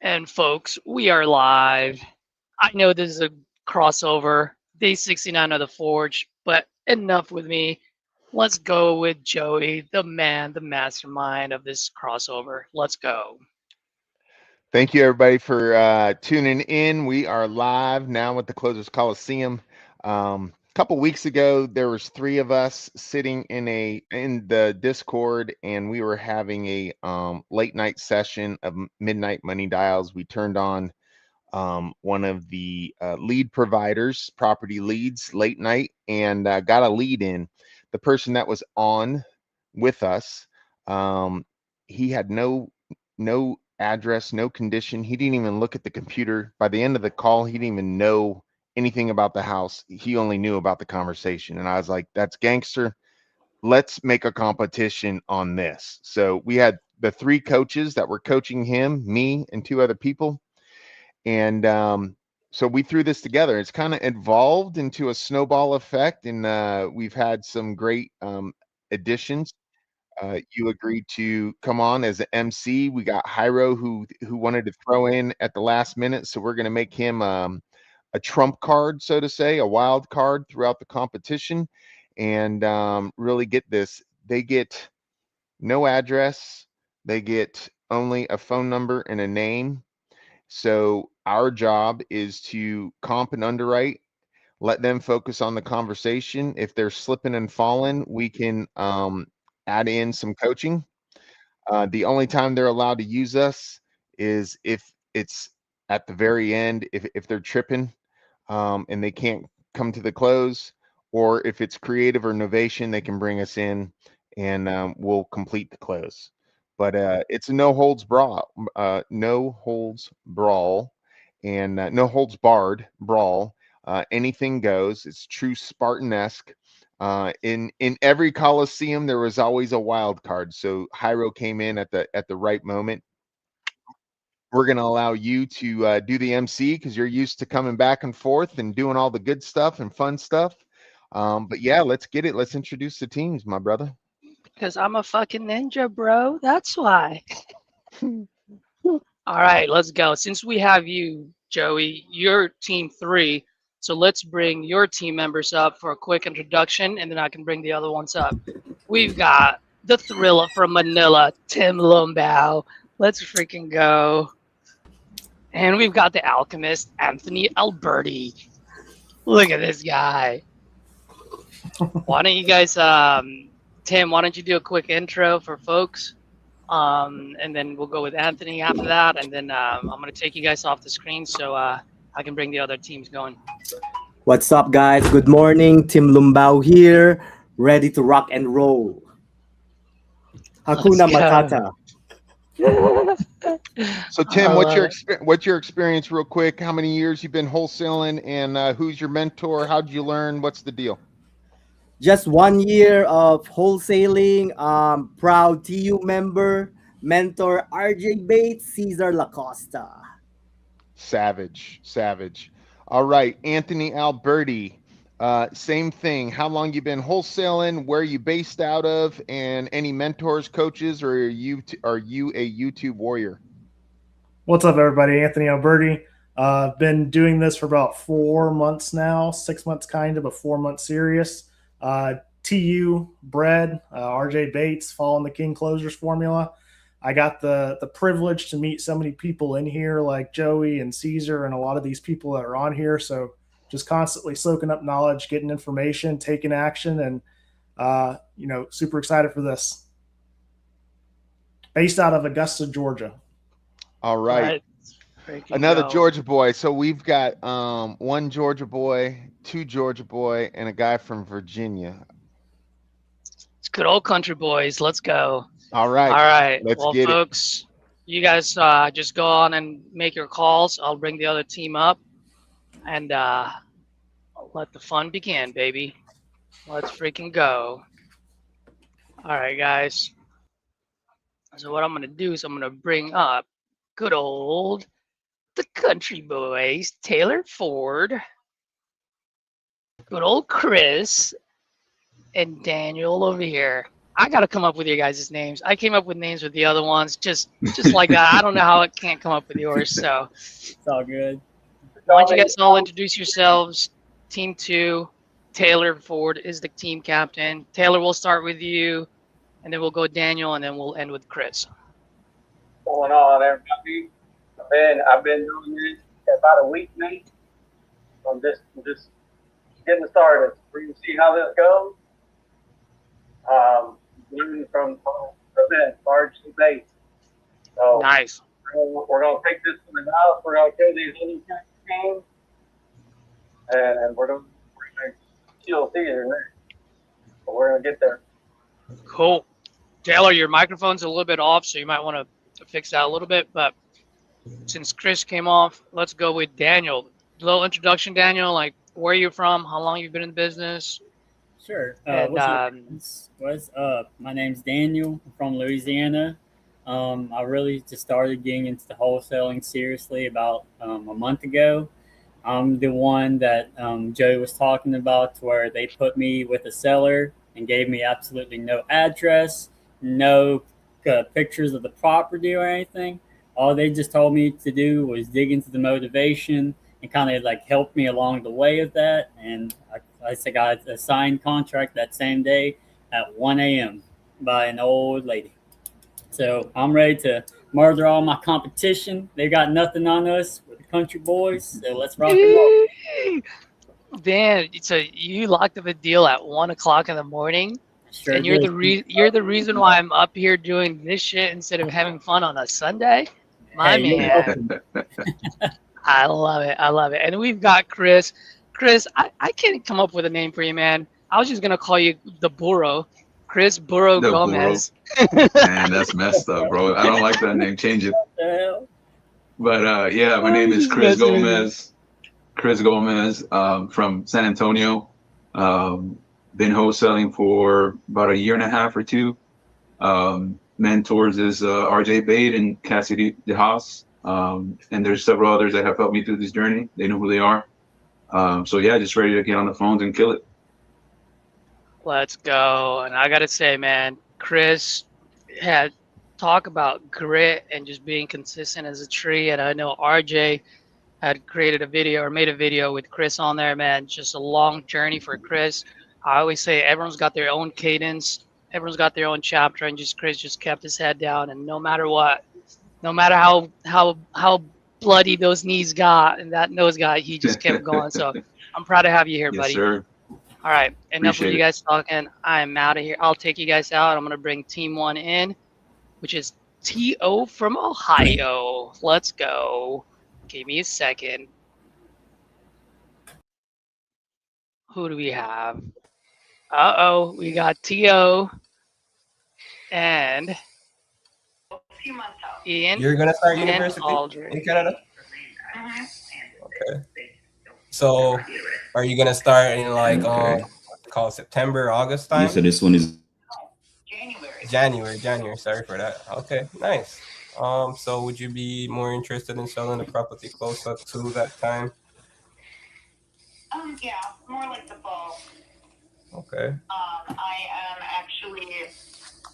And folks, we are live. I know this is a crossover, day 69 of the Forge, but enough with me. Let's go with Joey, the man, the mastermind of this crossover. Let's go. Thank you, everybody, for tuning in. We are live now with the Coliseum. A couple weeks ago, there was three of us sitting in the Discord, and we were having a late night session of Midnight Money Dials. We turned on one of the lead providers, property leads, late night, and got a lead in. The person that was on with us, he had no address, no condition. He didn't even look at the computer. By the end of the call, he didn't even know anything about the house. He only knew about the conversation. And I was like, that's gangster. Let's make a competition on this. So we had the three coaches that were coaching him, me, and two other people. And so we threw this together. It's kind of evolved into a snowball effect. And we've had some great additions. You agreed to come on as an MC. We got Hyro who wanted to throw in at the last minute, so we're going to make him a trump card, so to say, a wild card throughout the competition, and really get this. They get no address. They get only a phone number and a name. So our job is to comp and underwrite. Let them focus on the conversation. If they're slipping and falling, we can add in some coaching. The only time they're allowed to use us is if it's at the very end, if they're tripping and they can't come to the close, or if it's creative or innovation, they can bring us in and we'll complete the close. But it's a no holds brawl, and no holds barred brawl. Anything goes. It's true Spartan-esque. In every Coliseum, there was always a wild card. So Hyro came in at the right moment. We're going to allow you to do the MC because you're used to coming back and forth and doing all the good stuff and fun stuff. But yeah, let's get it. Let's introduce the teams, my brother. Because I'm a fucking ninja, bro. That's why. All right, let's go. Since we have you, Joey, you're team three. So let's bring your team members up for a quick introduction, and then I can bring the other ones up. We've got the thriller from Manila, Tim Lumbao. Let's freaking go. And we've got the alchemist, Anthony Alberti. Look at this guy. Why don't you guys, Tim, why don't you do a quick intro for folks? And then we'll go with Anthony after that. And then I'm going to take you guys off the screen so I can bring the other teams going. What's up, guys? Good morning. Tim Lumbao here, ready to rock and roll. Hakuna Matata. So Tim, what's your experience, real quick? How many years you've been wholesaling, and who's your mentor? How did you learn? What's the deal? Just 1 year of wholesaling. Proud TU member, mentor RJ Bates, Cesar Lacosta. Savage. All right, Anthony Alberti. Same thing. How long you been wholesaling? Where are you based out of? And any mentors, coaches, or are you a YouTube warrior? What's up, everybody? Anthony Alberti. I've been doing this for about 4 months now, 6 months kind of, but 4 months serious. TU bred, RJ Bates, following the King Closers formula. I got the privilege to meet so many people in here like Joey and Caesar and a lot of these people that are on here. So just constantly soaking up knowledge, getting information, taking action, and super excited for this. Based out of Augusta, Georgia. All right. Another Georgia boy. So we've got one Georgia boy, two Georgia boy, and a guy from Virginia. It's good old country boys. Let's go. All right. Let's get folks, you guys just go on and make your calls. I'll bring the other team up, and let the fun begin, baby. Let's freaking go. All right, guys. So what I'm going to do is I'm going to bring up good old the country boys, Taylor Ford, good old Chris, and Daniel over here. I got to come up with your guys' names. I came up with names with the other ones, just like that. I don't know how it can't come up with yours. So It's all good. why don't you guys all introduce yourselves? Team 2, Taylor Ford is the team captain. Taylor, we'll start with you, and then we'll go Daniel, and then we'll end with Chris. What's going on, everybody? I've been doing this about a week now. I'm just getting started. We're gonna see how this goes. Learning from largely based. So Nice. we're gonna take this to the house. We're gonna kill these little teams, and we're gonna kill theater there. But we're gonna get there. Cool. Taylor, your microphone's a little bit off, so you might want to fix that a little bit. But since Chris came off, let's go with Daniel. A little introduction, Daniel, like where you're from, how long you've been in the business. Sure. And, What's up? My name's Daniel. I'm from Louisiana. I really just started getting into the wholesaling seriously about a month ago. I'm the one that Joey was talking about, where they put me with a seller and gave me absolutely no address, no pictures of the property or anything. All they just told me to do was dig into the motivation and kind of like help me along the way of that. And I got a signed contract that same day at 1 a.m. by an old lady. So I'm ready to murder all my competition. They got nothing on us. We're the country boys. So let's rock and roll. Dan, so you locked up a deal at 1 o'clock in the morning, Sure and you're did. you're the reason why I'm up here doing this shit instead of having fun on a Sunday. My Hey, you're man, I love it. I love it. And we've got Chris. Chris, I can't come up with a name for you, man. I was just gonna call you the Burro, Chris Burro The Gomez. Man, that's messed up, bro. I don't like that name. Change it. What the hell? But yeah, my name is Chris Gomez. Chris Gomez, from San Antonio. Been wholesaling for about a year and a half or two. Mentors is RJ Bade and Cassidy DeHaas. And there's several others that have helped me through this journey. They know who they are. So yeah, just ready to get on the phones and kill it. Let's go. And I gotta say, man, Chris had talk about grit and just being consistent as a tree. And I know RJ had created a video or made a video with Chris on there, man. Just a long journey for Chris. I always say everyone's got their own cadence, everyone's got their own chapter, and just Chris just kept his head down, and no matter what, no matter how bloody those knees got and that nose got, he just kept going. So I'm proud to have you here, Yes, buddy. sir. All right, enough Appreciate of you it. guys talking. I am out of here. I'll take you guys out. I'm gonna bring Team 1 in, which is T.O. from Ohio. Let's go. Give me a second. Who do we have? Uh-oh, we got T.O. and Ian. You're gonna start and university Aldrich. in Canada? Okay. So, are you gonna start in like call it September, August time? So this one is January. Sorry for that. Okay, nice. So would you be more interested in selling the property closer to that time? Yeah, more like the fall. Okay. I am actually,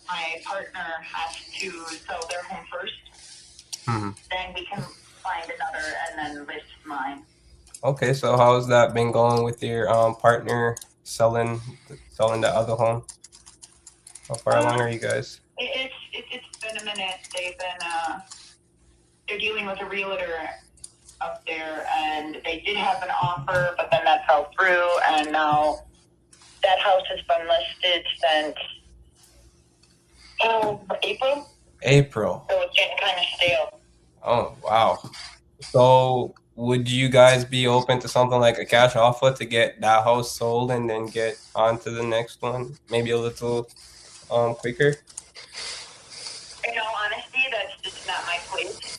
my partner has to sell their home first. Mm-hmm. Then we can find another and then list mine. Okay, so how's that been going with your partner selling the other home? How far along are you guys? It's been a minute. They've been they're dealing with a realtor up there, and they did have an offer, but then that fell through, and now that house has been listed since April. So it's getting kind of stale. Oh, wow. So would you guys be open to something like a cash offer to get that house sold and then get on to the next one? Maybe a little quicker? In all honesty, that's just not my place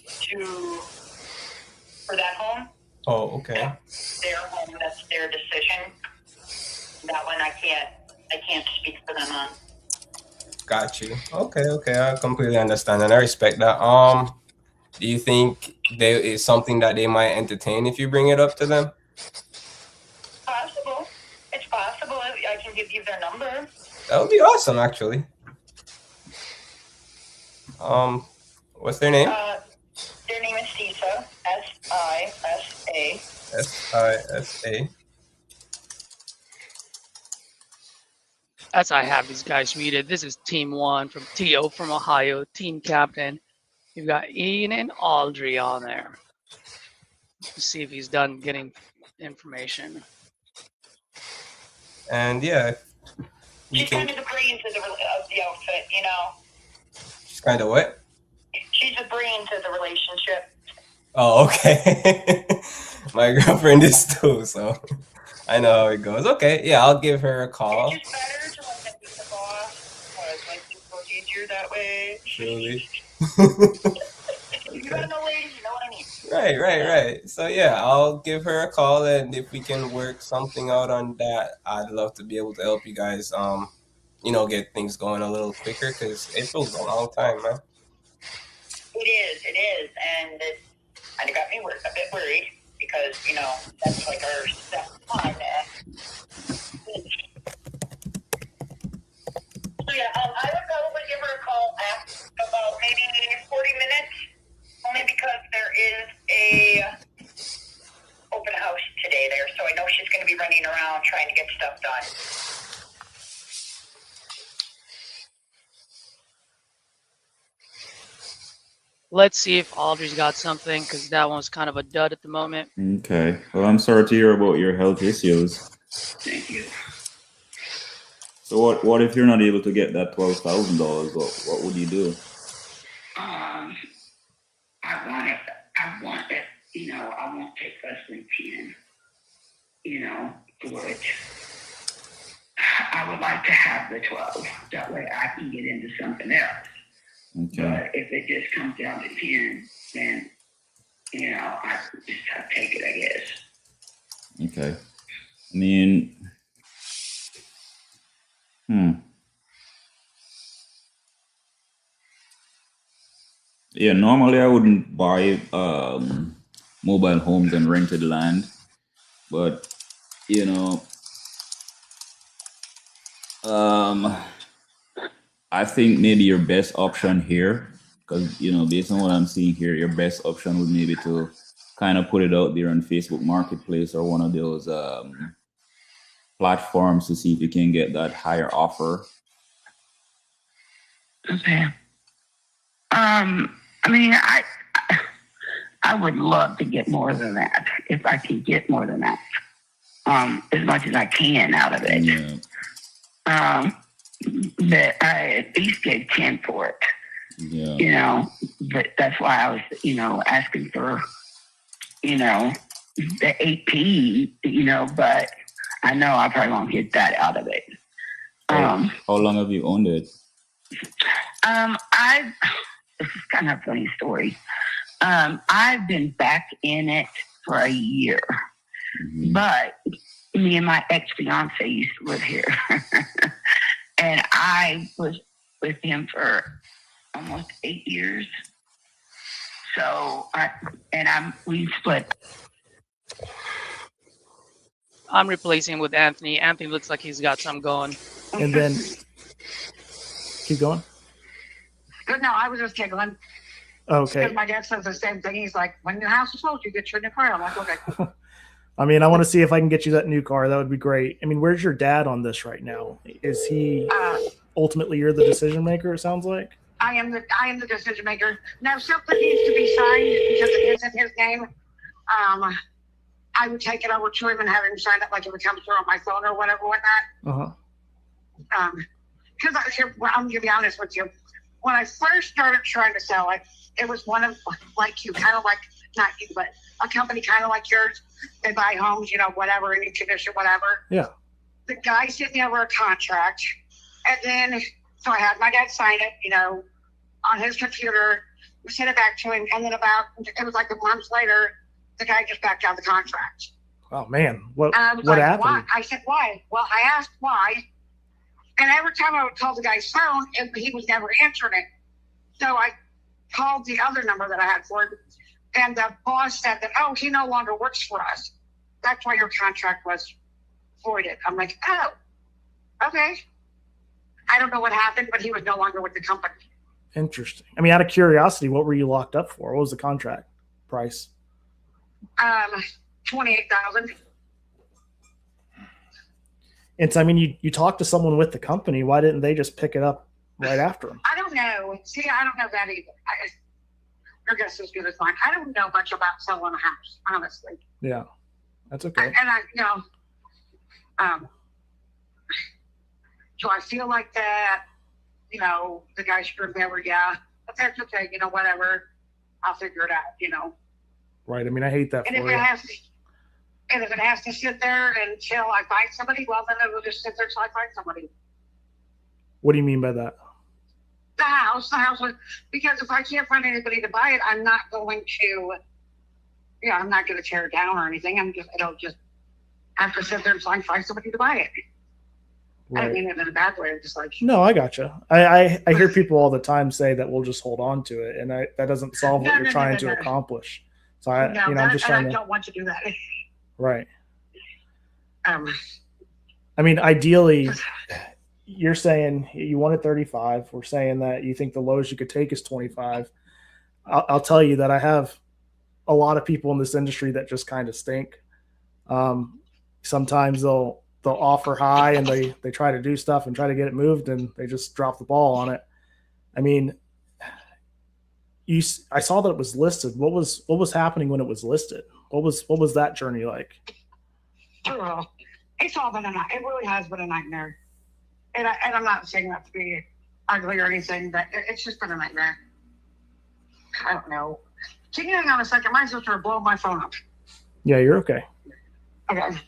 for that home. Oh, okay. That's their home, that's their decision. That one I can't speak for them on. Got you. Okay. I completely understand and I respect that. Do you think there is something that they might entertain if you bring it up to them? Possible. It's possible. I can give you their number. That would be awesome, actually. What's their name? Their name is Sisa, S-I-S-A. S-I-S-A. As I have these guys muted, this is Team 1 from T.O. from Ohio, team captain. You've got Ian and Audrey on there. Let's see if he's done getting information. And yeah, She's kind of the brains of the outfit, you know. She's kind of what? She's the brains of the relationship. Oh, okay. My girlfriend is too, so I know how it goes. Okay, yeah, I'll give her a call. It's just better to let them be the boss, because it's so easier that way. Truly. You gotta know, ladies, you know what I mean. Right. So yeah, I'll give her a call, and if we can work something out on that, I'd love to be able to help you guys, get things going a little quicker, because it feels a long time, man. It is, and it kind of got me a bit worried, because, that's like our step one. So yeah, I would probably give her a call after about maybe 40 minutes, only because there is a open house today there, so I know she's going to be running around trying to get stuff done. Let's see if Audrey's got something, because that one's kind of a dud at the moment. Okay. Well, I'm sorry to hear about your health issues. Thank you. So what if you're not able to get that $12,000? What would you do? I want it, I won't take less than 10, for it. I would like to have the 12. That way I can get into something else. Okay. But if it just comes down to 10, then, I just have to take it, I guess. Okay. I mean, yeah, normally I wouldn't buy mobile homes and rented land, but I think maybe your best option here, because based on what I'm seeing here, your best option would maybe to kind of put it out there on Facebook Marketplace or one of those platforms to see if you can get that higher offer. Okay. I mean, I would love to get more than that, if I can get more than that, as much as I can out of it. Yeah. But I at least gave 10 for it. Yeah. But that's why I was, asking for, the 18, but I know I probably won't get that out of it. How long have you owned it? This is kind of a funny story. I've been back in it for a year, but me and my ex-fiance used to live here. And I was with him for almost 8 years. So we split. I'm replacing with Anthony. Anthony looks like he's got some going. And then keep going. No, I was just giggling. Okay. Because my dad says the same thing. He's like, when your house is sold, you get your new car. I'm like, okay. I mean, I want to see if I can get you that new car. That would be great. I mean, where's your dad on this right now? Is he ultimately you're the decision maker? It sounds like. I am the decision maker. Now, something needs to be signed because it isn't his name. I would take it over to him and have him sign it like it would come through on my phone or whatever, whatnot. Because I'm gonna be honest with you. When I first started trying to sell it, it was one of like you, kind of like not you, but a company kind of like yours. They buy homes, whatever, any condition, whatever. Yeah. The guy sent me over a contract, and then so I had my dad sign it, on his computer. We sent it back to him, and then it was like a month later, the guy just backed out of the contract. Oh man, what happened? Why? I said why? Well, I asked why, and every time I would call the guy's phone, he was never answering it. So I called the other number that I had for him, and the boss said that, he no longer works for us. That's why your contract was voided. I'm like, oh, okay. I don't know what happened, but he was no longer with the company. Interesting. I mean, out of curiosity, what were you locked up for? What was the contract price? 28,000. And so, I mean, you talked to someone with the company. Why didn't they just pick it up right after them? I don't know. See, I don't know that either. Your guess is good as mine. I don't know much about selling a house, honestly. Yeah, that's okay. And do I feel like that? The guy should remember, yeah, but that's okay. Whatever. I'll figure it out. Right. I mean, I hate that And for if you. it has to sit there until I find somebody, well, then it will just sit there until I find somebody. What do you mean by that? The house, because if I can't find anybody to buy it, I'm not going to, I'm not going to tear it down or anything. It'll just have to sit there until I find somebody to buy it. Right. I don't mean it in a bad way. I'm just like, No, I gotcha. I hear people all the time say that we'll just hold on to it, and that doesn't solve what you're trying to accomplish. So I'm just trying to. I don't want to do that. Right. I mean, ideally, you're saying you wanted 35. We're saying that you think the lowest you could take is 25. I'll tell you that I have a lot of people in this industry that just kind of stink. Sometimes they'll offer high and they try to do stuff and try to get it moved, and they just drop the ball on it. I mean, I saw that it was listed. What was happening when it was listed? What was that journey like? Oh, it's all been a night. It really has been a nightmare. And I'm not saying that to be ugly or anything, but it's just been a nightmare. I don't know. Can you hang on a second? My sister blow my phone up. Yeah, you're okay. Okay.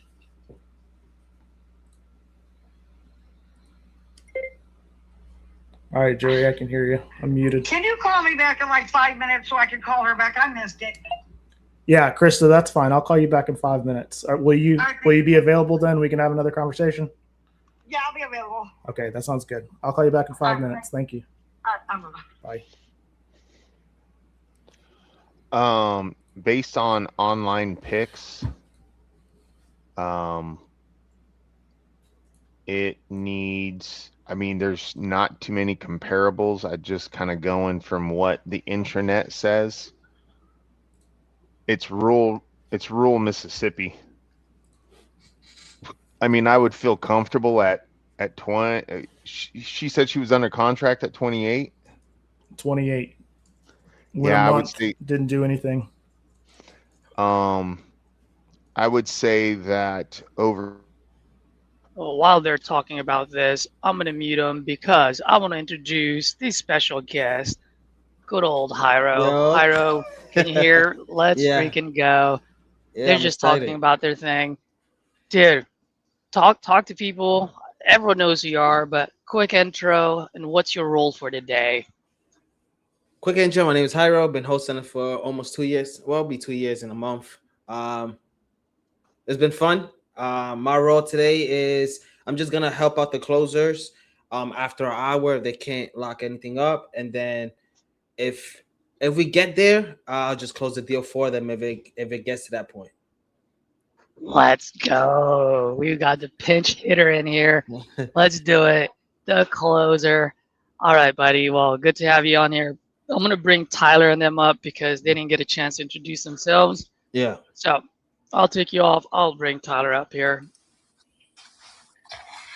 All right, Joey, I can hear you. I'm muted. Can you call me back in like 5 minutes so I can call her back? I missed it. Yeah, Krista, that's fine. I'll call you back in 5 minutes. Will you be available then? We can have another conversation? Yeah, I'll be available. Okay, that sounds good. I'll call you back in 5 minutes. Thank you. All right, Bye. Based on online picks, it needs, I mean, there's not too many comparables. I just kind of going from what the intranet says. It's rural Mississippi. I mean, I would feel comfortable at 20. She said she was under contract at 28. 28. Yeah, I would say didn't do anything. I would say that over. Well, while they're talking about this, I'm going to mute them because I want to introduce the special guest, good old Hyro. Yo. Hyro, can you hear? Let's Yeah. freaking go. Yeah, They're I'm just excited. talking about their thing. Dude, talk to people. Everyone knows who you are, but quick intro and what's your role for today? Quick intro. My name is Hyro. Been hosting it for almost 2 years. Well, it'll be 2 years in a month. It's been fun. My role today is I'm just gonna help out the closers. After an hour, if they can't lock anything up, and then if we get there, I'll just close the deal for them if it gets to that point. Let's go. We've got the pinch hitter in here. Let's do it. The closer. All right, buddy. Well, good to have you on here. I'm going to bring Tyler and them up because they didn't get a chance to introduce themselves. Yeah. So I'll take you off. I'll bring Tyler up here.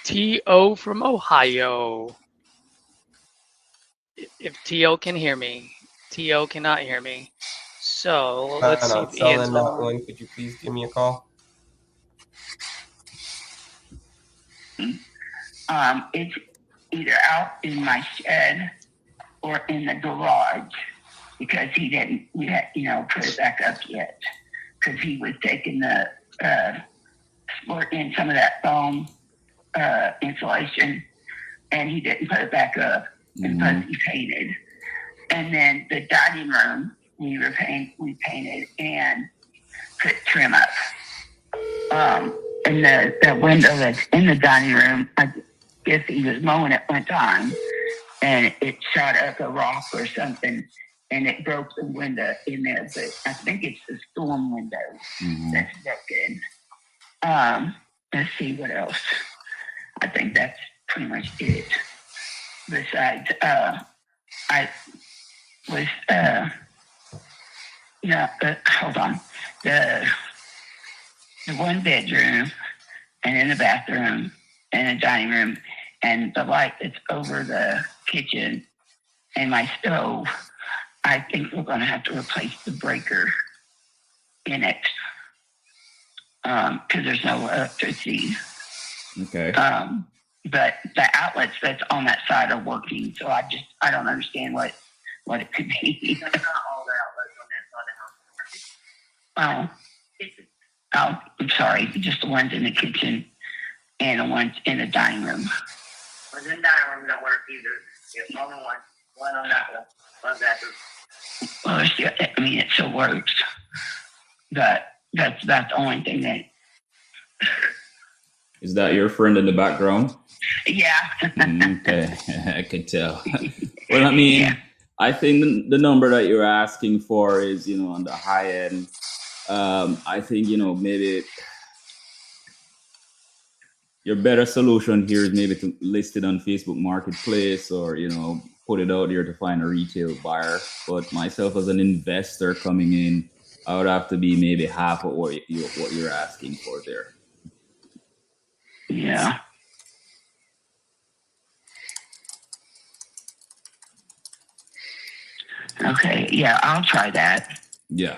T.O. from Ohio. If T.O. can hear me. T.O. cannot hear me. So let's see if Ian's selling that on. one. Could you please give me a call? It's either out in my shed or in the garage because he didn't put it back up yet because he was taking the sport in some of that foam insulation and he didn't put it back up and plus he painted. And then the dining room we painted and put trim up. And the window that's in the dining room, I guess he was mowing at one time and it shot up a rock or something and it broke the window in there. But I think it's the storm window that's broken. Let's see what else. I think that's pretty much it. Besides, I was, hold on. The one bedroom, and then the bathroom, and a dining room, and the light that's over the kitchen, and my stove. I think we're going to have to replace the breaker in it because there's no electricity. Okay. But the outlets that's on that side are working, so I don't understand what it could be. Not all the outlets on that side of the house. I'm sorry, just the ones in the kitchen and the ones in the dining room. Well, the dining room don't work either. There's only one on that one bathroom. Well, I mean, it still works, but that's the only thing that. Is that your friend in the background? Yeah. Okay, I could tell. Well, I mean, yeah. I think the number that you're asking for is, on the high end. I think, maybe your better solution here is maybe to list it on Facebook Marketplace or, put it out there to find a retail buyer. But myself as an investor coming in, I would have to be maybe half of what you're asking for there. Yeah. Okay. Yeah, I'll try that. Yeah.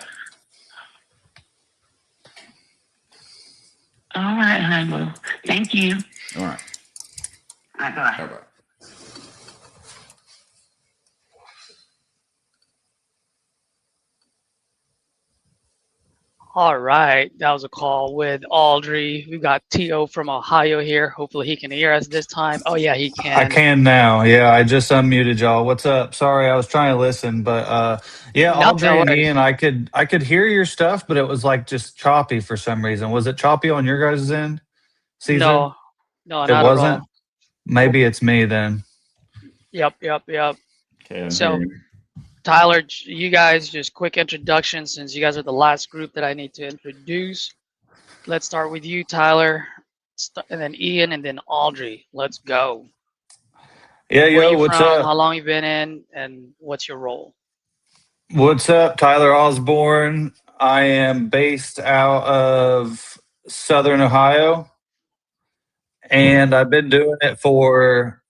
All right, honey. Well, thank you. All right. Bye-bye. Bye-bye. All right, that was a call with Audrey. We got T.O. from Ohio here. Hopefully he can hear us this time. Oh, yeah, he can. I can now. Yeah, I just unmuted y'all. What's up? Sorry, I was trying to listen, but yeah, Audrey and Ian, I could hear your stuff, but it was like just choppy for some reason. Was it choppy on your guys' end, Caesar? No, not it wasn't. At all. Maybe it's me then. Yep. Okay, so, Tyler, you guys, just quick introduction since you guys are the last group that I need to introduce. Let's start with you, Tyler, and then Ian, and then Audrey. Let's go. Yeah, Where you what's from, up? how long you been in, and what's your role? What's up? Tyler Osborne. I am based out of Southern Ohio, and I've been doing it for,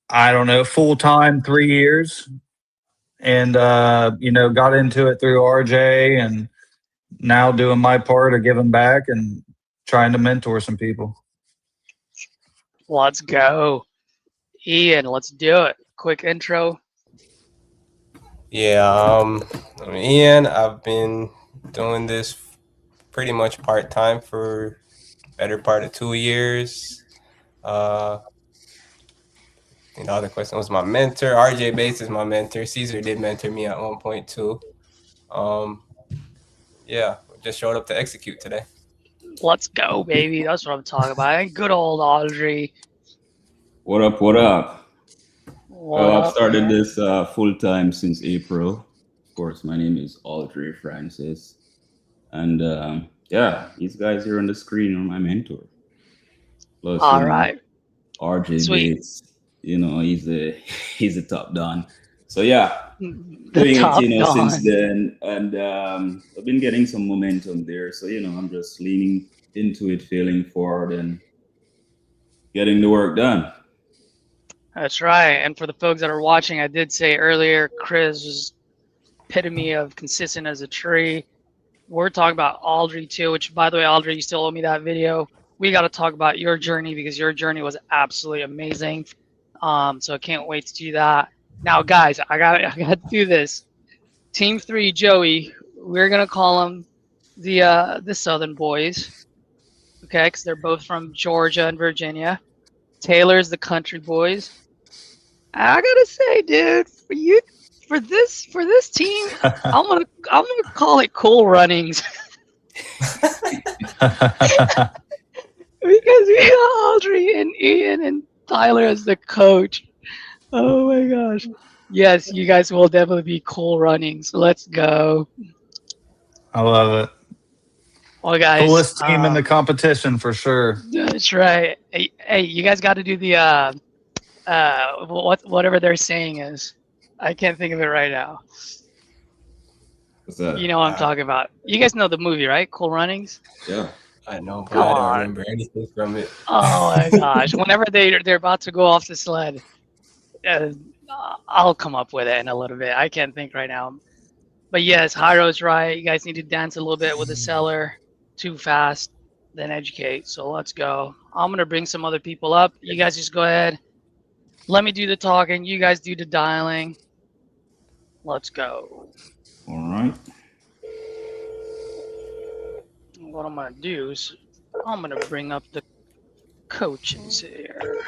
I don't know, full-time 3 years. And, got into it through RJ and now doing my part of giving back and trying to mentor some people. Let's go. Ian, let's do it. Quick intro. Yeah, I'm Ian. I've been doing this pretty much part-time for better part of 2 years. The other question was my mentor. RJ Bates is my mentor. Caesar did mentor me at one point too. Yeah, just showed up to execute today. Let's go, baby. That's what I'm talking about. And good old Audrey. What up? Well, I've started this full-time since April. Of course, my name is Audrey Francis. And these guys here on the screen are my mentor. Plus, all right. RJ Sweet. Bates, he's a top don. So yeah, doing it, since then, and I've been getting some momentum there. So I'm just leaning into it, failing forward, and getting the work done. That's right. And for the folks that are watching, I did say earlier, Chris was epitome of consistent as a tree. We're talking about Audrey too, which, by the way, Audrey, you still owe me that video. We got to talk about your journey because your journey was absolutely amazing. So I can't wait to do that. Now, guys, I got to do this. Team 3, Joey, we're gonna call them the Southern Boys, okay? Because they're both from Georgia and Virginia. Taylor's the Country Boys. I gotta say, dude, for this team, I'm gonna call it Cool Runnings. Because we got Audrey and Ian and Tyler as the coach. Oh my gosh. Yes, you guys will definitely be Cool Runnings. Let's go. I love it. Well, guys. Coolest team in the competition for sure. That's right. Hey, you guys got to do the whatever they're saying is. I can't think of it right now. What's that? You know what I'm talking about. You guys know the movie, right? Cool Runnings. Yeah. I know, but Come I don't on. remember anything from it. Oh my gosh! Whenever they're about to go off the sled, I'll come up with it in a little bit. I can't think right now. But yes, Hyro's right. You guys need to dance a little bit with the seller. Too fast, then educate. So let's go. I'm gonna bring some other people up. You guys just go ahead. Let me do the talking. You guys do the dialing. Let's go. All right. What I'm gonna do is I'm gonna bring up the coaches here.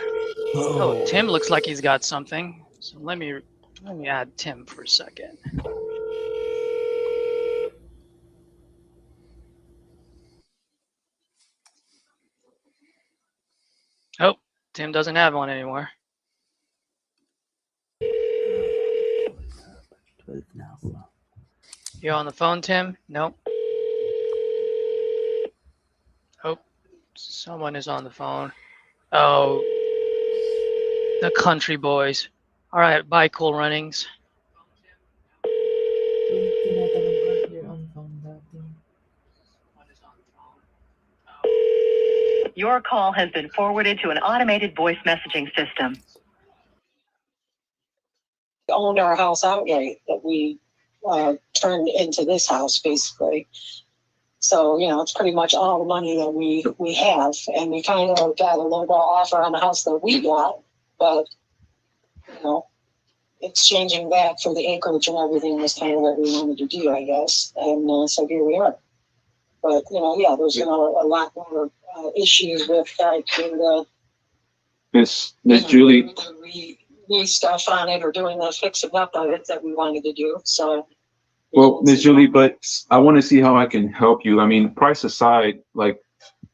Oh, Tim looks like he's got something. So let me add Tim for a second. Oh, Tim doesn't have one anymore. You on the phone, Tim? Nope. Oh, someone is on the phone. Oh, the country boys. All right, bye, Cool Runnings. Your call has been forwarded to an automated voice messaging system. Owned our house outright that we turned into this house, basically. So, you know, it's pretty much all the money that we have. And we kind of got a lowball offer on the house that we got. But, you know, exchanging that for the acreage and everything was kind of what we wanted to do, I guess. And so here we are. But, you know, yeah, there's, you know, a lot more issues with doing Miss Julie. the stuff on it or doing the fixing up of it that we wanted to do. So, Well, Miss Julie, but I want to see how I can help you. I mean, price aside, like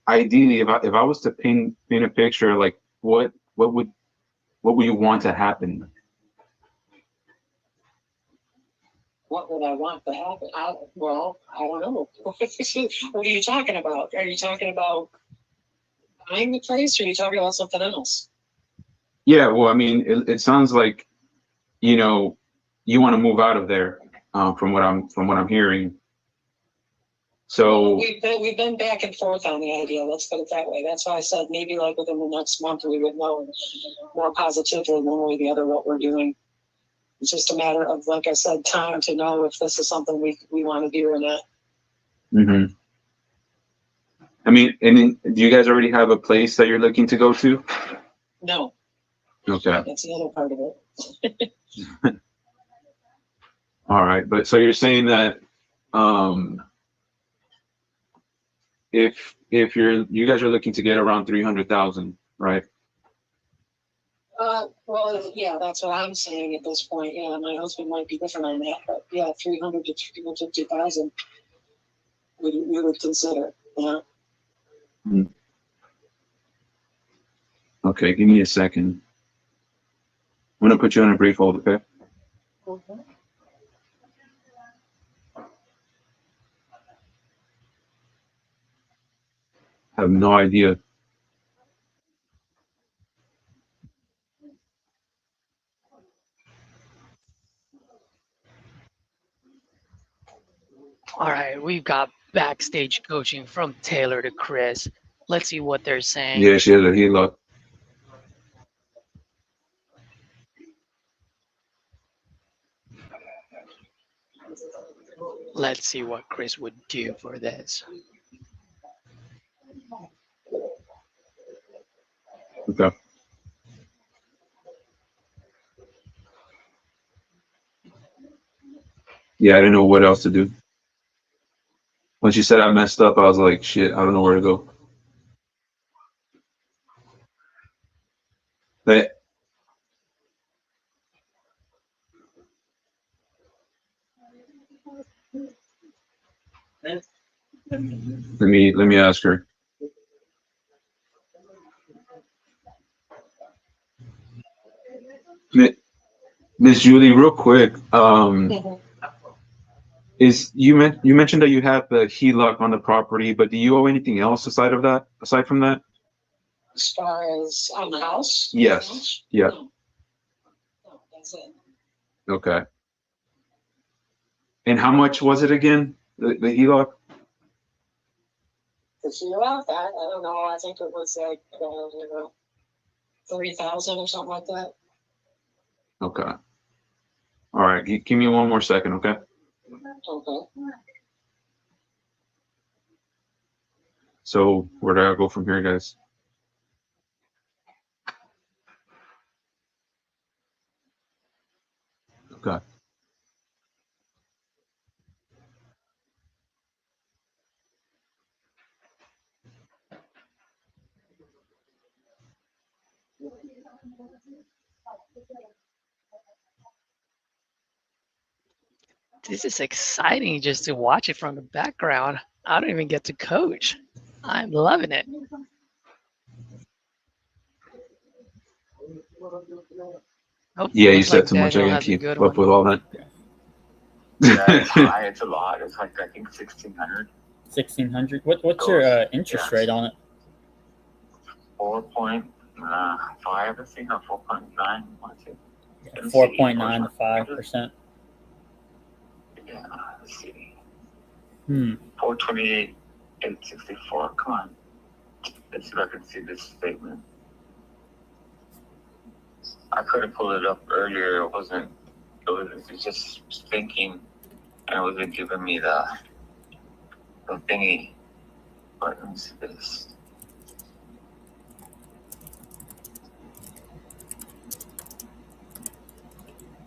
ideally, if I was to paint a picture, like what would you want to happen? what would I want to happen? I don't know. What are you talking about? Are you talking about buying the place, or are you talking about something else? Yeah, well, I mean, it sounds like, you know, you want to move out of there, from what I'm hearing. So we've been back and forth on the idea. Let's put it that way. That's why I said maybe like within the next month we would know more positively one way or the other what we're doing. It's just a matter of, like I said, time to know if this is something we want to do or not. Mm-hmm. I mean, and then, do you guys already have a place that you're looking to go to? No. Okay. That's the other part of it. All right, but so you're saying that if you guys are looking to get around 300,000, right? Well, yeah, that's what I'm saying at this point. Yeah, my husband might be different on that, but yeah, 300 to 350,000 we would consider. Yeah. Hmm. Okay, give me a second. I'm gonna put you on a brief hold, okay? Mm-hmm. I have no idea. All right, we've got backstage coaching from Taylor to Chris. Let's see what they're saying. Yeah, she has a HELOC. Let's see what Chris would do for this. Okay. Yeah, I didn't know what else to do. When she said I messed up, I was like, shit, I don't know where to go. But let me ask her. Miss Julie, real quick, is you mentioned that you have the HELOC on the property, but do you owe anything else aside from that? As far as on the house? Yes. Yeah. That's it. Okay. And how much was it again? The HELOC? The HELOC, I don't know. I think it was like 3,000 or something like that. Okay. All right. Give me one more second, okay? Okay. So where do I go from here, guys? Okay. This is exciting just to watch it from the background. I don't even get to coach. I'm loving it. Oh, Yeah, you looks said like too much. I Daniel gotta has a keep good up one. with all that. Yeah, it's high. It's a lot. It's like I think 1,600. 1,600. What's your interest rate on it? 4.5, I think, or 4.9. 4.9 to 5%. Yeah, let's see. 428. 864. Come on. Let's see if I can see this statement. I could have pulled it up earlier. It was just thinking, and it wasn't giving me the thingy. But let me see this.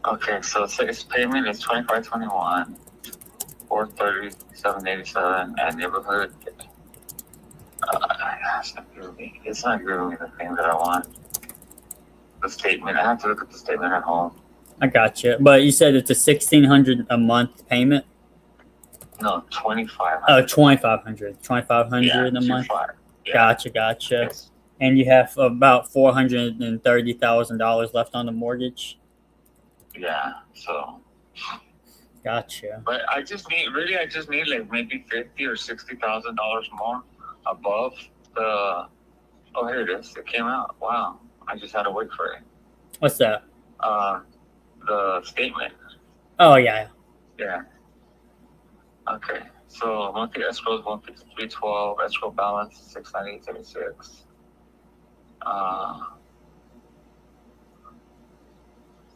Okay, so its payment is 2521, 437.87, and neighborhood. It's not giving me the thing that I want. The statement. I have to look at the statement at home. I got you. But you said it's a $1,600 a month payment? No, 2,500. Oh, 2,500. 2,500 Yeah, a month? 25. Yeah. Gotcha. Yes. And you have about $430,000 left on the mortgage? Yeah, so. Gotcha. But I just need like maybe $50,000 or $60,000 more above the. Oh, here it is. It came out. Wow. I just had to wait for it. What's that? The statement. Oh, yeah. Yeah. Okay. So monthly escrow is 153.12. Escrow balance 698.76.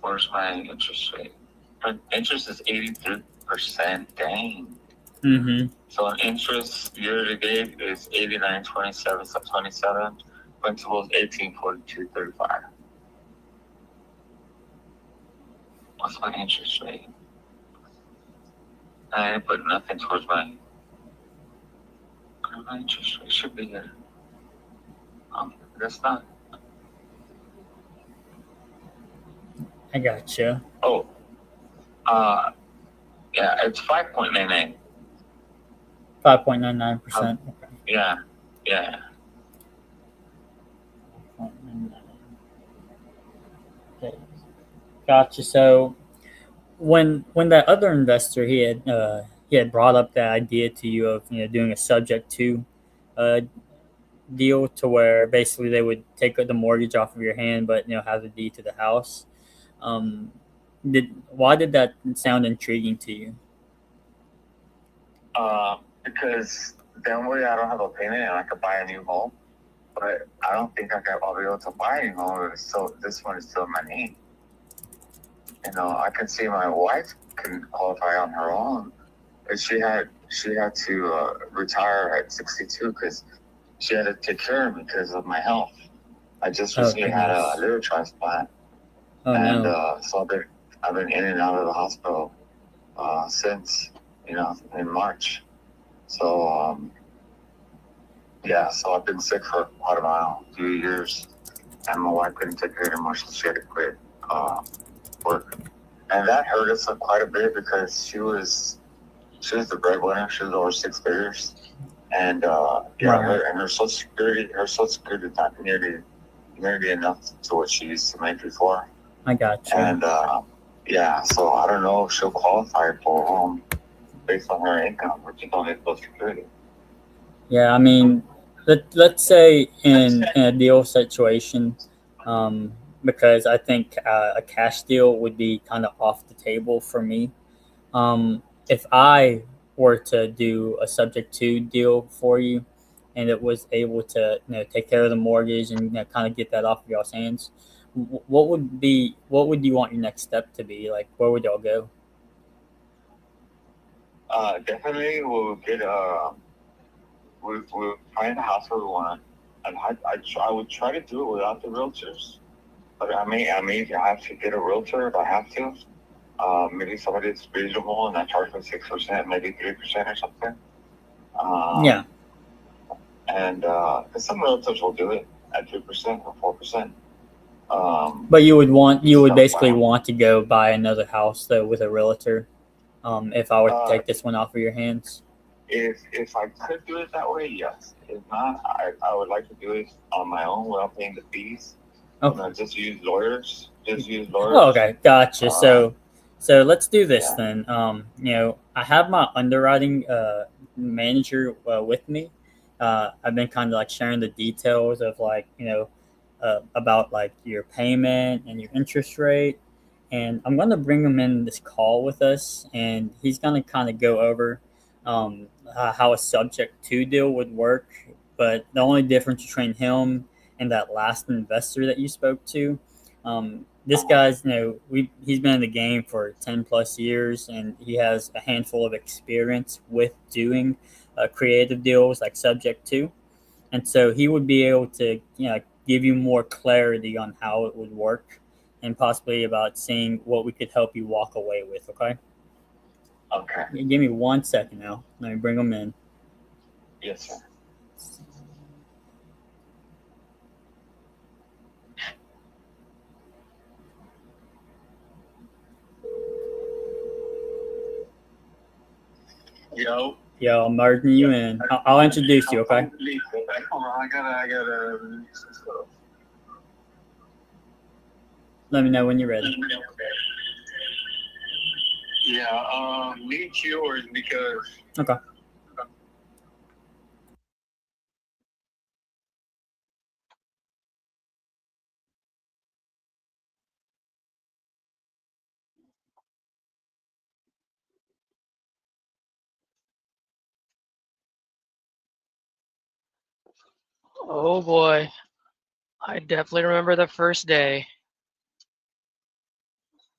Where's my interest rate? My interest is 83%. Dang. Mm-hmm. So an interest year to date is 89.27 sub 27. Principal is 18.4235. What's my interest rate? I didn't put nothing towards my interest rate. Should be here. That's not. I gotcha. Oh. Yeah, it's 5.99. 5.99%. Okay. Yeah. Okay. Gotcha. So when that other investor he had brought up the idea to you of doing a subject to deal to where basically they would take the mortgage off of your hand but have the deed to the house. Why did that sound intriguing to you? Because then way I don't have a payment and I could buy a new home, but I don't think I'll be able to buy a new home. So this one is still in my name. I can see my wife can qualify on her own, but she had to retire at 62 because she had to take care of me because of my health. I just recently had a liver transplant, so I've been in and out of the hospital since in March. So so I've been sick for quite a while, 2 years, and my wife couldn't take care anymore, so she had to quit work, and that hurt us quite a bit because she was the breadwinner. She was over 6 figures, and her social security is not nearly enough to what she used to make before. I got you. And so I don't know if she'll qualify for a home based on her income, which is only Social Security. Yeah, I mean, let's say in a deal situation, because I think a cash deal would be kind of off the table for me. If I were to do a subject to deal for you, and it was able to take care of the mortgage and kind of get that off of y'all's hands, what would you want your next step to be? Like, where would y'all go? Definitely we'll get we'll find a house where we want, and I would try to do it without the realtors, but I may have to get a realtor if I have to. Maybe somebody that's reasonable and I charge them 6%, maybe 3% or something. Yeah. And some realtors will do it at 2% or 4%. But you would basically want to go buy another house though with a realtor. If I were to take this one off of your hands. If I could do it that way, yes. If not, I would like to do it on my own without paying the fees. Okay. Just use lawyers. Oh, okay, gotcha. So let's do this then. I have my underwriting manager with me. I've been kind of like sharing the details of about like your payment and your interest rate. And I'm going to bring him in this call with us, and he's going to kind of go over how a subject to deal would work. But the only difference between him and that last investor that you spoke to, this guy's, he's been in the game for 10 plus years, and he has a handful of experience with doing creative deals like subject to. And so he would be able to, give you more clarity on how it would work, and possibly about seeing what we could help you walk away with, okay? Okay. Give me 1 second now. Let me bring them in. Yes, sir. Yo. Yo, I'm merging you in. I'll introduce you, okay? Hold on, I gotta stuff. Let me know when you're ready. Yeah, need yours because. Okay. Oh boy. I definitely remember the first day.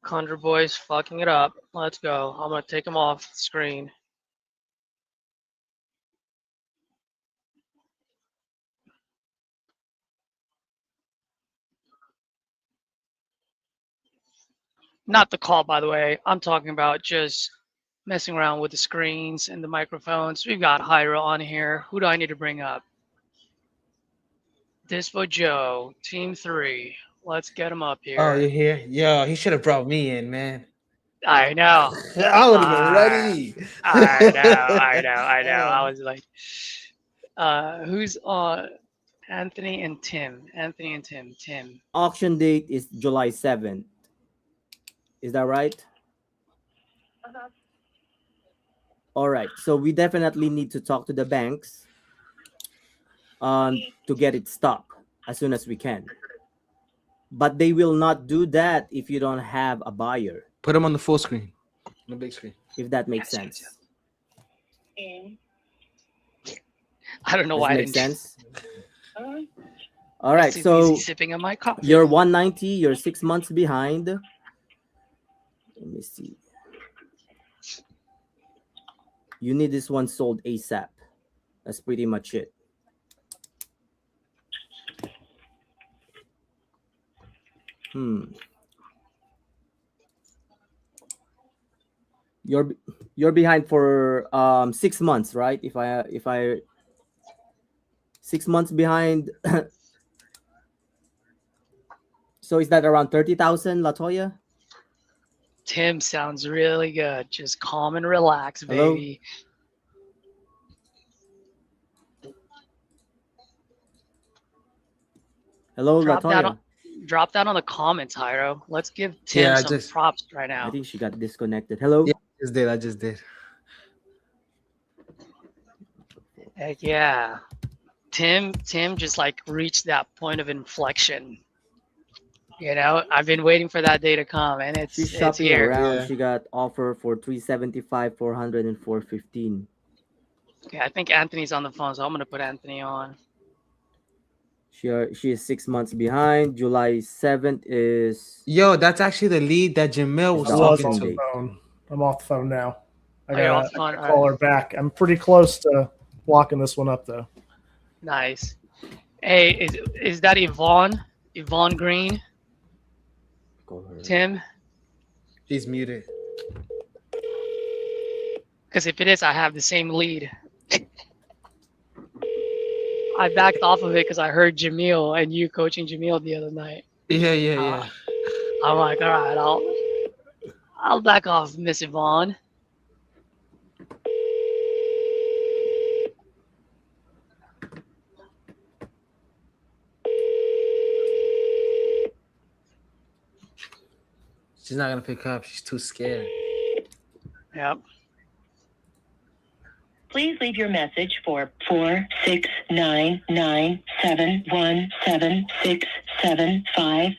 Conjure Boy's fucking it up. Let's go. I'm gonna take him off the screen. Not the call, by the way. I'm talking about just messing around with the screens and the microphones. We've got Hyra on here. Who do I need to bring up? Dispo Joe, Team 3. Let's get him up here. Oh, you're here? Yo, he should have brought me in, man. I know. I would have been ready. I know. I was like, who's on? Anthony and Tim. Tim. Auction date is July 7th. Is that right? All right. So we definitely need to talk to the banks to get it stopped as soon as we can. But they will not do that if you don't have a buyer. Put them on the full screen, the big screen. If that makes sense. I don't know Does why it I make didn't. sense. All right, so sipping on my coffee. you're 190. You're 6 months behind. Let me see. You need this one sold ASAP. That's pretty much it. You're behind for 6 months, right? If I 6 months behind. So is that around 30,000, Latoya? Tim sounds really good. Just calm and relax, Hello? baby. Hello, Latoya. Drop that on the comments, Hyro. Let's give Tim some props right now. I think she got disconnected. Hello? Yeah, I just did. Heck yeah. Tim just like reached that point of inflection. You know, I've been waiting for that day to come, and She's it's shopping here. around. Yeah. She got offer for 375, 400, and 415. Okay, I think Anthony's on the phone, so I'm gonna put Anthony on. She is 6 months behind. July 7th is Yo, that's actually the lead that Jamil was the I was talking off auction the date. phone. I'm off the phone now. I Oh, you're off gotta, the phone? I gotta All call right. her back. I'm pretty close to locking this one up though. Nice. Hey, is that Yvonne? Yvonne Green? Tim? He's muted. Because if it is, I have the same lead. I backed off of it because I heard Jamil and you coaching Jamil the other night. Yeah. I'm like, all right, I'll back off, Miss Yvonne. She's not gonna pick up. She's too scared. Yep. Please leave your message for 46997176755.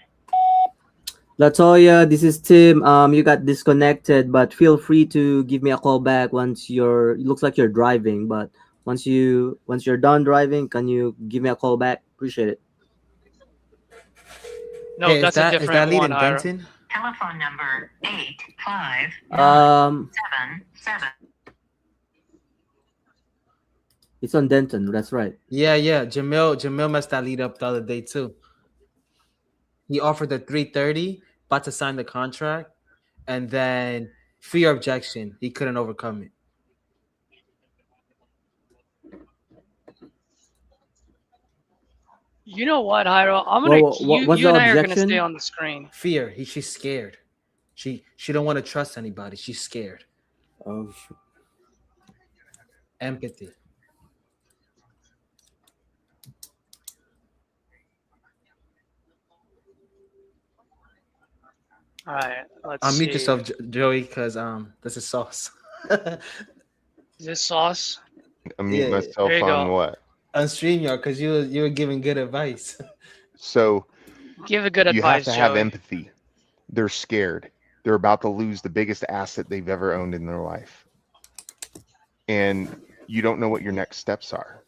Latoya, this is Tim. You got disconnected, but feel free to give me a call back once you're. It looks like you're driving, but once you're done driving, can you give me a call back? Appreciate it. No, Hey, that's a different is that lead one, in Ira. Denton? Telephone number 85977. It's on Denton. That's right. Yeah. Jamil messed that lead up the other day too. He offered the 330, about to sign the contract, and then fear objection. He couldn't overcome it. You know what, Ira? I'm gonna. What's You the and I are gonna objection? stay on the screen. Fear. She's scared. She don't want to trust anybody. She's scared. Oh, shoot. Empathy. All right, let's Unmute see. yourself, Joey, because this is sauce. Is this sauce? Unmute myself There you on go. what? On StreamYard, because you were giving good advice. So Give a good you have advice, to have Joey. empathy. They're scared. They're about to lose the biggest asset they've ever owned in their life. And you don't know what your next steps are.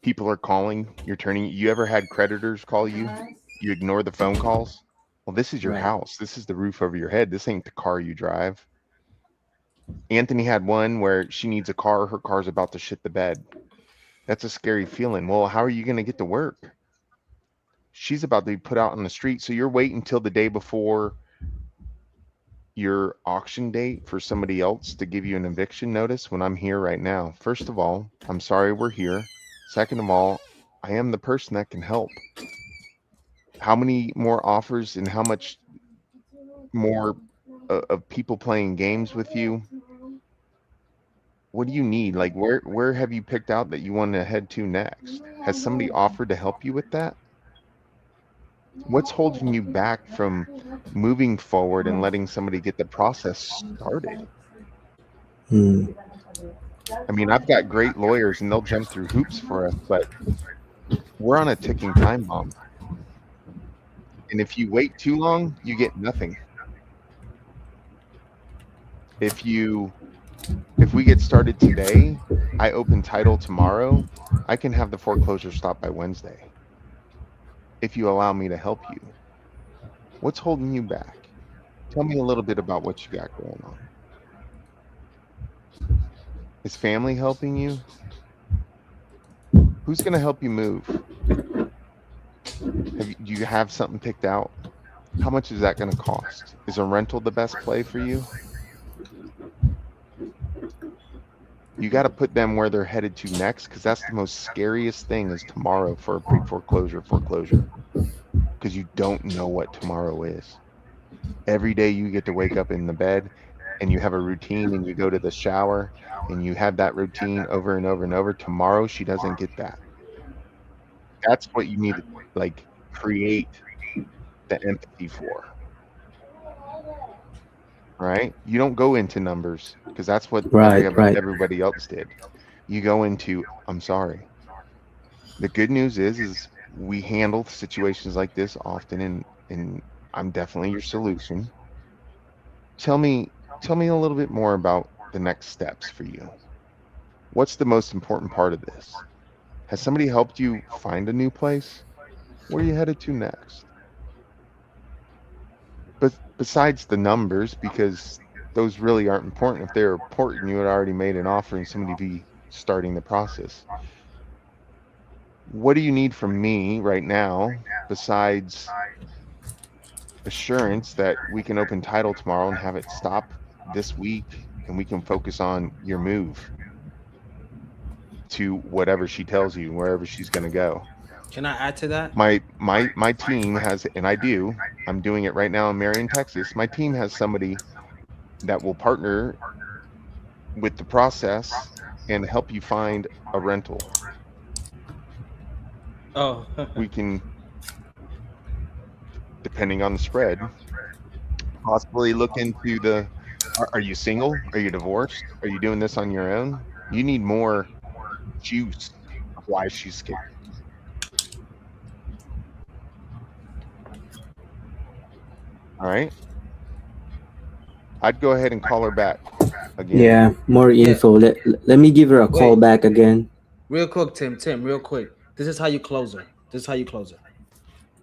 People are calling, you're turning. You ever had creditors call you? You ignore the phone calls? Well, this is your Right. house. This is the roof over your head. This ain't the car you drive. Anthony had one where she needs a car. Her car's about to shit the bed. That's a scary feeling. Well, how are you going to get to work? She's about to be put out on the street. So you're waiting until the day before your auction date for somebody else to give you an eviction notice when I'm here right now. First of all, I'm sorry we're here. Second of all, I am the person that can help. How many more offers and how much more of people playing games with you? What do you need? Like, where have you picked out that you want to head to next? Has somebody offered to help you with that? What's holding you back from moving forward and letting somebody get the process started? I mean, I've got great lawyers and they'll jump through hoops for us, but we're on a ticking time bomb. And if you wait too long, you get nothing. If we get started today, I open title tomorrow, I can have the foreclosure stopped by Wednesday. If you allow me to help you. What's holding you back? Tell me a little bit about what you got going on. Is family helping you? Who's going to help you move? Do you have something picked out? How much is that going to cost? Is a rental the best play for you? You got to put them where they're headed to next, because that's the most scariest thing is tomorrow for a pre-foreclosure foreclosure, because you don't know what tomorrow is. Every day you get to wake up in the bed and you have a routine and you go to the shower and you have that routine over and over and over. Tomorrow she doesn't get that. That's what you need to like create the empathy for. Right? You don't go into numbers because that's what everybody else did. You go into, I'm sorry. The good news is we handle situations like this often, and and I'm definitely your solution. Tell me a little bit more about the next steps for you. What's the most important part of this? Has somebody helped you find a new place? Where are you headed to next? But besides the numbers, because those really aren't important. If they're important, you had already made an offer and somebody be starting the process. What do you need from me right now besides assurance that we can open title tomorrow and have it stop this week and we can focus on your move to whatever she tells you, wherever she's going to go? Can I add to that? My team has, and I'm doing it right now in Marion, Texas. My team has somebody that will partner with the process and help you find a rental. Oh. We can, depending on the spread, possibly look into the, are you single? Are you divorced? Are you doing this on your own? You need more juice of why she's scared. All right. I'd go ahead and call her back again. Yeah, more info. Let me give her a call back again. Real quick, Tim, real quick. This is how you close her.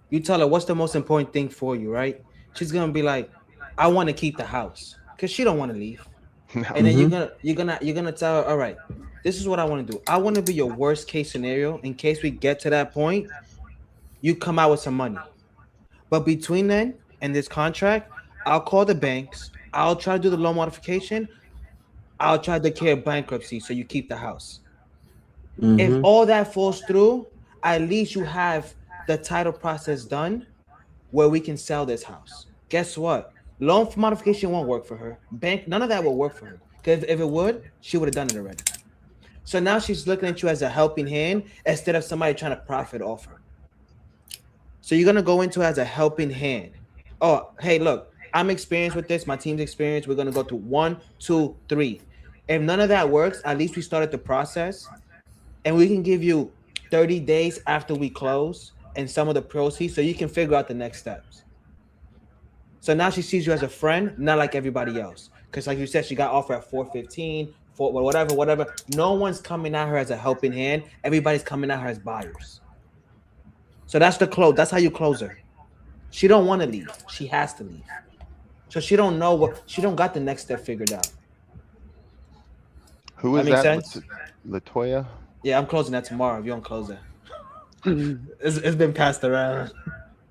You tell her what's the most important thing for you, right? She's gonna be like, I want to keep the house, because she don't want to leave. No. And then you're gonna tell her, all right, this is what I want to do. I want to be your worst case scenario in case we get to that point. You come out with some money, but between then and this contract, I'll call the banks. I'll try to do the loan modification. I'll try to declare bankruptcy so you keep the house. If all that falls through, at least you have the title process done where we can sell this house. Guess what? Loan modification won't work for her. Bank, none of that will work for her. Because if it would, she would have done it already. So now she's looking at you as a helping hand instead of somebody trying to profit off her. So you're gonna go into it as a helping hand. Oh, hey, look, I'm experienced with this. My team's experienced. We're gonna go to 1, 2, 3. If none of that works, at least we started the process, and we can give you 30 days after we close and some of the proceeds, so you can figure out the next steps. So now she sees you as a friend, not like everybody else. Because like you said, she got offered at 415, whatever. No one's coming at her as a helping hand. Everybody's coming at her as buyers. So that's the close. That's how you close her. She don't want to leave. She has to leave. So she don't know what, she don't got the next step figured out. Who is that? Sense? Latoya? Yeah, I'm closing that tomorrow. If you don't close it. It's been passed around.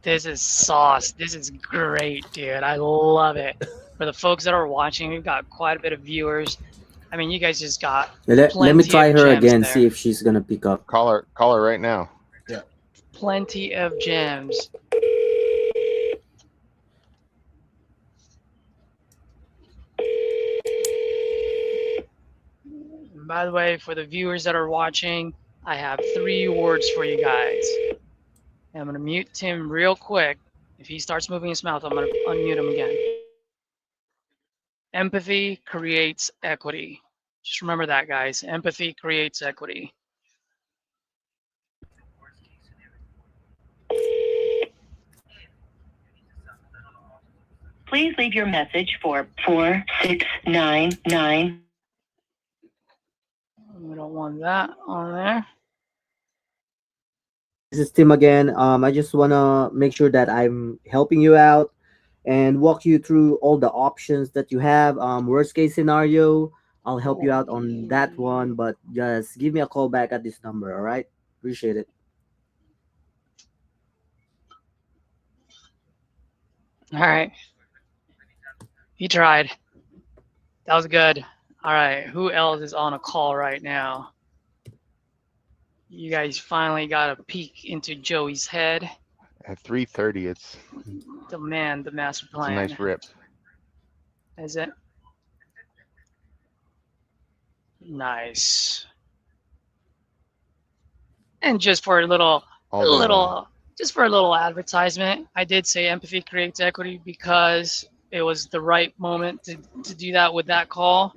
This is sauce. This is great, dude. I love it. For the folks that are watching, we've got quite a bit of viewers. I mean, you guys just got let me try her again, see if she's gonna pick up. Call her right now. Yeah. Plenty of gems. And by the way, for the viewers that are watching, I have 3 words for you guys. I'm going to mute Tim real quick. If he starts moving his mouth, I'm going to unmute him again. Empathy creates equity. Just remember that, guys. Empathy creates equity. Please leave your message for 4699. We don't want that on there. This is Tim again. I just want to make sure that I'm helping you out and walk you through all the options that you have. Worst case scenario, I'll help you out on that one, but just give me a call back at this number, all right? Appreciate it. All right. He tried. That was good. All right. Who else is on a call right now? You guys finally got a peek into Joey's head. At 3:30, it's the master plan. It's a nice rip. Is it? Nice. And just for a little advertisement, I did say empathy creates equity because it was the right moment to do that with that call.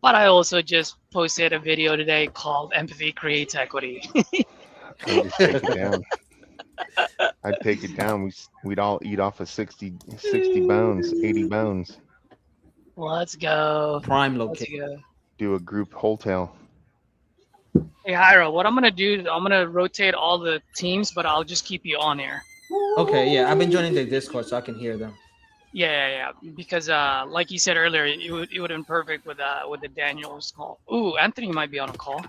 But I also just posted a video today called Empathy Creates Equity. Just take it down. I'd take it down. We'd all eat off of 60 bones, 80 bones. Let's go. Prime Let's location. go. Do a group wholetail. Hey, Hyro, what I'm gonna do is I'm gonna rotate all the teams, but I'll just keep you on here. Okay, yeah, I've been joining the Discord so I can hear them. Yeah. Because like you said earlier, it would have been perfect with the Daniels call. Ooh, Anthony might be on a call.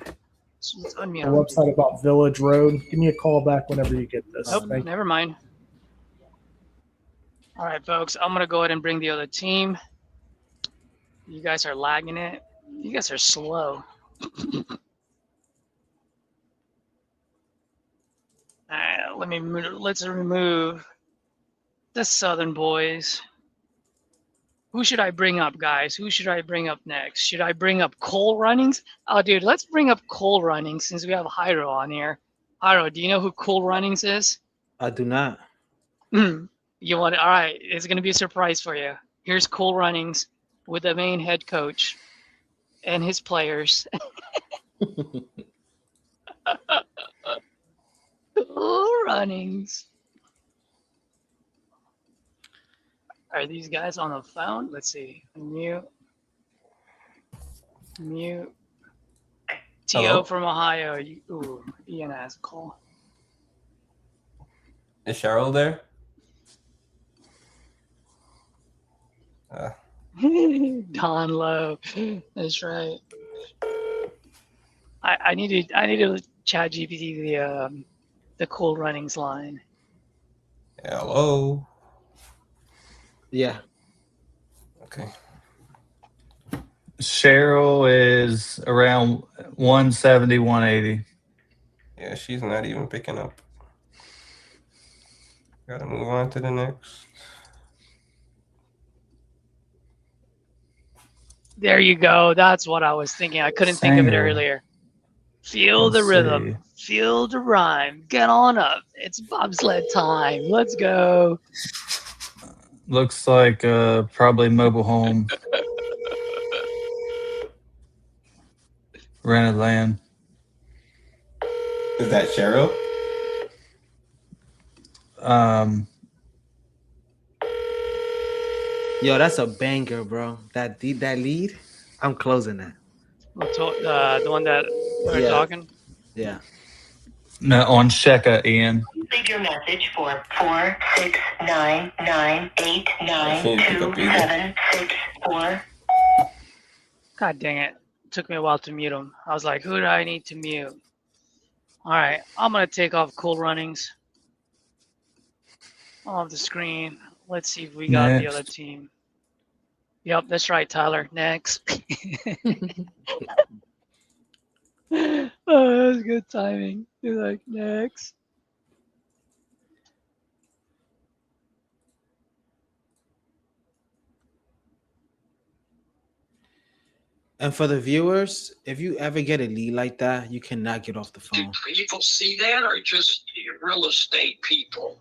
So let's The unmute him. website about Village Road. Give me a call back whenever you get this. Nope, Thank you. never mind. All right, folks, I'm gonna go ahead and bring the other team. You guys are lagging it. You guys are slow. All right, let's remove the Southern boys. Who should I bring up, guys? Who should I bring up next? Should I bring up Cole Runnings? Oh, dude, let's bring up Cole Runnings since we have Hyro on here. Hyro, do you know who Cole Runnings is? I do not. You want it? All right, it's gonna be a surprise for you. Here's Cole Runnings with the main head coach and his players. Cole Runnings. Are these guys on the phone? Let's see. Mute. T.O. Hello? from Ohio. Ooh, Ian has a call. Is Cheryl there? Don Lowe. That's right. I need to chat GPT the Cool Runnings line. Hello. Yeah. Okay. Cheryl is around 170, 180. Yeah, she's not even picking up. Gotta move on to the next. There you go. That's what I was thinking. I couldn't think of it Sanger. earlier. Feel the Let's rhythm. see. Feel the rhyme. Get on up. It's bobsled time. Let's go. Looks like probably mobile home. Rented land. Is that Cheryl? Yo, that's a banger, bro. That lead, I'm closing that. The one that we're talking? Yeah. No, on Sheka, Ian. Leave your message for 46998927764. God dang it. Took me a while to mute him. I was like, who do I need to mute? All right, I'm going to take off Cool Runnings off the screen. Let's see if we got the other team. Yep, that's right, Tyler. Next. Oh, that was good timing. You're like, next. And for the viewers, if you ever get a lead like that, you cannot get off the phone. Do people see that, or just real estate people?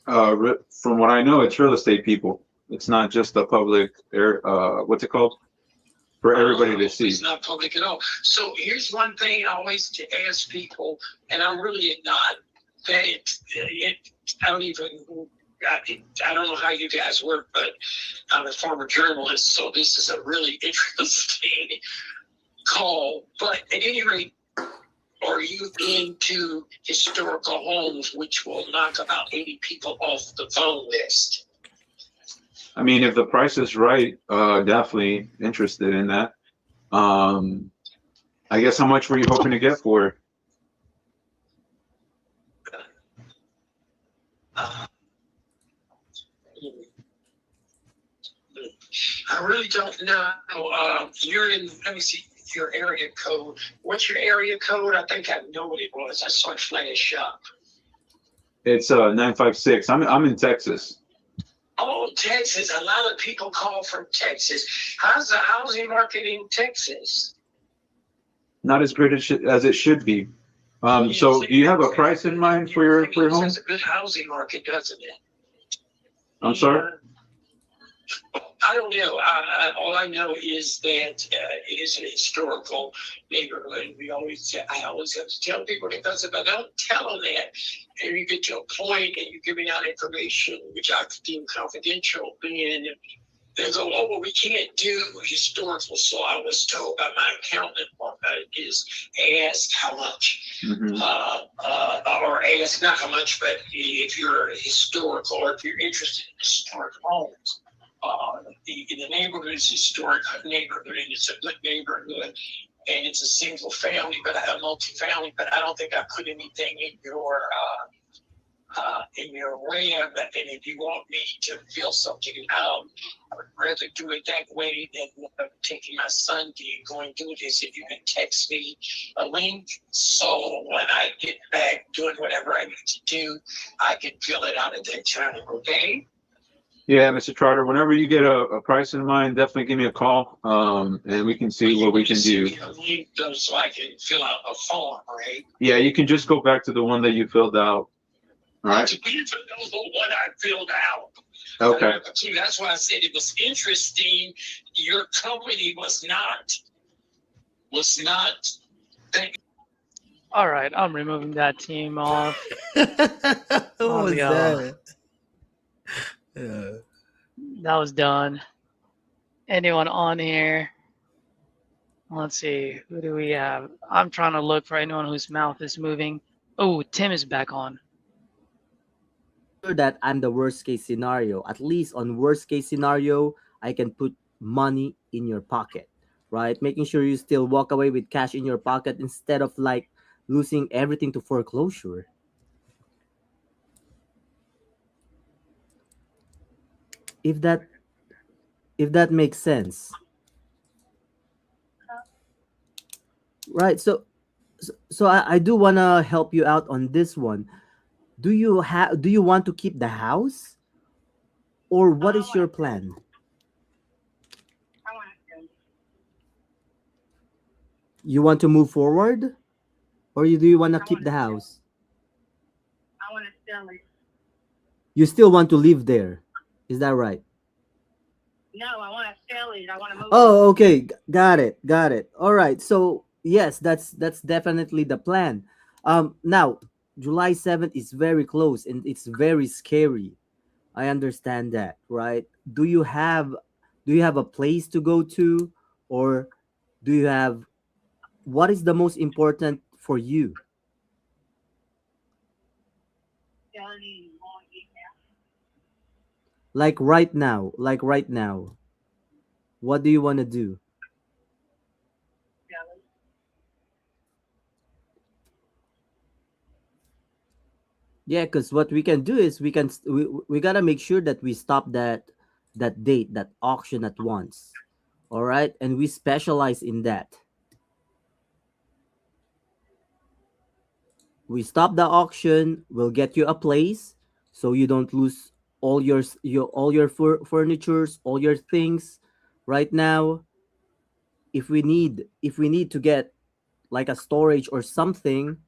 From what I know, it's real estate people. It's not just the public. What's it called? For everybody to see. It's not public at all. So here's one thing I always ask people, and I'm really not. I don't know how you guys work, but I'm a former journalist, so this is a really interesting call. But at any rate, are you into historical homes, which will knock about 80 people off the phone list? I mean, if the price is right, definitely interested in that. I guess how much were you hoping to get for it? I really don't know. You're in, let me see your area code. What's your area code? I think I know what it was. I saw it flash up. It's 956. I'm in Texas. Oh, Texas. A lot of people call from Texas. How's the housing market in Texas? Not as great as it should be. So do you have a price in mind for your home? It's a good housing market, doesn't it? I'm sorry? I don't know. All I know is that it is an historical neighborhood. I always have to tell people, because if I don't tell them that, and you get to a point and you're giving out information which I deem confidential, then they go, oh, well, we can't do historical. So I was told by my accountant is ask how much, or ask not how much, but if you're historical or if you're interested in historic homes. The neighborhood is historic neighborhood, and it's a good neighborhood, and it's a single family, but I have multi-family, but I don't think I put anything in your RAM. And if you want me to fill something out, I would rather do it that way than taking my son going through this. If you can text me a link, so when I get back doing whatever I need to do, I can fill it out at that time. Okay? Yeah, Mr. Trotter, whenever you get a price in mind, definitely give me a call, and we can see what we can do. A link so I can fill out a form, right? Yeah, you can just go back to the one that you filled out. All right. To even know the one I filled out. Okay. That's why I said it was interesting. Your company was not. All right, I'm removing that team off. What was that? That was done. Anyone on here? Let's see. Who do we have? I'm trying to look for anyone whose mouth is moving. Oh, Tim is back on. That I'm the worst case scenario. At least on worst case scenario, I can put money in your pocket, right? Making sure you still walk away with cash in your pocket instead of like losing everything to foreclosure. If that makes sense. Right. So I do want to help you out on this one. Do you want to keep the house, or what is your plan? I want to. You want to move forward, or do you want to keep the house? I want to sell it. You still want to live there, is that right? No, I want to sell it. I want to move. Oh, okay, got it. All right. So yes, that's definitely the plan. Now July 7th is very close and it's very scary. I understand that, right? Do you have a place to go to, or do you have, what is the most important for you? Like right now, what do you want to do? Yeah, because what we can do is we gotta make sure that we stop that date, that auction at once. All right, and we specialize in that. We stop the auction, we'll get you a place so you don't lose all your furnitures, all your things. Right now, if we need to get like a storage or something,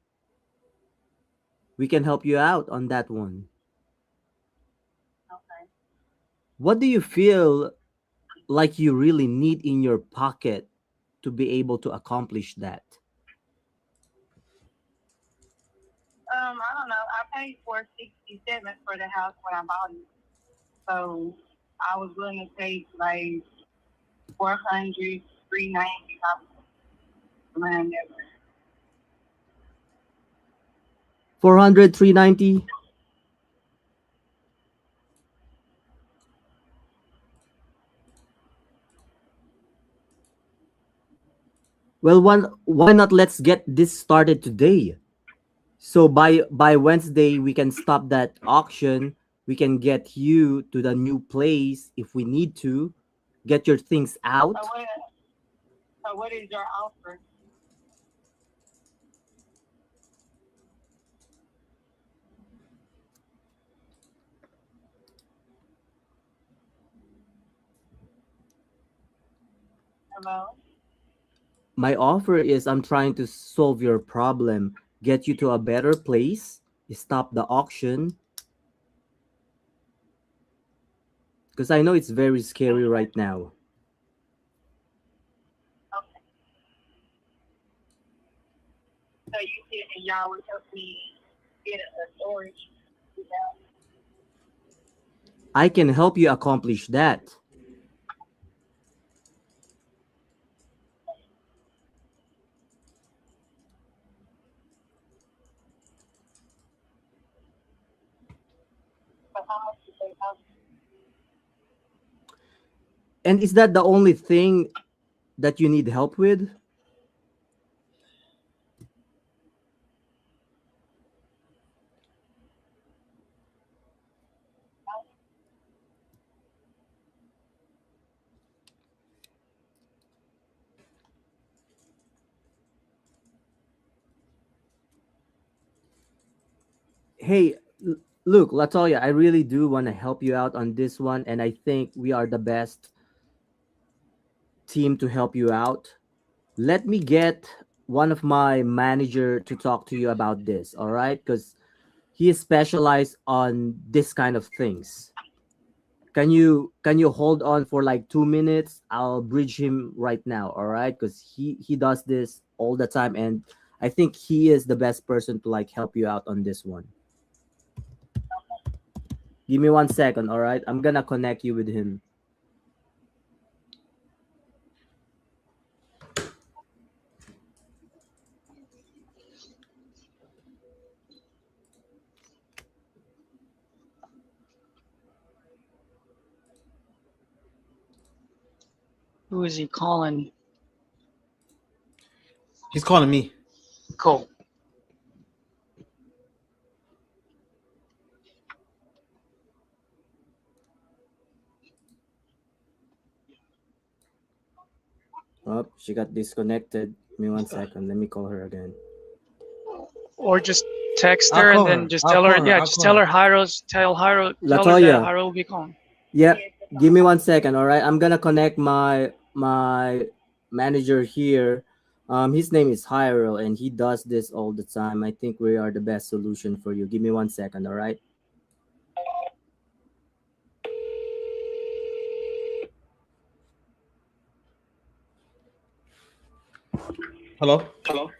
we can help you out on that one. Okay. What do you feel like you really need in your pocket to be able to accomplish that? I don't know. I paid $467 for the house when I bought it, so I was willing to take like $400, $390. Around there. 400, 390. Well, why not let's get this started today? So by Wednesday we can stop that auction. We can get you to the new place if we need to. Get your things out. So what is your offer? Hello? My offer is I'm trying to solve your problem, get you to a better place, stop the auction. because I know it's very scary right now. So you said y'all would help me get a storage. You know? I can help you accomplish that. But how much do they help? And is that the only thing that you need help with? Hey, look, Latoya, I really do want to help you out on this one, and I think we are the best team to help you out. Let me get one of my manager to talk to you about this, all right? Because he is specialized on this kind of things. Can you hold on for like 2 minutes? I'll bridge him right now, all right? Because he does this all the time, and I think he is the best person to like help you out on this one. Give me 1 second, all right? I'm gonna connect you with him. Who is he calling? He's calling me. Cool. Oh, she got disconnected. Give me 1 second. Let me call her again. Or just text I'll her and call then her. just I'll tell her. call her. Yeah, I'll just call tell her. her Hyro's. Tell her that Latoya. Hyro will be calling. Yep. Give me 1 second, all right? I'm gonna connect my manager here. His name is Hyro, and he does this all the time. I think we are the best solution for you. Give me 1 second, all right? Hello. Hello.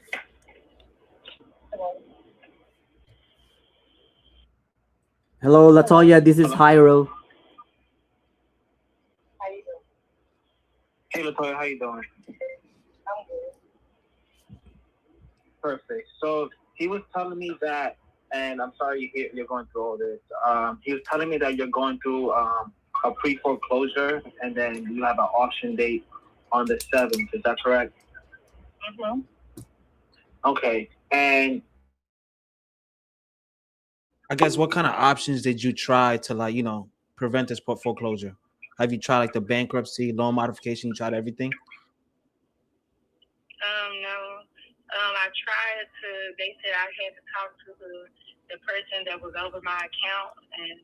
Hello, Latoya. This is Hyro. How you doing? Hey, Latoya, how you doing? I'm good. Perfect. So he was telling me that, and I'm sorry you're going through all this. He was telling me that you're going through a pre-foreclosure, and then you have an auction date on the 7th. Is that correct? Mm-hmm. Okay. And I guess what kind of options did you try to like, prevent this foreclosure? Have you tried like the bankruptcy, loan modification? You tried everything? No. I tried to. They said I had to talk to the person that was over my account, and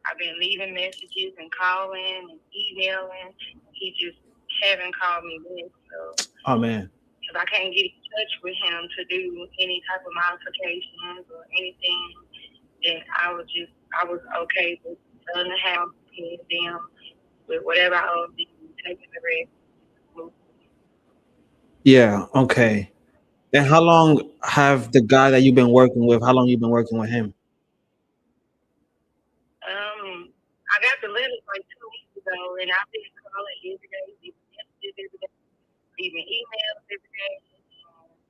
I've been leaving messages and calling and emailing. He just haven't called me back. So, Oh man. because I can't get in touch with him to do any type of modifications or anything, then I was okay with selling the house, paying them with whatever I owed them, taking the rest. Yeah. Okay. And how long have the guy that you've been working with? How long you been working with him? I got the letter like 2 weeks ago, and I've been calling every day, leaving messages every day, leaving emails every day.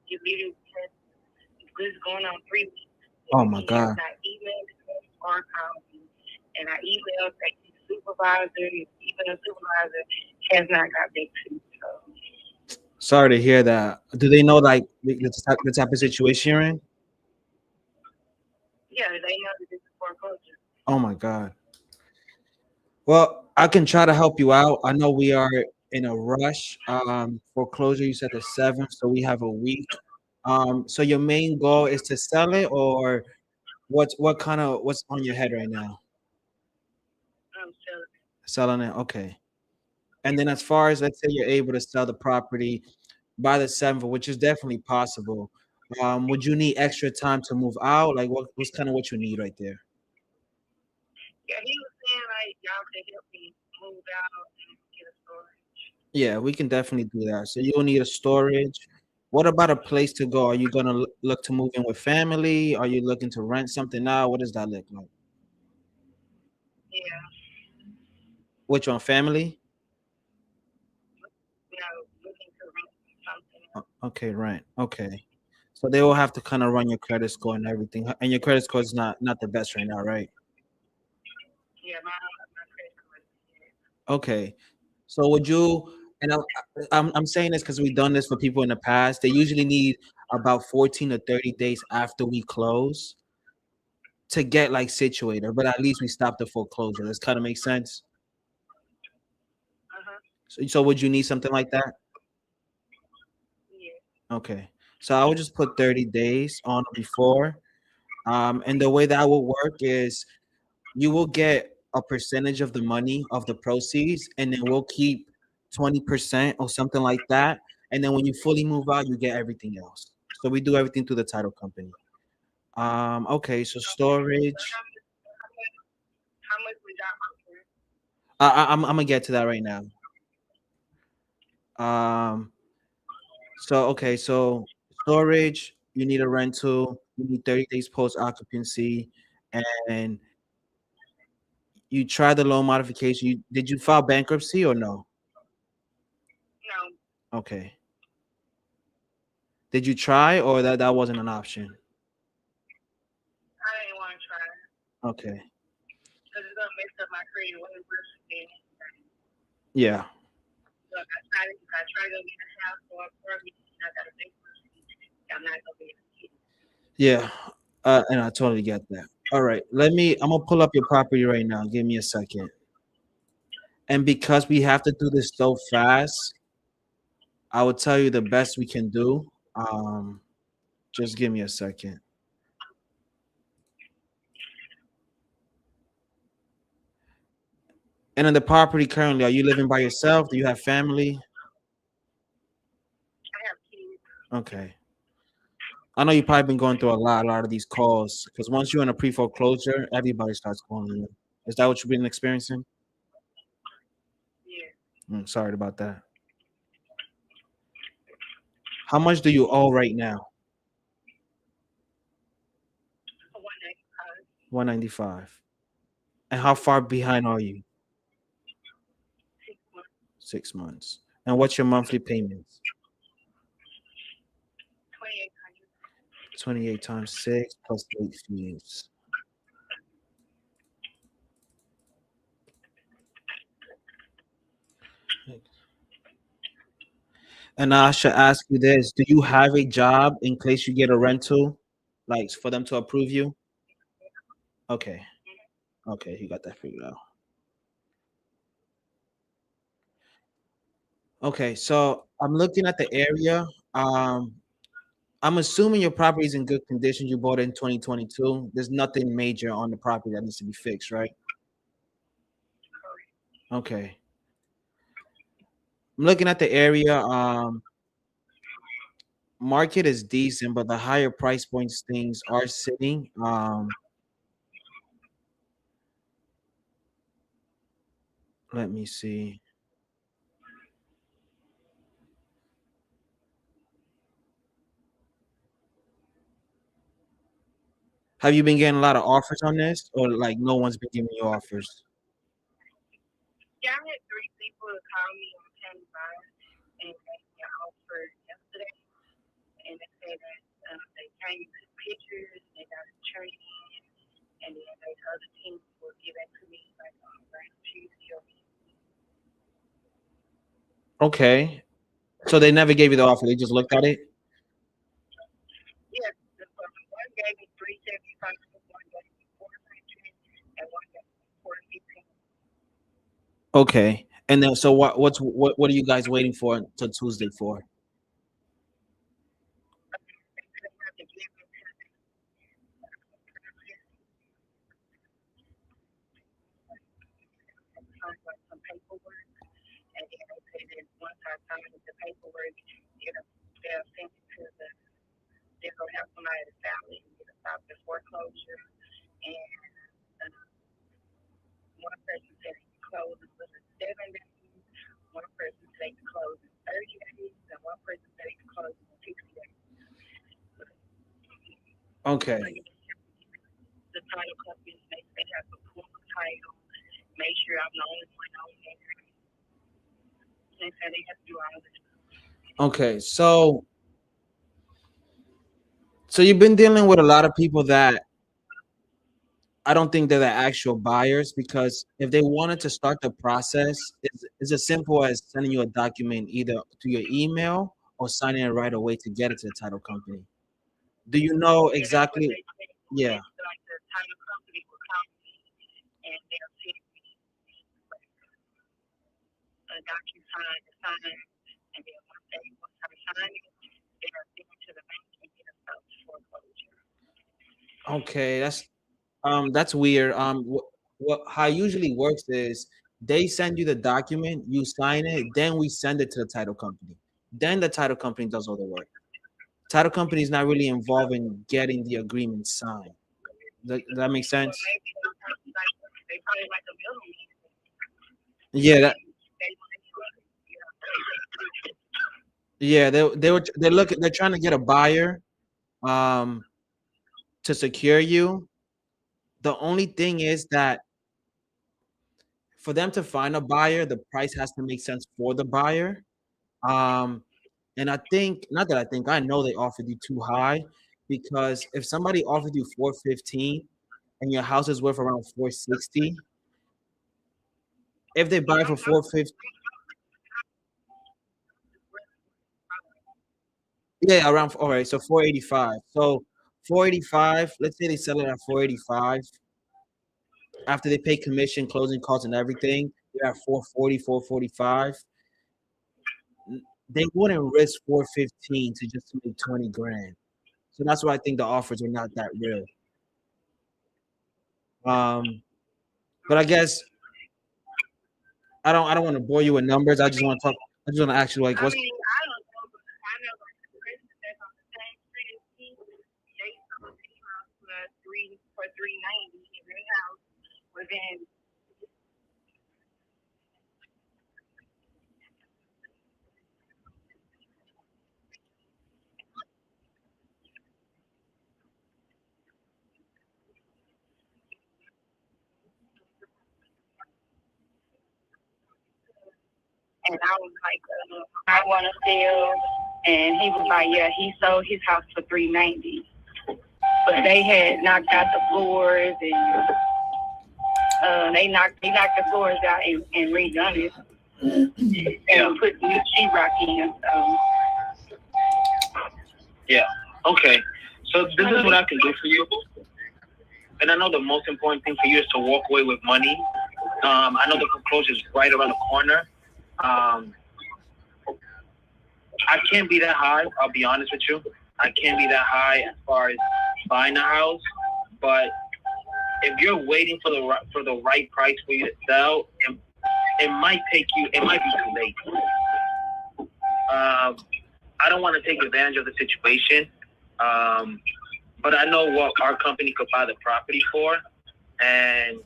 It literally has going on 3 weeks. Oh my He God. has not emailed me or called me, and I emailed like the supervisor, even the supervisor has not got back to me. So. Sorry to hear that. Do they know like the type of situation you're in? Yeah, they know that it's a foreclosure. Oh my God. Well, I can try to help you out. I know we are in a rush. Foreclosure, you said the 7th, so we have a week. So your main goal is to sell it, or what's on your head right now? I'm selling. Selling it, okay. And then as far as, let's say you're able to sell the property by the 7th, which is definitely possible, would you need extra time to move out? Like what's kind of what you need right there? Yeah, he was saying like y'all could help me move out and get a storage. Yeah, we can definitely do that. So you'll need a storage. What about a place to go? Are you gonna look to move in with family? Are you looking to rent something out? What does that look like? Yeah. Which one, family? Looking to rent something. Okay, rent. Okay. So they will have to kind of run your credit score and everything. And your credit score is not the best right now, right? Yeah, my credit card. Okay. So would you, and I'm saying this because we've done this for people in the past. They usually need about 14 to 30 days after we close to get like situated, but at least we stop the foreclosure. Does kind of make sense? So would you need something like that? Yeah. Okay. So I would just put 30 days on before. And the way that will work is you will get a percentage of the money of the proceeds, and then we'll keep 20% or something like that. And then when you fully move out, you get everything else. So we do everything through the title company. Okay, so storage. How much we got? I'm gonna get to that right now. So okay, so storage, you need a rental, you need 30 days post occupancy, and you try the loan modification. Did you file bankruptcy or no? No. Okay. Did you try or that wasn't an option? I didn't want to try. Okay. Because it's gonna mess up my credit way worse than anything. Yeah. Look, I tried to go get a house or a mortgage, and I got a bankruptcy. I'm not gonna be able to get it. Yeah. And I totally get that. All right. I'm gonna pull up your property right now. Give me a second. And because we have to do this so fast, I will tell you the best we can do. Just give me a second. And on the property currently, are you living by yourself? Do you have family? I have kids. Okay. I know you've probably been going through a lot of these calls because once you're in a pre-foreclosure, everybody starts calling you. Is that what you've been experiencing? Yeah. Sorry about that. How much do you owe right now? 195. And how far behind are you? 6 months. 6 months. And what's your monthly payments? 2,800. 28 times 6 plus 8 fees. And I should ask you this. Do you have a job in case you get a rental? Like for them to approve you? Okay. Okay, you got that figured out. Okay, so I'm looking at the area. I'm assuming your property is in good condition. You bought it in 2022. There's nothing major on the property that needs to be fixed, right? Okay. I'm looking at the area. Market is decent, but the higher price points things are sitting. Let me see. Have you been getting a lot of offers on this, or like no one's been giving you offers? Yeah, I had 3 people call me on 10 and gave me an offer yesterday. And they said that they came to pictures, they got a trade-in, and then the other team will give it to me like on Tuesday or Okay. So they never gave you the offer. They just looked at it? yeah, one gave me 375, one gave me 400, and one gave me 415. Okay. And then so what are you guys waiting for until Tuesday for? Some paperwork, and then they said that once I sign the paperwork, they'll send it to they're going to have somebody to file it and get a stop the foreclosure. And one person said he closed with a Okay. The title companies make they have a full title. Make sure I'm the only one on there. They said they have to do all this. Okay. So you've been dealing with a lot of people that I don't think they're the actual buyers, because if they wanted to start the process, it's as simple as sending you a document either to your email or signing it right away to get it to the title company. Do you know exactly? Yeah. Like the title company will come and they'll send me a DocuSign to sign, and then once I sign it, they'll send it to the bank and get us out foreclosure. Okay, that's weird. What how it usually works is they send you the document, you sign it, then we send it to the title company. Then the title company does all the work. Title company is not really involved in getting the agreement signed. Does that make sense? They probably like a middleman. Yeah, they're trying to get a buyer to secure you. The only thing is that for them to find a buyer, the price has to make sense for the buyer. And I think, not that I think, I know they offered you too high, because if somebody offered you 415 and your house is worth around 460, if they buy for 450, yeah, around, all right, so 485. So 485, let's say they sell it at 485. After they pay commission, closing costs, and everything, they're at 440, 445. They wouldn't risk 415 to just make 20 grand. So that's why I think the offers are not that real. But I guess I don't want to bore you with numbers. I just want to ask you, like, what's I mean, I don't know, but I know like the person that's on the same street as me, they sold their house for 390 in their house within. And I was like, I want to sell. And he was like, yeah, he sold his house for 390. But they had knocked out the floors, and they knocked the floors out and redone it. And put new sheetrock in. Yeah. Okay. So this is what I can do for you. And I know the most important thing for you is to walk away with money. I know the foreclosure is right around the corner. I can't be that high. I'll be honest with you. I can't be that high as far as buying a house. But if you're waiting for the right price for you to sell, it might be too late. I don't want to take advantage of the situation, but I know what our company could buy the property for, and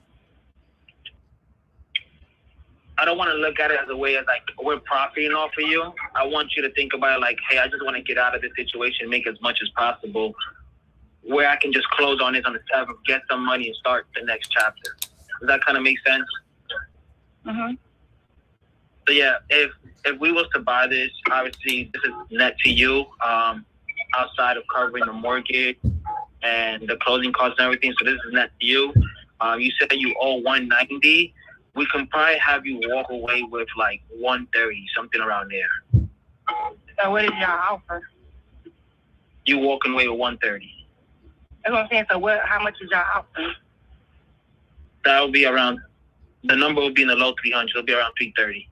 I don't want to look at it as a way as like we're profiting off of you. I want you to think about it like, hey, I just want to get out of this situation, make as much as possible, where I can just close on this on the 7th, get some money, and start the next chapter. Does that kind of make sense? Mm-hmm. So yeah, if we was to buy this, obviously this is net to you, outside of covering the mortgage and the closing costs and everything. So this is net to you. You said you owe 190. We can probably have you walk away with like 130, something around there. So what is y'all offer? You walking away with 130. That's what I'm saying. So how much is y'all offering? That would be around, the number would be in the low 300s. It'll be around 330.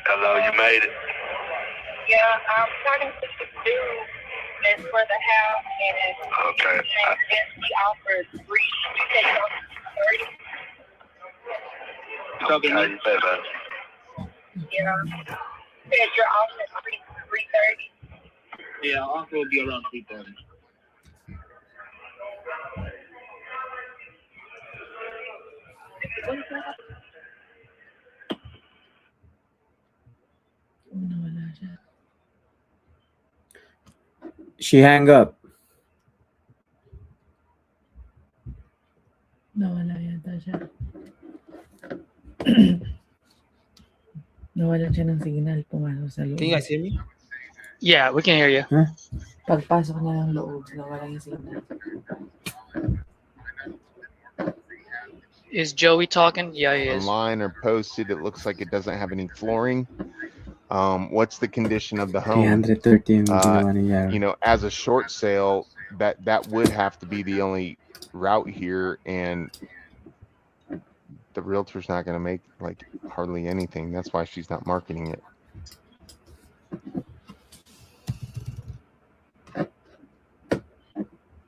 Hello, you made it. Yeah, I'm talking to the dude that's for the house, and Okay. he offered 3. You said he offered 30. Okay, how you say that? Yeah. You said you're offering 330. Yeah, offer will be around 330. She hang up. Nawala yata siya. Nawalan siya ng signal, pumasok sa loob. Can you guys hear me? Yeah, we can hear you. Huh? Pagpasok na ng loob, nawalan yung signal. Is Joey talking? Yeah, he is. Online or posted, it looks like it doesn't have any flooring. What's the condition of the home? 313 ginawa niya. You know, as a short sale, that would have to be the only route here, and the realtor's not going to make like hardly anything. That's why she's not marketing it.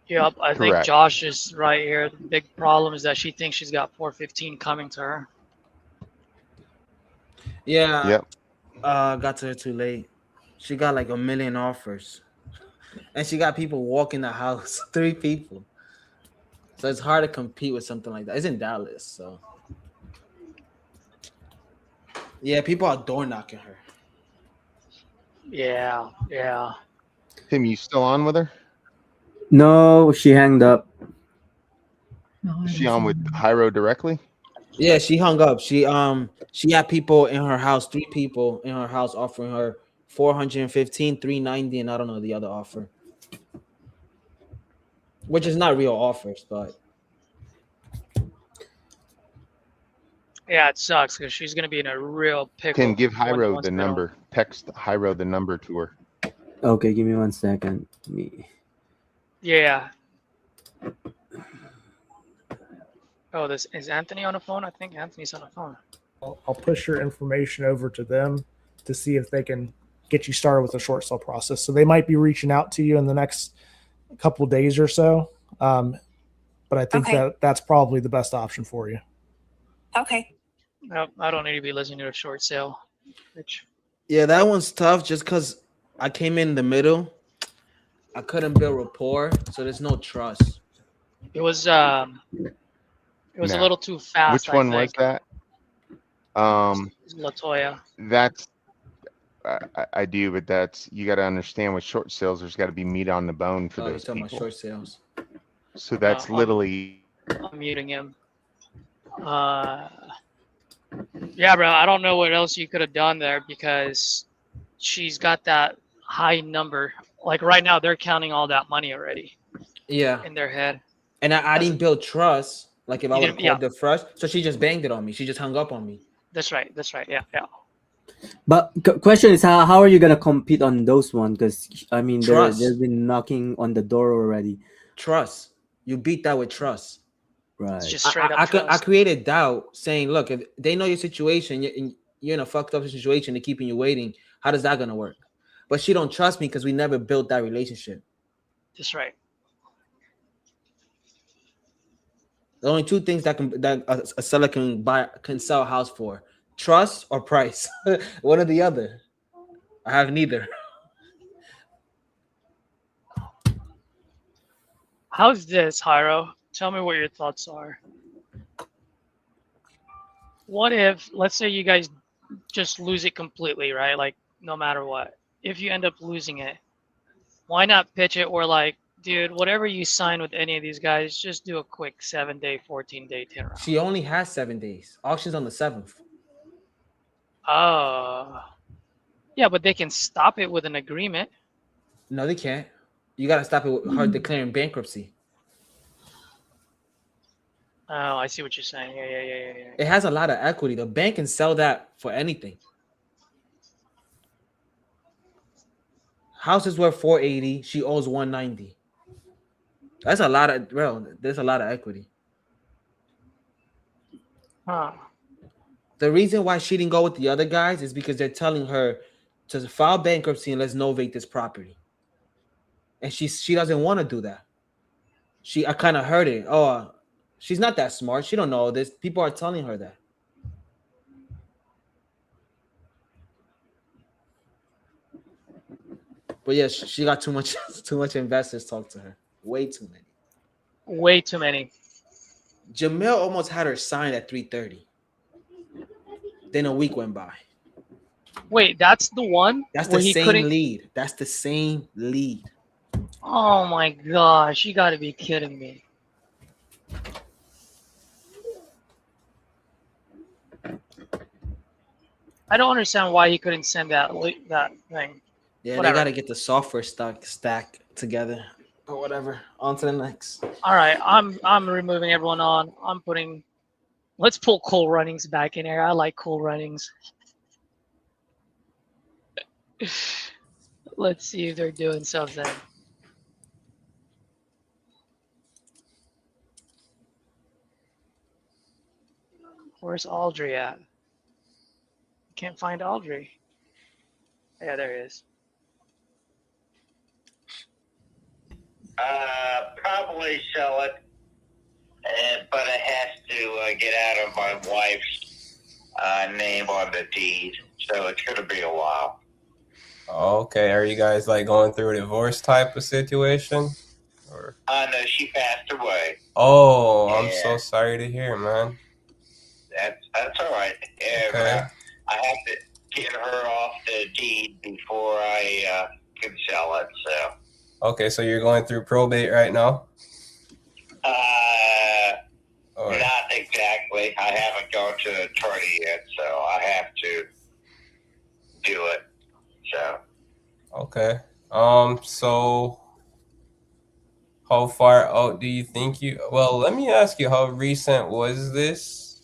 Yep, I think Correct. Josh is right here. The big problem is that she thinks she's got 415 coming to her. Yeah. Yep. Got to her too late. She got like 1 million offers, and she got people walking the house. 3 people. So it's hard to compete with something like that. It's in Dallas, so yeah, people are door knocking her. Yeah, yeah. Tim, you still on with her? No, she hanged up. Is she on with Hyro directly? Yeah, she hung up. She had people in her house, 3 people in her house offering her 415, 390, and I don't know the other offer. Which is not real offers, but Yeah, it sucks because she's going to be in a real pickle. Tim, give Hyro once the we don't- number. Text Hyro the number to her. Okay, give me 1 second. Yeah. Oh, this is Anthony on the phone? I think Anthony's on the phone. I'll push your information over to them to see if they can get you started with the short sale process. So they might be reaching out to you in the next couple of days or so. But I think that's probably the best option for you. Okay. No, I don't need to be listening to a short sale. Rich. yeah, that one's tough just because I came in the middle. I couldn't build rapport, so there's no trust. It was a Now, little too fast. Which one I was think. that? Latoya. That's I do, but that's you got to understand with short sales, there's got to be meat on the bone for Oh, you're those talking about people. short sales. So that's literally I'm muting him. Yeah, bro. I don't know what else you could have done there because she's got that high number. Like right now, they're counting all that money already. Yeah. In their head. And I didn't build trust. Like if I You would have didn't- yeah. called the first, so she just banged it on me. She just hung up on me. That's right. That's right. Yeah. Yeah. But question is, how are you gonna compete on those one? Because I mean, Trust. they've been knocking on the door already. Trust. You beat that with trust. Right. It's just straight up I trust. created doubt, saying, "Look, if they know your situation, you're in a fucked up situation. They're keeping you waiting. How does that gonna work?" But she don't trust me because we never built that relationship. That's right. The only 2 things that a seller can sell a house for: trust or price. One or the other. I have neither. How's this, Hyro? Tell me what your thoughts are. What if, let's say you guys just lose it completely, right? Like, no matter what. If you end up losing it, why not pitch it where, like, dude, whatever you sign with any of these guys, just do a quick 7-day, 14-day turnaround. She only has 7 days. Auction's on the 7th. Yeah, but they can stop it with an agreement. No, they can't. You gotta stop it with her declaring bankruptcy. Oh, I see what you're saying. Yeah. It has a lot of equity. The bank can sell that for anything. House is worth 480. She owes 190. That's a lot of there's a lot of equity. Huh. The reason why she didn't go with the other guys is because they're telling her to file bankruptcy and let's novate this property. And she doesn't want to do that. I kind of heard it. Oh, she's not that smart. She don't know this. People are telling her that. But yeah, she got too much investors talk to her. Way too many. Way too many. Jamel almost had her signed at 3:30. Then a week went by. Wait, that's the one? That's where the he same couldn't- lead. That's the same lead. Oh my gosh, you gotta be kidding me. I don't understand why he couldn't send that thing. Yeah, Whatever. they got to get the software stack together or whatever. On to the next. All right, I'm removing everyone on. I'm putting. Let's pull Cool Runnings back in here. I like Cool Runnings. Let's see if they're doing something. Where's Audrey at? Can't find Audrey. Yeah, there he is. Probably sell it, but it has to get out of my wife's name on the deed, so it's going to be a while. Okay, are you guys like going through a divorce type of situation? Or No, she passed away. oh, I'm so sorry to hear, man. That's all right. Okay. I have to get her off the deed before I can sell it. So. Okay, so you're going through probate right now? Not exactly. I haven't gone to the attorney yet, so I have to do it. So. Okay. So how far out do you think you? Well, let me ask you, how recent was this?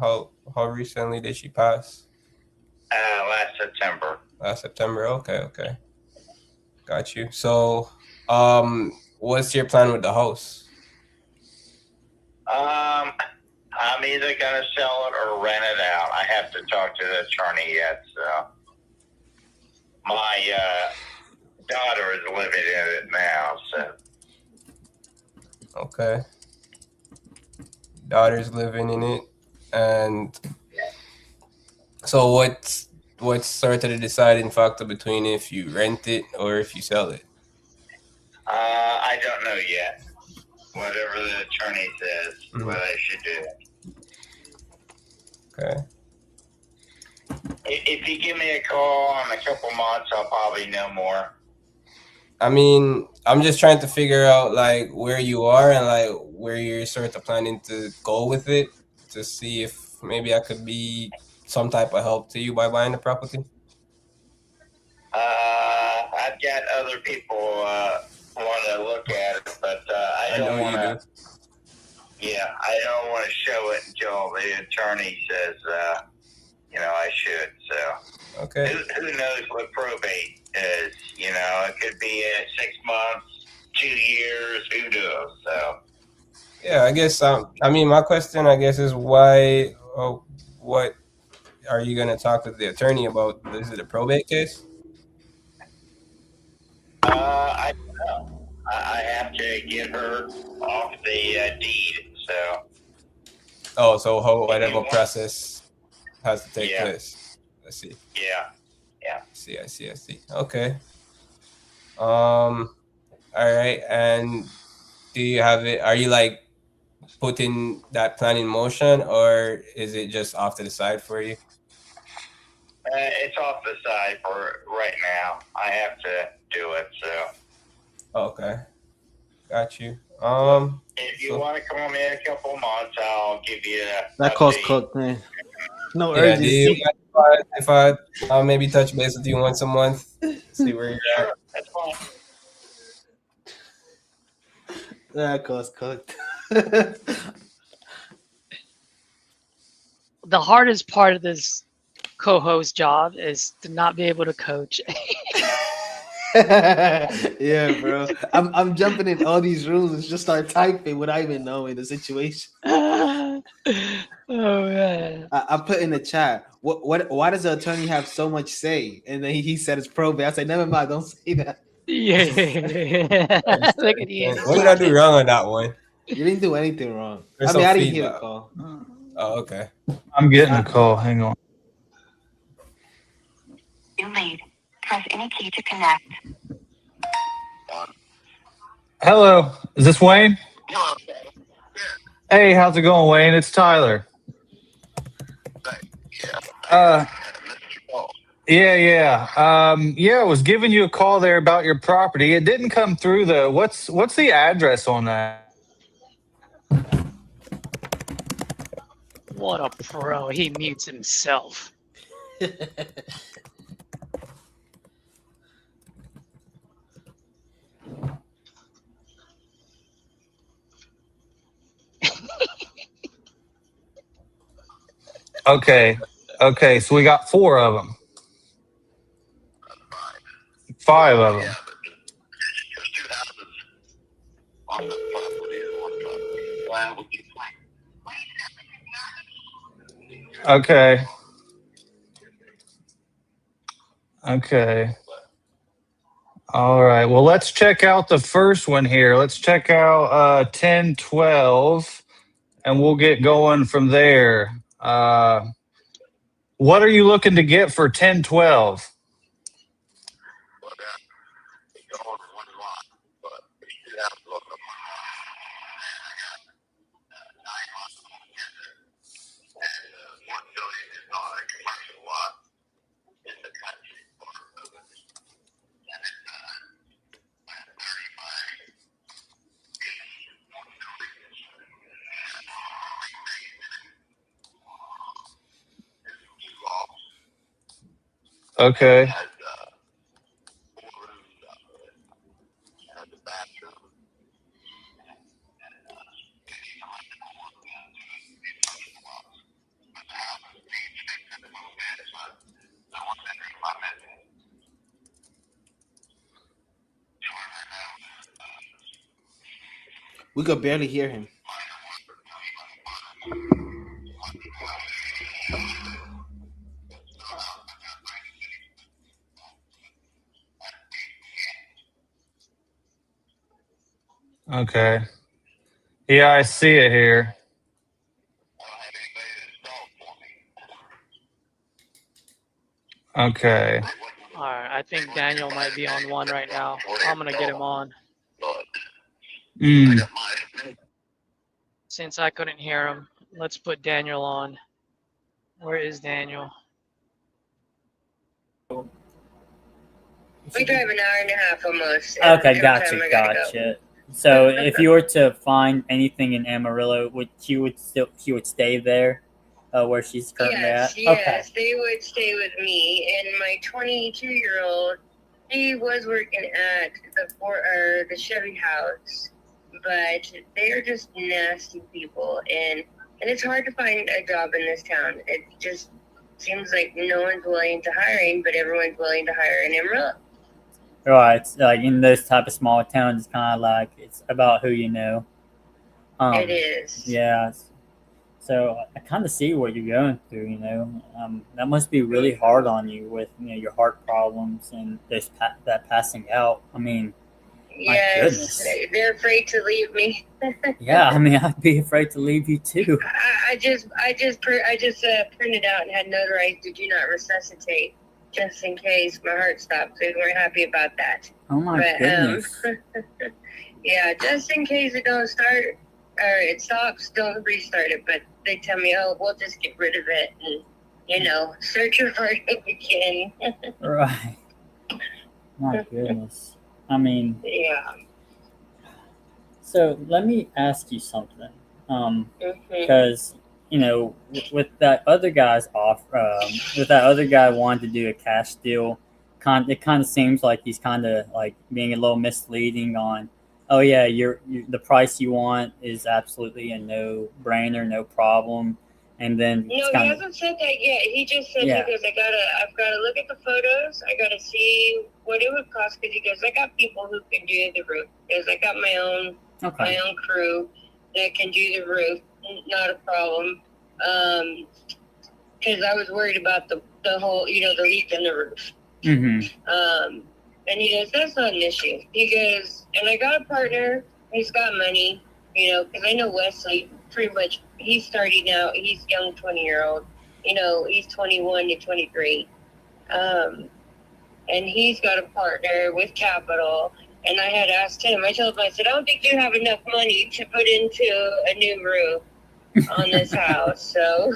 How recently did she pass? Last September. Last September. Okay. Got you. So, what's your plan with the house? I'm either gonna sell it or rent it out. I have to talk to the attorney yet. So, my daughter is living in it now. So. Okay. Daughter's living in it, and so what's sort of the deciding factor between if you rent it or if you sell it? I don't know yet. Whatever the attorney says, what I should do. Okay. If you give me a call in a couple months, I'll probably know more. I mean, I'm just trying to figure out like where you are and like where you're sort of planning to go with it to see if maybe I could be some type of help to you by buying the property. I've got other people want to look at it, but I don't want to. Yeah, I don't want to show it until the attorney says, I should. So, okay. Who knows what probate is? It could be 6 months, 2 years. Who knows? So. Yeah, I guess. I mean, my question, I guess, is why? What are you gonna talk with the attorney about? Is it a probate case? I don't know. I have to get her off the deed. So. Oh, so whatever process has to take place. Let's see. Yeah. I see. Okay. All right. And do you have it? Are you like putting that plan in motion, or is it just off to the side for you? It's off the side for right now. I have to do it. So. Okay. Got you. If you want to come in a couple months, I'll give you that call's cooked, man. No yeah, urgency. If I maybe touch base with you once a month, see where you're at. That's fine. That call's cooked. The hardest part of this co-host job is to not be able to coach. Yeah, bro. I'm jumping in all these rooms and just start typing without even knowing the situation. Oh man. I put in the chat. Why does the attorney have so much say? And then he said it's probate. I said, never mind, don't say that. Yeah. Look at you. What did I do wrong on that one? You didn't do anything wrong. There's I some didn't hear the feedback. call. Oh, okay. I'm getting a call. Hang on. You lead. Press any key to connect. Hello, is this Wayne? Hey, how's it going, Wayne? It's Tyler. Yeah. I was giving you a call there about your property. It didn't come through though. What's the address on that? What a pro. He mutes himself. Okay. So we got 4 of them. 5 of them. Okay. All right. Well, let's check out the first one here. Let's check out 1012, and we'll get going from there. What are you looking to get for 1012? Okay. We could barely hear him. Okay. Yeah, I see it here. Okay. All right, I think Daniel might be on one right now. I'm gonna get him on. Since I couldn't hear him, let's put Daniel on. Where is Daniel? We drive an hour and a half almost. Okay, gotcha. So if you were to find anything in Amarillo, she would stay there, where she's currently at? Yes, they would stay with me. And my 22-year-old, he was working at the Chevy house, but they're just nasty people, and it's hard to find a job in this town. It just seems like no one's willing to hire, but everyone's willing to hire in Amarillo. Right, it's like in those type of small towns, it's kind of like it's about who you know. It is. Yeah. So I kind of see what you're going through. You know, that must be really hard on you with your heart problems and that passing out. I mean, Yes, my goodness. they're afraid to leave me. Yeah, I mean, I'd be afraid to leave you too. I just printed out and had notarized "Do not resuscitate," just in case my heart stops. So we're happy about that. Oh my goodness. Yeah, just in case it don't start or it stops, don't restart it. But they tell me, oh, we'll just get rid of it and search your heart again. Right. My goodness. I mean, yeah. So let me ask you something, because with that other guy's with that other guy wanting to do a cash deal, it kind of seems like he's kind of like being a little misleading on, oh yeah, the price you want is absolutely a no-brainer, no problem. And then No, he hasn't said that yet. He just said he goes, I've got to look at the photos. I got to see what it would cost, because he goes, I got people who can do the roof. Because I got my own crew that can do the roof. Not a problem. Because I was worried about the whole, the leak in the roof. Mm-hmm. And he goes, that's not an issue. He goes, and I got a partner. He's got money, because I know Wesley pretty much. He's starting out. He's young, 20-year-old. He's 21 to 23. And he's got a partner with capital. And I had asked him, I told him, I said, I don't think you have enough money to put into a new roof on this house. So,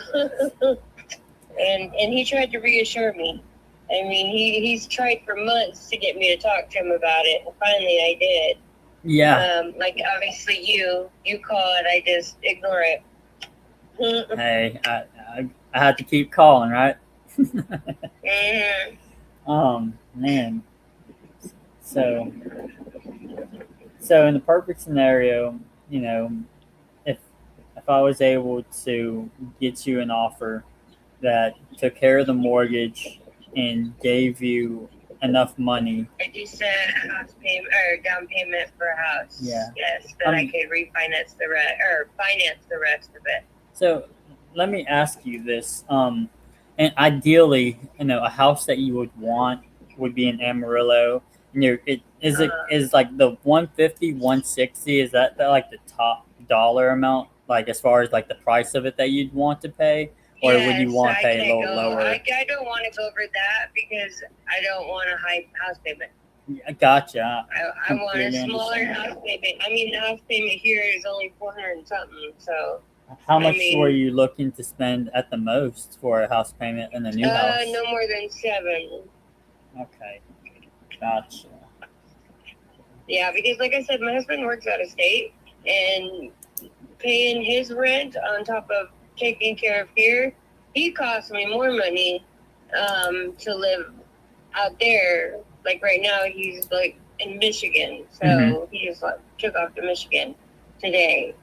and he tried to reassure me. I mean, he's tried for months to get me to talk to him about it, and finally I did. Yeah. Like obviously you call it, I just ignore it. Hey, I had to keep calling, right? Man. So in the perfect scenario, you know, if I was able to get you an offer that took care of the mortgage and gave you enough money. I just said house payment or down payment for a house. Yeah. Yes, then I could refinance the rest or finance the rest of it. So let me ask you this. And ideally, you know, a house that you would want would be in Amarillo. And is like the 150, 160, is that like the top dollar amount, like as far as like the price of it that you'd want to pay? Or would you want to pay a little lower? I don't want to go over that because I don't want a high house payment. Gotcha. I want a smaller house payment. I mean, the house payment here is only 400 and something. So how much were you looking to spend at the most for a house payment in a new house? No more than 7. Okay, gotcha. Yeah, because like I said, my husband works out of state, and paying his rent on top of taking care of here, he costs me more money to live out there. Like right now, he's like in Michigan, so he just like took off to Michigan today,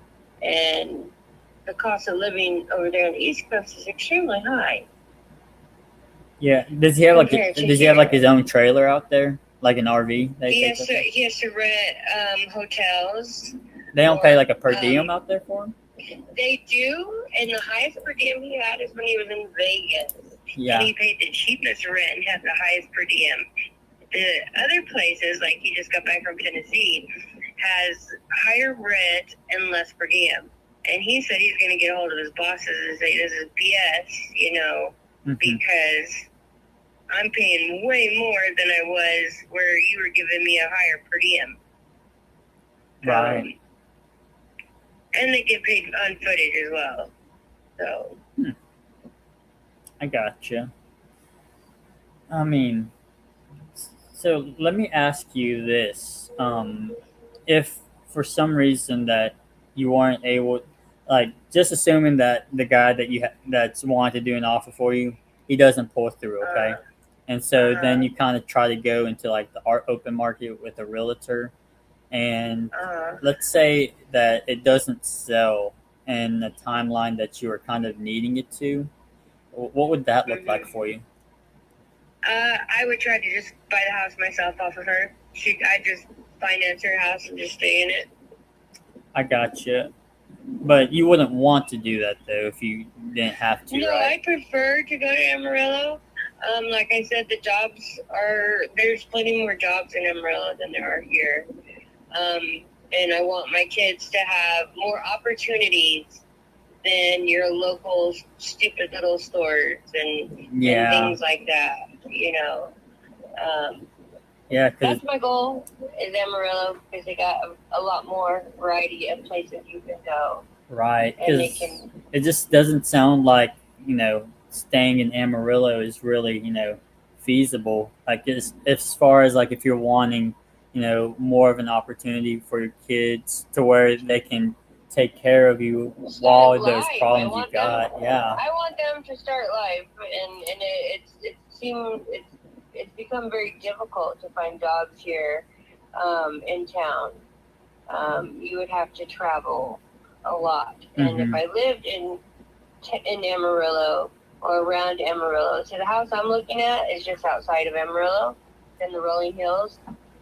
and the cost of living over there on the East Coast is extremely high. Yeah, does he have like his own trailer out there, like an RV? He has to rent hotels. They don't pay like a per diem out there for him? They do, and the highest per diem he had is when he was in Vegas. Yeah. And he paid the cheapest rent and had the highest per diem. The other places, like he just got back from Tennessee, has higher rent and less per diem. And he said he's going to get a hold of his bosses and say this is BS, you know, because I'm paying way more than I was where you were giving me a higher per diem. Right. And they get paid on footage as well. So. I gotcha. I mean, so let me ask you this. If for some reason that you weren't able, like just assuming that the guy that that's wanted to do an offer for you, he doesn't pull through, okay? And so then you kind of try to go into like the open market with a realtor. And let's say that it doesn't sell in the timeline that you were kind of needing it to. What would that look like for you? I would try to just buy the house myself off of her. I'd just finance her house and just stay in it. I gotcha. But you wouldn't want to do that though if you didn't have to, No, right? I prefer to go to Amarillo. Like I said, there's plenty more jobs in Amarillo than there are here. And I want my kids to have more opportunities than your local stupid little stores and things like that, you know. Yeah, that's my goal is Amarillo because they got a lot more variety of places you can go. Right, And because it just doesn't sound like, you know, staying in Amarillo is really, you know, feasible. Like as far as like if you're wanting, you know, more of an opportunity for your kids to where they can take care of you while those problems you got. I want them to start life, and it's become very difficult to find jobs here in town. You would have to travel a lot, and if I lived in Amarillo or around Amarillo, so the house I'm looking at is just outside of Amarillo in the rolling hills.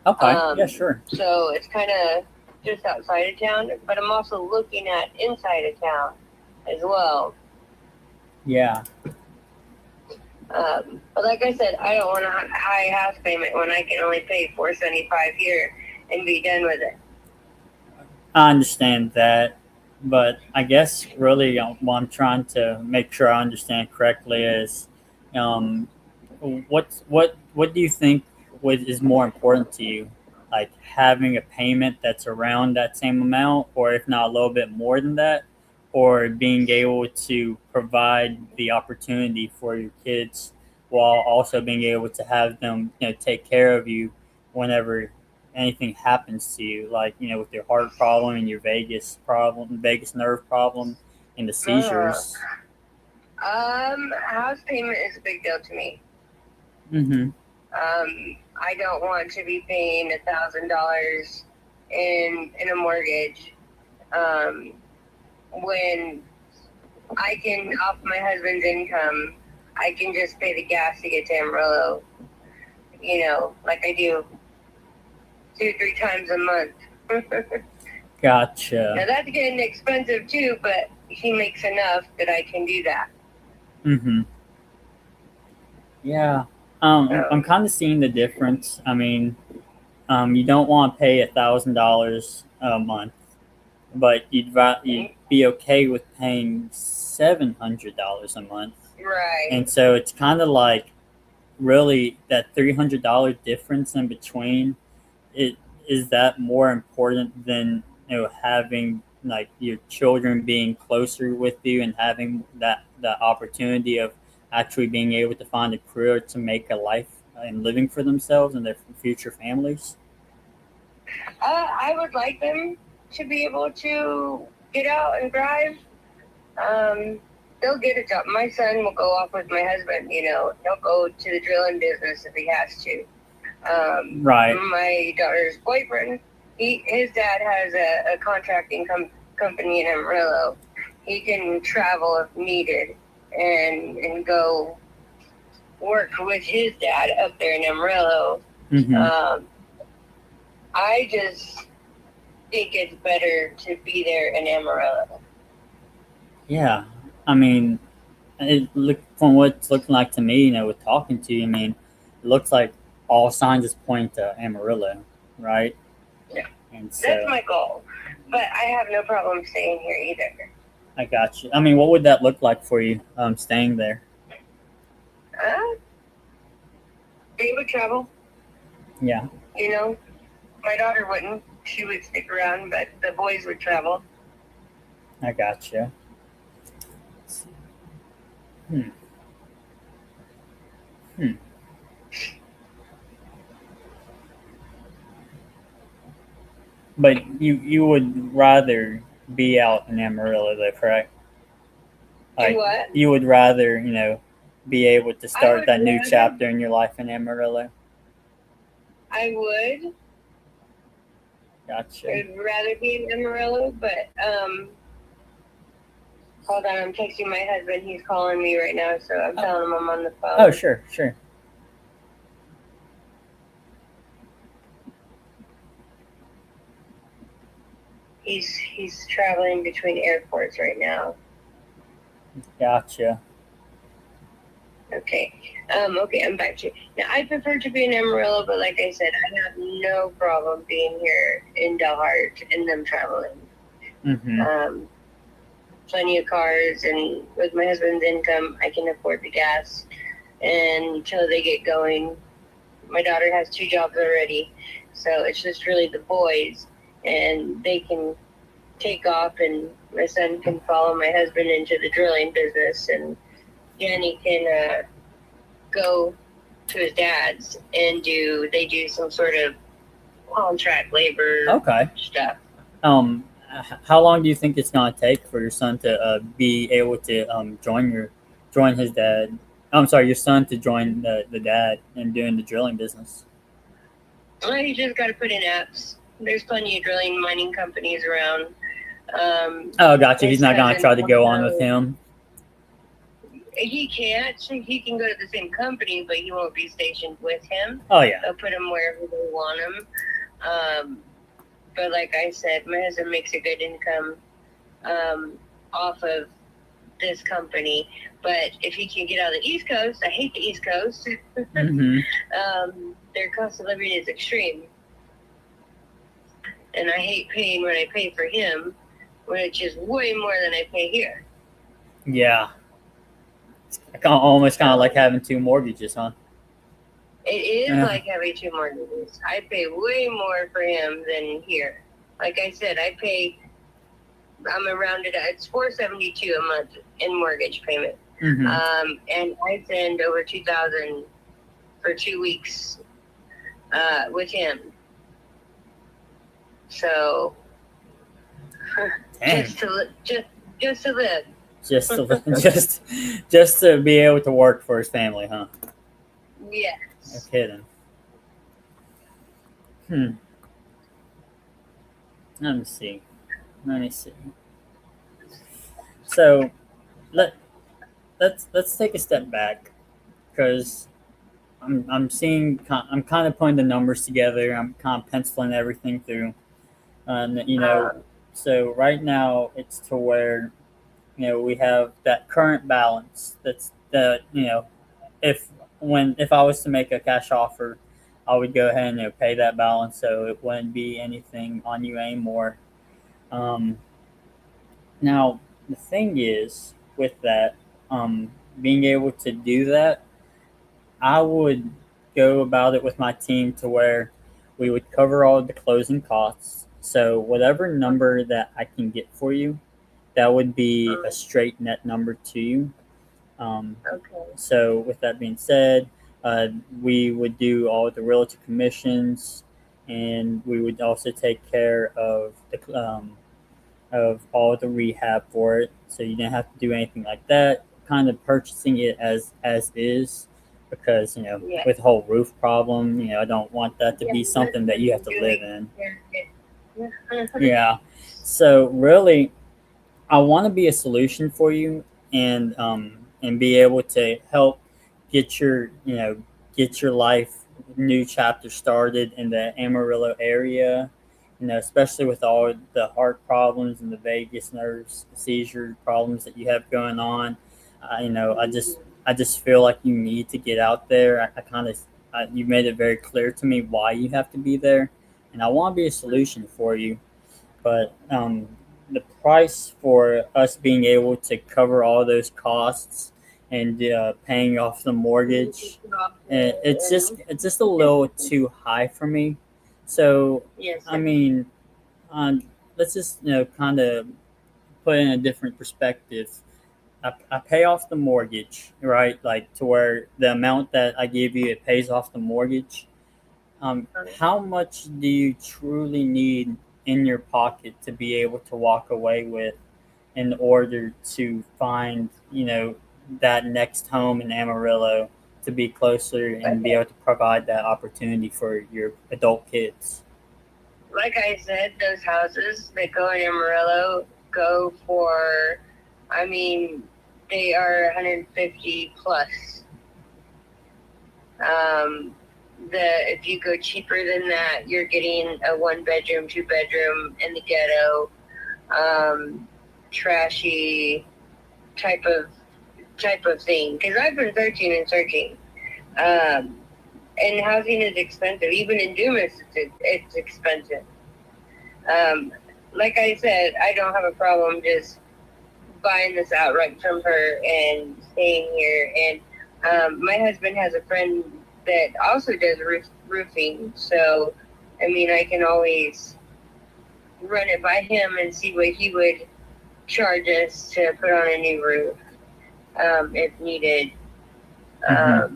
Okay, yeah, sure. So it's kind of just outside of town, but I'm also looking at inside of town as well. Yeah. But like I said, I don't want a high house payment when I can only pay $475 here and be done with it. I understand that, but I guess really what I'm trying to make sure I understand correctly is, what do you think is more important to you? Like having a payment that's around that same amount, or if not a little bit more than that, or being able to provide the opportunity for your kids while also being able to have them, take care of you whenever anything happens to you, like, with your heart problem and your vagus nerve problem, and the seizures. House payment is a big deal to me. Mm-hmm. I don't want to be paying $1,000 in a mortgage when I can, off my husband's income, I can just pay the gas to get to Amarillo, like I do 2-3 times a month. Gotcha. Now that's getting expensive too, but he makes enough that I can do that. Mm-hmm. Yeah. I'm kind of seeing the difference. I mean, you don't want to pay $1,000 a month, but you'd be okay with paying $700 a month. Right. And so it's kind of like really that $300 difference in between. Is that more important than having like your children being closer with you and having the opportunity of actually being able to find a career to make a life and living for themselves and their future families? I would like them to be able to get out and drive. They'll get a job. My son will go off with my husband, he'll go to the drilling business if he has to. Right. My daughter's boyfriend, his dad has a contracting company in Amarillo. He can travel if needed and go work with his dad up there in Amarillo. Mm-hmm. I just think it's better to be there in Amarillo. Yeah. I mean, from what it's looking like to me, with talking to you, I mean, it looks like all signs is pointing to Amarillo, right? Yeah. And so, that's my goal. But I have no problem staying here either. I got you. I mean, what would that look like for you, staying there? They would travel. Yeah. My daughter wouldn't. She would stick around, but the boys would travel. I got you. But you would rather be out in Amarillo, though, correct? Do what? You would rather, be able to start that new rather- chapter in your life in Amarillo? I would. Gotcha. I'd rather be in Amarillo, but hold on, I'm texting my husband. He's calling me right now, so I'm telling him I'm on the phone. Oh, sure. He's traveling between airports right now. Gotcha. Okay. Okay, I'm back to you. Now, I prefer to be in Amarillo, but like I said, I have no problem being here in Delhart and them traveling. Mm-hmm. Plenty of cars, and with my husband's income, I can afford the gas. And until they get going, my daughter has 2 jobs already, so it's just really the boys, and they can take off, and my son can follow my husband into the drilling business, and Jenny can go to his dad's and they do some sort of contract labor stuff. How long do you think it's going to take for your son to be able to join his dad? I'm sorry, your son to join the dad and doing the drilling business? Well, you just got to put in apps. There's plenty of drilling mining companies around. Oh, gotcha. He's not going to try to go on with him. He can't. He can go to the same company, but he won't be stationed with him. Oh, yeah. They'll put him wherever they want him. But like I said, my husband makes a good income off of this company. But if he can get out of the East Coast, I hate the East Coast. Mm-hmm. Their cost of living is extreme. And I hate paying what I pay for him, which is way more than I pay here. Yeah. It's almost kind of like having 2 mortgages, huh? It is like having 2 mortgages. I pay way more for him than here. Like I said, I'm around it. It's $472 a month in mortgage payment. Mhm. And I send over 2,000 for 2 weeks with him. So Dang. just to live. Just to just to be able to work for his family, huh? Yes. No kidding. Let me see. So let's take a step back, because I'm kind of putting the numbers together. I'm kind of penciling everything through. So right now it's to where we have that current balance. If I was to make a cash offer, I would go ahead and pay that balance, so it wouldn't be anything on you anymore. Now the thing is with that, being able to do that, I would go about it with my team to where we would cover all the closing costs. So whatever number that I can get for you, that would be a straight net number to you. Okay. So with that being said, we would do all the realtor commissions, and we would also take care of all the rehab for it. So you didn't have to do anything like that. Kind of purchasing it as is, because with the whole roof problem, I don't want that to be something that you have to live in. Yeah. So really, I want to be a solution for you, and be able to help get your life new chapter started in the Amarillo area. Especially with all the heart problems and the vagus nerves seizure problems that you have going on. I just feel like you need to get out there. You made it very clear to me why you have to be there, and I want to be a solution for you. But the price for us being able to cover all those costs and paying off the mortgage, it's just a little too high for me. So Yes. I mean, let's just kind of put it in a different perspective. I pay off the mortgage, right? Like to where the amount that I give you, it pays off the mortgage. How much do you truly need in your pocket to be able to walk away with in order to find, that next home in Amarillo, to be closer and be able to provide that opportunity for your adult kids? Like I said, those houses that go in Amarillo go for, they are 150 plus. If you go cheaper than that, you're getting a 1-bedroom, 2-bedroom in the ghetto, trashy type of thing. Because I've been 13 and searching, and housing is expensive. Even in Dumas, it's expensive. Like I said, I don't have a problem just buying this outright from her and staying here. And my husband has a friend that also does roofing, so I can always run it by him and see what he would charge us to put on a new roof, if needed. I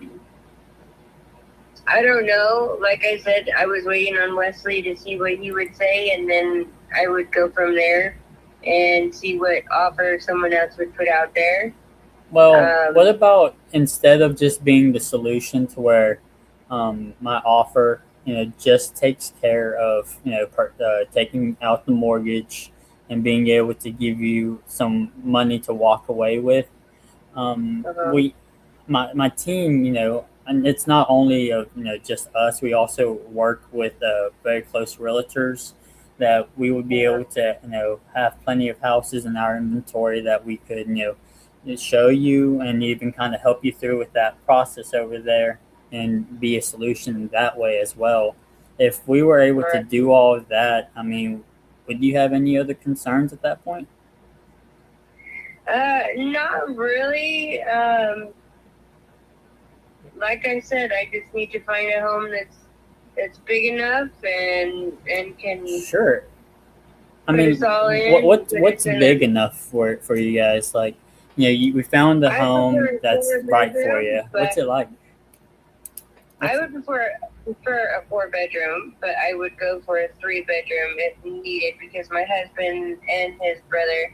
don't know. Like I said, I was waiting on Wesley to see what he would say, and then I would go from there and see what offer someone else would put out there. Well, what about instead of just being the solution to where my offer, just takes care of, taking out the mortgage and being able to give you some money to walk away with? My team, and it's not only just us. We also work with very close realtors that we would be able to have plenty of houses in our inventory that we could show you and even kind of help you through with that process over there and be a solution that way as well. If we were able to do all of that, would you have any other concerns at that point? Not really. Like I said, I just need to find a home that's big enough and can Sure. put us all in. What's big enough for you guys? Like, we found the I home prefer that's four right for bedroom, you. What's it like? I would prefer a 4-bedroom, but I would go for a 3-bedroom if needed because my husband and his brother,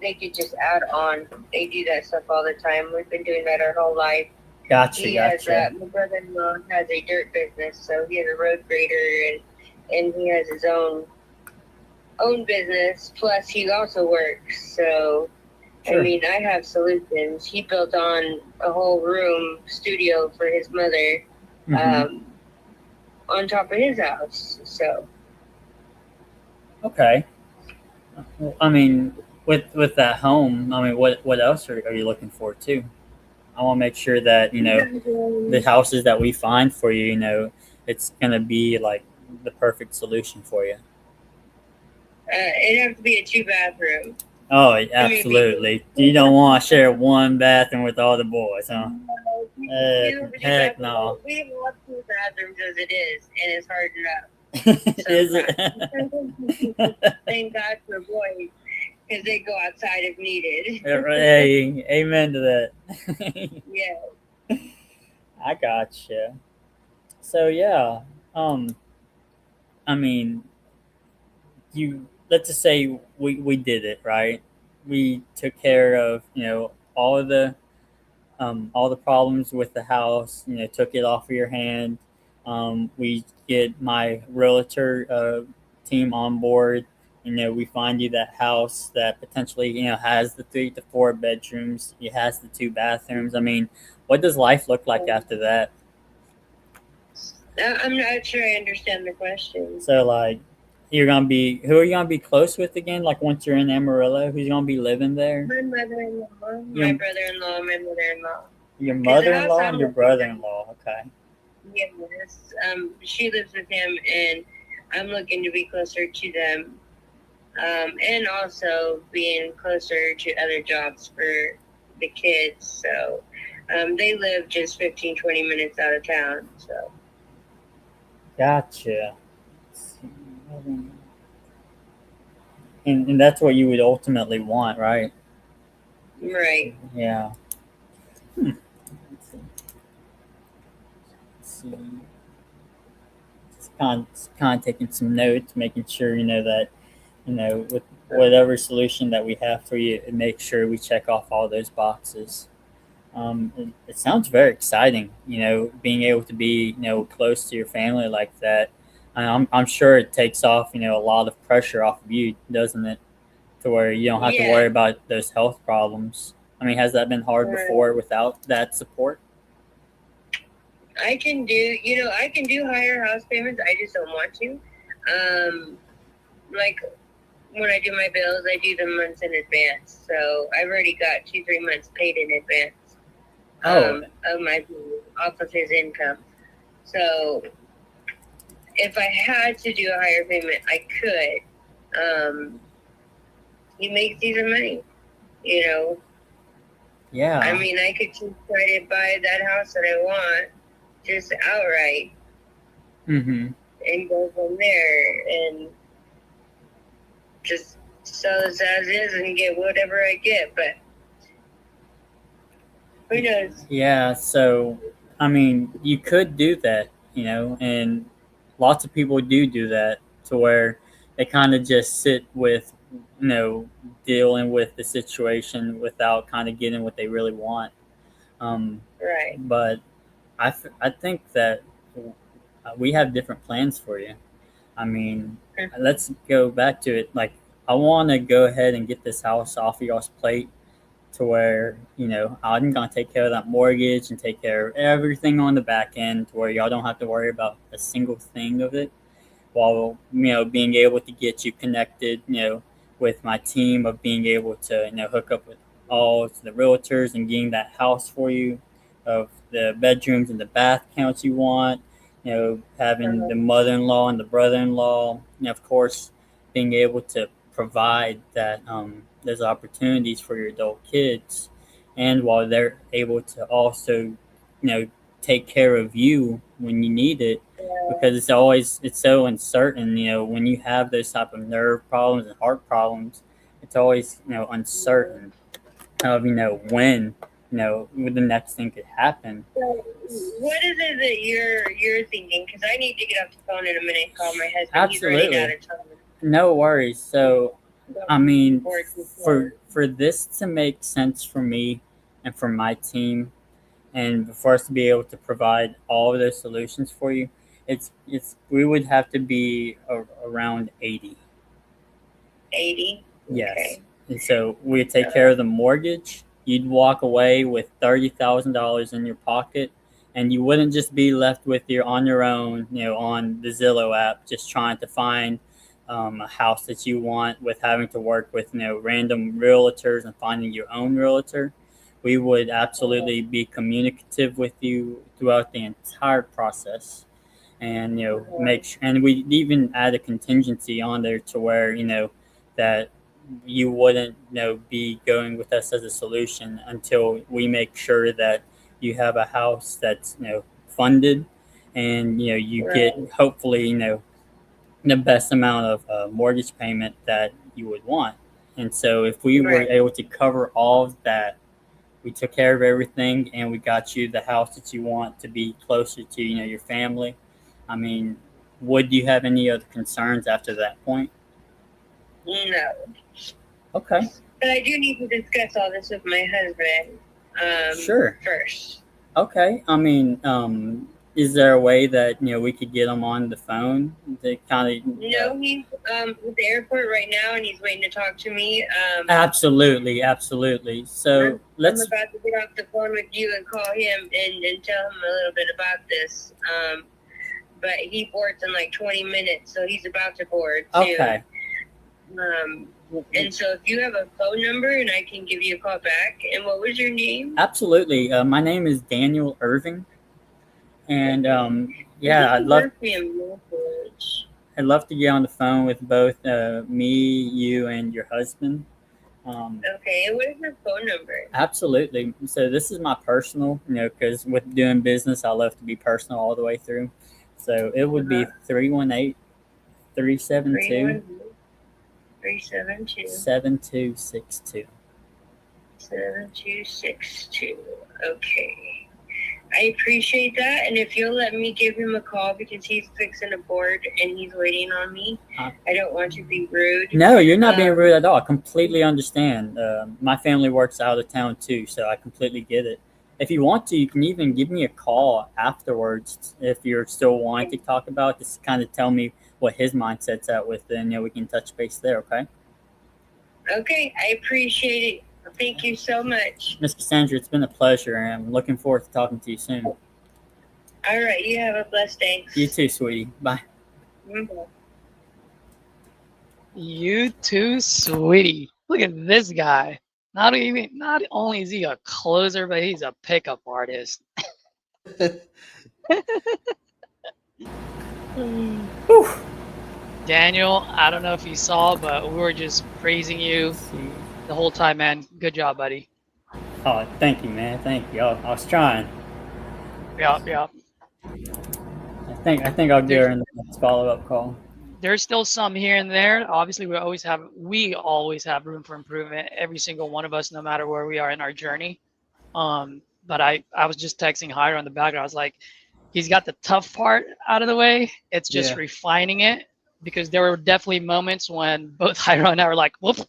they could just add on. They do that stuff all the time. We've been doing that our whole life. Gotcha. My brother-in-law has a dirt business, so he has a road grader and he has his own business. Plus, he also works. So, Sure. I mean, I have solutions. He built on a whole room studio for his mother. On top of his house. So Okay. I mean, with that home, I mean, what else are you looking for too? I want to make sure that the houses that we find for you, it's gonna be like the perfect solution for you. It'd have to be a 2-bathroom. Oh, absolutely. You don't want to share one bathroom with all the boys, huh? Heck no. We have 2 bathrooms as it is, and it's hard enough. Is it? Thank God for boys, because they go outside if needed. Hey, amen to that. Yeah. I gotcha. So yeah, I mean, let's just say we did it right. We took care of all the problems with the house. Took it off of your hand. We get my realtor team on board. We find you that house that potentially has the 3 to 4 bedrooms. It has the 2 bathrooms. I mean, what does life look like after that? I'm not sure I understand the question. So like, who are you gonna be close with again? Like once you're in Amarillo, who's gonna be living there? My mother-in-law, my brother-in-law, my mother-in-law. Your mother-in-law and your brother-in-law. Okay. Yes. She lives with him, and I'm looking to be closer to them, and also being closer to other jobs for the kids. So they live just 15, 20 minutes out of town. So. Gotcha. And that's what you would ultimately want, right? Right. Yeah. Let's see. Just kind of taking some notes, making sure that with whatever solution that we have for you, make sure we check off all those boxes. It sounds very exciting, being able to be close to your family like that. I'm sure it takes off a lot of pressure off of you, doesn't it? To where you don't have to worry about those health problems. I mean, has that been hard before without that support? I can do higher house payments. I just don't want to. Like when I do my bills, I do them months in advance. So I've already got 2-3 months paid in advance. Of my off of his income. So if I had to do a higher payment, I could. He makes decent money, Yeah. I mean, I could just try to buy that house that I want, just outright, and go from there, and just sell this as is and get whatever I get. But who knows? Yeah, so I mean, you could do that, and lots of people do that, to where they kind of just sit with, dealing with the situation without kind of getting what they really want. Right. But I think that we have different plans for you. I mean, let's go back to it. Like, I want to go ahead and get this house off of y'all's plate, to where I'm gonna take care of that mortgage and take care of everything on the back end, to where y'all don't have to worry about a single thing of it, while being able to get you connected with my team, of being able to hook up with all the realtors and getting that house for you, of the bedrooms and the bath counts you want, having the mother-in-law and the brother-in-law, of course being able to provide that those opportunities for your adult kids, and while they're able to also take care of you when you need it, because it's so uncertain. When you have those type of nerve problems and heart problems, it's always uncertain. of when the next thing could happen. So what is it that you're thinking? Because I need to get off the phone in a minute and call my husband. Absolutely. He's running out of time. No worries. So, I mean, for this to make sense for me and for my team, and for us to be able to provide all of those solutions for you, we would have to be around 80. 80? Yes. Okay. And so we'd take care of the mortgage. You'd walk away with $30,000 in your pocket, and you wouldn't just be left on your own, on the Zillow app, just trying to find a house that you want, with having to work with random realtors and finding your own realtor. We would absolutely be communicative with you throughout the entire process, and make sure, and we even add a contingency on there to where that you wouldn't be going with us as a solution until we make sure that you have a house that's funded, and you get hopefully the best amount of mortgage payment that you would want. And so if we were able to cover all of that, we took care of everything, and we got you the house that you want to be closer to your family. I mean, would you have any other concerns after that point? No. Okay. But I do need to discuss all this with my husband. Sure. First. Okay. I mean, is there a way that we could get him on the phone to kind of? No, he's at the airport right now, and he's waiting to talk to me. Absolutely. So I'm about to get off the phone with you and call him and tell him a little bit about this. But he boards in like 20 minutes, so he's about to board too. Okay. And so if you have a phone number, and I can give you a call back. And what was your name? Absolutely. My name is Daniel Irving, and I'd love to get on the phone with both me, you, and your husband. Okay, and what is your phone number? Absolutely. So this is my personal, because with doing business, I love to be personal all the way through. So it would be 318-372. 372 7262. 7262. Okay. I appreciate that. And if you'll let me give him a call, because he's fixing a board and he's waiting on me. I don't want to be rude. No, you're not being rude at all. I completely understand. My family works out of town too, so I completely get it. If you want to, you can even give me a call afterwards if you're still wanting to talk about it. Just kind of tell me what his mindset's at with it, and we can touch base there, okay? Okay, I appreciate it. Thank you so much. Miss Cassandra, it's been a pleasure, and I'm looking forward to talking to you soon. All right, you have a blessed day. You too, sweetie. Bye. Mm-hmm. You too, sweetie. Look at this guy. Not only is he a closer, but he's a pickup artist. Daniel, I don't know if you saw, but we were just praising you the whole time, man. Good job, buddy. Oh, thank you, man. Thank you. I was trying. Yeah. I think I'll get her in the next follow-up call. There's still some here and there. Obviously, we always have room for improvement. Every single one of us, no matter where we are in our journey. But I was just texting Hyra on the background. I was like, he's got the tough part out of the way. It's just refining it, because there were definitely moments when both Hyra and I were like, whoop,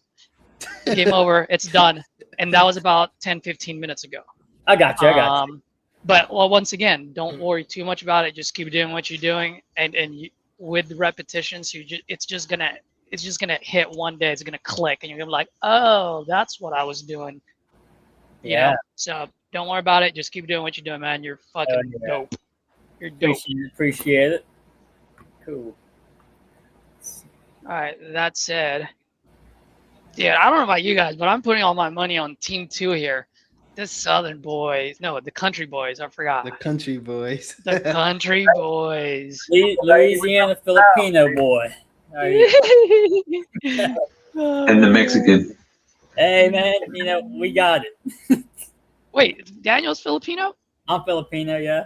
game over, it's done. And that was about 10-15 minutes ago. I got you. But once again, don't worry too much about it. Just keep doing what you're doing, and with the repetitions, it's just gonna hit one day. It's gonna click, and you're gonna be like, oh, that's what I was doing. You know? So don't worry about it. Just keep doing what you're doing, man. You're fucking dope. You're dope. Appreciate it. Cool. All right. That said, yeah, I don't know about you guys, but I'm putting all my money on Team 2 here. The Southern boys. No, the Country boys. I forgot. The Country boys. The Country boys. Louisiana Filipino boy. And the Mexican. Hey, man, we got it. Wait, Daniel's Filipino? I'm Filipino, yeah.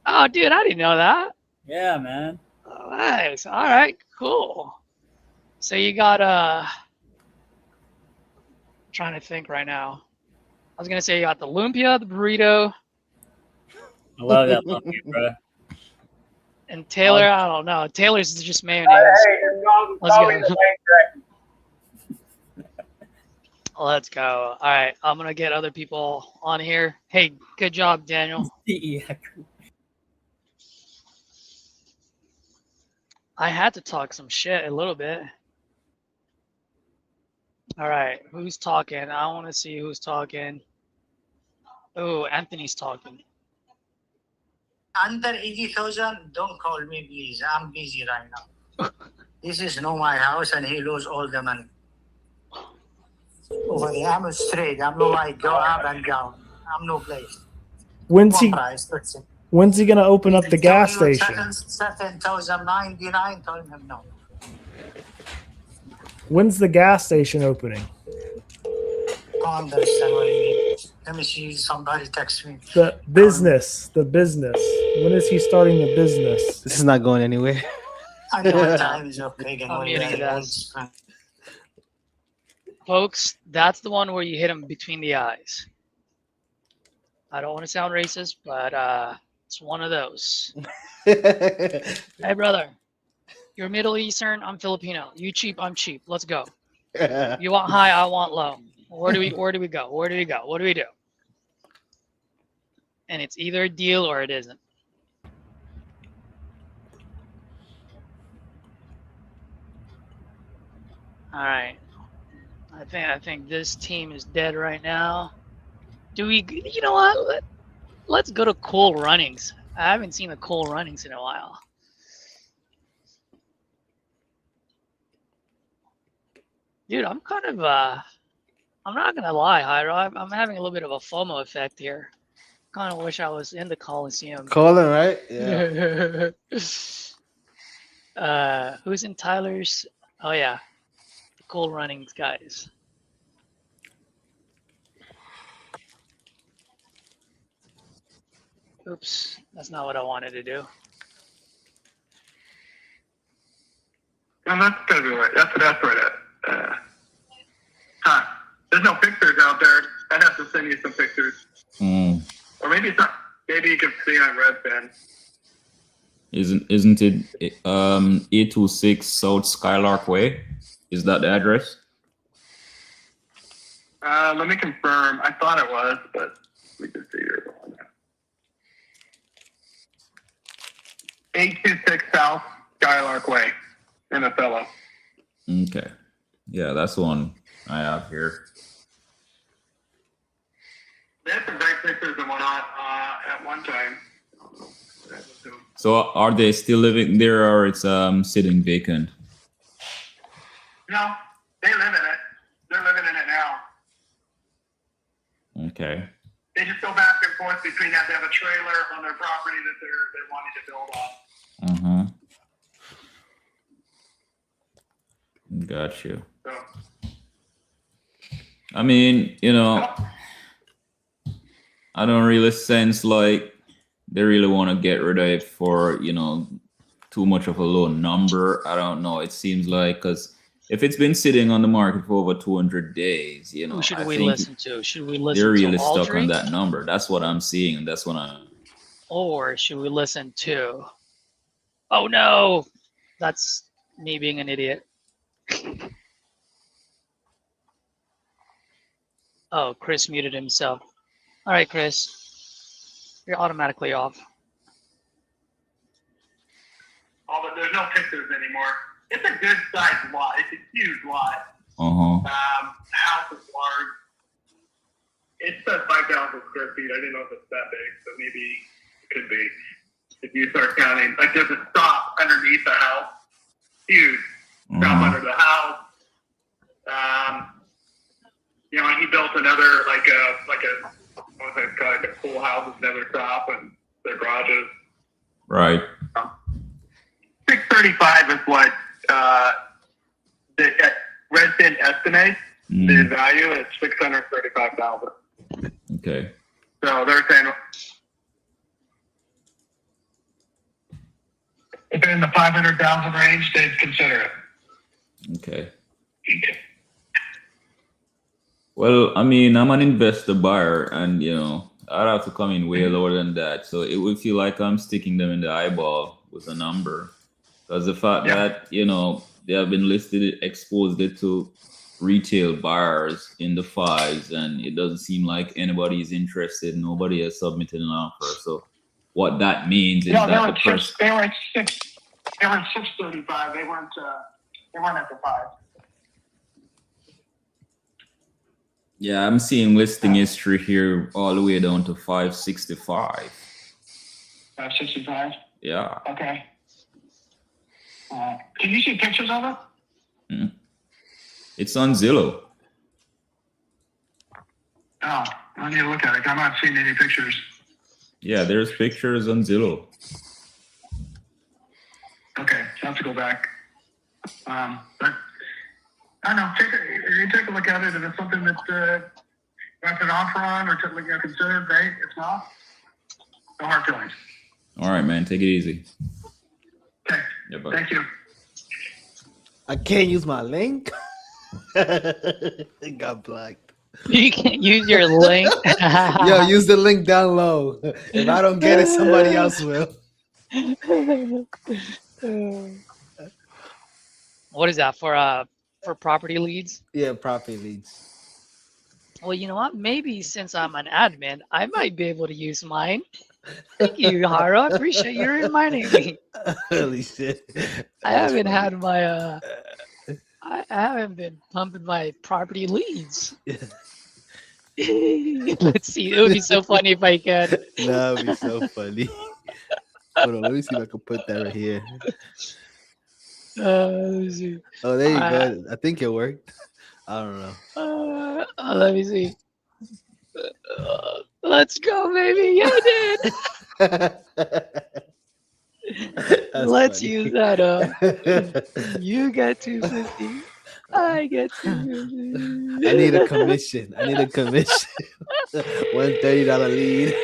Oh, dude, I didn't know that. Yeah, man. Oh, nice. All right, cool. So you got trying to think right now. I was gonna say you got the lumpia, the burrito. I love that lumpia, bro. And Taylor, I don't know. Taylor's is just mayonnaise. Let's go. Let's go. All right, I'm gonna get other people on here. Hey, good job, Daniel. I had to talk some shit a little bit. All right, who's talking? I want to see who's talking. Oh, Anthony's talking. Under 80,000, don't call me, please. I'm busy right now. This is not my house, and he lose all the money. Over there, I'm straight. I'm no like go up and down. I'm no place. When's One he? price, that's it. When's he gonna open up the gas station? 7,099. Tell him no. When's the gas station opening? Don't understand what you mean. Let me see. Somebody text me. The business. When is he starting the business? This is not going anywhere. I know time is okay. Don't I'm worry muting about it, it. guys. Folks, that's the one where you hit him between the eyes. I don't want to sound racist, but it's one of those. Hey, brother, you're Middle Eastern. I'm Filipino. You cheap. I'm cheap. Let's go. You want high. I want low. Where do we go? Where do we go? What do we do? And it's either a deal or it isn't. All right. I think this team is dead right now. Do we? You know what? Let's go to Cool Runnings. I haven't seen the Cool Runnings in a while. Dude, I'm kind of I'm not gonna lie, Hyro. I'm having a little bit of a FOMO effect here. Kind of wish I was in the Coliseum. Colin, right? Yeah. Who's in Tyler's? Oh yeah, the Cool Runnings guys. Oops, that's not what I wanted to do. And that's gotta be right. That's right. There's no pictures out there. I'd have to send you some pictures. Or maybe it's not. Maybe you can see on Redfin. Isn't it 826 South Skylark Way? Is that the address? Let me confirm. I thought it was, but we can see here. 826 South Skylark Way in Othello. Okay. Yeah, that's the one I have here. They had some great pictures and whatnot at one time. So are they still living there, or it's sitting vacant? No, they live in it. They're living in it now. Okay. They just go back and forth between that. They have a trailer on their property that they're wanting to build on. Got you. So, I mean, you know, I don't really sense like they really want to get rid of it for, you know, too much of a low number. I don't know. It seems like, because if it's been sitting on the market for over 200 days, you know, Who should I we think listen to? Should we listen they're to really stuck on Aldrich? that number. That's what I'm seeing, and that's what I'm. Or should we listen to? Oh no, that's me being an idiot. Oh, Chris muted himself. All right, Chris, you're automatically off. oh, but there's no pictures anymore. It's a good sized lot. It's a huge lot. House is large. It says 5,000 square feet. I didn't know if it's that big, but maybe it could be. If you start counting, like there's a stop underneath the house. Huge. Stop under the house. You know, and he built another like a what was it called, like a pool house with another stop and their garages. Right. 635 is what the Redfin estimates the value is 635,000. Okay. So they're saying if they're in the 500,000 range, they'd consider it. Okay. Well, I mean, I'm an investor buyer, and I'd have to come in way lower than that. So it would feel like I'm sticking them in the eyeball with a number. Because the fact that they have been listed, exposed it to retail buyers in the fives, and it doesn't seem like anybody is interested. Nobody has submitted an offer. So what that means is No, they that were the at person. six. They were at six. They were at 635. They weren't. They weren't at the 5. Yeah, I'm seeing listing history here all the way down to 565. 565. Yeah. Okay. Can you see pictures of it? It's on Zillow. Oh, I need to look at it. I'm not seeing any pictures. Yeah, there's pictures on Zillow. Okay, so I have to go back. But I don't know. Take a look at it. If it's something that you have an offer on or consider, great. If not, no hard feelings. All right, man. Take it easy. Okay. Yeah, bye. Thank you. I can't use my link. It got blocked. You can't use your link. Yo, use the link down low. If I don't get it, somebody else will. What is that for property leads? Yeah, property leads. Well, you know what? Maybe since I'm an admin, I might be able to use mine. Thank you, Haro. I appreciate you reminding me. Holy shit. I haven't had my I haven't been pumping my property leads. Let's see. It would be so funny if I can. That would be so funny. Hold on, let me see if I can put that right here. Let me see. Oh, there you go. I think it worked. I don't know. Let me see. Let's go, baby. Yeah, I did. Let's funny. use that. You get 250. I get 250. I need a commission. $130 lead.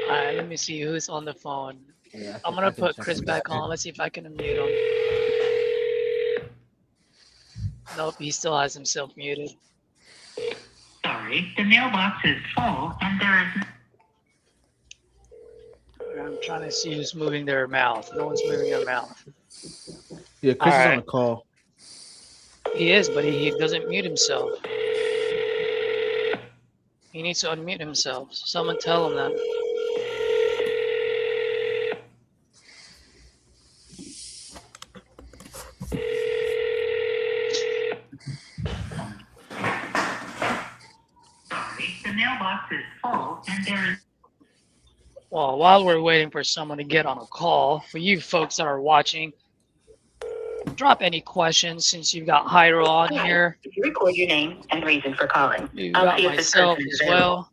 All right, let me see who's on the phone. Yeah, I'm gonna put Chris back on. Let's see if I can unmute him. Nope, he still has himself muted. Sorry, the mailbox is full and there is. I'm trying to see who's moving their mouth. No one's moving their mouth. Yeah, Chris All is right. on a call. He is, but he doesn't mute himself. He needs to unmute himself. Someone tell him that. Sorry, the mailbox is full and there is. Well, while we're waiting for someone to get on a call, for you folks that are watching, drop any questions since you've got Hyro on here. If you record your name and reason for calling, You've I'll got see if this myself person is as available. well.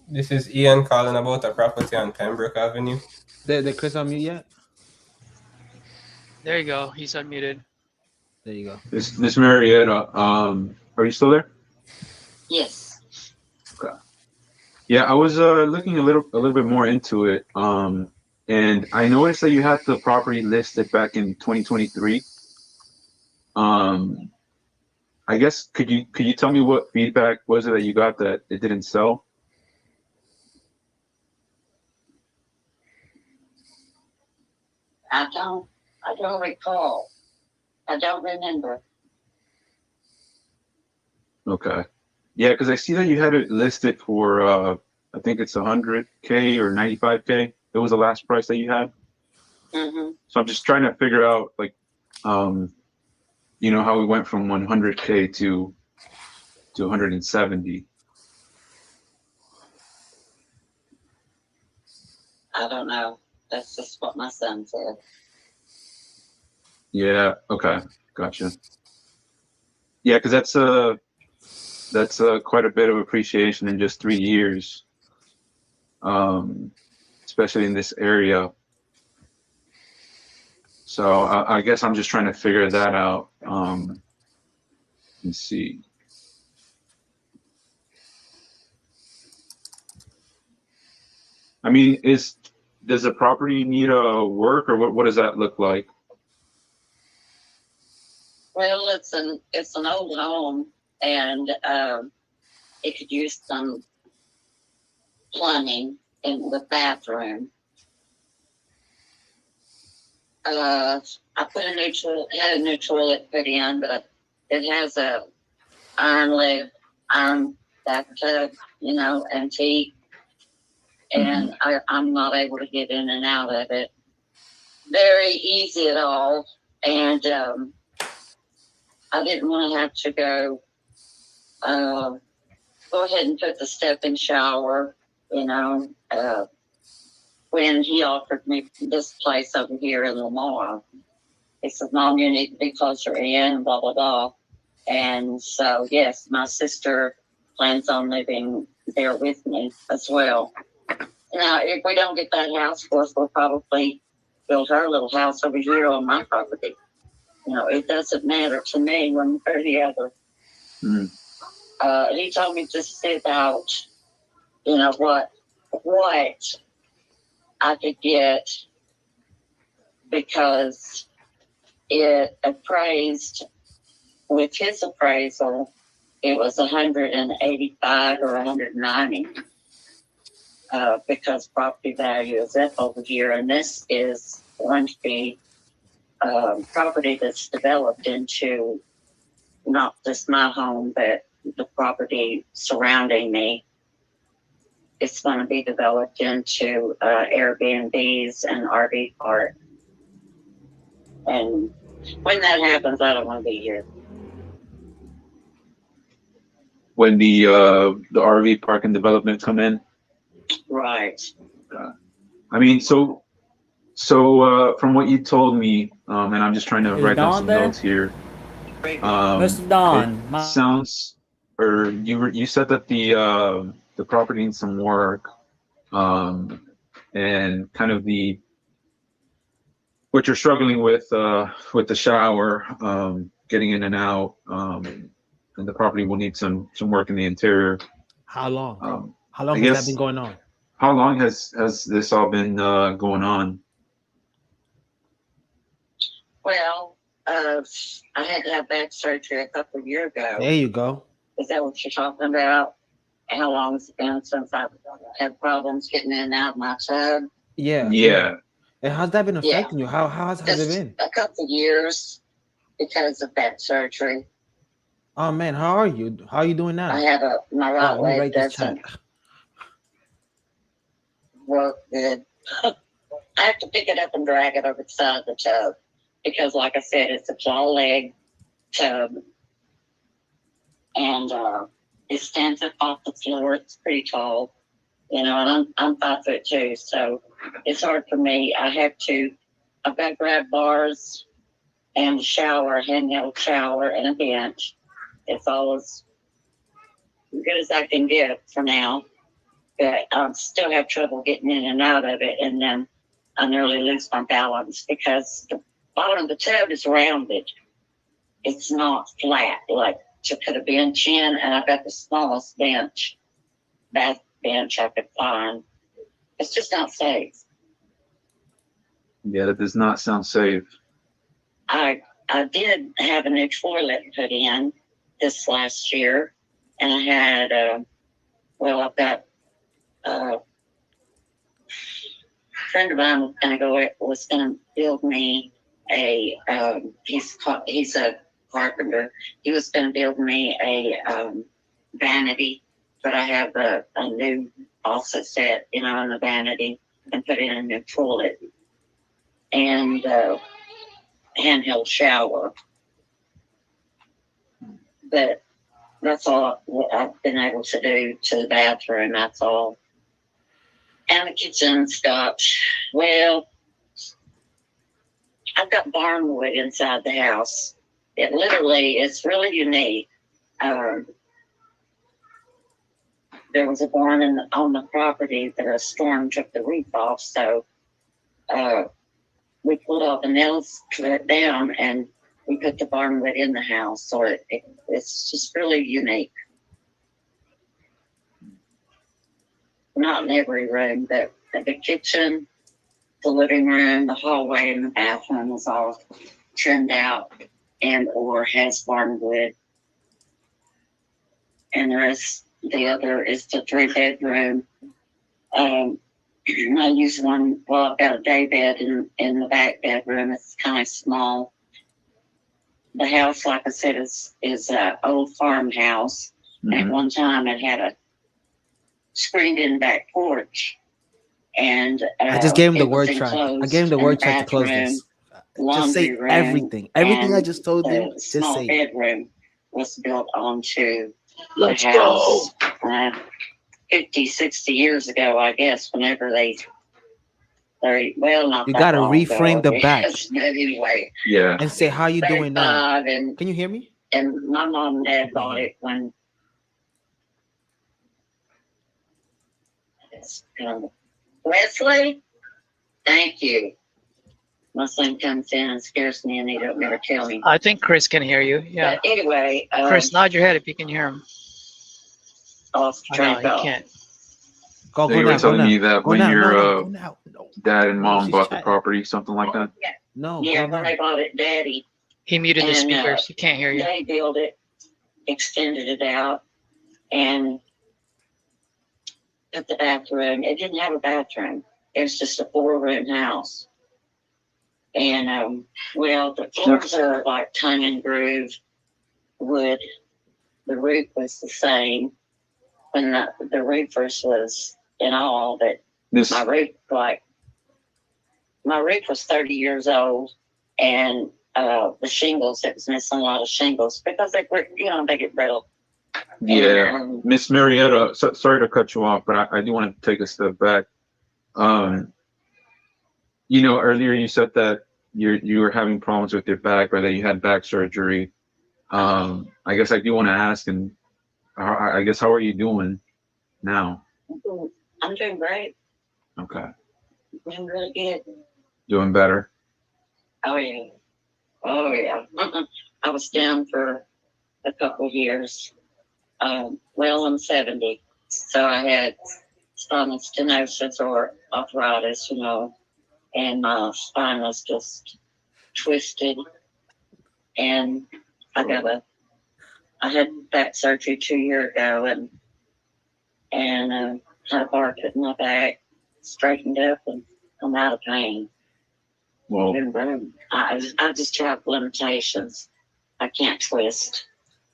This is Ian calling about a property on Pembroke Avenue. Did Chris on mute yet? There you go. He's unmuted. There you go. This Marietta, are you still there? Yes. Okay. Yeah, I was looking a little bit more into it, and I noticed that you had the property listed back in 2023. I guess could you tell me what feedback was it that you got that it didn't sell? I don't recall. I don't remember. Okay. Yeah, because I see that you had it listed for I think it's 100K or 95K. It was the last price that you had. Mm-hmm. So I'm just trying to figure out like how we went from 100K to 170. I don't know. That's just what my son said. Yeah. Okay. Gotcha. Yeah, because that's quite a bit of appreciation in just 3 years, especially in this area. So I guess I'm just trying to figure that out. Let's see. I mean, does the property need a work, or what does that look like? Well, it's an old home, and it could use some plumbing in the bathroom. I put had a new toilet put in, but it has a iron bathtub, antique, and I'm not able to get in and out of it very easy at all. And I didn't want to have to go ahead and put the step-in shower, when he offered me this place over here in Lamar. He said, Mom, you need to be closer in, blah, blah, blah. And so, yes, my sister plans on living there with me as well. Now, if we don't get that house, of course, we'll probably build her little house over here on my property. It doesn't matter to me one way or the other. He told me to sit out, what I could get, because it appraised, with his appraisal, it was 185 or 190, because property value is up over here, and this is going to be property that's developed into not just my home, but the property surrounding me. It's going to be developed into Airbnbs and RV park. And when that happens, I don't want to be here. When the RV park and development come in? Right. I mean, so from what you told me, and I'm just trying to write down some notes here. Mr. Don, sounds, or you said that the property needs some work, and kind of what you're struggling with the shower, getting in and out, and the property will need some work in the interior. How long? How long has that been going on? How long has this all been going on? Well, I had to have back surgery a couple of years ago. There you go. Is that what you're talking about? How long has it been since I've had problems getting in and out of my tub? Yeah. Yeah. And how's that been affecting you? How has it been? A couple of years because of that surgery. Oh man, how are you? How are you doing now? I have my right leg doesn't work good. I have to pick it up and drag it over the side of the tub because, like I said, it's a claw leg tub, and it stands up off the floor. It's pretty tall, and I'm 5'2", so it's hard for me. I've got to grab bars and a handheld shower, and a bench. It's all as good as I can get for now, but I still have trouble getting in and out of it, and then I nearly lose my balance because the bottom of the tub is rounded. It's not flat, like to put a bench in, and I've got the smallest bath bench I could find. It's just not safe. Yeah, that does not sound safe. I did have a new toilet put in this last year, and I had I've got a friend of mine was going to build me a he's a carpenter. He was going to build me a vanity, but I have a new faucet set, in the vanity, and put in a new toilet and handheld shower. But that's all I've been able to do to the bathroom. That's all. And the kitchen's got, I've got barnwood inside the house. It's really unique. There was a barn on the property that a storm took the roof off, so we pulled all the nails to it down, and we put the barnwood in the house, so it's just really unique. Not in every room, but the kitchen, the living room, the hallway, and the bathroom is all trimmed out and or has barnwood. And the other is the 3-bedroom. I use one, well, I've got a day bed in the back bedroom. It's kind of small. The house, like I said, is an old farmhouse. At one time, it had a screened-in back porch. And I just gave him the word track. I gave him the word track to close this. Just say everything. Everything I just told you, just small say it. bedroom was built onto Let's the house 50, 60 years ago, I guess, whenever they well, not You that gotta long reframe ago, the back. but anyway. Yeah. And say, how you doing now? And, Can you hear me? and my mom and dad bought it when Wesley, thank you. My son comes in and scares me, and he don't never tell me. I think Chris can hear you. Yeah. But anyway, Chris, nod your head if you can hear him. off I train know, he off. can't. So you were telling me that when your dad and mom she's bought the chatting. property, something like that? No. Yeah, when they bought it, Daddy. He muted the And, speakers. He can't hear you. They built it, extended it out, and put the bathroom. It didn't have a bathroom. It was just a 4-room house. And well, the floors are like tongue and groove wood. The roof was the same. When the roofers was in all, but my roof was 30 years old, and the shingles, it was missing a lot of shingles because they were, they get brittle. Yeah, And, Miss Marietta, sorry to cut you off, but I do want to take a step back. Earlier you said that you were having problems with your back, or that you had back surgery. I guess I do want to ask, and I guess, how are you doing now? I'm doing great. Okay. Doing really good. Doing better? Oh yeah. Oh yeah. I was down for a couple of years. Well, I'm 70, so I had spinal stenosis or arthritis, and my spine was just twisted. And I had back surgery 2 years ago, and had a bar put in my back, straightened up, and I'm out of pain. Well, I just have limitations. I can't twist.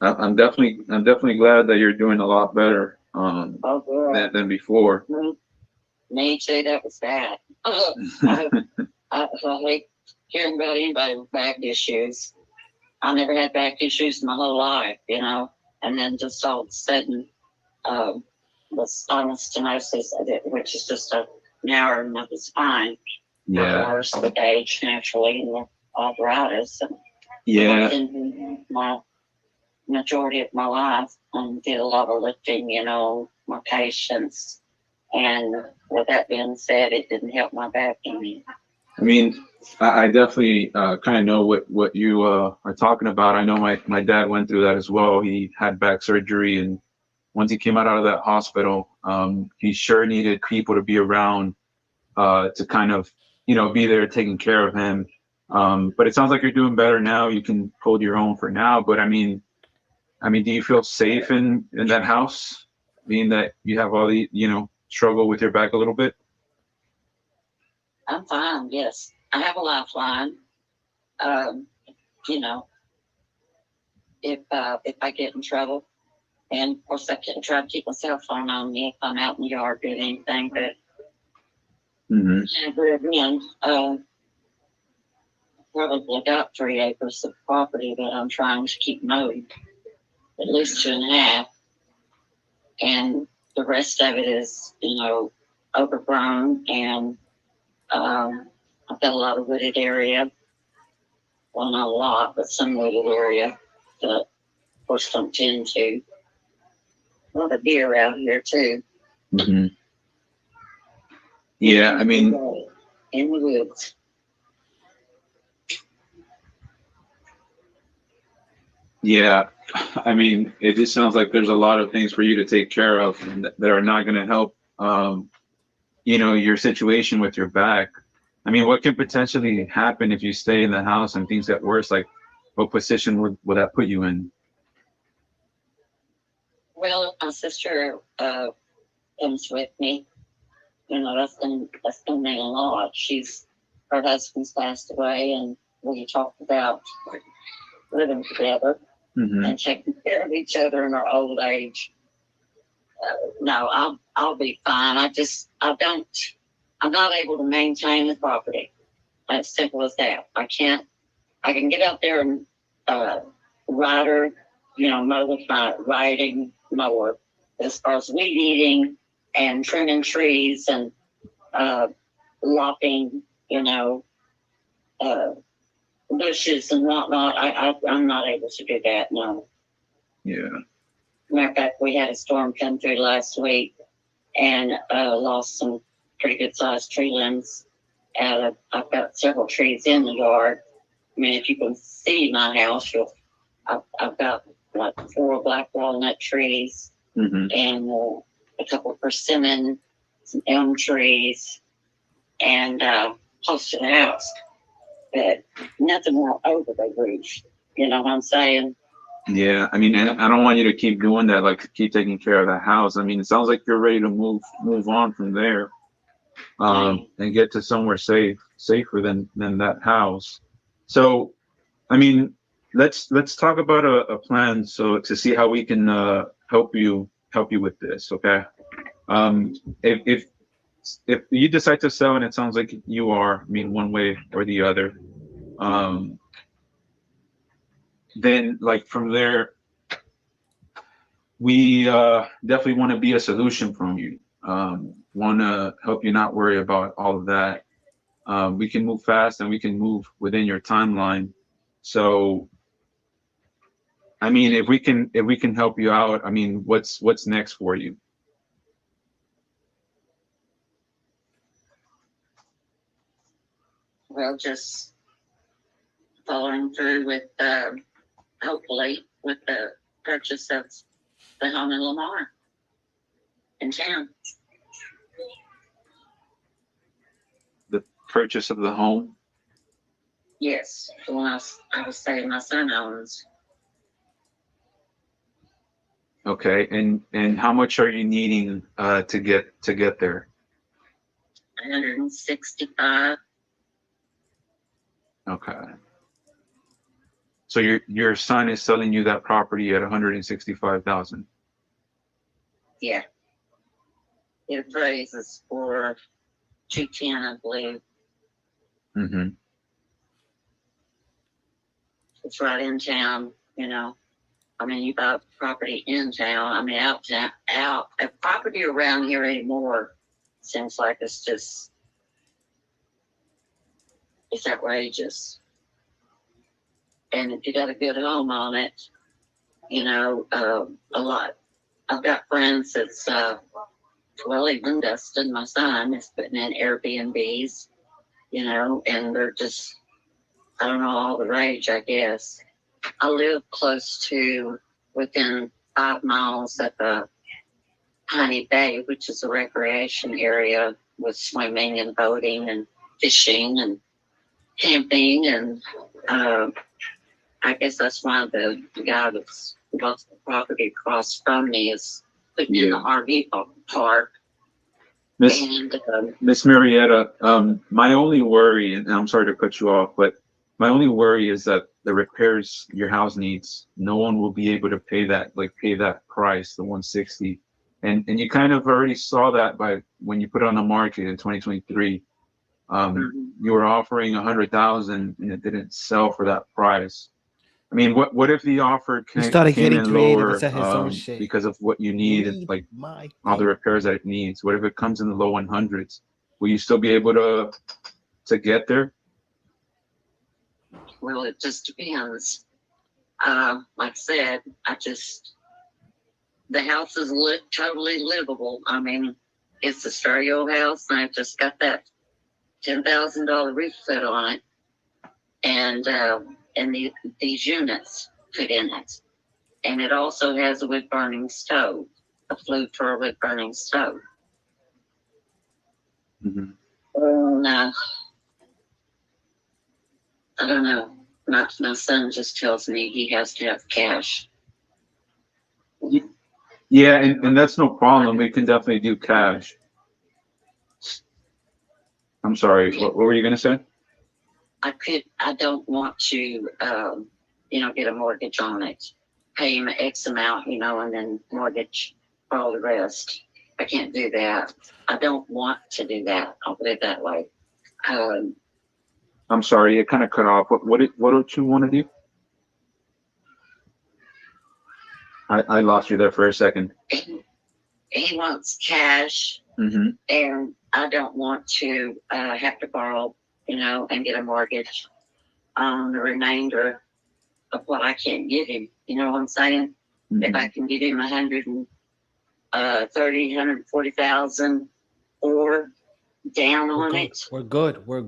I'm definitely glad that you're doing a lot better than before. Me too. That was bad. I hate hearing about anybody with back issues. I never had back issues my whole life, and then just all of a sudden, the spinal stenosis, which is just a narrowing of the spine, Yeah. worse with age naturally, and the arthritis. And Yeah. My majority of my life, did a lot of lifting, my patience. And with that being said, it didn't help my back any. I mean, I definitely kind of know what you are talking about. I know my dad went through that as well. He had back surgery, and once he came out of that hospital, he sure needed people to be around to kind of, be there taking care of him. But it sounds like you're doing better now. You can hold your own for now. But I mean, do you feel safe in that house, being that you have all the, struggle with your back a little bit? I'm fine, yes. I have a lifeline. If I get in trouble, and of course I can try to keep my cell phone on me if I'm out in the yard doing anything, but again, probably got 3 acres of property that I'm trying to keep mowed, at least 2.5, and the rest of it is, overgrown, and I've got a lot of wooded area. Well, not a lot, but some wooded area that, of course, don't tend to. A lot of deer out here too. Yeah, I mean, in the woods. yeah, I mean, it just sounds like there's a lot of things for you to take care of that are not going to help, your situation with your back. I mean, what could potentially happen if you stay in the house and things get worse? Like, what position would that put you in? Well, my sister comes with me. You know, that's gonna mean a lot. Her husband's passed away, and we talked about living together and taking care of each other in our old age. No, I'll be fine. I'm not able to maintain the property. As simple as that. I can get out there and mow with my riding mower. As far as weed eating and trimming trees and lopping, bushes and whatnot, I'm not able to do that. No. Yeah. Matter of fact, we had a storm come through last week and lost some pretty good sized tree limbs. I've got several trees in the yard. I mean, if you can see my house, I've got like 4 black walnut trees and a couple of persimmon, some elm trees, and close to the house. But nothing more over the roof. You know what I'm saying? Yeah, I mean, I don't want you to keep doing that, like keep taking care of the house. I mean, it sounds like you're ready to move on from there, and get to somewhere safer than that house. So, I mean, let's talk about a plan to see how we can help you with this. Okay, if you decide to sell, and it sounds like you are, I mean, one way or the other, then like from there, we definitely want to be a solution from you. Want to help you not worry about all of that. We can move fast and we can move within your timeline. So, I mean, if we can help you out, I mean, what's next for you? Well, just following through with, hopefully, with the purchase of the home in Lamar in town. The purchase of the home? Yes, the one I was saying my son owns. Okay, and how much are you needing to get there? 165. Okay. So your son is selling you that property at 165,000. Yeah. It appraises for 210, I believe. Mm-hmm. It's right in town, you know. I mean, you buy property in town. I mean, out. A property around here anymore seems like it's outrageous. And if you got a good home on it, you know, a lot. I've got friends that's, even Dustin, my son, is putting in Airbnbs, you know, and they're just, I don't know, all the rage, I guess. I live close to, within 5 miles of the Honey Bay, which is a recreation area with swimming and boating and fishing and camping. And I guess that's why the guy that's got the property across from me is putting in the RV park. Miss Marietta, my only worry, and I'm sorry to cut you off, but my only worry is that the repairs your house needs, no one will be able to pay that price, the 160. And you kind of already saw that by when you put it on the market in 2023. You were offering 100,000 and it didn't sell for that price. I mean, what if the offer came in lower because of what you need and like all the repairs that it needs? What if it comes in the low 100s? Will you still be able to get there? Well, it just depends. Like I said, the house is totally livable. I mean, it's a stereo house, and I've just got that $10,000 roof set on it, and these units put in it. And it also has a wood burning stove, a flue for a wood burning stove. Mm-hmm. I don't know. my son just tells me he has to have cash. Yeah, and that's no problem. We can definitely do cash. I'm sorry. What were you gonna say? I don't want to, get a mortgage on it, pay him X amount, and then mortgage for all the rest. I can't do that. I don't want to do that. I'll put it that way. I'm sorry, it kind of cut off. What do you want to do? I lost you there for a second. He wants cash, and I don't want to have to borrow, and get a mortgage on the remainder of what I can't give him. You know what I'm saying? If I can give him 140,000 or down on it, We're good. There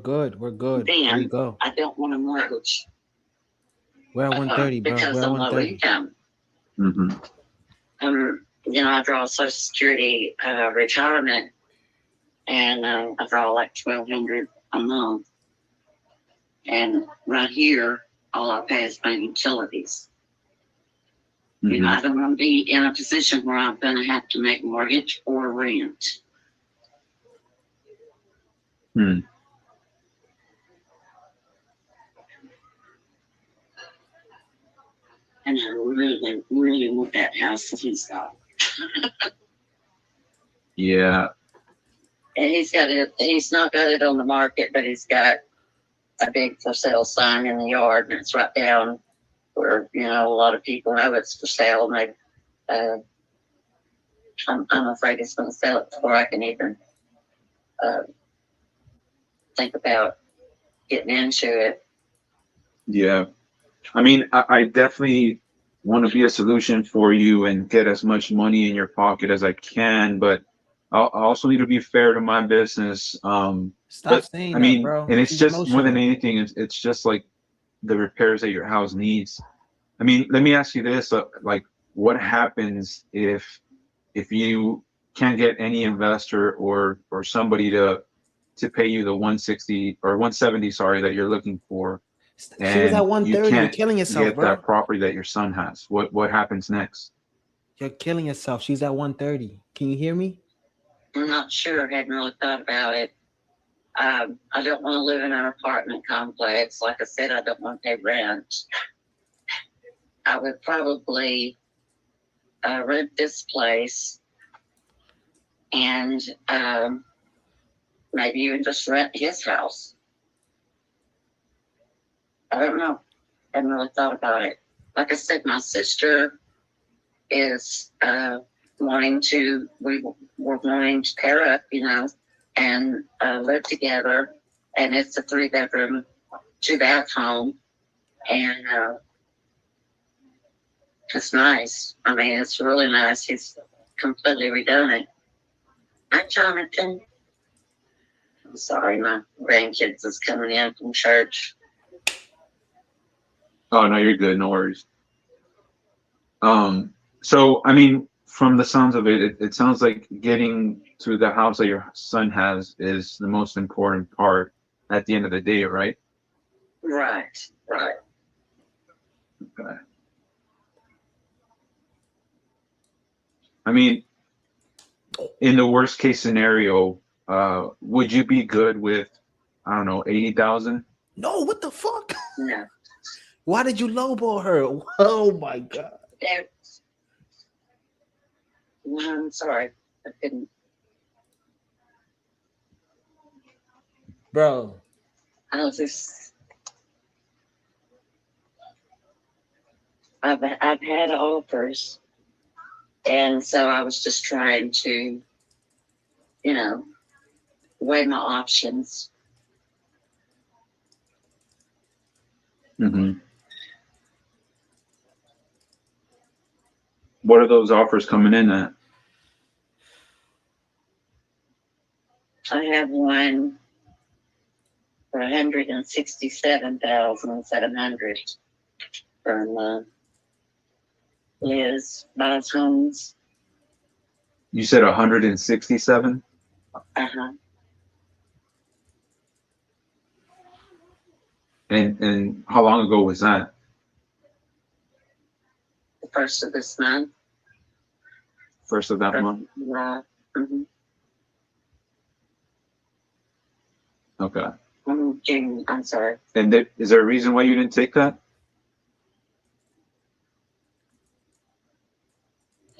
then you go. I don't want a mortgage. We're at 130, bro. Because We're at I'm low 130. income. I draw Social Security retirement, and I draw like $1,200 a month. And right here, all I pay is my utilities. I don't want to be in a position where I'm going to have to make mortgage or rent. And I really, really want that house that he's got. Yeah. And he's not got it on the market, but he's got a big for sale sign in the yard, and it's right down where, a lot of people know it's for sale. And I'm afraid he's going to sell it before I can even think about getting into it. Yeah. I mean, I definitely want to be a solution for you and get as much money in your pocket as I can, but I also need to be fair to my business. Stop saying that, bro. And it's She's just more than emotional. anything, it's just like the repairs that your house needs. I mean, let me ask you this: like, what happens if you can't get any investor or somebody to pay you the 160 or 170, sorry, that you're looking for? She was at And 130. you You're can't killing yourself, get bro. that property that your son has. What happens next? You're killing yourself. She's at 130. Can you hear me? I'm not sure. I hadn't really thought about it. I don't want to live in an apartment complex. Like I said, I don't want to pay rent. I would probably rent this place and maybe even just rent his house. I don't know. I hadn't really thought about it. Like I said, my sister is wanting to pair up, and live together. And it's a 3-bedroom, 2-bath home. And it's nice. I mean, it's really nice. He's completely redone it. Hi, Jonathan. I'm sorry, my grandkids is coming in from church. Oh, no, you're good. No worries. So, I mean, from the sounds of it, it sounds like getting to the house that your son has is the most important part at the end of the day, right? Right. Okay. I mean, in the worst case scenario, would you be good with, I don't know, 80,000? No, what the fuck? No. Why did you lowball her? Oh my god. I'm sorry. I couldn't. Bro. I've had offers, and so I was just trying to, weigh my options. What are those offers coming in at? I have one for 167,700 per month. Liz buys homes. You said 167? And how long ago was that? The first of this month. First of that month? Yeah. Mm-hmm. Okay. June, I'm sorry. And is there a reason why you didn't take that?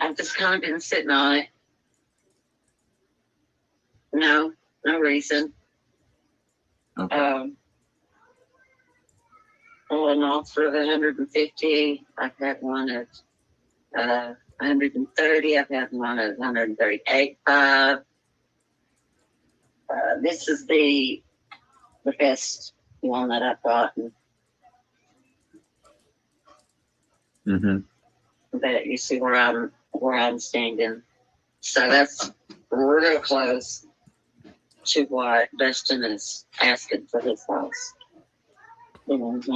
I've just kind of been sitting on it. No reason. Okay. An offer of 150. I've had one at 130. I've had one at 138.5. This is the best one that I've gotten. Mm-hmm. But you see where I'm standing. So that's real close to what Dustin is asking for this house. He's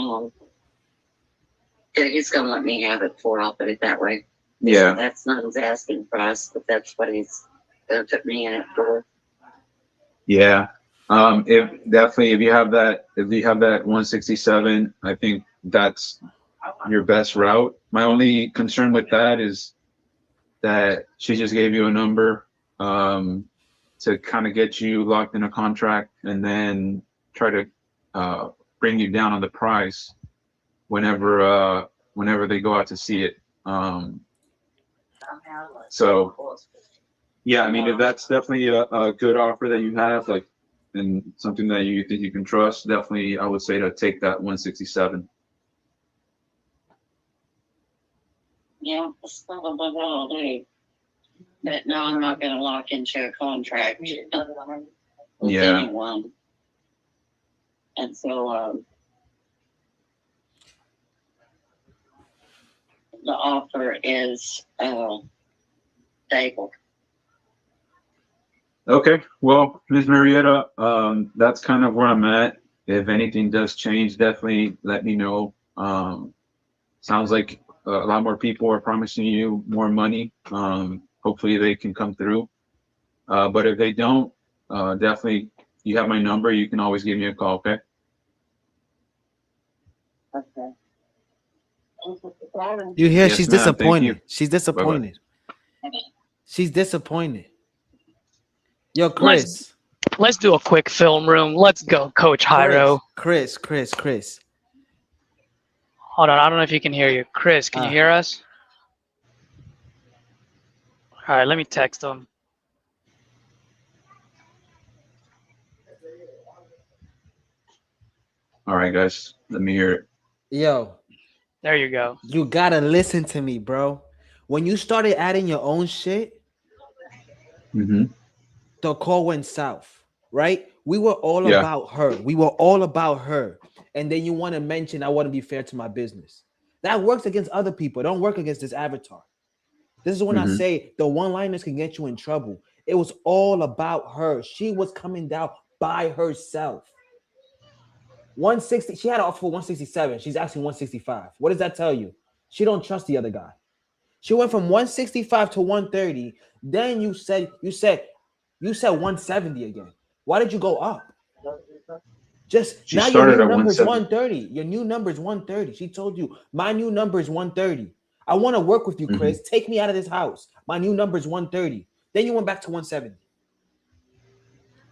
gonna let me have it for, I'll put it that way. Yeah. That's not his asking price, but that's what he's gonna put me in it for. Yeah. If you have that 167, I think that's your best route. My only concern with that is that she just gave you a number to kind of get you locked in a contract and then try to bring you down on the price whenever they go out to see it. So yeah, I mean, if that's definitely a good offer that you have, like, and something that you think you can trust, definitely I would say to take that 167. Yeah, that's probably what I'll do. But no, I'm not going to lock into a contract with anyone. And so the offer is stable. Okay, well, Ms. Marietta, that's kind of where I'm at. If anything does change, definitely let me know. Sounds like a lot more people are promising you more money. Hopefully they can come through. But if they don't, definitely, you have my number. You can always give me a call, okay? Okay. You hear? Yes, She's ma'am. Thank disappointed. you. She's disappointed. Okay. She's disappointed. Yo, Chris. Let's do a quick film room. Let's go, Coach Hyro. Chris. Hold on, I don't know if you can hear you. Chris, can you hear us? All right, let me text him. All right, guys, let me hear it. Yo. There you go. You gotta listen to me, bro. When you started adding your own shit, the call went south, right? We were all about her. We were all about her. And then you want to mention, I want to be fair to my business. That works against other people. Don't work against this avatar. This is when I say the one-liners can get you in trouble. It was all about her. She was coming down by herself. 160. She had an offer for 167. She's asking 165. What does that tell you? She don't trust the other guy. She went from 165 to 130. Then you said 170 again. Why did you go up? Just now your new number is 130. Your new number is 130. She told you my new number is 130. I want to work with you, Chris. Take me out of this house. My new number is 130. Then you went back to 170.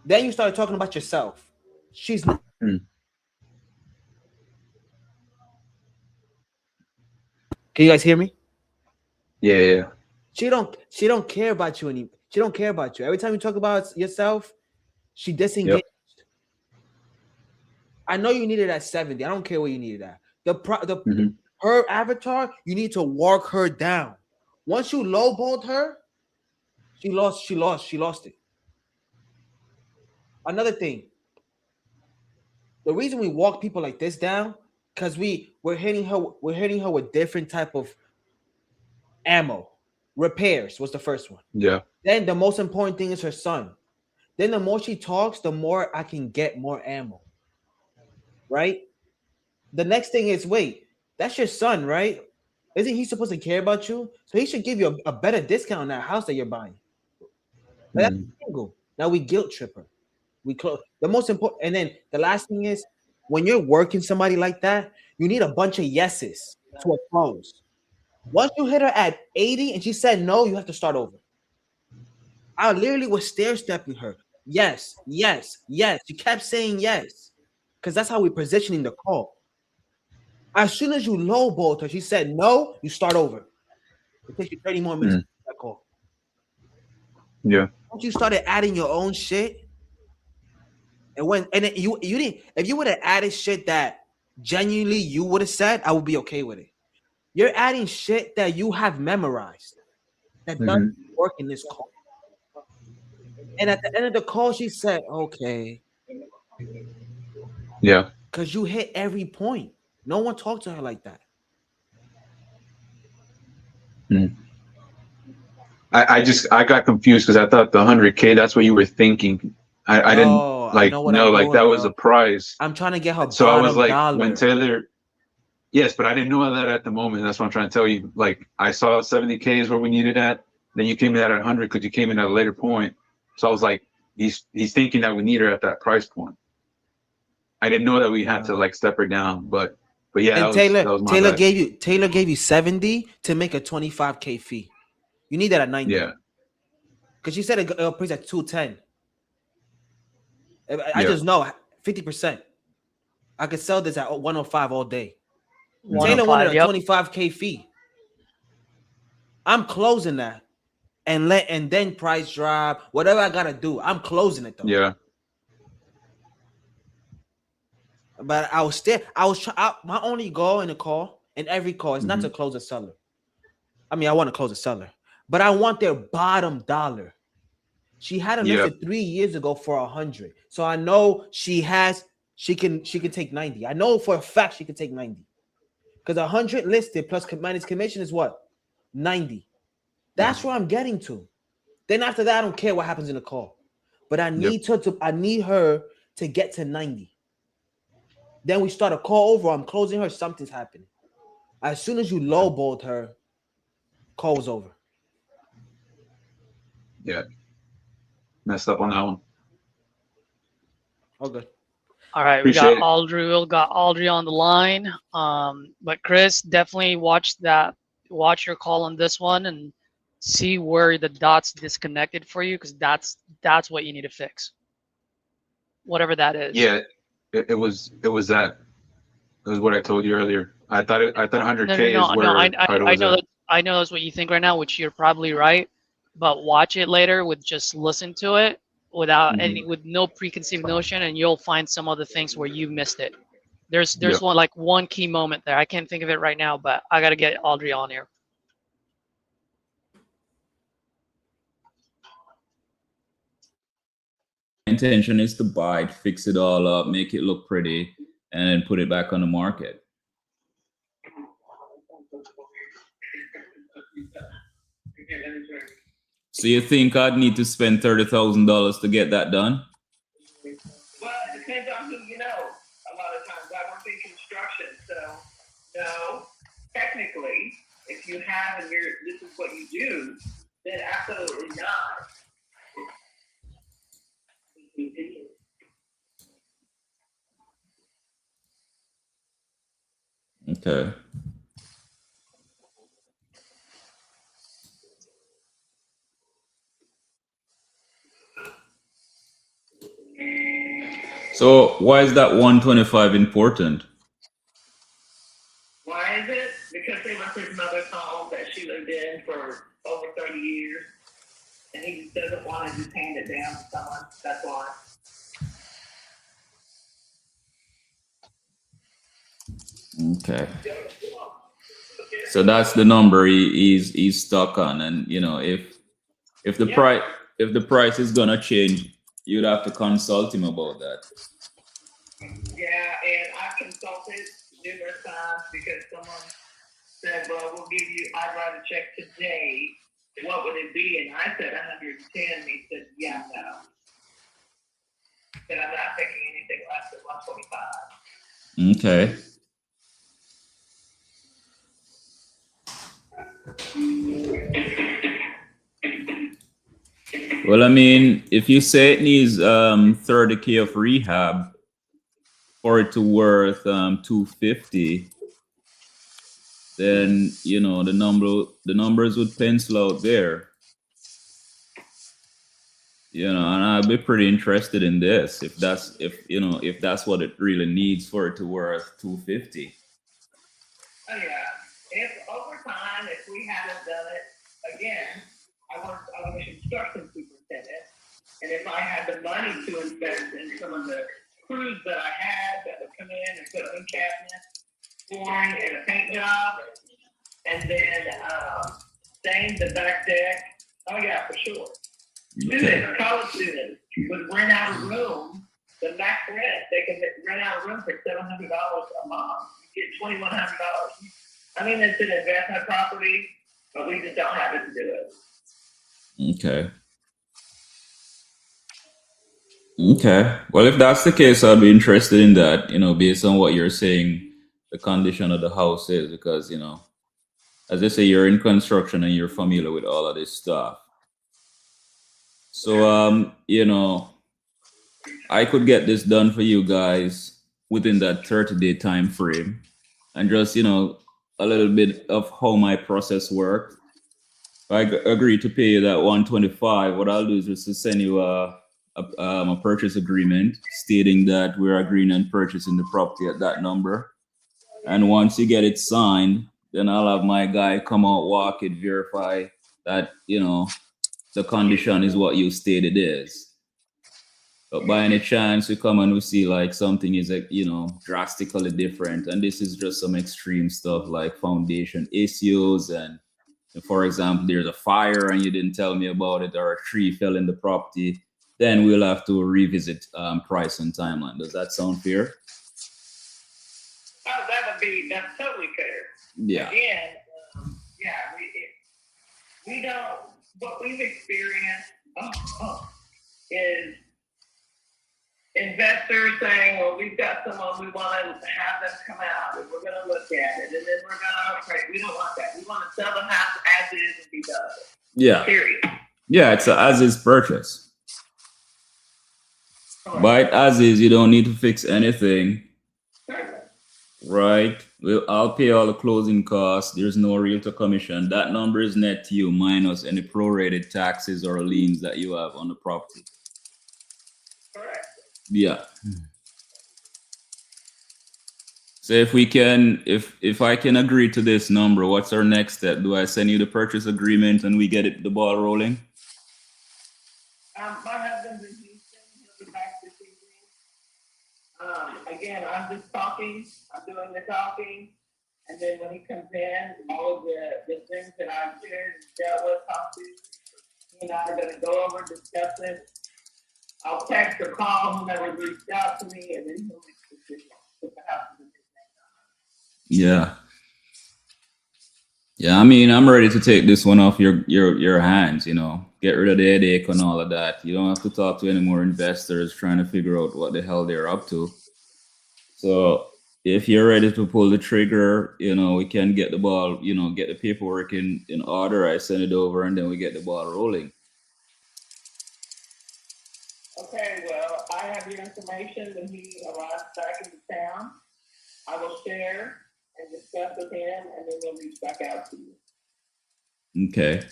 Then you started talking about yourself. She's not. Can you guys hear me? Yeah. She don't care about you anymore. She don't care about you. Every time you talk about yourself, she disengaged. I know you needed at 70. I don't care what you needed at. Her avatar, you need to walk her down. Once you lowballed her, she lost it. Another thing. The reason we walk people like this down, because we're hitting her with different type of ammo. Repairs was the first one. Yeah. Then the most important thing is her son. Then the more she talks, the more I can get more ammo. Right? The next thing is, wait, that's your son, right? Isn't he supposed to care about you? So he should give you a better discount on that house that you're buying. That's single. Now we guilt trip her. We close the most important, and then the last thing is when you're working somebody like that, you need a bunch of yeses to a close. Once you hit her at 80 and she said no, you have to start over. I literally was stair-stepping her. Yes, yes, yes. She kept saying yes. Because that's how we're positioning the call. As soon as you lowballed her, she said no, you start over. It takes you 30 more minutes to make that call. Yeah. Once you started adding your own shit, you didn't, if you would have added shit that genuinely you would have said, I would be okay with it. You're adding shit that you have memorized that doesn't work in this call. And at the end of the call, she said, okay. Yeah. Because you hit every point. No one talked to her like that. I got confused because I thought the 100K, that's what you were thinking. I didn't like, no, like that was a prize. I'm trying to get her so I was like, dollar. when Taylor, yes, but I didn't know that at the moment. That's what I'm trying to tell you. Like, I saw 70K is where we needed at. Then you came in at 100 because you came in at a later point. So I was like, he's thinking that we need her at that price point. I didn't know that we had to like step her down, but yeah. And Taylor gave you 70 to make a 25K fee. You need that at 90. Yeah. Because she said it'll price at 210. I just know 50%. I could sell this at 105 all day. Taylor wanted a 25K fee. I'm closing that and then price drop. Whatever I gotta do, I'm closing it though. Yeah. But my only goal in every call is not to close a seller. I mean, I want to close a seller, but I want their bottom dollar. She had a listed 3 years ago for 100. So I know she can take 90. I know for a fact she can take 90. Because 100 listed plus minus commission is what? 90. That's where I'm getting to. Then after that, I don't care what happens in the call. But I need her to get to 90. Then we start a call over. I'm closing her. Something's happening. As soon as you lowballed her, call was over. Yeah. Messed up on that one. Oh, good. All right, we got Audrey. We got Audrey on the line. But Chris, definitely watch your call on this one and see where the dots disconnected for you, because that's what you need to fix. Whatever that is. Yeah, it was that. It was what I told you earlier. I thought 100K is where I know that's what you think right now, which you're probably right. But watch it later with just listen to it without with no preconceived notion, and you'll find some other things where you missed it. There's one key moment there. I can't think of it right now, but I gotta get Audrey on here. Intention is to buy it, fix it all up, make it look pretty, and then put it back on the market. So you think I'd need to spend $30,000 to get that done? Well, it depends on who you know. A lot of times I work in construction, so no, technically, if you have and this is what you do, then absolutely not. Okay. So why is that 125 important? Why is it? Because they went to his mother's home that she lived in for over 30 years, and he doesn't want to just hand it down to someone. That's why. Okay. So that's the number he's stuck on, and you know, if the price is gonna change, you'd have to consult him about that. Yeah, and I've consulted numerous times because someone said, well, we'll give you, I'd write a check today. What would it be? And I said 110. And he said, yeah, no. Said, I'm not taking anything less than 125. Okay. Well, I mean, if you say it needs 30K of rehab, for it to worth 250, then you know the numbers would pencil out there. You know, and I'd be pretty interested in this if that's what it really needs for it to worth 250. Oh yeah. If over time, if we hadn't done it again, I was a construction superintendent, and if I had the money to invest in some of the crews that I had that would come in and put up cabinets, flooring, and a paint job, and then stain the back deck. Oh yeah, for sure. Students, college students would rent out a room, the max rent, they can rent out a room for $700 a month. You get $2,100. I mean, it's an investment property, but we just don't have it to do it. Okay. Okay. Well, if that's the case, I'd be interested in that, you know, based on what you're saying, the condition of the house is, because, you know, as I say, you're in construction and you're familiar with all of this stuff. So, you know, I could get this done for you guys within that 30-day time frame, and just, you know, a little bit of how my process worked. If I agree to pay you that $125, what I'll do is just to send you a purchase agreement stating that we're agreeing on purchasing the property at that number. And once you get it signed, then I'll have my guy come out, walk it, verify that, you know, the condition is what you stated is. But by any chance we come and we see like something is, like, you know, drastically different, and this is just some extreme stuff like foundation issues, and for example, there's a fire and you didn't tell me about it, or a tree fell in the property, then we'll have to revisit price and timeline. Does that sound fair? Oh, that's totally fair. Yeah. Again, we don't, what we've experienced is investors saying, well, we've got someone, we want to have them come out, and we're going to look at it, and then we're going to operate. We don't want that. We want to sell the house as is and be done. Yeah. Period. Yeah, it's an as-is purchase. Buy it as is, you don't need to fix anything. Right? I'll pay all the closing costs. There's no realtor commission. That number is net to you minus any prorated taxes or liens that you have on the property. Correct. Yeah. So if we can, if I can agree to this number, what's our next step? Do I send you the purchase agreement and we get the ball rolling? My husband's in Houston. He'll be back this evening. Again, I'm just talking. I'm doing the talking. And then when he comes in, all of the things that I've shared and dealt with, he and I are going to go over, discuss it. I'll text or call whomever reached out to me, and then he'll make the decision. Put the house in his name. Yeah. Yeah, I mean, I'm ready to take this one off your hands, you know. Get rid of the headache and all of that. You don't have to talk to any more investors trying to figure out what the hell they're up to. So if you're ready to pull the trigger, you know, we can get the ball, you know, get the paperwork in order. I send it over and then we get the ball rolling. Okay, well, I have your information when he arrives back into town. I will share and discuss with him, and then we'll reach back out to you. Okay.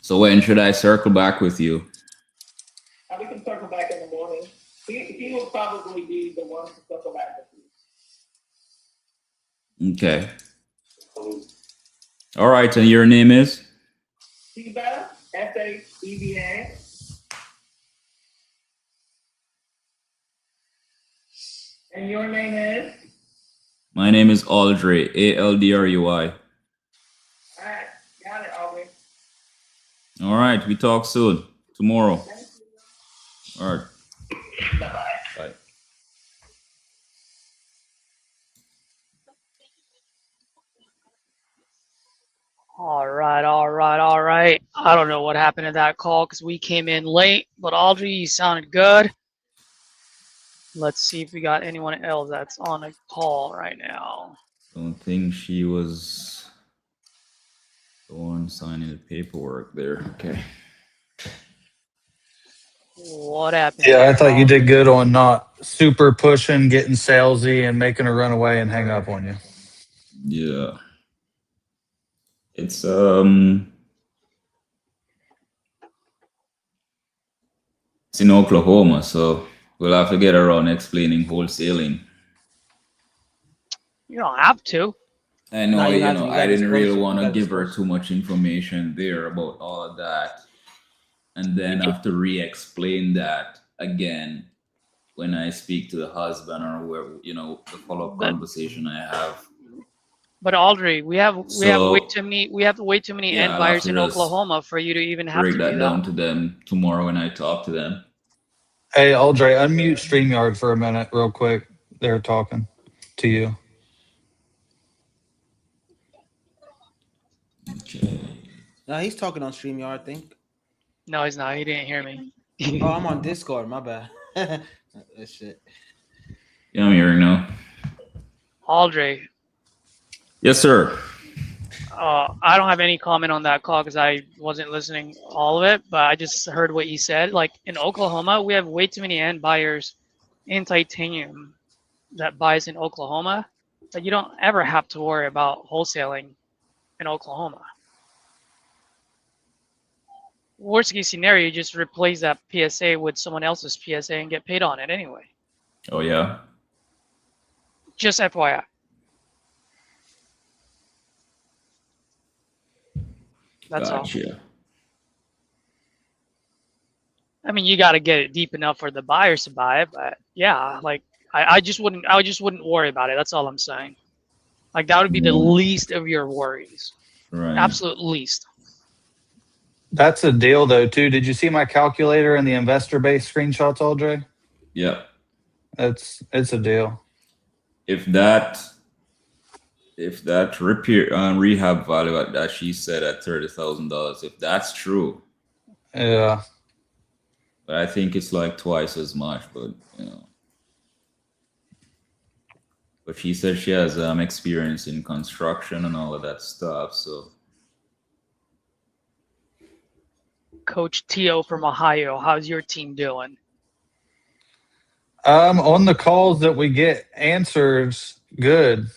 So when should I circle back with you? We can circle back in the morning. He will probably be the one to circle back with you. Okay. All right, and your name is? Sheba, S-H-E-B-A. And your name is? My name is Aldry, A-L-D-R-U-I. All right, got it, Aldry. All right, we talk soon, tomorrow. All right. Bye-bye. Bye. All right. I don't know what happened to that call because we came in late, but Audrey, you sounded good. Let's see if we got anyone else that's on a call right now. Don't think she was the one signing the paperwork there. Okay. What happened? Yeah, I thought you did good on not super pushing, getting salesy, and making a run away and hang up on you. Yeah. It's it's in Oklahoma, so we'll have to get around explaining wholesaling. You don't have to. I know, No, you have to. know, You I gotta didn't disclose really it. want You to gotta give her disclose too much information there about all of that, and then have to re-explain that again when I speak to the husband or where the follow-up But conversation I have. but Audrey, we have way So too many yeah, end I'll have buyers to in just Oklahoma for you to even have break to do that down that. to them tomorrow when I talk to them. Hey, Aldre, unmute StreamYard for a minute, real quick. They're talking to you. Okay. No, he's talking on StreamYard, I think. No, he's not. He didn't hear me. Oh, I'm on Discord. My bad. That shit. Yeah, I'm hearing now. Audrey, Yes, sir. I don't have any comment on that call because I wasn't listening all of it, but I just heard what you said. Like in Oklahoma, we have way too many end buyers in titanium that buys in Oklahoma that you don't ever have to worry about wholesaling in Oklahoma. Worst case scenario, you just replace that PSA with someone else's PSA and get paid on it anyway. Oh yeah. Just FYI. That's all. Gotcha. I mean, you got to get it deep enough for the buyers to buy it, but yeah, like I just wouldn't worry about it. That's all I'm saying. Like that would be the least of your worries. Right. Absolute least. That's a deal, though, too. Did you see my calculator and the investor base screenshots, Aldre? Yeah. It's a deal. If that repair rehab value that she said at $30,000, if that's true, Yeah. but I think it's like twice as much. But but she said she has experience in construction and all of that stuff. So Coach Tio from Ohio, how's your team doing? On the calls that we get answers, good.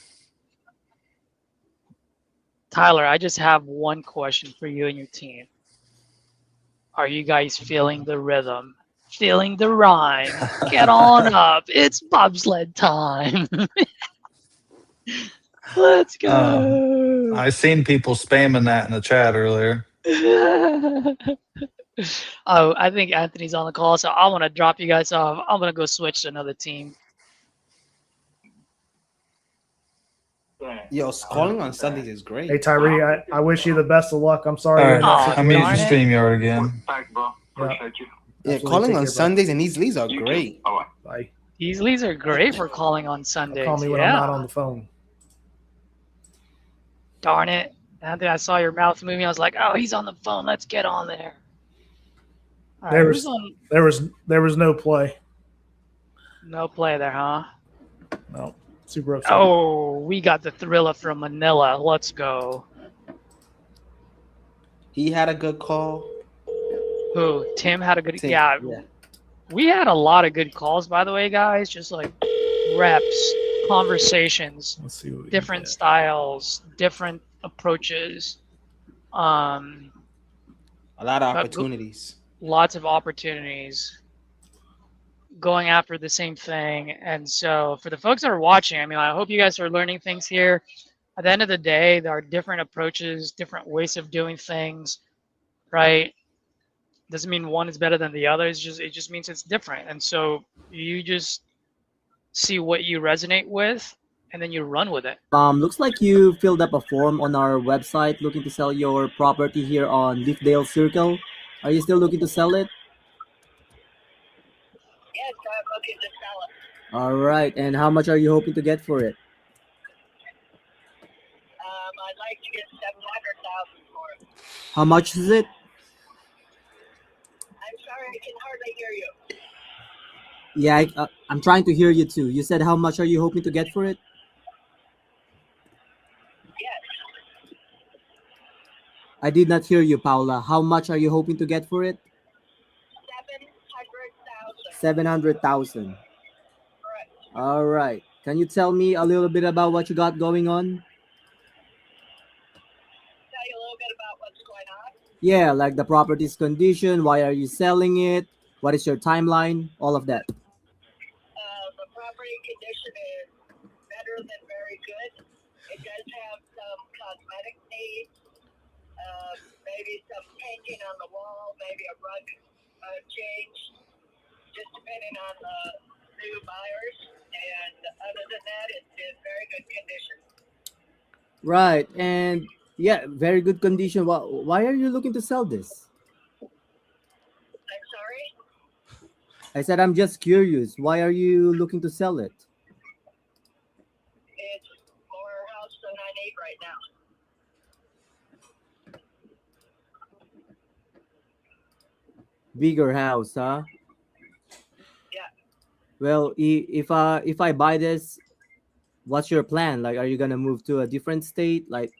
Tyler, I just have one question for you and your team. Are you guys feeling the rhythm? Feeling the rhyme? Get on up. It's bobsled time. Let's go. I seen people spamming that in the chat earlier. Oh, I think Anthony's on the call, so I want to drop you guys off. I'm going to go switch to another team. Yo, calling on Sundays is great. Hey, Tyree, I wish you the best of luck. I'm sorry. All you're in that right, I'm using situation. StreamYard again. Thanks, bro. Appreciate you. Yeah, Absolutely. calling Take on care, bro. Sundays and these leads are You too. great. Bye-bye. Bye. These leads are great for calling on Sundays. Call me when yeah. I'm not on the phone. Darn it. Anthony, I saw your mouth moving. I was like, oh, he's on the phone. Let's get on there. All right, who's on? There was no play. No play there, huh? No. Super upset. Oh, we got the thriller from Manila. Let's go. He had a good call. Who? Tim had a good. Tim, Yeah. We had a lot of good calls, by the way, guys. Just like reps, conversations, Let's see what we different styles, different approaches. A lot of But opportunities. lots of opportunities going after the same thing. And so for the folks that are watching, I mean, I hope you guys are learning things here. At the end of the day, there are different approaches, different ways of doing things, right? Doesn't mean one is better than the other. It just means it's different. And so you just see what you resonate with and then you run with it. Looks like you filled up a form on our website looking to sell your property here on Leafdale Circle. Are you still looking to sell it? Yes, I'm looking to sell it. All right. And how much are you hoping to get for it? I'd like to get $700,000 for it. How much is it? I'm sorry, I can hardly hear you. Yeah, I'm trying to hear you too. You said how much are you hoping to get for it? Yes, I did not hear you, Paula. How much are you hoping to get for it? 700,000. 700,000. All right. Can you tell me a little bit about what you got going on? Tell you a little bit about what's going on. Yeah, like the property's condition, why are you selling it? What is your timeline? All of that. The property condition is better than very good. It does have some cosmetic needs, maybe some painting on the wall, maybe a rug change, just depending on the new buyers. And other than that, it's in very good condition. Right. And yeah, very good condition. Why are you looking to sell this? I'm sorry? I said I'm just curious. Why are you looking to sell it? It's more house than I need right now. Bigger house, huh? Yeah. Well, if I buy this, what's your plan? Like, are you gonna move to a different state? Like,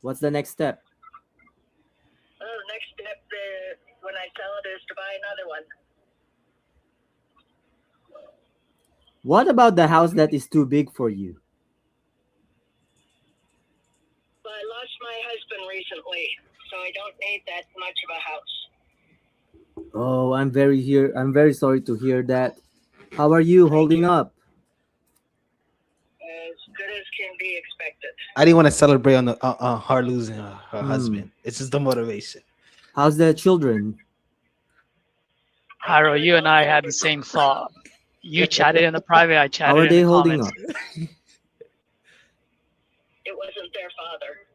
what's the next step? The next step when I sell it is to buy another one. What about the house that is too big for you? Well, I lost my husband recently, so I don't need that much of a house. Oh, I'm very sorry to hear that. How are you holding up? As good as can be expected. I didn't want to celebrate on her losing her husband. It's just the motivation. How's the children? Hyro, you and I had the same thought. You chatted in the private, I chatted How are in they the holding comments. up? It wasn't their father.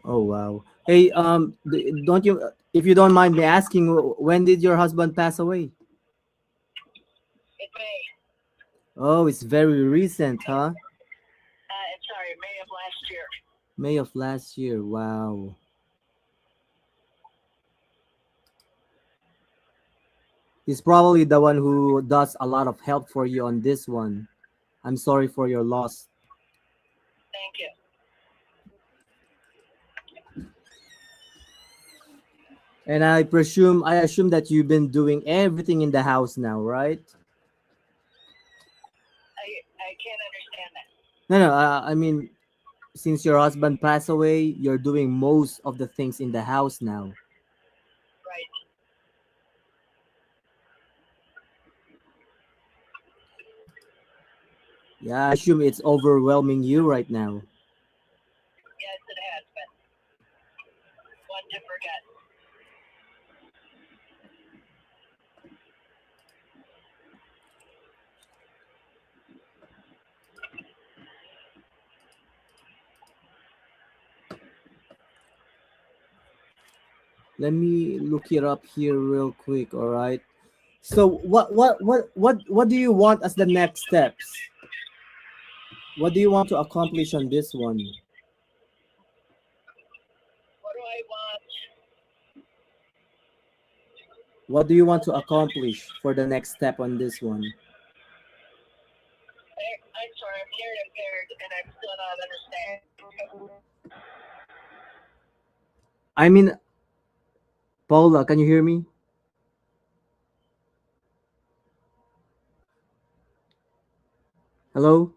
Oh wow. Hey, don't you, if you don't mind me asking, when did your husband pass away? In May. Oh, it's very recent, huh? Sorry, May of last year. May of last year. Wow. He's probably the one who does a lot of help for you on this one. I'm sorry for your loss. Thank you. And I assume that you've been doing everything in the house now, right? I can't understand that. No, I mean, since your husband passed away, you're doing most of the things in the house now. Right. Yeah, I assume it's overwhelming you right now. Yes, it has been. One to forget. Let me look it up here real quick, all right? So what do you want as the next steps? What do you want to accomplish on this one? What do I want? What do you want to accomplish for the next step on this one? I'm sorry, I'm hearing impaired and I'm still not understanding. I mean, Paula, can you hear me? Hello?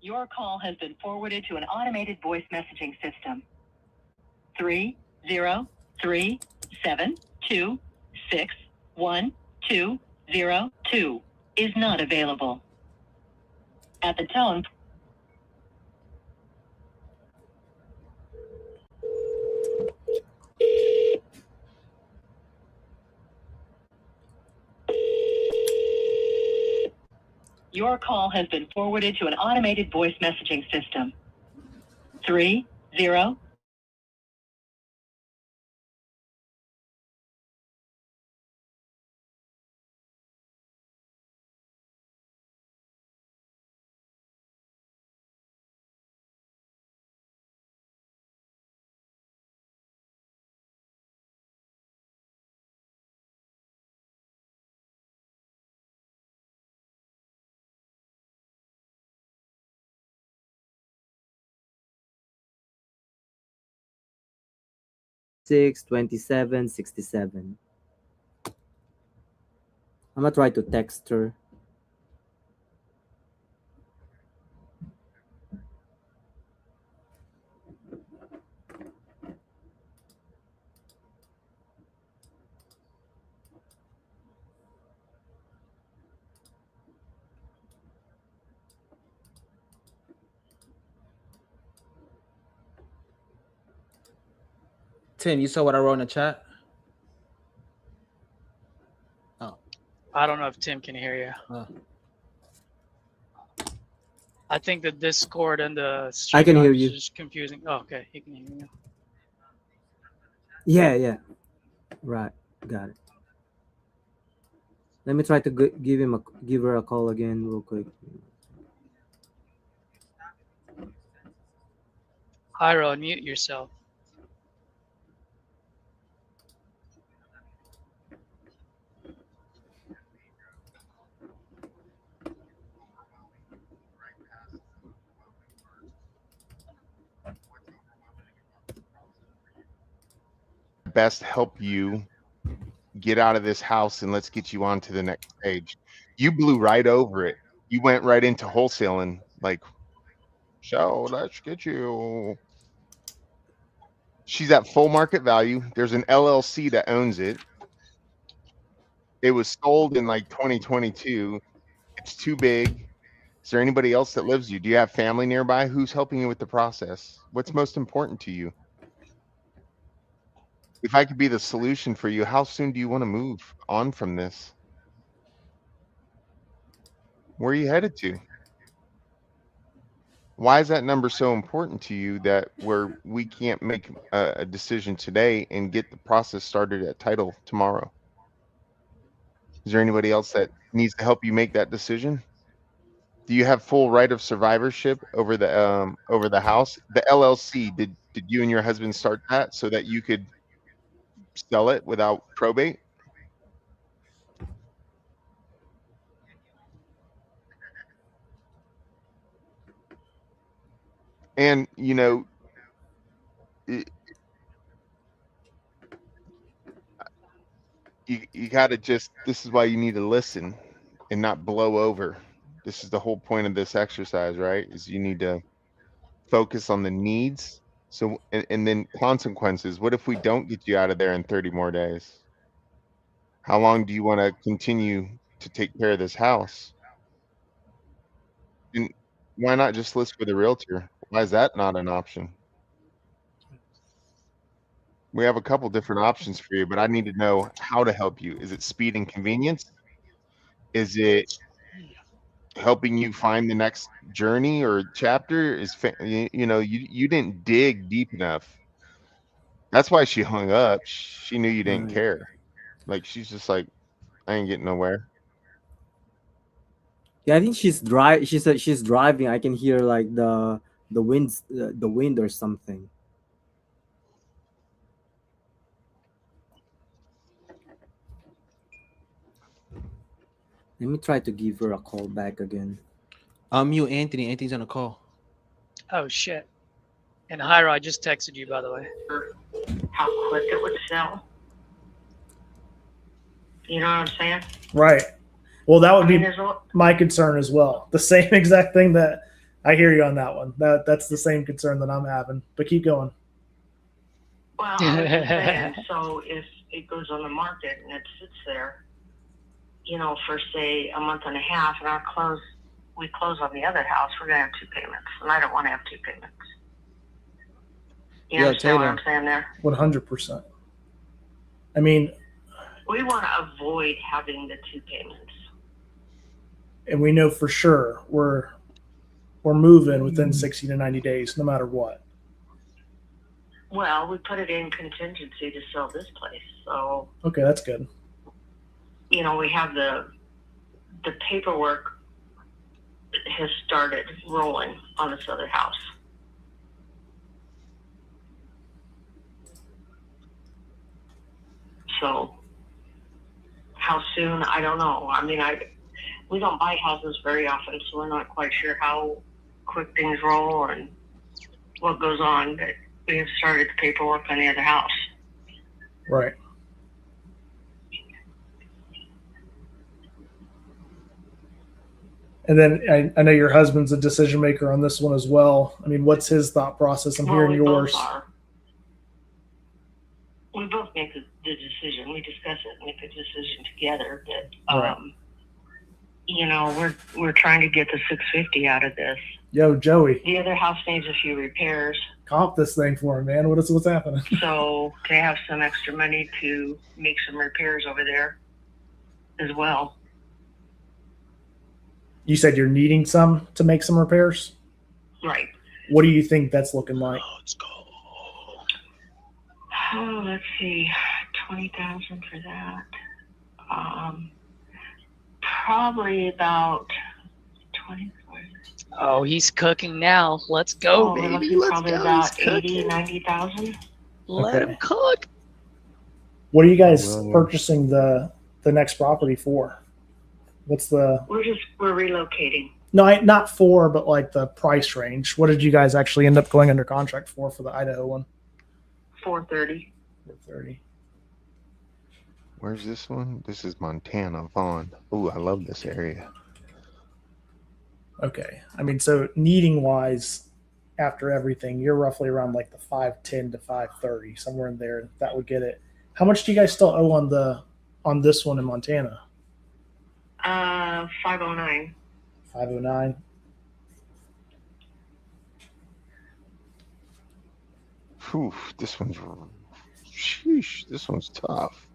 Your call has been forwarded to an automated voice messaging system. 303-726-1202 is not available. At the tone, your call has been forwarded to an automated voice messaging system. 30 26, 27, 67. I'm gonna try to text her. Tim, you saw what I wrote in the chat? I don't know if Tim can hear you. I think the Discord and the I can hear StreamYard is you. just confusing. Oh, okay, he can hear you. Yeah. Right. Got it. Let me try to give her a call again real quick. Hyro, unmute yourself. Best help you get out of this house and let's get you on to the next stage. You blew right over it. You went right into wholesaling, like, so let's get you. She's at full market value. There's an LLC that owns it. It was sold in like 2022. It's too big. Is there anybody else that lives you? Do you have family nearby? Who's helping you with the process? What's most important to you? If I could be the solution for you, how soon do you want to move on from this? Where are you headed to? Why is that number so important to you that where we can't make a decision today and get the process started at title tomorrow? Is there anybody else that needs to help you make that decision? Do you have full right of survivorship over the house? The LLC, did you and your husband start that so that you could sell it without probate? And you know, you got to just, this is why you need to listen and not blow over. This is the whole point of this exercise, right? Is you need to focus on the needs. So and then consequences. What if we don't get you out of there in 30 more days? How long do you want to continue to take care of this house? And why not just list with a realtor? Why is that not an option? We have a couple different options for you, but I need to know how to help you. Is it speed and convenience? Is it helping you find the next journey or chapter? You know, you didn't dig deep enough. That's why she hung up. She knew you didn't Right. care. Like, she's just like, I ain't getting nowhere. Yeah, I think she's she's driving. I can hear like the wind or something. Let me try to give her a call back again. Mute Anthony. Anthony's on a call. Oh shit. And Hyro, I just texted you, by the way. How quick it would sell. You know what I'm saying? Right. Well, that would be there's a- my concern as well. The same exact thing that I hear you on that one. That's the same concern that I'm having. But keep going. Well, I was just saying, so if it goes on the market and it sits there, you know, for say a month and a half, and we close on the other house, we're gonna have 2 payments, and I don't want to have 2 payments. You understand what I'm saying there? 100%. I mean, We want to avoid having the 2 payments. and we know for sure we're moving within 60 to 90 days, no matter what. Well, we put it in contingency to sell this place, so Okay, that's good. you know we have the paperwork has started rolling on this other house. So how soon? I don't know. I mean, we don't buy houses very often, so we're not quite sure how quick things roll and what goes on. But we have started the paperwork on the other house. Right. And then I know your husband's a decision maker on this one as well. I mean, what's his thought process? I'm hearing we yours. both are. We both make the decision. We discuss it and make the decision together. But Right. you know, we're trying to get the 650 out of this. Yo, Joey, The other house needs a few repairs, comp this thing for him, man. What's happening? so they have some extra money to make some repairs over there as well. You said you're needing some to make some repairs. Right. What do you think that's looking like? Oh, let's see, 20,000 for that. Probably about 20. Oh, he's cooking now. Let's go, Oh, we're baby. looking Let's probably go. about He's 80, cooking. 90,000. Let Okay. him cook. What are you guys Well, purchasing the next property for? What's the We're relocating. not for, but like the price range? What did you guys actually end up going under contract for the Idaho one? 430. 430. Where's this one? This is Montana, Vaughn. Ooh, I love this area. Okay. I mean, so needing wise, after everything, you're roughly around like the 510 to 530, somewhere in there. That would get it. How much do you guys still owe on this one in Montana? 509. 509. Whew, this one's tough.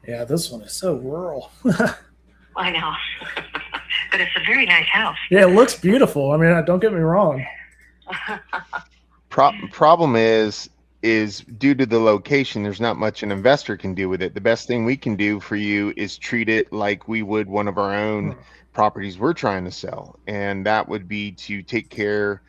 Yeah, this one is so rural. I know. But it's a very nice house. Yeah, it looks beautiful. I mean, don't get me wrong. Problem is due to the location, there's not much an investor can do with it. The best thing we can do for you is treat it like we would one of our own properties we're trying to sell. And that would be to take care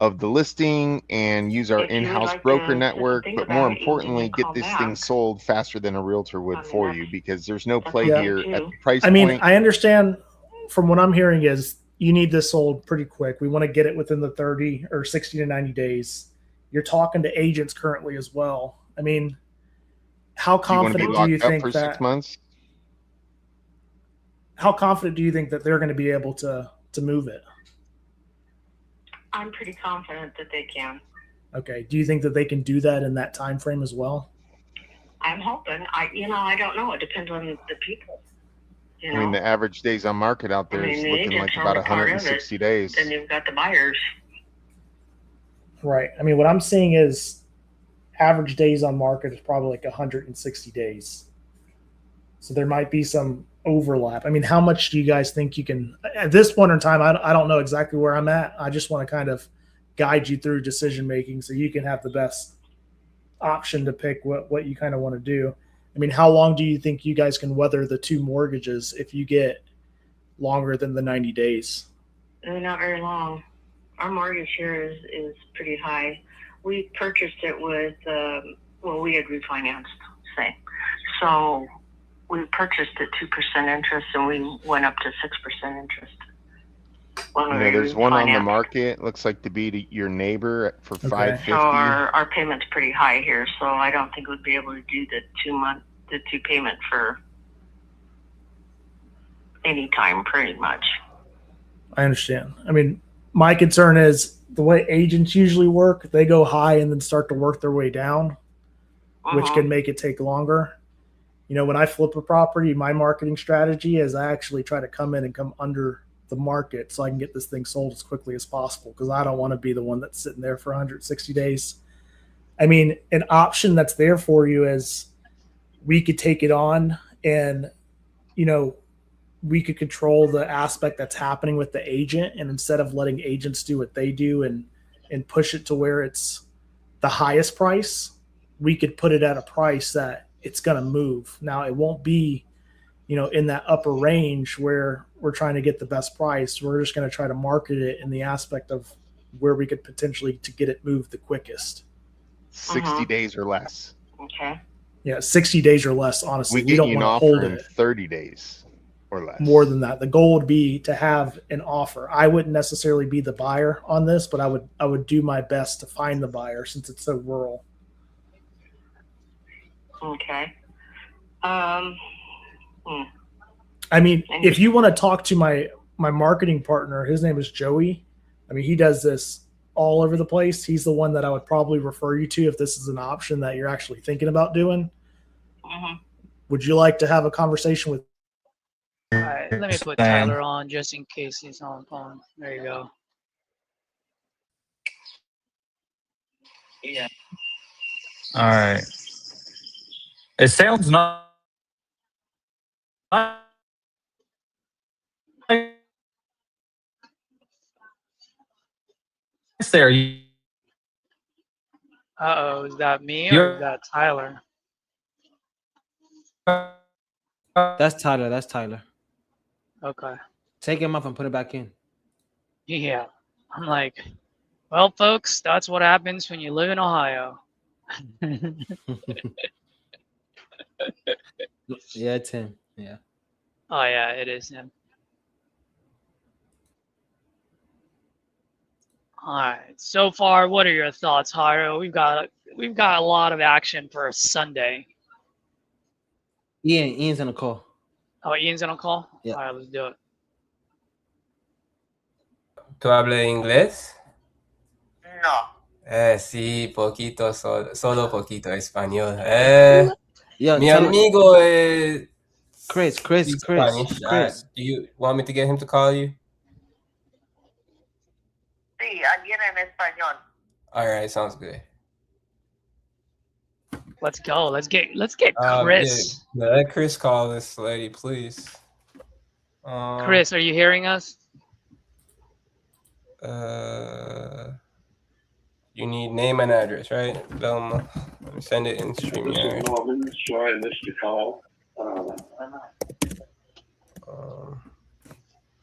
of the listing and use our If you would in-house like broker to network, think but about more it, you can importantly, get call this back. thing sold faster than a realtor would for you, because there's no play okay, here too. at the price I mean, point. I understand from what I'm hearing is you need this sold pretty quick. We want to get it within the 30 or 60 to 90 days. You're talking to agents currently as well. I mean, how Do you want to be confident do locked you up think for 6 that? months? How confident do you think that they're going to be able to move it? I'm pretty confident that they can. Okay. Do you think that they can do that in that time frame as well? I'm hoping. I don't know. It depends on the people. I mean, the average days on market out there is the looking like agents about are part of it, 160 days. and you've got the buyers. Right. I mean, what I'm seeing is average days on market is probably like 160 days. So there might be some overlap. I mean, how much do you guys think you can, at this point in time, I don't know exactly where I'm at. I just want to kind of guide you through decision making so you can have the best option to pick what you kind of want to do. I mean, how long do you think you guys can weather the 2 mortgages if you get longer than the 90 days? Not very long. Our mortgage here is pretty high. We purchased it with, we had refinanced, say. So we purchased at 2% interest, and we went up to 6% interest. There's one on the market, looks like to be your neighbor for $550. So our payment's pretty high here, so I don't think we'd be able to do the 2 payment for any time, pretty much. I understand. I mean, my concern is the way agents usually work, they go high and then start to work their way down, which can make it take longer. When I flip a property, my marketing strategy is I actually try to come in and come under the market so I can get this thing sold as quickly as possible, because I don't want to be the one that's sitting there for 160 days. I mean, an option that's there for you is we could take it on and, we could control the aspect that's happening with the agent. And instead of letting agents do what they do and push it to where it's the highest price, we could put it at a price that it's going to move. Now, it won't be, in that upper range where we're trying to get the best price. We're just going to try to market it in the aspect of where we could potentially to get it moved the quickest. 60 days or less. Okay. Yeah, 60 days or less, honestly. We get don't you an want to offer hold in it 30 days or less. more than that. The goal would be to have an offer. I wouldn't necessarily be the buyer on this, but I would do my best to find the buyer since it's so rural. Okay. I mean, if you want to talk to my marketing partner, his name is Joey. I mean, he does this all over the place. He's the one that I would probably refer you to if this is an option that you're actually thinking about doing. Would you like to have a conversation with? All right, let me put Tyler on just in case he's on the phone. There you go. Yeah. All right. It sounds not. There. Uh-oh, is that me or is that Tyler? That's Tyler. That's Tyler. Okay. Take him off and put it back in. Yeah. I'm like, well, folks, that's what happens when you live in Ohio. Yeah, it's him. Yeah. Oh, yeah, it is him. All right. So far, what are your thoughts, Hiro? We've got a lot of action for a Sunday. Ian's on a call. Oh, Ian's on a call? Yeah. All right, let's do it. ¿Tú hablas inglés? No. Sí, poquito, solo poquito español. Yo, Mi amigo Chris. Spanish. Do you want me to get him to call you? Sí, alguien en español. All right, sounds good. Let's go. Let's get Chris. Yeah, let Chris call this lady, please. Chris, are you hearing us? You need name and address, right? Velma. Let me send it in StreamYard. Sorry, I missed your call.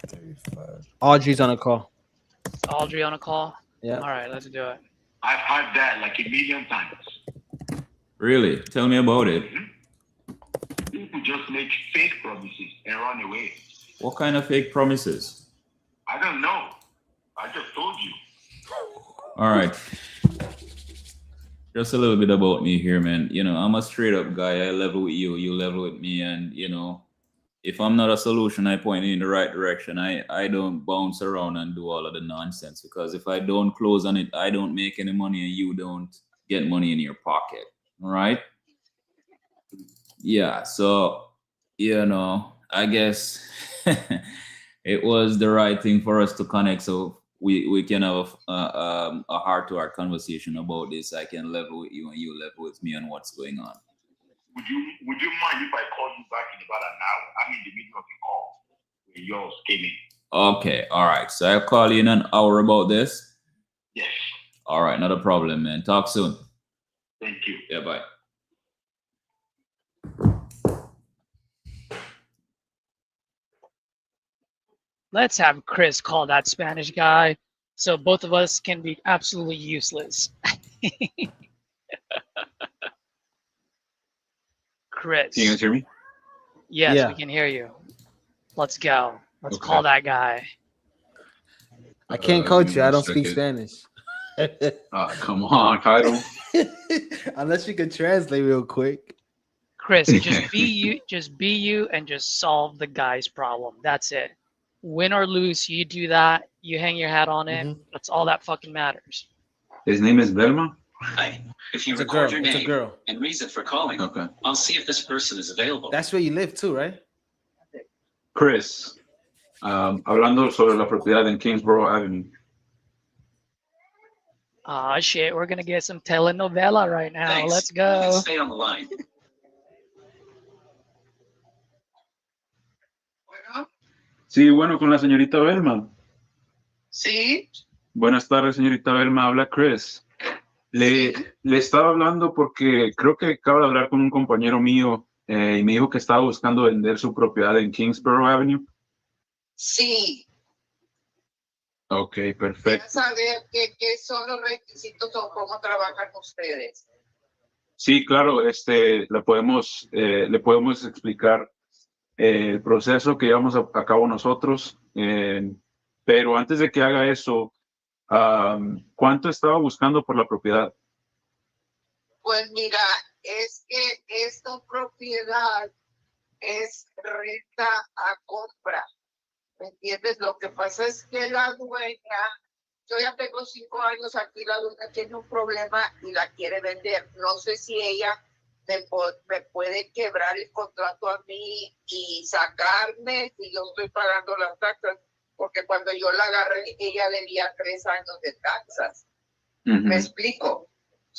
35. Audrey's on a call. Audrey on a call? Yeah. All right, let's do it. I've had that like a million times. Really? Tell me about it. People just make fake promises and run away. What kind of fake promises? I don't know. I just told you. All right. Just a little bit about me here, man. You know, I'm a straight up guy. I level with you, you level with me. And, you know, if I'm not a solution, I point you in the right direction. I don't bounce around and do all of the nonsense, because if I don't close on it, I don't make any money and you don't get money in your pocket. All right. Yeah. So, you know, I guess it was the right thing for us to connect. So we can have a heart-to-heart conversation about this. I can level with you and you level with me on what's going on. Would you mind if I call you back in about an hour? I'm in the middle of a call when yours came in. Okay, all right. So I'll call you in an hour about this? Yes. All right, not a problem, man. Talk soon. Thank you. Yeah, bye. Let's have Chris call that Spanish guy so both of us can be absolutely useless. Chris. Can you guys hear me? Yes, we can hear you. Let's go. Let's call that guy. I can't coach you. I don't speak Spanish. Come on, Kyle. Unless you can translate real quick. Chris, just be you and just solve the guy's problem. That's it. Win or lose, you do that. You hang your hat on it. That's all that fucking matters. His name is Velma? Hi. If you It's a record girl. your It's a name girl. and reason for calling, Okay. I'll see if this person is available. That's where you live too, right? Chris. Hablando sobre la propiedad en Kingsborough Avenue. Ah, shit. We're going to get some telenovela right now. Thanks. Let's You go. can stay on the line. Sí, bueno, con la señorita Velma. Sí. Buenas tardes, señorita Velma. Habla Chris. Le estaba hablando porque creo que acabo de hablar con un compañero mío y me dijo que estaba buscando vender su propiedad en Kingsborough Avenue. Sí. Ok, perfecto. Saber qué son los requisitos o cómo trabajan ustedes. Sí, claro, le podemos explicar el proceso que llevamos a cabo nosotros, pero antes de que haga eso, ¿cuánto estaba buscando por la propiedad? Pues mira, es que no propiedad, es renta a compra. ¿Me entiendes? Lo que pasa es que la dueña, yo ya tengo 5 años aquí, la dueña tiene un problema y la quiere vender. No sé si ella me puede quebrar el contrato a mí y sacarme si yo estoy pagando las taxas, porque cuando yo la agarré, ella debía 3 años de taxas. ¿Me explico?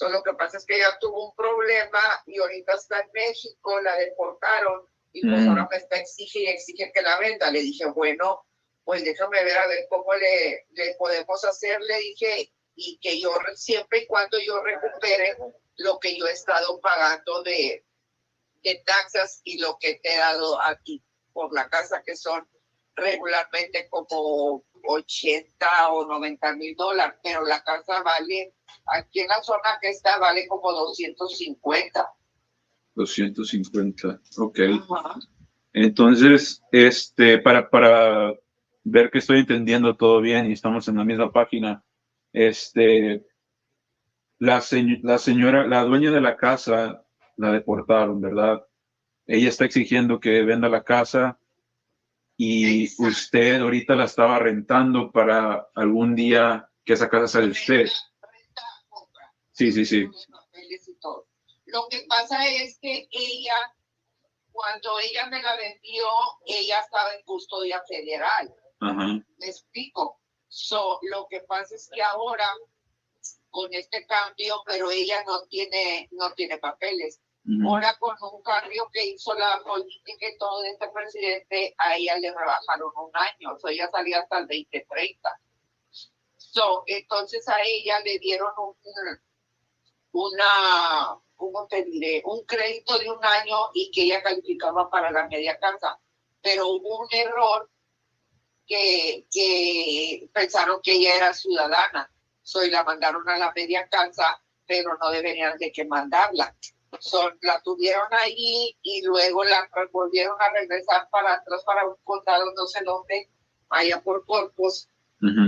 Lo que pasa es que ella tuvo un problema y ahorita está en México, la deportaron y pues ahora me está exige que la venda. Le dije, bueno, pues déjame ver a ver cómo le podemos hacer, le dije, y que yo siempre y cuando yo recupere lo que yo he estado pagando de taxas y lo que te he dado aquí por la casa, que son regularmente como 80 o 90 mil dólares, pero la casa vale, aquí en la zona que está, vale como 250. 250, ok. Ajá. Entonces, para ver que estoy entendiendo todo bien y estamos en la misma página, la señora, la dueña de la casa, la deportaron, ¿verdad? Ella está exigiendo que venda la casa y usted ahorita la estaba rentando para algún día que esa casa sea de usted. Sí, sí, sí. Lo que pasa es que ella, cuando ella me la vendió, ella estaba en custodia federal. Ajá. ¿Me explico? Lo que pasa es que ahora, con este cambio, pero ella no tiene papeles. Ahora, con un cambio que hizo la política y todo de este presidente, a ella le rebajaron 1 año. Ella salía hasta el 2030. Entonces a ella le dieron un crédito de 1 año y que ella calificaba para la media casa. Pero hubo un error que pensaron que ella era ciudadana. Y la mandaron a la media casa, pero no deberían de que mandarla. La tuvieron ahí y luego la volvieron a regresar para atrás para un condado, no sé dónde, allá por Corpus.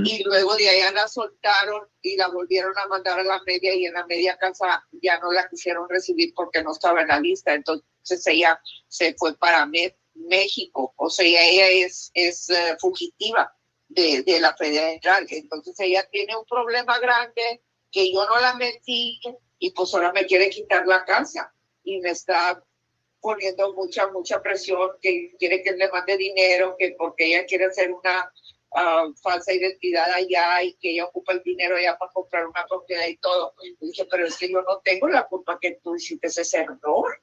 Y luego de allá la soltaron y la volvieron a mandar a la media, y en la media casa ya no la quisieron recibir porque no estaba en la lista. Entonces ella se fue para México. O sea, ella es fugitiva de la federal. Entonces ella tiene un problema grande que yo no la metí y pues ahora me quiere quitar la casa y me está poniendo mucha presión, que quiere que le mande dinero, que porque ella quiere hacer una falsa identidad allá y que ella ocupa el dinero allá para comprar una propiedad y todo. Y dije, pero es que yo no tengo la culpa que tú hiciste ese error.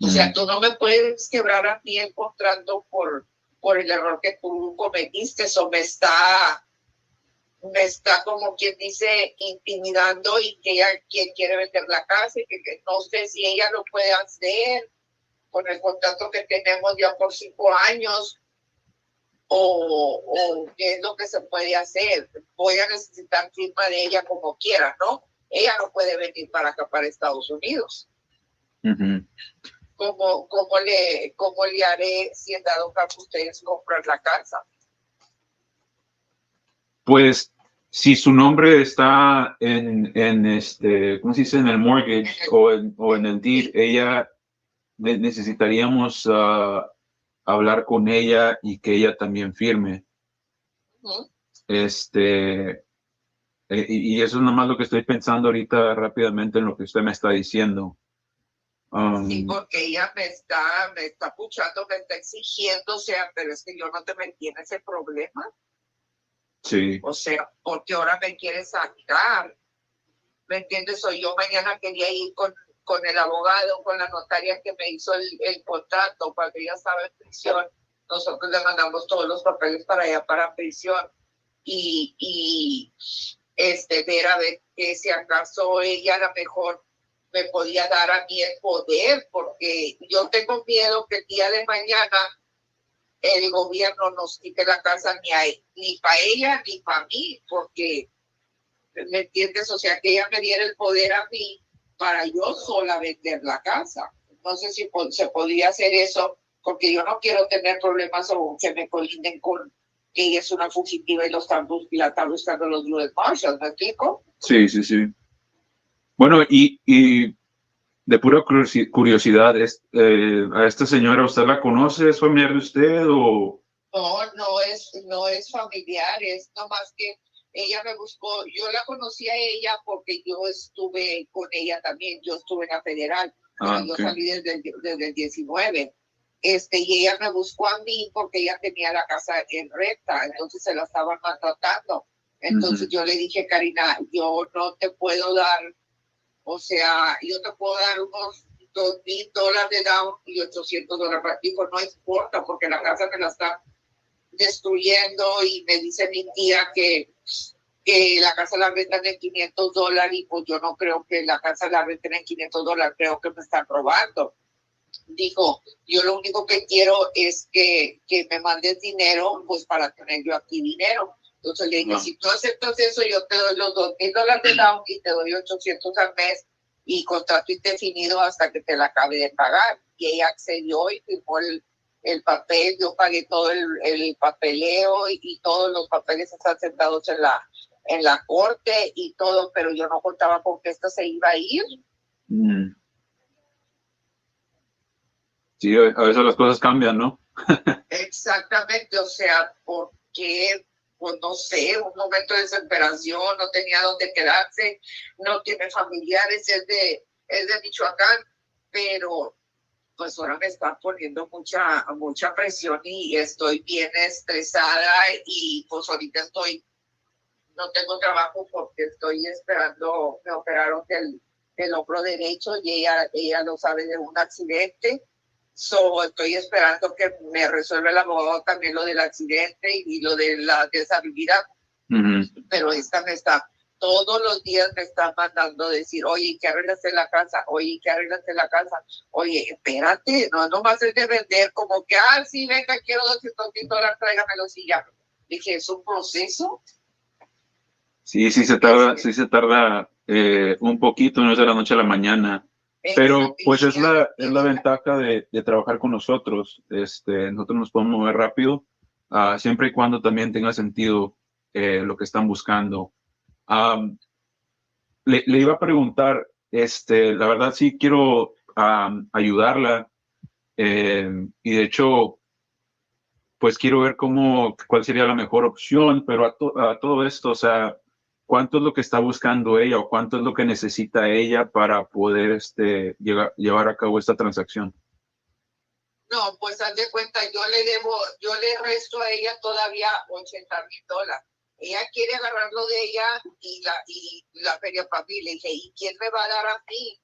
O sea, tú no me puedes quebrar a mí el contrato por el error que tú cometiste. Eso me está como quien dice intimidando, y que ella quiere vender la casa y que no sé si ella lo puede hacer con el contrato que tenemos ya por 5 años o qué es lo que se puede hacer. Voy a necesitar firma de ella como quiera, ¿no? Ella no puede venir para acá, para Estados Unidos. ¿Cómo le haré si en dado caso ustedes compran la casa? Pues si su nombre está en ¿cómo se dice? En el mortgage o en el deed, ella necesitaríamos hablar con ella y que ella también firme. Y eso es nomás lo que estoy pensando ahorita rápidamente en lo que usted me está diciendo. Sí, porque ella me está puchando, me está exigiendo, o sea, pero es que yo no te metí en ese problema. Sí. O sea, porque ahora me quiere sacar. ¿Me entiendes? Yo mañana quería ir con el abogado, con la notaria que me hizo el contrato, para que ella estaba en prisión. Nosotros le mandamos todos los papeles para allá, para prisión. Y ver a ver que si acaso ella a lo mejor me podía dar a mí el poder, porque yo tengo miedo que el día de mañana el gobierno nos quite la casa ni para ella ni para mí, porque, ¿me entiendes? O sea, que ella me diera el poder a mí para yo sola vender la casa. No sé si se podría hacer eso, porque yo no quiero tener problemas o que me colinden con que ella es una fugitiva y la están buscando los US Marshals, ¿me explico? Sí, sí, sí. Bueno, y De pura curiosidad, ¿a esta señora usted la conoce? ¿Es familiar de usted o...? No, no es familiar, es nomás que ella me buscó, yo la conocí a ella porque yo estuve con ella también, yo estuve en la federal, pero yo salí desde el 19. Y ella me buscó a mí porque ella tenía la casa en renta, entonces se la estaban maltratando. Entonces yo le dije, Karina, yo no te puedo dar, o sea, yo te puedo dar unos $2,000 de down y $800 para ti. Dijo, no importa porque la casa me la están destruyendo y me dice mi tía que la casa la rentan en $500 y pues yo no creo que la casa la renten en $500, creo que me están robando. Dijo, yo lo único que quiero es que me mandes dinero pues para tener yo aquí dinero. Entonces le dije, si tú aceptas eso, yo te doy los $2,000 de down y te doy $800 al mes y contrato indefinido hasta que te la acabe de pagar. Y ella accedió y firmó el papel. Yo pagué todo el papeleo y todos los papeles están sentados en la corte y todo, pero yo no contaba con que esto se iba a ir. Sí, a veces las cosas cambian, ¿no? Exactamente, o sea, porque, pues no sé, un momento de desesperación, no tenía dónde quedarse, no tiene familiares, es de Michoacán, pero pues ahora me están poniendo mucha presión y estoy bien estresada y pues ahorita no tengo trabajo porque estoy esperando, me operaron del hombro derecho y ella lo sabe de un accidente. Estoy esperando que me resuelva el abogado también lo del accidente y lo de la deshabilidad. Pero esta me está, todos los días me están mandando decir, oye, ¿qué arreglaste la casa? Oye, ¿qué arreglaste la casa? Oye, espérate, no nomás es de vender como que, sí, venga, quiero $200,000, tráigamelos y ya. Dije, ¿es un proceso? Sí se tarda un poquito, no es de la noche a la mañana. Pero pues es la ventaja de trabajar con nosotros. Nosotros nos podemos mover rápido, siempre y cuando también tenga sentido lo que están buscando. Le iba a preguntar, la verdad sí quiero ayudarla y de hecho pues quiero ver cuál sería la mejor opción, pero a todo esto, o sea, ¿cuánto es lo que está buscando ella o cuánto es lo que necesita ella para poder llevar a cabo esta transacción? No, pues haz de cuenta, yo le resto a ella todavía $80,000. Ella quiere agarrarlo de ella y la feria para mí. Le dije, ¿y quién me va a dar a mí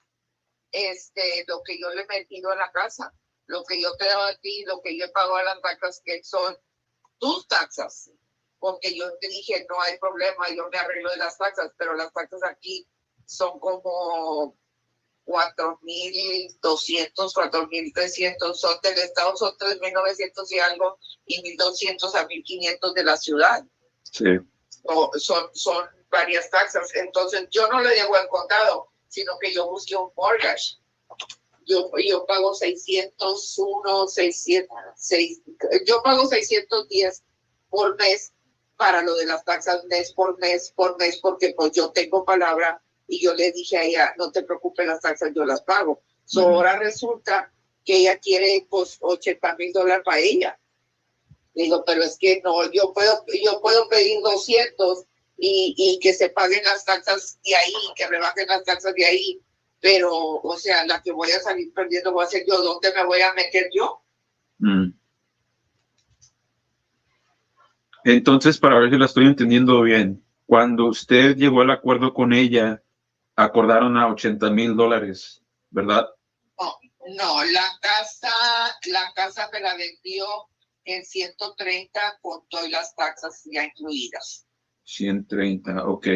lo que yo le he metido a la casa? Lo que yo te he dado a ti, lo que yo he pagado a las taxas, que son tus taxas. Porque yo te dije, no hay problema, yo me arreglo de las taxas, pero las taxas aquí son como 4,200, 4,300, son del estado, son 3,900 y algo, y 1,200 a 1,500 de la ciudad. Sí. Son varias taxas. Entonces, yo no le debo el contado, sino que yo busqué un mortgage. Yo pago 601, yo pago 610 por mes para lo de las taxas mes por mes, porque pues yo tengo palabra y yo le dije a ella, no te preocupes, las taxas yo las pago. Ahora resulta que ella quiere pues $80,000 para ella. Digo, pero es que no, yo puedo pedir 200 y que se paguen las taxas de ahí, que rebajen las taxas de ahí, pero, o sea, la que voy a salir perdiendo voy a ser yo. ¿Dónde me voy a meter yo? Entonces, para ver si la estoy entendiendo bien, cuando usted llegó al acuerdo con ella, acordaron a $80,000, ¿verdad? No, la casa me la vendió en 130 con todas las taxas ya incluidas. 130, ok.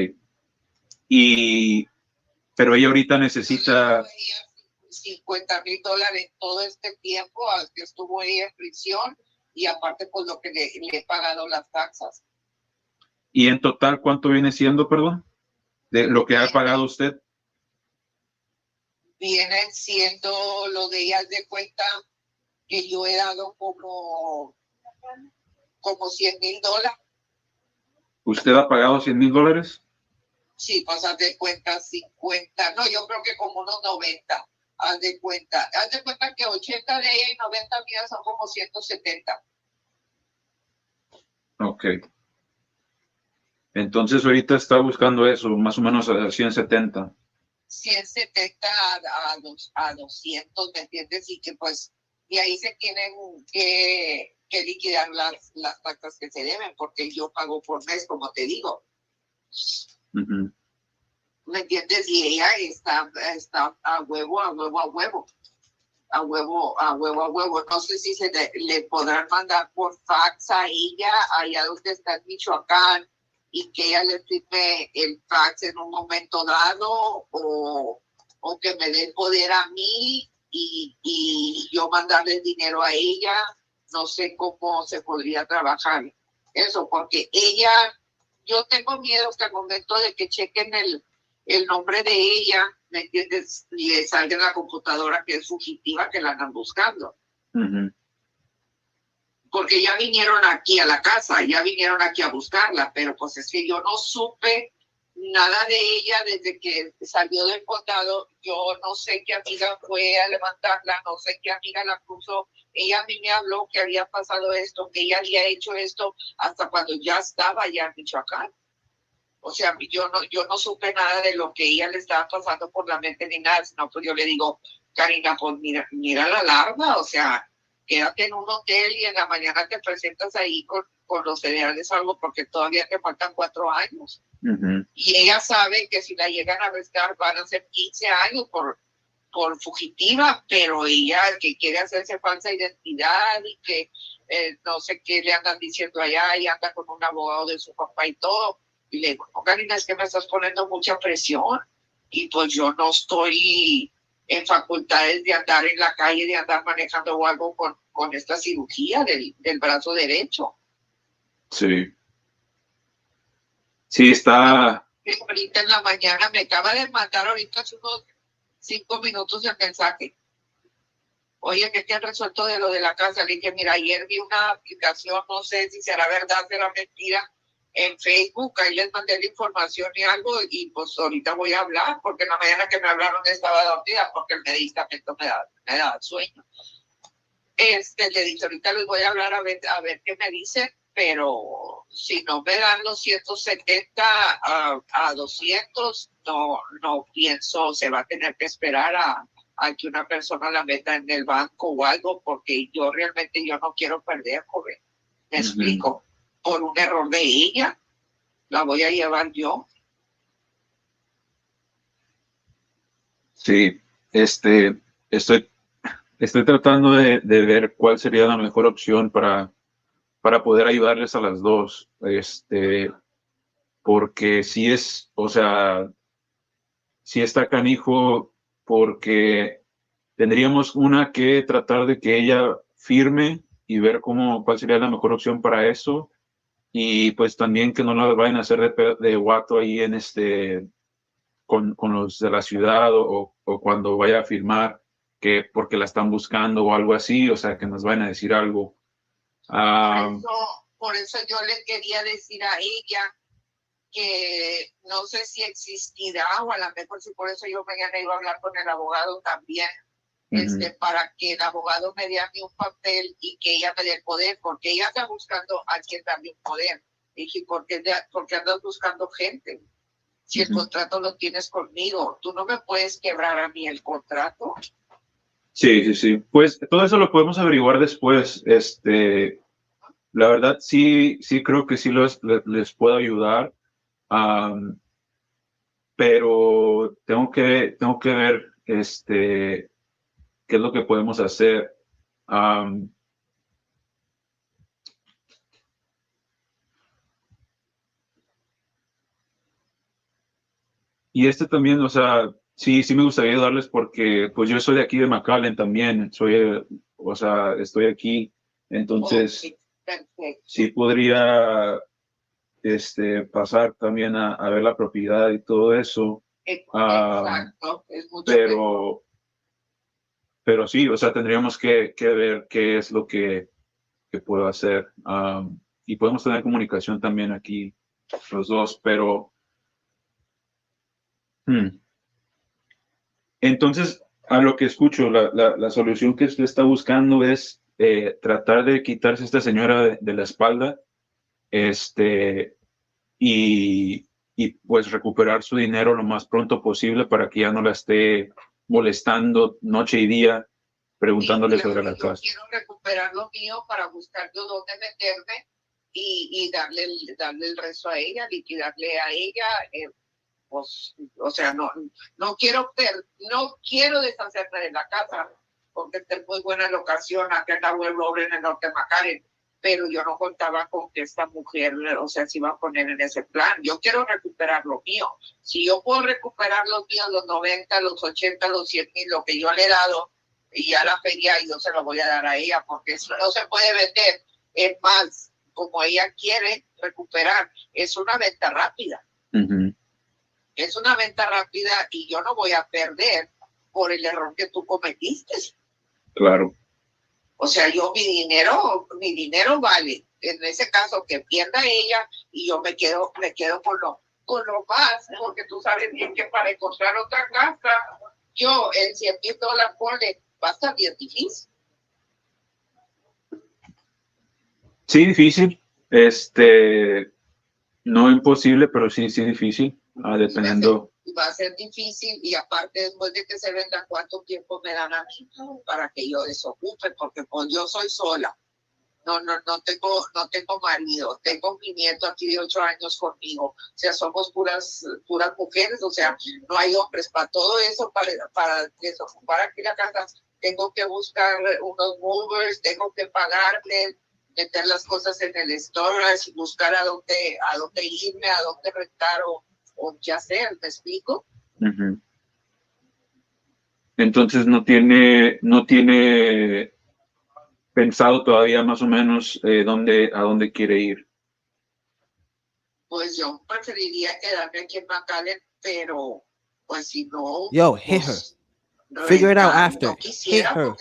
Pero ella ahorita necesita $50,000 todo este tiempo que estuvo ella en prisión y aparte pues lo que le he pagado las taxas. ¿Y en total cuánto viene siendo, perdón? De lo que ha pagado usted. Vienen siendo lo de ellas de cuenta que yo he dado como $100,000. ¿Usted ha pagado $100,000? Sí, pasar de cuenta 50, no, yo creo que como unos 90 haz de cuenta que 80 de ella y 90 mías son como 170. Ok. Entonces ahorita está buscando eso, más o menos a 170. 170 a 200, ¿me entiendes? Y que pues de ahí se tienen que liquidar las taxas que se deben, porque yo pago por mes, como te digo. ¿Me entiendes? Y ella está a huevo. No sé si le podrán mandar por fax a ella, allá donde está en Michoacán, y que ella le firme el fax en un momento dado, o que me dé el poder a mí y yo mandarle el dinero a ella. No sé cómo se podría trabajar eso, porque ella, yo tengo miedo que al momento de que chequen el nombre de ella, ¿me entiendes? Le salga en la computadora que es fugitiva, que la andan buscando. Porque ya vinieron aquí a la casa, ya vinieron aquí a buscarla, pero pues es que yo no supe nada de ella desde que salió del condado. Yo no sé qué amiga fue a levantarla, no sé qué amiga la cruzó. Ella a mí me habló que había pasado esto, que ella había hecho esto hasta cuando ya estaba allá en Michoacán. O sea, yo no supe nada de lo que ella le estaba pasando por la mente ni nada, sino pues yo le digo, Karina, pues mira la alarma, o sea, quédate en un hotel y en la mañana te presentas ahí con los federales o algo, porque todavía te faltan 4 años. Y ella sabe que si la llegan a arrestar van a ser 15 años por fugitiva, pero ella que quiere hacerse falsa identidad y que no sé qué le andan diciendo allá, y anda con un abogado de su papá y todo. Y le digo, no, Karina, es que me estás poniendo mucha presión y pues yo no estoy en facultades de andar en la calle, de andar manejando o algo con esta cirugía del brazo derecho. Sí. Sí, está. Ahorita en la mañana me acaba de mandar ahorita hace unos 5 minutos el mensaje. Oye, ¿qué te han resuelto de lo de la casa? Le dije, mira, ayer vi una aplicación, no sé si será verdad, será mentira, en Facebook, ahí les mandé la información y algo, y pues ahorita voy a hablar, porque en la mañana que me hablaron estaba dormida, porque el medicamento me da sueño. Le dije, ahorita les voy a hablar a ver qué me dicen, pero si no me dan los 170 a 200, no pienso, se va a tener que esperar a que una persona la meta en el banco o algo, porque yo realmente no quiero perder, joven. ¿Me explico? Por un error de ella, la voy a llevar yo. Sí, estoy tratando de ver cuál sería la mejor opción para poder ayudarles a las dos. Porque sí o sea, sí está canijo, porque tendríamos una que tratar de que ella firme y ver cuál sería la mejor opción para eso. Y pues también que no la vayan a hacer de guato ahí con los de la ciudad o cuando vaya a firmar, que porque la están buscando o algo así, o sea, que nos vayan a decir algo. Por eso yo le quería decir a ella que no sé si existirá, o a lo mejor si por eso yo mañana iba a hablar con el abogado también, para que el abogado me dé a mí un papel y que ella me dé el poder, porque ella está buscando a quien darle un poder. Dije, ¿por qué andas buscando gente? Si el contrato lo tienes conmigo, tú no me puedes quebrar a mí el contrato. Sí. Pues todo eso lo podemos averiguar después. La verdad, sí creo que sí les puedo ayudar. Pero tengo que ver qué es lo que podemos hacer. Y también, o sea, sí me gustaría ayudarles porque pues yo soy de aquí de McAllen también, o sea, estoy aquí, entonces sí podría pasar también a ver la propiedad y todo eso. Exacto, es mucho mejor. Pero sí, o sea, tendríamos que ver qué es lo que puedo hacer. Y podemos tener comunicación también aquí los dos, pero entonces A lo que escucho, la solución que usted está buscando es tratar de quitarse a esta señora de la espalda, y pues recuperar su dinero lo más pronto posible para que ya no la esté molestando noche y día preguntándole sobre la casa. Quiero recuperar lo mío para buscar de dónde meterme y darle el resto a ella, liquidarle a ella. Pues, o sea, no quiero deshacerme de la casa porque está en muy buena locación, acá en la Roble, en el norte de McAllen, pero yo no contaba con que esta mujer, o sea, se iba a poner en ese plan. Yo quiero recuperar lo mío. Si yo puedo recuperar los míos, los 90, los 80, los 100,000, lo que yo le he dado, y a la feria yo se lo voy a dar a ella, porque eso no se puede vender. Es más, como ella quiere recuperar, es una venta rápida. Uh-huh. Es una venta rápida y yo no voy a perder por el error que tú cometiste. Claro. O sea, mi dinero vale. En ese caso, que pierda ella y yo me quedo con lo más, porque tú sabes bien que para encontrar otra casa, yo en $100,000 va a estar bien difícil. Sí, difícil. No imposible, pero sí difícil. Dependiendo. Va a ser difícil, y aparte, después de que se venda, ¿cuánto tiempo me dan a mí para que yo desocupe? Porque pues yo soy sola. No tengo marido. Tengo mi nieto aquí de 8 años conmigo. O sea, somos puras mujeres. O sea, no hay hombres. Para todo eso, para desocupar aquí la casa, tengo que buscar unos movers, tengo que pagarle, meter las cosas en el storage, buscar a dónde irme, a dónde rentar o qué hacer. ¿Me explico? Uh-huh. Entonces no tiene pensado todavía más o menos a dónde quiere ir. Pues yo preferiría quedarme aquí en McAllen, pero pues si no. Yo, hit her. Figure it out after. Hit her.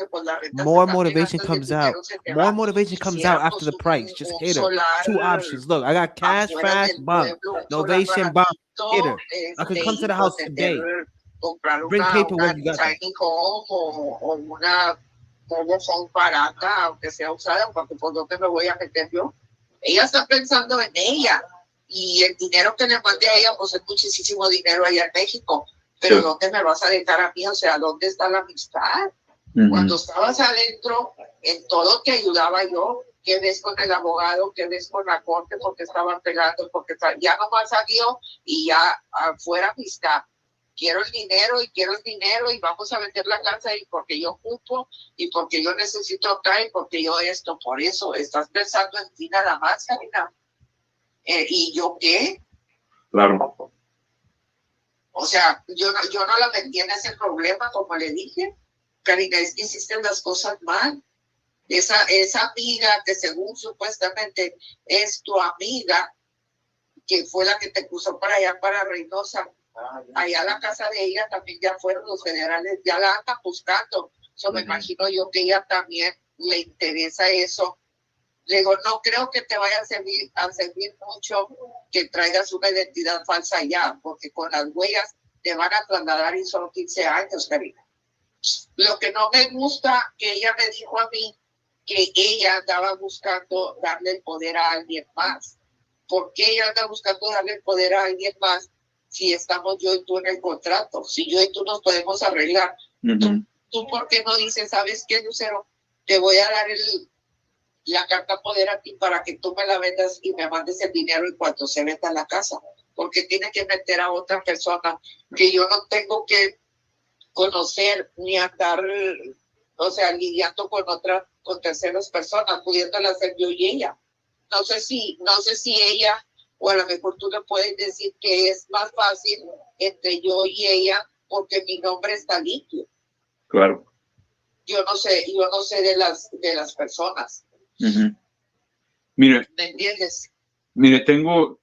More motivation comes out. More motivation comes out after the price. Just hit her. 2 options. Look, I got cash, fast, bomb. Novation, bomb. Hit her. I can come to the house today. Bring paper when you got that. O una barata, aunque sea usada, porque por dónde me voy a meter yo. Ella está pensando en ella, y el dinero que le mandé a ella, pues es muchísimo dinero allá en México. Pero sí. ¿Dónde me vas a dejar a mí? O sea, ¿dónde está la amistad? Uh-huh. Cuando estabas adentro, en todo te ayudaba yo. ¿Qué ves con el abogado? ¿Qué ves con la corte? Porque estaban pegando, porque ya nomás salió y ya fuera amistad. Quiero el dinero y vamos a vender la casa, y porque yo ocupo y porque yo necesito acá y porque yo esto. Por eso estás pensando en ti nada más, Karina. ¿Y yo qué? Claro. O sea, yo no la metí en ese problema, como le dije. Karina, es que hiciste las cosas mal. Esa amiga que según supuestamente es tu amiga, que fue la que te puso para allá, para Reynosa, allá a la casa de ella también ya fueron los federales, ya la andan buscando. So, me imagino yo que ella también le interesa eso. Le digo, no creo que te vaya a servir mucho que traigas una identidad falsa allá, porque con las huellas te van a trasladar y son 15 años, Karina. Lo que no me gusta, que ella me dijo a mí que ella andaba buscando darle el poder a alguien más. ¿Por qué ella anda buscando darle el poder a alguien más si estamos yo y tú en el contrato? Si yo y tú nos podemos arreglar. Uh-huh. ¿Tú por qué no dices, sabes qué, Lucero? Te voy a dar la carta poder a ti para que tú me la vendas y me mandes el dinero en cuanto se venda la casa, porque tiene que meter a otra persona que yo no tengo que conocer ni andar, o sea, lidiando con terceras personas, pudiéndola hacer yo y ella. No sé si ella, o a lo mejor tú le puedes decir que es más fácil entre yo y ella porque mi nombre está limpio. Claro. Yo no sé de las personas. Uh-huh. Mire, ¿me entiendes? Mire, tengo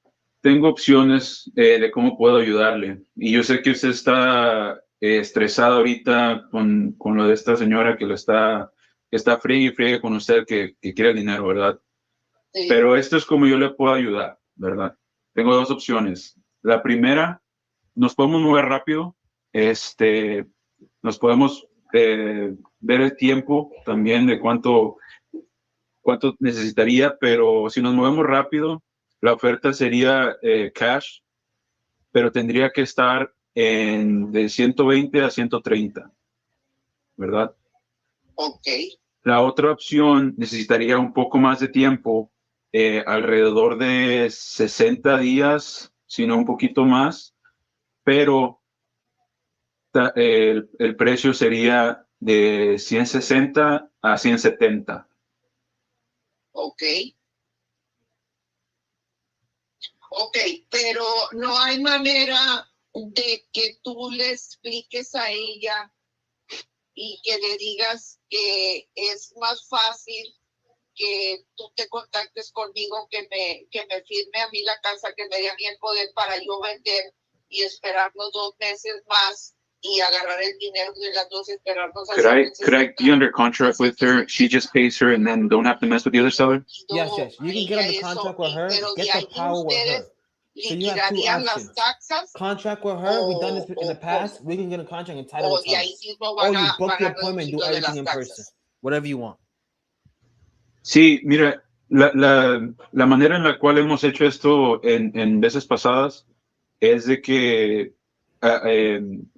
opciones de cómo puedo ayudarle, y yo sé que usted está estresado ahorita con lo de esta señora que está friegue y friegue con usted que quiere el dinero, ¿verdad? Sí. Pero esto es como yo le puedo ayudar, ¿verdad? Tengo 2 opciones. La primera, nos podemos mover rápido. nos podemos ver el tiempo también de cuánto necesitaría, pero si nos movemos rápido, la oferta sería cash, pero tendría que estar de 120 a 130, ¿verdad? Ok. La otra opción necesitaría un poco más de tiempo, alrededor de 60 días, si no un poquito más, pero el precio sería de 160 a 170. Ok. Ok, pero no hay manera de que tú le expliques a ella y que le digas que es más fácil que tú te contactes conmigo, que me firme a mí la casa, que me dé a mí el poder para yo vender y esperarnos 2 meses más y agarrar el dinero de las dos, esperarnos. Could I be under contract with her? She just pays her and then don't have to mess with the other seller? Yes, yes. You can get on the contract with her. Get the power with her. So you have 2 options. Contract with her. We've done this in the past. We can get a contract and title with her. Or you book the appointment and do everything in person. Whatever you want. Sí, mira, la manera en la cual hemos hecho esto en veces pasadas es de que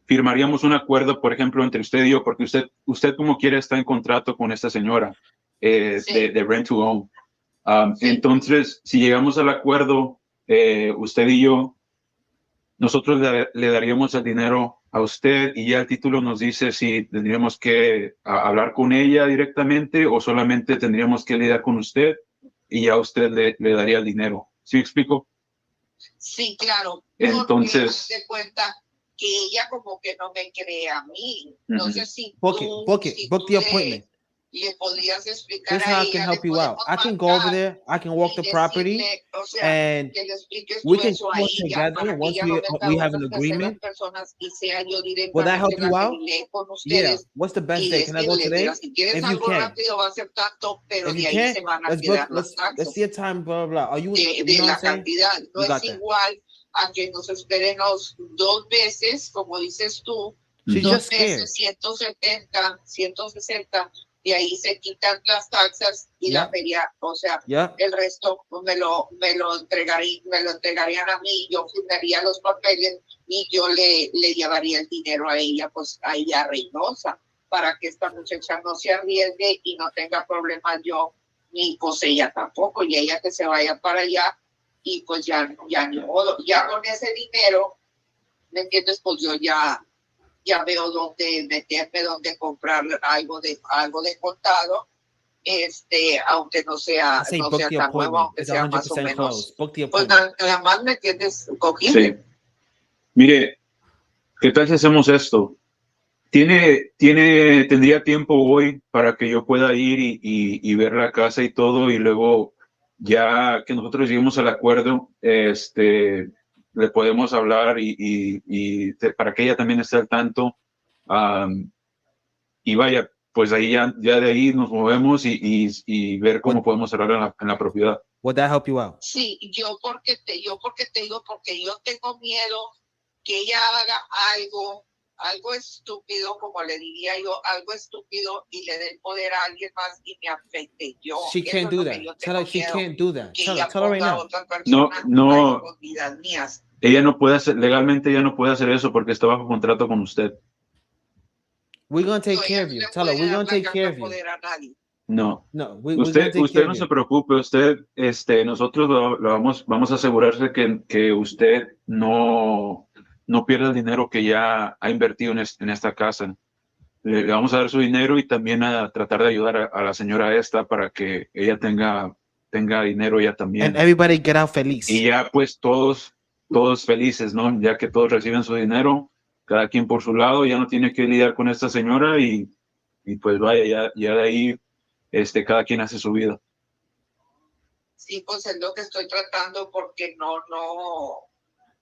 firmaríamos un acuerdo, por ejemplo, entre usted y yo, porque usted como quiera está en contrato con esta señora de rent to own. Entonces, si llegamos al acuerdo, usted y yo, nosotros le daríamos el dinero a usted y ya el título nos dice si tendríamos que hablar con ella directamente o solamente tendríamos que lidiar con usted y ya usted le daría el dinero. ¿Sí me explico? Sí, claro. Entonces, de cuenta que ella como que no me cree a mí. No sé si book the appointment. Le podrías explicar This is how I can help you out. I can go over there. I can walk the property, and we can go together once we have an agreement. Will that help you out? Yeah. What's the best day? Can I go today? If you can. If you can't, let's book. Let's see a time. Blah blah blah. Are you? You know what I'm saying? No es igual a que nos esperemos 2 veces, como dices tú. 2 meses, 170, 160. Y ahí se quitan las taxas y la feria, o sea, el resto me lo entregarían a mí, yo firmaría los papeles y yo le llevaría el dinero a ella, pues a ella Reynosa, para que esta muchacha no se arriesgue y no tenga problemas yo, ni pues ella tampoco, y ella que se vaya para allá y pues ya ni modo, ya con ese dinero, ¿me entiendes? Pues yo ya veo dónde meterme, dónde comprar algo de contado, aunque no sea tan nuevo, aunque sea más o menos. Pues nada más me tienes cogido. Sí. Mire, ¿qué tal si hacemos esto? ¿Tendría tiempo hoy para que yo pueda ir y ver la casa y todo, y luego ya que nosotros lleguemos al acuerdo, le podemos hablar y para que ella también esté al tanto, y vaya, pues ahí ya de ahí nos movemos y ver cómo podemos cerrar en la propiedad. Would that help you out? Sí, yo porque te digo, porque yo tengo miedo que ella haga algo estúpido, como le diría yo, algo estúpido y le dé el poder a alguien más y me afecte yo. She can't do that. Tell her she can't do that. Tell her right now. No. Ella no puede hacer, legalmente ella no puede hacer eso porque está bajo contrato con usted. We're going to take care of you. Tell her we're going to take care of you. No. Usted no se preocupe, nosotros vamos a asegurarse que usted no pierda el dinero que ya ha invertido en esta casa. Le vamos a dar su dinero y también a tratar de ayudar a la señora esta para que ella tenga dinero ella también. And everybody get out feliz. Y ya pues todos felices, ¿no? Ya que todos reciben su dinero, cada quien por su lado, ya no tiene que lidiar con esta señora y pues vaya, ya de ahí cada quien hace su vida. Sí, pues es lo que estoy tratando porque no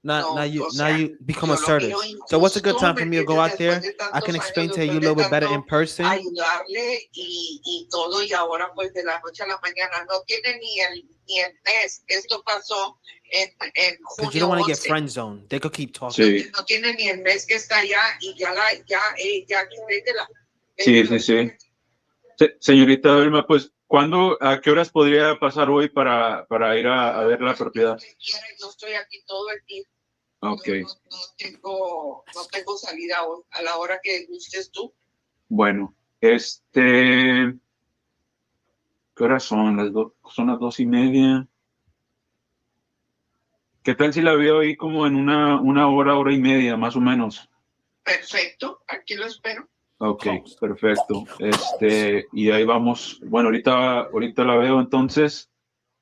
Now you become assertive. So what's a good time for me to go out there? I can explain to you a little bit better in person. Ayudarle y todo, y ahora pues de la noche a la mañana no tiene ni el mes. Esto pasó en Because you don't want junio to get 11. friend zone. They could keep talking. Sí, No tiene ni el mes que está allá y ya sí. Señorita Vilma, pues, a qué horas podría pasar hoy para ir a ver la propiedad? Yo estoy aquí todo el día. Ok, No tengo salida hoy, a la hora que gustes tú. bueno, ¿qué horas son? Son las 2:30. ¿Qué tal si la veo ahí como en una hora y media, más o menos? Perfecto, aquí lo espero. Ok, perfecto. Y ahí vamos. Bueno, ahorita la veo entonces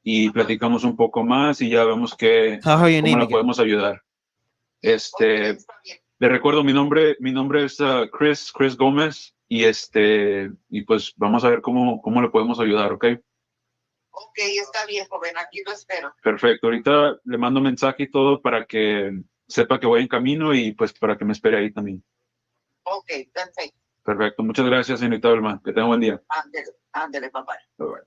y platicamos un poco más y ya vemos Tell her your cómo name la again. podemos ayudar. Le recuerdo mi nombre es Chris Gómez y pues vamos a ver cómo le podemos ayudar, ¿ok? Ok, está bien, joven, aquí lo espero. Perfecto. Ahorita le mando mensaje y todo para que sepa que voy en camino y pues para que me espere ahí también. Ok, perfecto. Perfecto. Muchas gracias, señorita Vilma. Que tenga buen día. Ándele, papá. Bye-bye.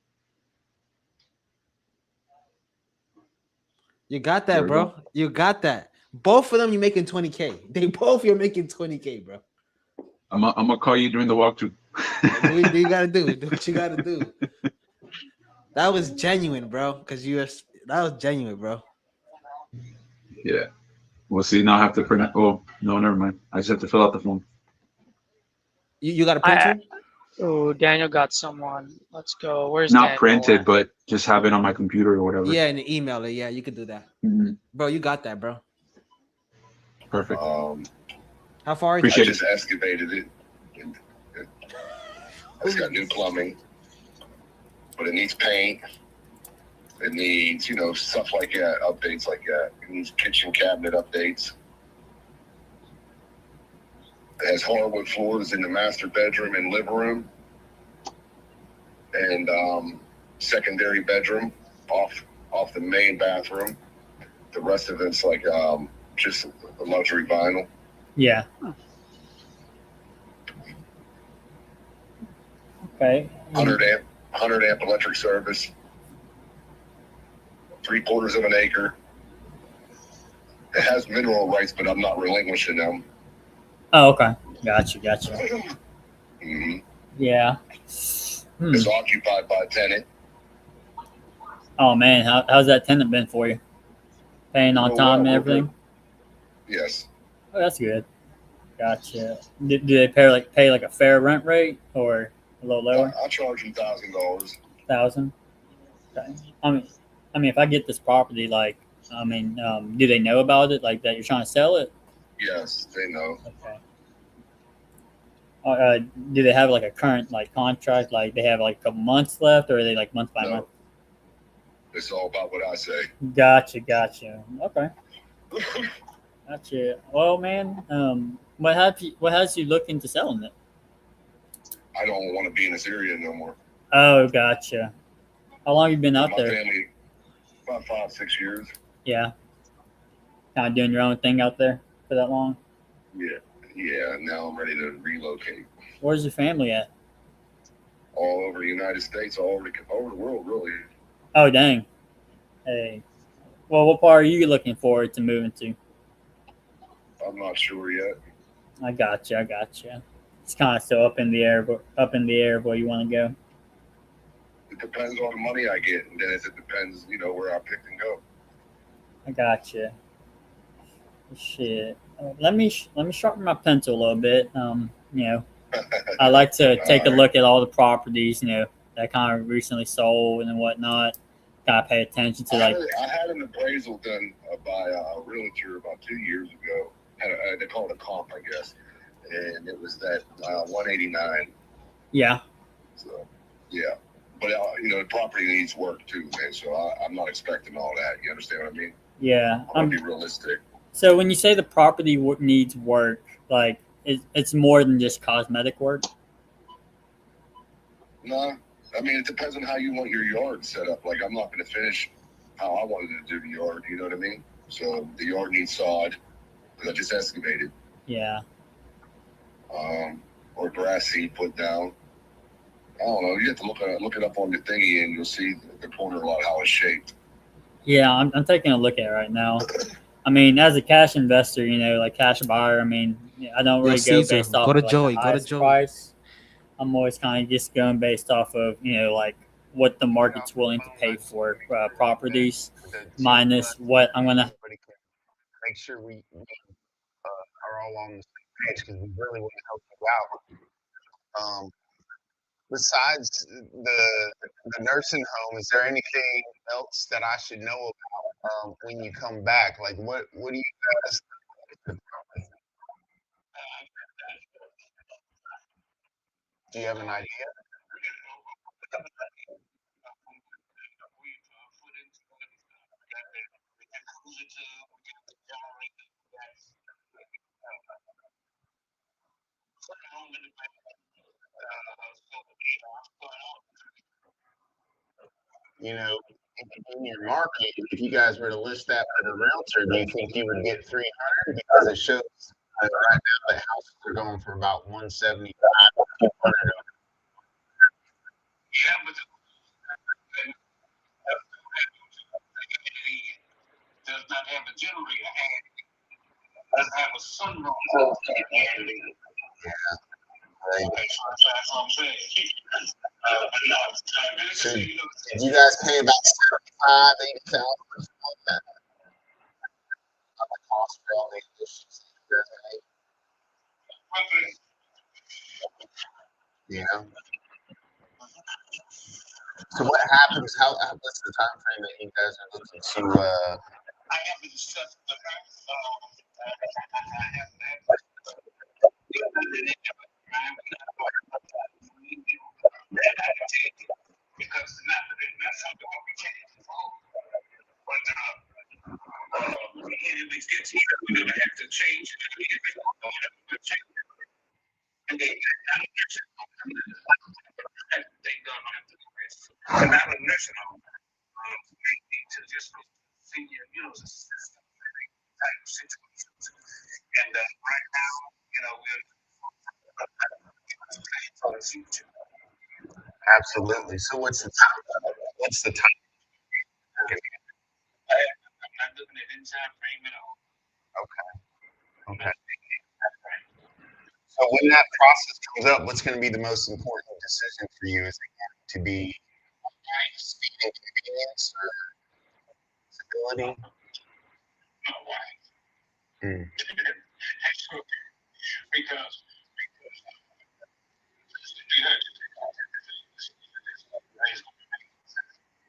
You got There that, we bro. go. You got that. Both of them, you're making 20K. You're making 20K, bro. I'm gonna call you during the walkthrough. Do what you gotta do. Do what you gotta do. That was genuine, bro. That was genuine, bro. Yeah. We'll see. Now I have to print it. Oh, no, never mind. I just have to fill out the form. You got a printer? Oh, Daniel got someone. Let's go. Where's Not Daniel printed, at? but just have it on my computer or whatever. Yeah, and email it. Yeah, you could do that. Mm-hmm. Bro, you got that, bro. Perfect. How far is Appreciate it? it. Just excavated it. It's got new plumbing, but it needs paint. It needs, stuff like that, updates like that. It needs kitchen cabinet updates. It has hardwood floors in the master bedroom and living room, and secondary bedroom off the main bathroom. The rest of it's like just a luxury vinyl. Yeah. Okay. 100 amp electric service. 3/4 of an acre. It has mineral rights, but I'm not relinquishing them. Oh, okay. Gotcha. Mm-hmm. Yeah. It's occupied by a tenant. Oh man, how's that tenant been for you? Paying on time and everything? Yes. Oh, that's good. Gotcha. Do they pay like a fair rent rate or a little lower? I charge them $1,000. $1,000. Okay. I mean, if I get this property, do they know about it? Like that you're trying to sell it? Yes, they know. Okay. Do they have like a current contract? Like they have like a couple months left, or are they like month by month? It's all about what I say. Gotcha. Okay. Gotcha. Well, man, what has you look into selling it? I don't want to be in this area no more. Oh, gotcha. How long have you been out there? My family, about 5-6 years. Yeah. Kind of doing your own thing out there for that long? Yeah. Now I'm ready to relocate. Where's your family at? All over the United States, all over the world, really. Oh, dang. Hey. Well, what part are you looking forward to moving to? I'm not sure yet. I gotcha. It's kind of still up in the air of where you want to go. It depends on the money I get, and then it depends, where I pick and go. I gotcha. Shit. Let me sharpen my pencil a little bit. I like to take a look at all the properties, that kind of recently sold and whatnot. Gotta pay attention to I had an appraisal done by a realtor about 2 years ago. They call it a comp, I guess, and it was that 189. Yeah. So, yeah, but the property needs work too, man. So I'm not expecting all that. You understand what I mean? Yeah. I'm gonna be realistic. So when you say the property needs work, like it's more than just cosmetic work? No, I mean it depends on how you want your yard set up. Like I'm not going to finish how I wanted to do the yard. You know what I mean? So the yard needs sod. I just excavated. Yeah. Or grass seed put down. I don't know. You have to look it up on the thingy, and you'll see the corner lot how it's shaped. Yeah, I'm taking a look at it right now. I mean, as a cash investor, you know, like cash buyer, I mean, I don't really go Caesar, based off go to of like Joey. the Go to highest Joey. price. I'm always kind of just going based off of, you know, like what the market's willing to pay for properties minus what I'm gonna. Make sure we are all on the same page because we really want to help you out. Besides the nursing home, is there anything else that I should know about when you come back? Like, what do you guys? Do you have an idea? You know, in your market, if you guys were to list that with a realtor, do you think you would get 300? Because it shows right now the houses are going for about 175, 200. Yeah, but does not have a generator and doesn't have a sunroom. Yeah. Right. That's what I'm saying. So, did you guys pay about 75, 80,000 on that? On the cost for all the additions? Yeah. So what happens? What's the time frame that you guys are looking to? I haven't discussed the because not something we can't control. But if it gets here, we're gonna have to change it. And they gonna have to do this. And not a nursing home. We need to just senior, system type situations. And right now, we're for the future. Absolutely. So what's the time? What's the time? I'm not looking at any time frame at all. Okay. So when that process comes up, what's going to be the most important decision for you? Is it going to be speed and convenience or stability? Because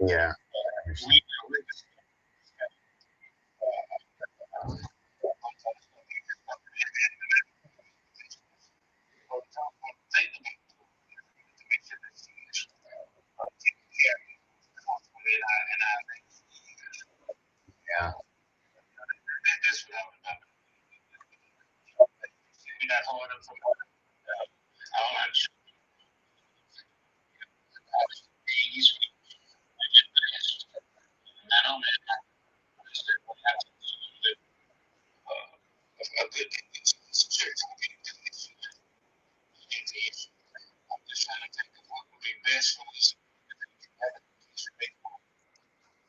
yeah. Yeah.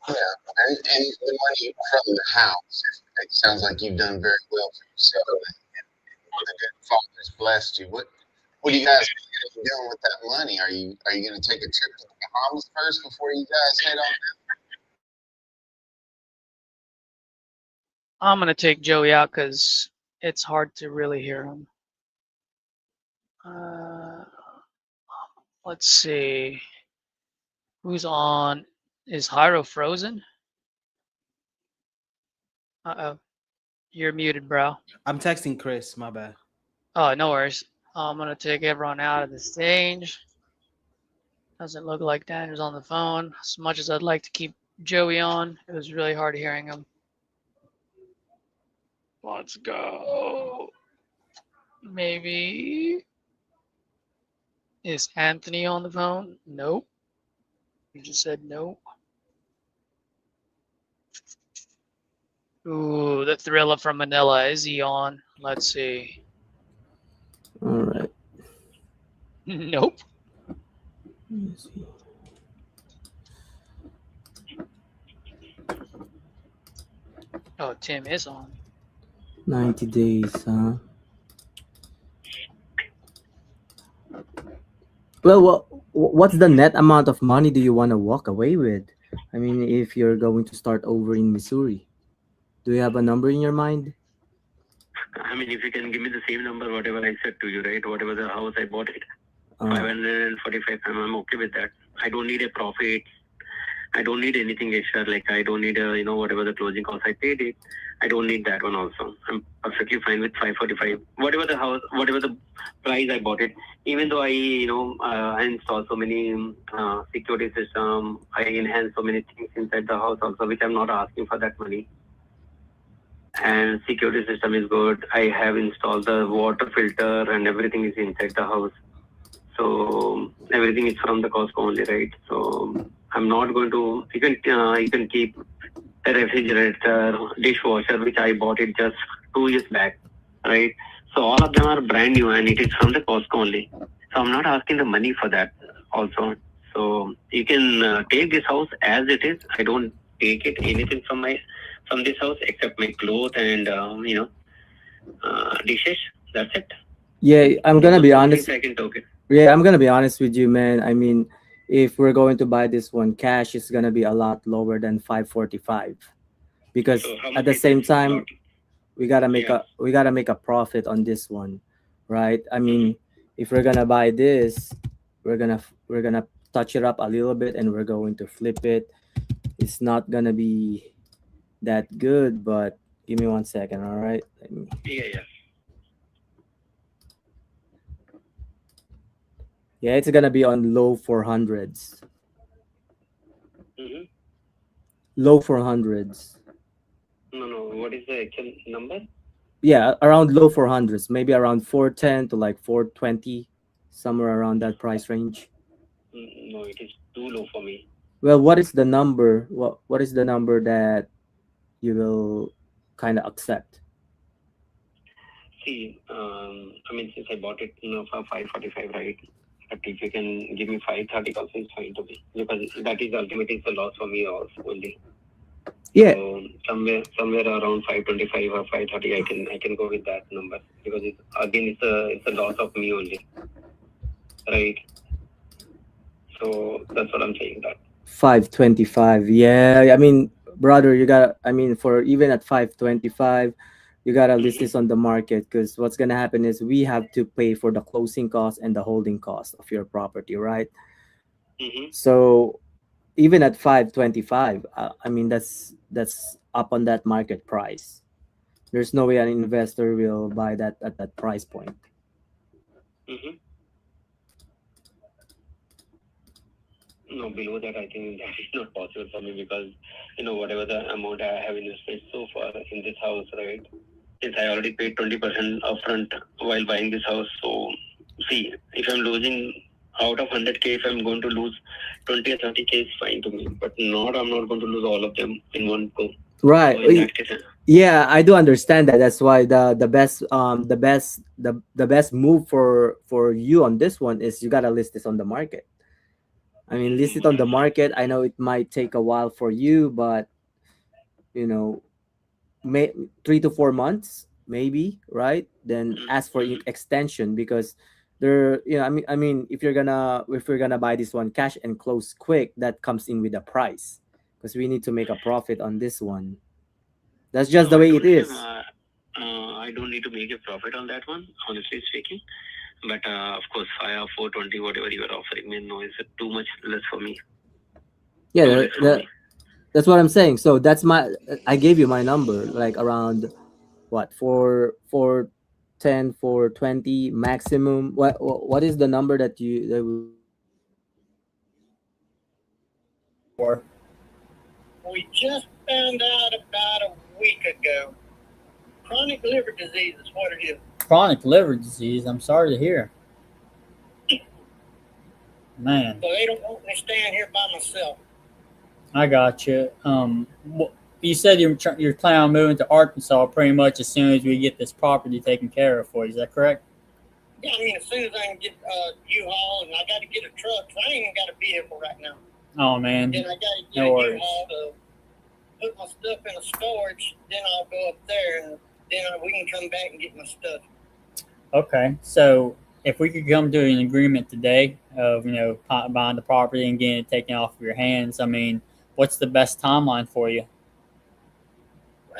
Yeah, and the money from the house, it sounds like you've done very well for yourself. And the good Father's blessed you. What are you guys doing with that money? Are you going to take a trip to the Bahamas first before you guys head on? I'm gonna take Joey out because it's hard to really hear him. Let's see. Who's on? Is Hyro frozen? Uh-oh. You're muted, bro. I'm texting Chris. My bad. Oh, no worries. I'm gonna take everyone out of the stage. Doesn't look like Daniel's on the phone. As much as I'd like to keep Joey on, it was really hard hearing him. Let's go. Maybe. Is Anthony on the phone? Nope. You just said no. Ooh, the thriller from Manila. Is he on? Let's see. All right. Nope. Let me see. Oh, Tim is on. 90 days, huh? Well, what's the net amount of money do you want to walk away with? I mean, if you're going to start over in Missouri, do you have a number in your mind? I mean, if you can give me the same number, whatever I said to you, right? Whatever the house I bought it, Uh, 545. I'm okay with that. I don't need a profit. I don't need anything extra. Like I don't need a, whatever the closing cost I paid it. I don't need that one also. I'm perfectly fine with 545. Whatever the house, whatever the price I bought it. Even though I installed so many security system, I enhanced so many things inside the house also, which I'm not asking for that money. And security system is good. I have installed the water filter and everything is inside the house. So everything is from the Costco only, right? So I'm not going to. You can keep a refrigerator, dishwasher, which I bought it just 2 years back, right? So all of them are brand new and it is from the Costco only. So I'm not asking the money for that also. So you can take this house as it is. I don't take it anything from this house except my clothes and dishes. That's it. yeah, I'm gonna be honest. I can take it. Yeah, I'm gonna be honest with you, man. I mean, if we're going to buy this one cash, it's gonna be a lot lower than 545, because So how at much the is same it? time we gotta make Yeah. a profit on this one, right? I mean, if we're gonna buy this, we're gonna touch it up a little bit and we're going to flip it. It's not gonna be that good, but give me 1 second, all right? Yeah. Yeah, it's gonna be on low 400s. Mm-hmm. Low 400s. No. What is the actual number? Yeah, around low 400s, maybe around 410 to like 420, somewhere around that price range. No, it is too low for me. Well, what is the number? What is the number that you will kind of accept? See, I mean, since I bought it for 545, right? But if you can give me 530, also it's fine to me, because that is ultimately it's a loss for me also only. Yeah. So somewhere around 525 or 530, I can go with that number, because it's a loss of me only, right? So that's what I'm saying. That 525. Yeah, I mean, brother, you got. I mean, for even at 525, you gotta list this on the market, because what's gonna happen is we have to pay for the closing cost and the holding cost of your property, right? So even at 525, I mean that's up on that market price. There's no way an investor will buy that at that price point. No, below that, I think that is not possible for me, because whatever the amount I have invested so far in this house, right? Since I already paid 20% upfront while buying this house, so see, if I'm losing out of 100K, if I'm going to lose 20 or 30K, is fine to me. But I'm not going to lose all of them in one go. Right. So in that case, Yeah, I do understand that. That's why the best move for you on this one is you gotta list this on the market. I mean, list it on the market. I know it might take a while for you, but you know, 3 to 4 months maybe, right? Then ask for extension, because I mean, if we're gonna buy this one cash and close quick, that comes in with a price, because we need to make a profit on this one. That's just the way it is. I don't need to make a profit on that one, honestly speaking. But of course, 5 or 420, whatever you are offering me, no, is too much less for me. Yeah, that's what I'm saying. So I gave you my number, like around what, 410, 420 maximum. What is the number that for? We just found out about a week ago. Chronic liver disease is what it is. Chronic liver disease. I'm sorry to hear. Man. So they don't want me staying here by myself. I got you. you said you're planning on moving to Arkansas pretty much as soon as we get this property taken care of for you. Is that correct? Yeah, I mean, as soon as I can get U-Haul, and I got to get a truck, 'cause I ain't even got a vehicle right now. Oh man, Then I got to get no a worries. U-Haul to put my stuff in a storage. Then I'll go up there, and then we can come back and get my stuff. Okay, so if we could come to an agreement today of buying the property and getting it taken off of your hands, I mean, what's the best timeline for you?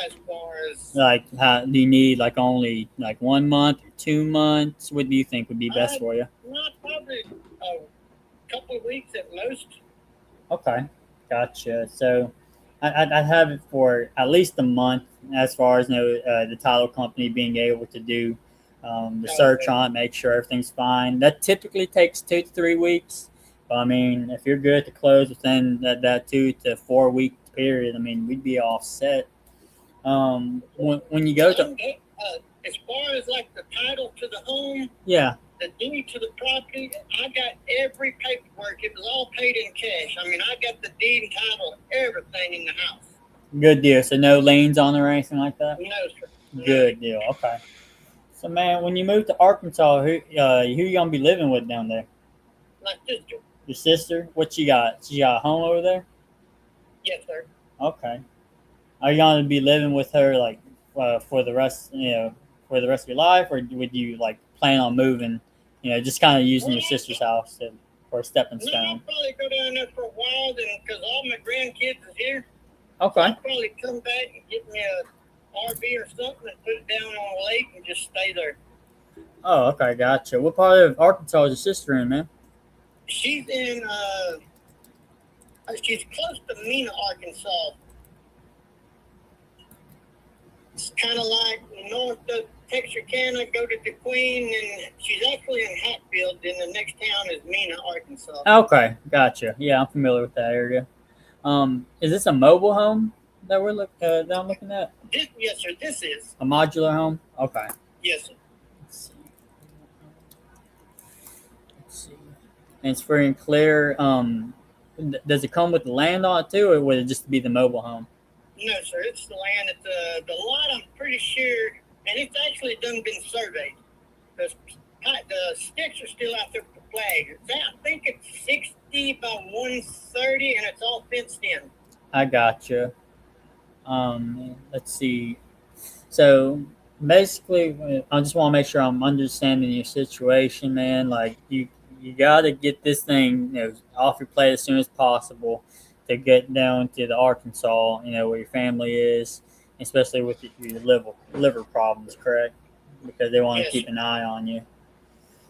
As far as Like, how do you need like only like 1 month or 2 months? What do you think would be best for you? not probably a couple of weeks at most. Okay, gotcha. So I'd have it for at least a month, as far as the title company being able to do the search on it, make sure everything's fine. That typically takes 2 to 3 weeks. But I mean, if you're good to close within that 2 to 4 week period, I mean, we'd be all set. When you go to As far as like the title to the home, yeah. the deed to the property, I got every paperwork. It was all paid in cash. I mean, I got the deed and title, everything in the house. Good deal. So no liens on it or anything like that? No, sir. Good deal. Okay. So man, when you move to Arkansas, who you gonna be living with down there? My sister. Your sister? What you got? She got a home over there? Yes, sir. Okay. Are you gonna be living with her like for the rest of your life, or would you like plan on moving? Just kind of using your sister's house for a stepping No, I'll stone. probably go down there for a while, then, because all my grandkids is here. Okay. I'll probably come back and get me a RV or something and put it down on the lake and just stay there. Oh, okay, gotcha. What part of Arkansas is your sister in, man? She's in, she's close to Mena, Arkansas. It's kind of like north of Texarkana, go to DeQueen, and she's actually in Hatfield, then the next town is Mena, Arkansas. Okay, gotcha. Yeah, I'm familiar with that area. Is this a mobile home that that I'm looking at? Yes, sir, this is. A modular home? Okay. Yes, sir. Let's see. And it's free and clear. Does it come with the land on it too, or would it just be the mobile home? No, sir, it's the land at the lot, I'm pretty sure, and it's actually been surveyed. The sticks are still out there for flag. I think it's 60 by 130, and it's all fenced in. I gotcha. Let's see. So basically, I just want to make sure I'm understanding your situation, man. Like you got to get this thing off your plate as soon as possible to get down to the Arkansas, where your family is, especially with your liver problems, correct? Because they want to keep an eye on you.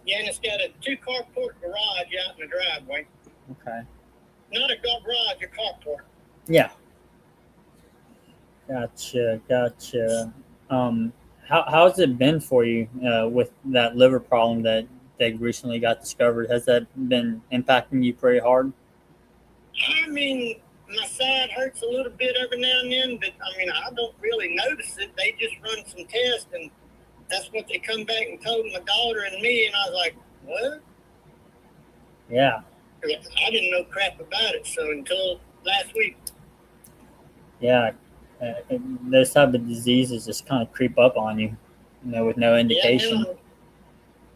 Yeah, and it's got a 2-carport garage out in the driveway. Okay. Not a garage, a carport. Yeah. Gotcha. How's it been for you with that liver problem that they recently got discovered? Has that been impacting you pretty hard? I mean, my side hurts a little bit every now and then, but I mean, I don't really notice it. They just run some tests, and that's what they come back and told my daughter and me, and I was like, what? Yeah. I didn't know crap about it, so until last week. Yeah. Those type of diseases just kind of creep up on you, with no indication. Yeah,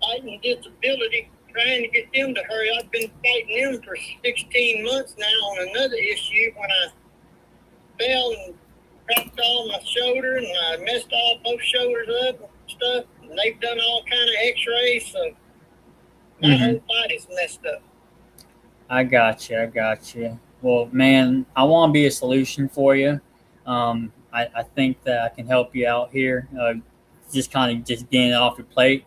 fighting disability, trying to get them to hurry. I've been fighting them for 16 months now on another issue when I fell and cracked all my shoulder and I messed all both shoulders up and stuff. And they've done all kind of x-rays, so my whole body's messed up. I got you. Well, man, I want to be a solution for you. I think that I can help you out here, just getting it off your plate.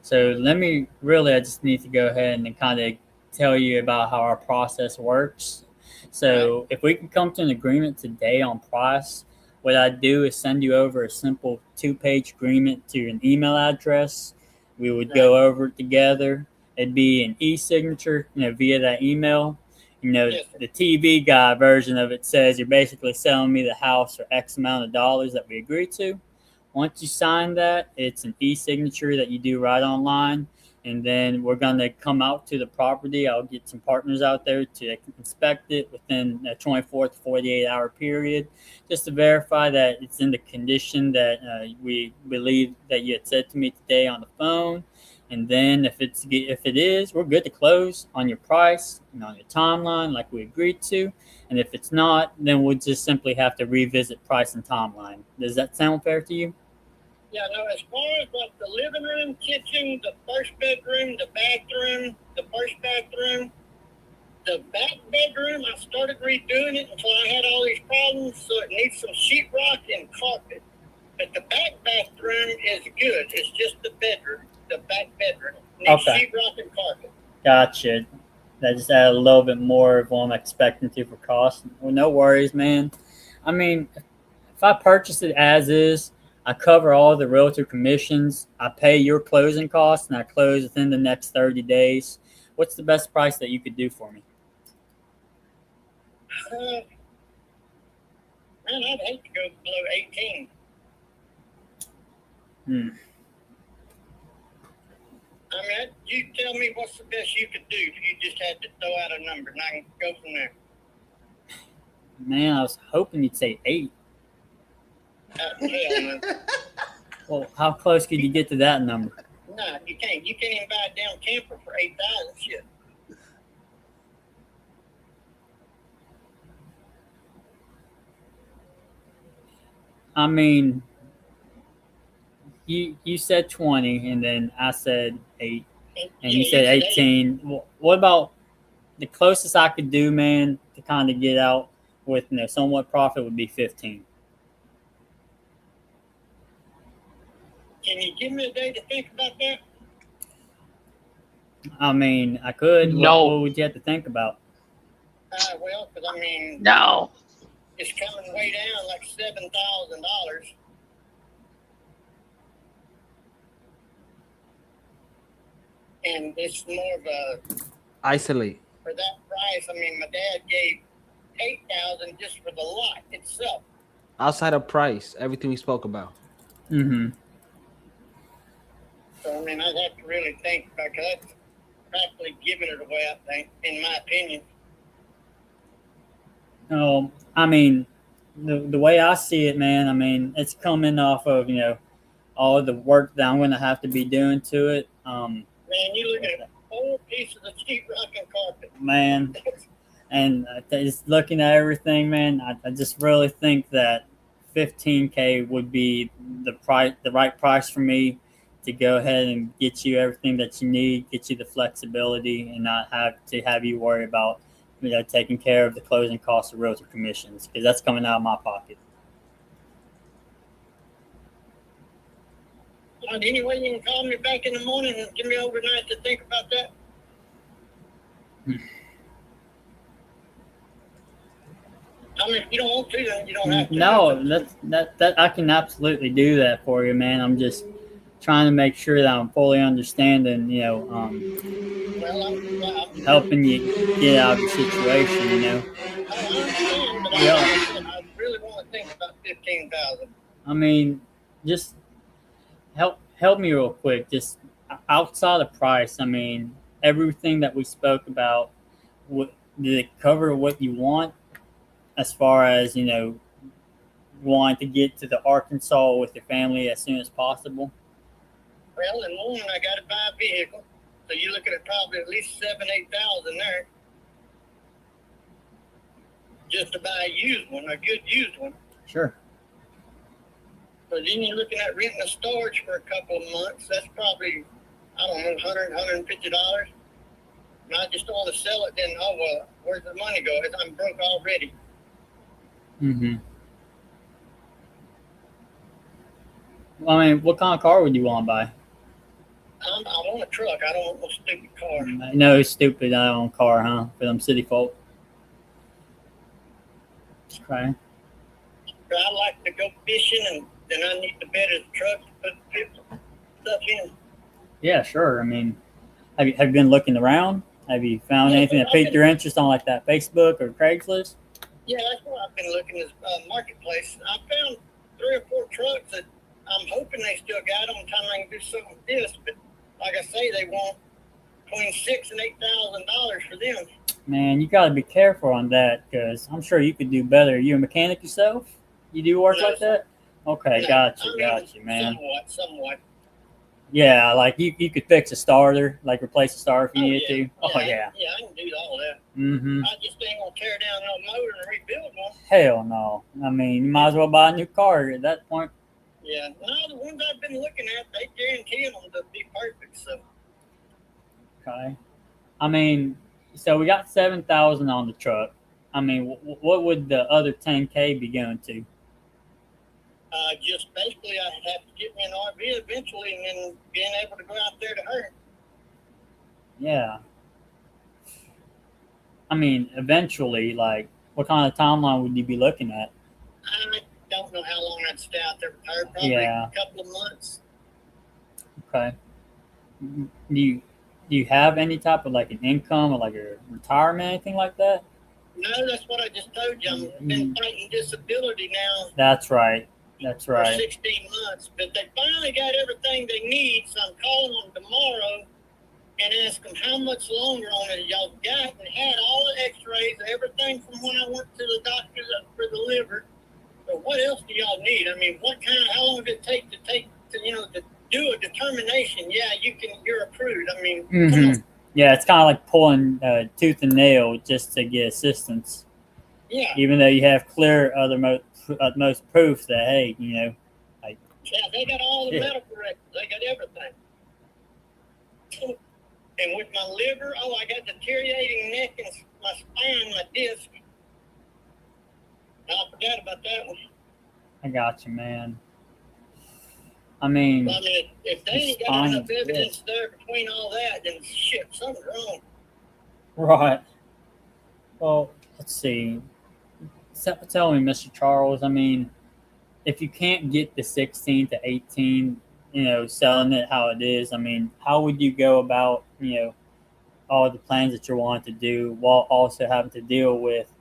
So I just need to go ahead and kind of tell you about how our process works. So if we can come to an agreement today on price, what I'd do is send you over a simple 2-page agreement to an email address. We would go over it together. It'd be an e-signature, via that email. The TV guy version of it says you're basically selling me the house for X amount of dollars that we agreed to. Once you sign that, it's an e-signature that you do right online. And then we're going to come out to the property. I'll get some partners out there to inspect it within a 24 to 48 hour period, just to verify that it's in the condition that we believe that you had said to me today on the phone. And then if it is, we're good to close on your price and on your timeline like we agreed to. And if it's not, then we'll just simply have to revisit price and timeline. Does that sound fair to you? Yeah, no, as far as like the living room, kitchen, the first bedroom, the bathroom, the first bathroom, the back bedroom, I started redoing it until I had all these problems, so it needs some sheetrock and carpet. But the back bathroom is good. It's just the bedroom, the back bedroom. Needs sheetrock and carpet. Gotcha. That just added a little bit more of what I'm expecting to for cost. Well, no worries, man. I mean, if I purchase it as is, I cover all the realtor commissions, I pay your closing costs, and I close within the next 30 days. What's the best price that you could do for me? Man, I'd hate to go below 18. I mean, you tell me what's the best you could do if you just had to throw out a number, and I can go from there. Man, I was hoping you'd say 8. Well, how close could you get to that number? No, you can't. You can't even buy a damn camper for 8,000 shit. I mean, you said 20, and then I said 8, and you said 18. Well, what about the closest I could do, man, to kind of get out with somewhat profit would be 15. Can you give me a day to think about that? I mean, I could. No. What would you have to think about? Well, because I mean, No. It's coming way down like $7,000. And it's more of a Isolate. for that price. I mean, my dad gave $8,000 just for the lot itself. Outside of price, everything we spoke about. Mm-hmm. So I mean, I'd have to really think about because that's practically giving it away. I think, in my opinion. Oh, I mean, the way I see it, man, I mean, it's coming off of, all of the work that I'm going to have to be doing to it. Man, you look at 4 pieces of sheetrock and carpet. Man, and just looking at everything, man, I just really think that $15K would be the right price for me to go ahead and get you everything that you need, get you the flexibility, and not have you worry about taking care of the closing costs of realtor commissions, because that's coming out of my pocket. Any way you can call me back in the morning and give me overnight to think about that? I mean, if you don't want to, then you don't have to. No, that I can absolutely do that for you, man. I'm just trying to make sure that I'm fully understanding, helping you get out of your situation, I understand, but I really want to think about 15,000. I mean, just help me real quick. Just outside of price, I mean, everything that we spoke about, did it cover what you want as far as, wanting to get to the Arkansas with your family as soon as possible? Well, in the morning, I got to buy a vehicle. So you're looking at probably at least 7,000-8,000 there. Just to buy a used one, a good used one. Sure. So then you're looking at renting a storage for a couple of months. That's probably, I don't know, $100, $150. And I just don't want to sell it. Then, oh, well, where's the money go? I'm broke already. Mm-hmm. Well, I mean, what kind of car would you want to buy? I want a truck. I don't want no stupid car. No, stupid. I don't want a car, huh? For them city folk. Okay. But I like to go fishing, and then I need the better truck to put stuff in. Yeah, sure. I mean, have you been looking around? Have you found anything that piqued your interest on like that Facebook or Craigslist? Yeah, that's where I've been looking at marketplace. I found 3 or 4 trucks that I'm hoping they still got them. Time I can do something with this, but like I say, they want between $6,000 and $8,000 for them. Man, you got to be careful on that because I'm sure you could do better. You a mechanic yourself? You do work like that? Okay, No, got you, man. Somewhat. Yeah, like you could fix a starter, like replace a starter if you needed to. Oh, yeah. Yeah, I can do all that. Mm-hmm. I just ain't gonna tear down no motor and rebuild one. Hell no. I mean, you might as well buy a new car at that point. Yeah, no, the ones I've been looking at, they guarantee them to be perfect. So. Okay. I mean, so we got 7,000 on the truck. I mean, what would the other 10K be going to? Just basically, I have to get me an RV eventually, and then being able to go out there to her. Yeah. I mean, eventually, like, what kind of timeline would you be looking at? I don't know how long I'd stay out there with her. Probably a couple of months. Okay. Do you have any type of like an income or like a retirement, anything like that? No, that's what I just told you. I've been fighting disability now. That's right. That's For right. 16 months, but they finally got everything they need, so I'm calling them tomorrow and ask them how much longer on it y'all got, and had all the x-rays, everything from when I went to the doctor for the liver. But what else do y'all need? I mean, how long does it take to do a determination? Yeah, you're approved. I mean, come on. Yeah, it's kind of like pulling tooth and nail just to get assistance. Yeah. Even though you have clear utmost proof that, hey, like. Yeah, they got all the medical records. They got everything. And with my liver, I got deteriorating neck and my spine, my disc. I forgot about that one. I got you, man. I mean, if they ain't got enough evidence there between all that, then shit, something's wrong. Right. Well, let's see. Tell me, Mr. Charles, I mean, if you can't get the 16 to 18, selling it how it is, I mean, how would you go about, all the plans that you're wanting to do while also having to deal with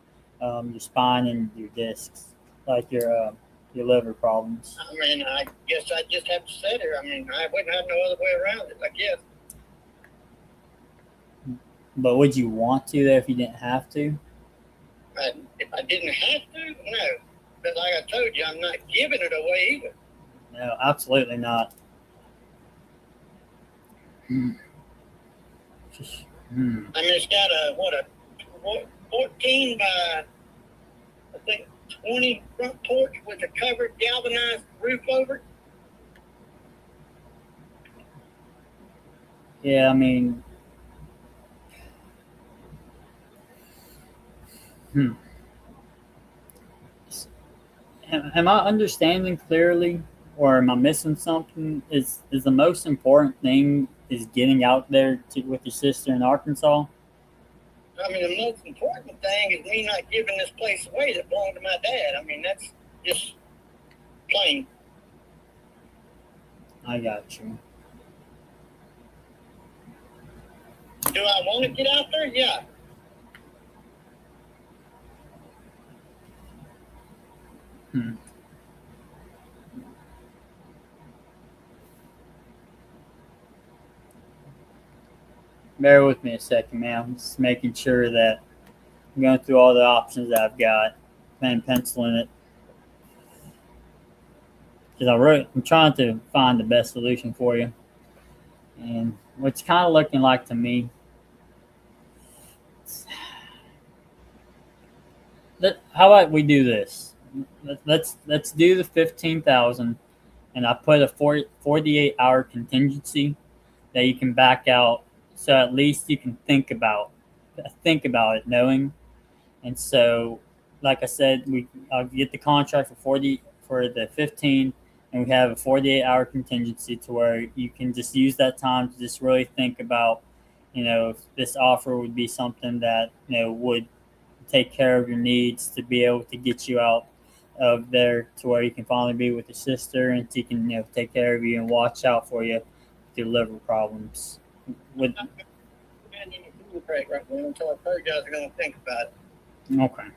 your spine and your discs, like your liver problems? I mean, I guess I just have to sit here. I mean, I wouldn't have no other way around it, I guess. But would you want to, though, if you didn't have to? If I didn't have to, no. But like I told you, I'm not giving it away either. No, absolutely not. I mean, it's got a 14 by, I think, 20 front porch with a covered galvanized roof over it. Yeah, I mean, Am I understanding clearly, or am I missing something? Is the most important thing is getting out there with your sister in Arkansas? I mean, the most important thing is me not giving this place away that belonged to my dad. I mean, that's just plain. I got you. Do I want to get out there? Yeah. Bear with me a second, man. I'm just making sure that I'm going through all the options that I've got and penciling it. Because I'm trying to find the best solution for you. And what's kind of looking like to me, how about we do this? Let's do the 15,000, and I put a 48-hour contingency that you can back out, so at least you can think about it, knowing. And so, like I said, I'll get the contract for the 15, and we have a 48-hour contingency to where you can just use that time to just really think about, if this offer would be something that would take care of your needs to be able to get you out of there to where you can finally be with your sister, and she can take care of you and watch out for you with your liver problems. Man, you need to break right now until I told you I was going to think about it. Okay.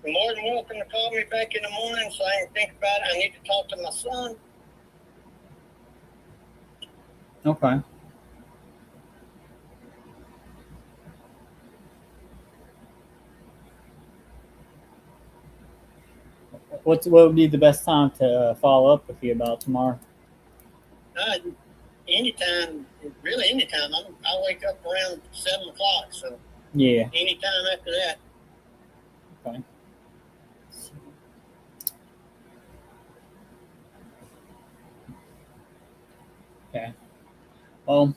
you're more than welcome to call me back in the morning so I can think about it. I need to talk to my son. Okay. What would be the best time to follow up with you about tomorrow? Anytime, really anytime. I wake up around 7 o'clock, so Yeah. anytime after that. Okay. Okay. Well,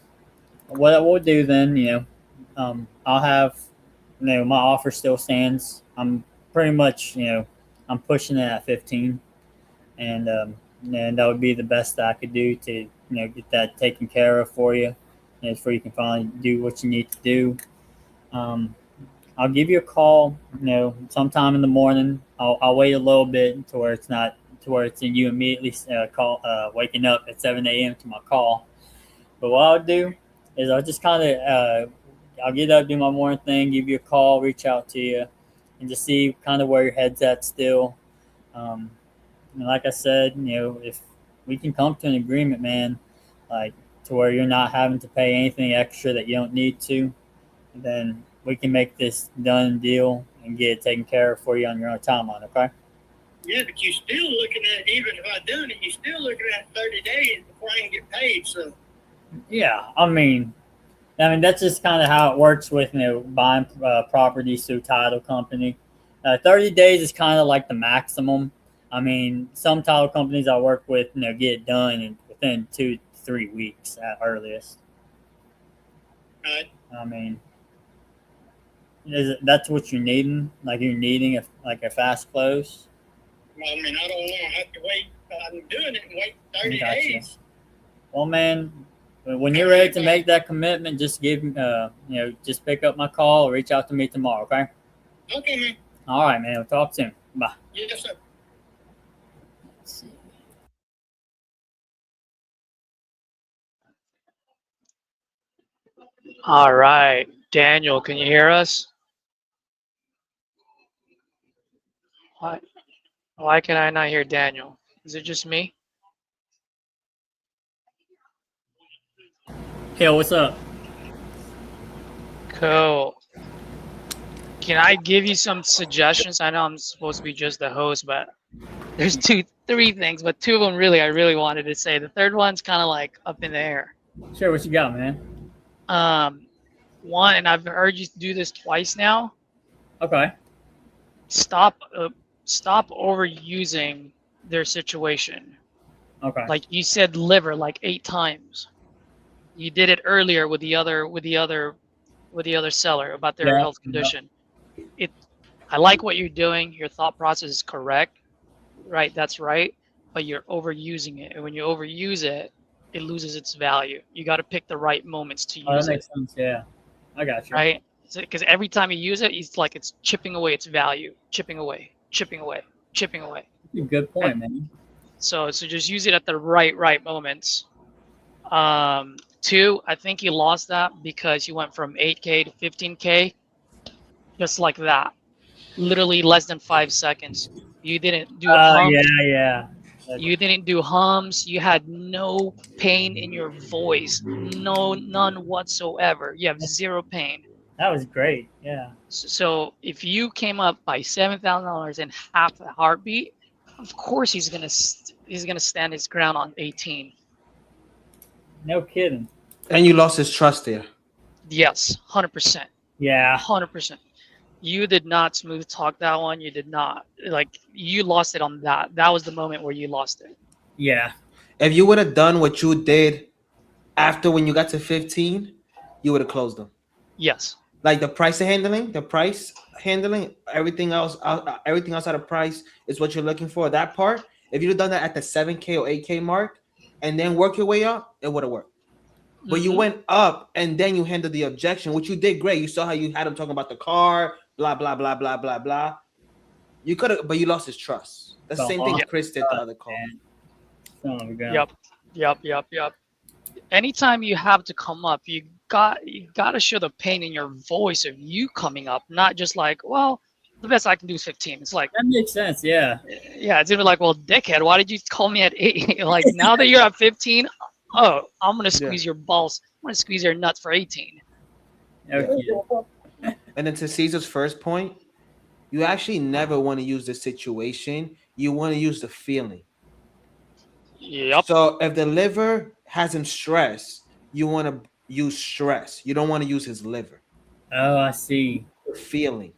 what I will do then, I'll have, my offer still stands. I'm pretty much, I'm pushing it at 15, and that would be the best that I could do to, get that taken care of for you, before you can finally do what you need to do. I'll give you a call, sometime in the morning. I'll wait a little bit to where it's not, to where it's you immediately waking up at 7 a.m. to my call. But what I'll do is I'll just kind of, I'll get up, do my morning thing, give you a call, reach out to you, and just see kind of where your head's at still. And like I said, if we can come to an agreement, man, like to where you're not having to pay anything extra that you don't need to, then we can make this done deal and get it taken care of for you on your own timeline, okay? Yeah, but you're still looking at, even if I done it, you're still looking at 30 days before I can get paid, so. Yeah, I mean that's just kind of how it works with buying properties through title company. 30 days is kind of like the maximum. I mean, some title companies I work with, get it done within 2 to 3 weeks at earliest. Right. I mean, that's what you're needing? Like you're needing a fast close? Well, I mean, I don't know. I have to wait. I'm doing it and wait 30 Gotcha. days. Well, man, when you're ready to make that commitment, just just pick up my call or reach out to me tomorrow, okay? Okay, man. All right, man. We'll talk soon. Bye. Yes, sir. Let's see. All right, Daniel, can you hear us? Why can I not hear Daniel? Is it just me? Hey, what's up? Cool. Can I give you some suggestions? I know I'm supposed to be just the host, but there's three things, but two of them I really wanted to say. The third one's kind of like up in the air. Sure, what you got, man? One, and I've heard you do this twice now. Okay. Stop overusing their situation. Okay. Like you said, liver like 8 times. You did it earlier with the other seller about their health condition. I like what you're doing. Your thought process is correct, right? That's right. But you're overusing it, and when you overuse it, it loses its value. You got to pick the right moments to use that makes sense. Yeah, I got you. Right? Because every time you use it, it's like it's chipping away its value, chipping away. Good point, man. So just use it at the right moments. 2, I think you lost that because you went from 8K to 15K, just like that. Literally less than 5 seconds. You didn't do hums. Yeah. You didn't do hums. You had no pain in your voice. None whatsoever. You have 0 pain. That was great. Yeah. So if you came up by $7,000 in half a heartbeat, of course he's gonna stand his ground on 18. No kidding. And you lost his trust there. Yes, 100%. Yeah. 100%. You did not smooth talk that one. You did not. Like, you lost it on that. That was the moment where you lost it. Yeah. If you would have done what you did after when you got to 15, you would have closed them. Yes. Like the price handling, everything else outside of price is what you're looking for. That part, if you'd have done that at the 7K or 8K mark and then work your way up, it would have worked. But you went up and then you handled the objection, which you did great. You saw how you had him talking about the car, blah, blah, blah, blah, blah, blah. You could have, but you lost his trust. That's the same thing Chris did the other call. Yep. Anytime you have to come up, you got to show the pain in your voice of you coming up, not just like, well, the best I can do is 15. It's like that makes sense. Yeah. Yeah, it's gonna be like, well, dickhead, why did you call me at 8? Like now that you're at 15, oh, I'm gonna squeeze your balls. I'm gonna squeeze your nuts for 18. Okay. And then to Caesar's first point, you actually never want to use the situation. You want to use the feeling. Yep. So if the liver has him stressed, you want to use stress. You don't want to use his liver. Oh, I see. Feeling.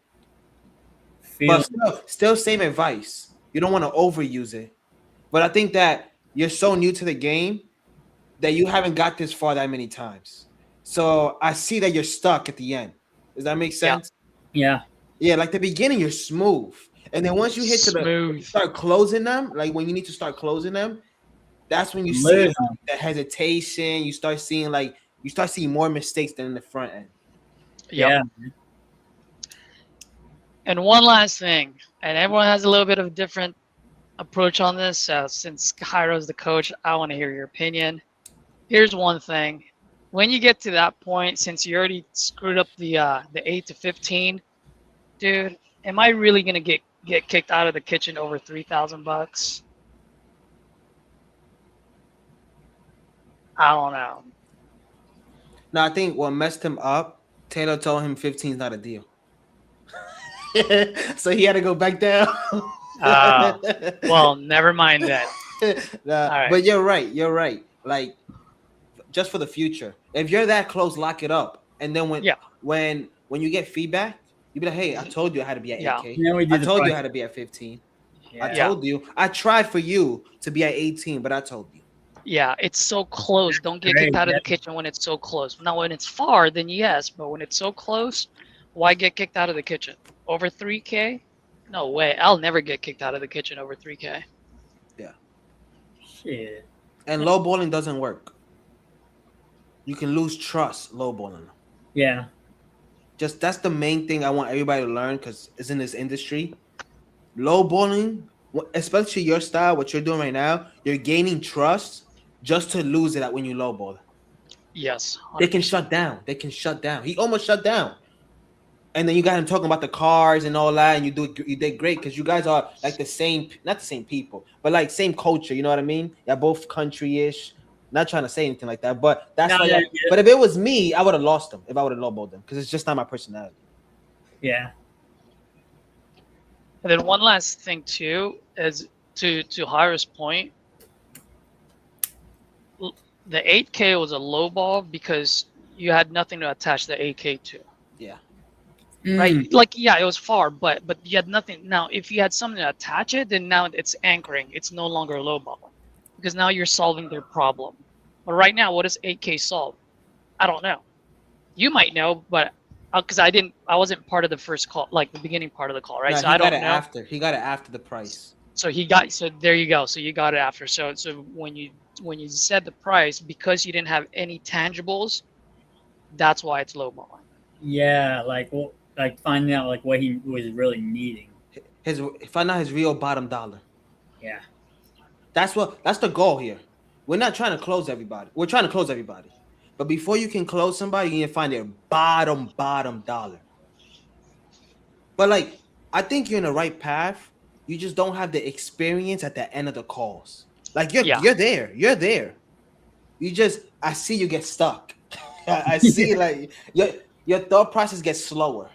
But still same advice. You don't want to overuse it. But I think that you're so new to the game that you haven't got this far that many times. So I see that you're stuck at the end. Does that make sense? Yeah. Yeah, like the beginning, you're smooth. And then once you hit to the start closing them, like when you need to start closing them, that's when you see the hesitation. You start seeing more mistakes than in the front end. Yep. Yeah. And one last thing, and everyone has a little bit of a different approach on this. Since Jairo's the coach, I want to hear your opinion. Here's one thing: when you get to that point, since you already screwed up the 8 to 15, dude, am I really gonna get kicked out of the kitchen over $3,000? I don't know. No, I think what messed him up, Taylor told him 15 is not a deal. So he had to go back down. Well, never mind that. Right. But you're right. Like, just for the future, if you're that close, lock it up. And then when you get feedback, you be like, hey, I told you I had to be at 8K. I told you I had to be at 15. I told you. I tried for you to be at 18, but I told you. Yeah, it's so close. Don't get kicked out of the kitchen when it's so close. Now, when it's far, then yes. But when it's so close, why get kicked out of the kitchen? Over 3K? No way. I'll never get kicked out of the kitchen over 3K. Yeah. Shit. And low balling doesn't work. You can lose trust low balling. Yeah. Just that's the main thing I want everybody to learn because it's in this industry. Low balling, especially your style, what you're doing right now, you're gaining trust just to lose it when you low ball. Yes. 100%. They can shut down. He almost shut down. And then you got him talking about the cars and all that, and you did great because you guys are like the same, not the same people, but like same culture. You know what I mean? Yeah, both country-ish. Not trying to say anything like that, but that's why. But if it was me, I would have lost them if I would have lowballed them because it's just not my personality. Yeah. And then one last thing too is to Jairo's point. The 8K was a low ball because you had nothing to attach the 8K to. Yeah. Right, like it was far, but you had nothing. Now, if you had something to attach it, then now it's anchoring. It's no longer a low ball because now you're solving their problem. But right now, what does 8K solve? I don't know. You might know, but because I wasn't part of the first call, like the beginning part of the call, right? No, so I don't know. He got it after the price. So there you go. So you got it after. So when you said the price, because you didn't have any tangibles, that's why it's low balling. Yeah, like finding out like what he was really needing. Find out his real bottom dollar. Yeah. That's the goal here. We're not trying to close everybody. We're trying to close everybody. But before you can close somebody, you need to find their bottom dollar. But like, I think you're in the right path. You just don't have the experience at the end of the calls. Like you're there. You're there. I see you get stuck. I see like your thought process gets slower.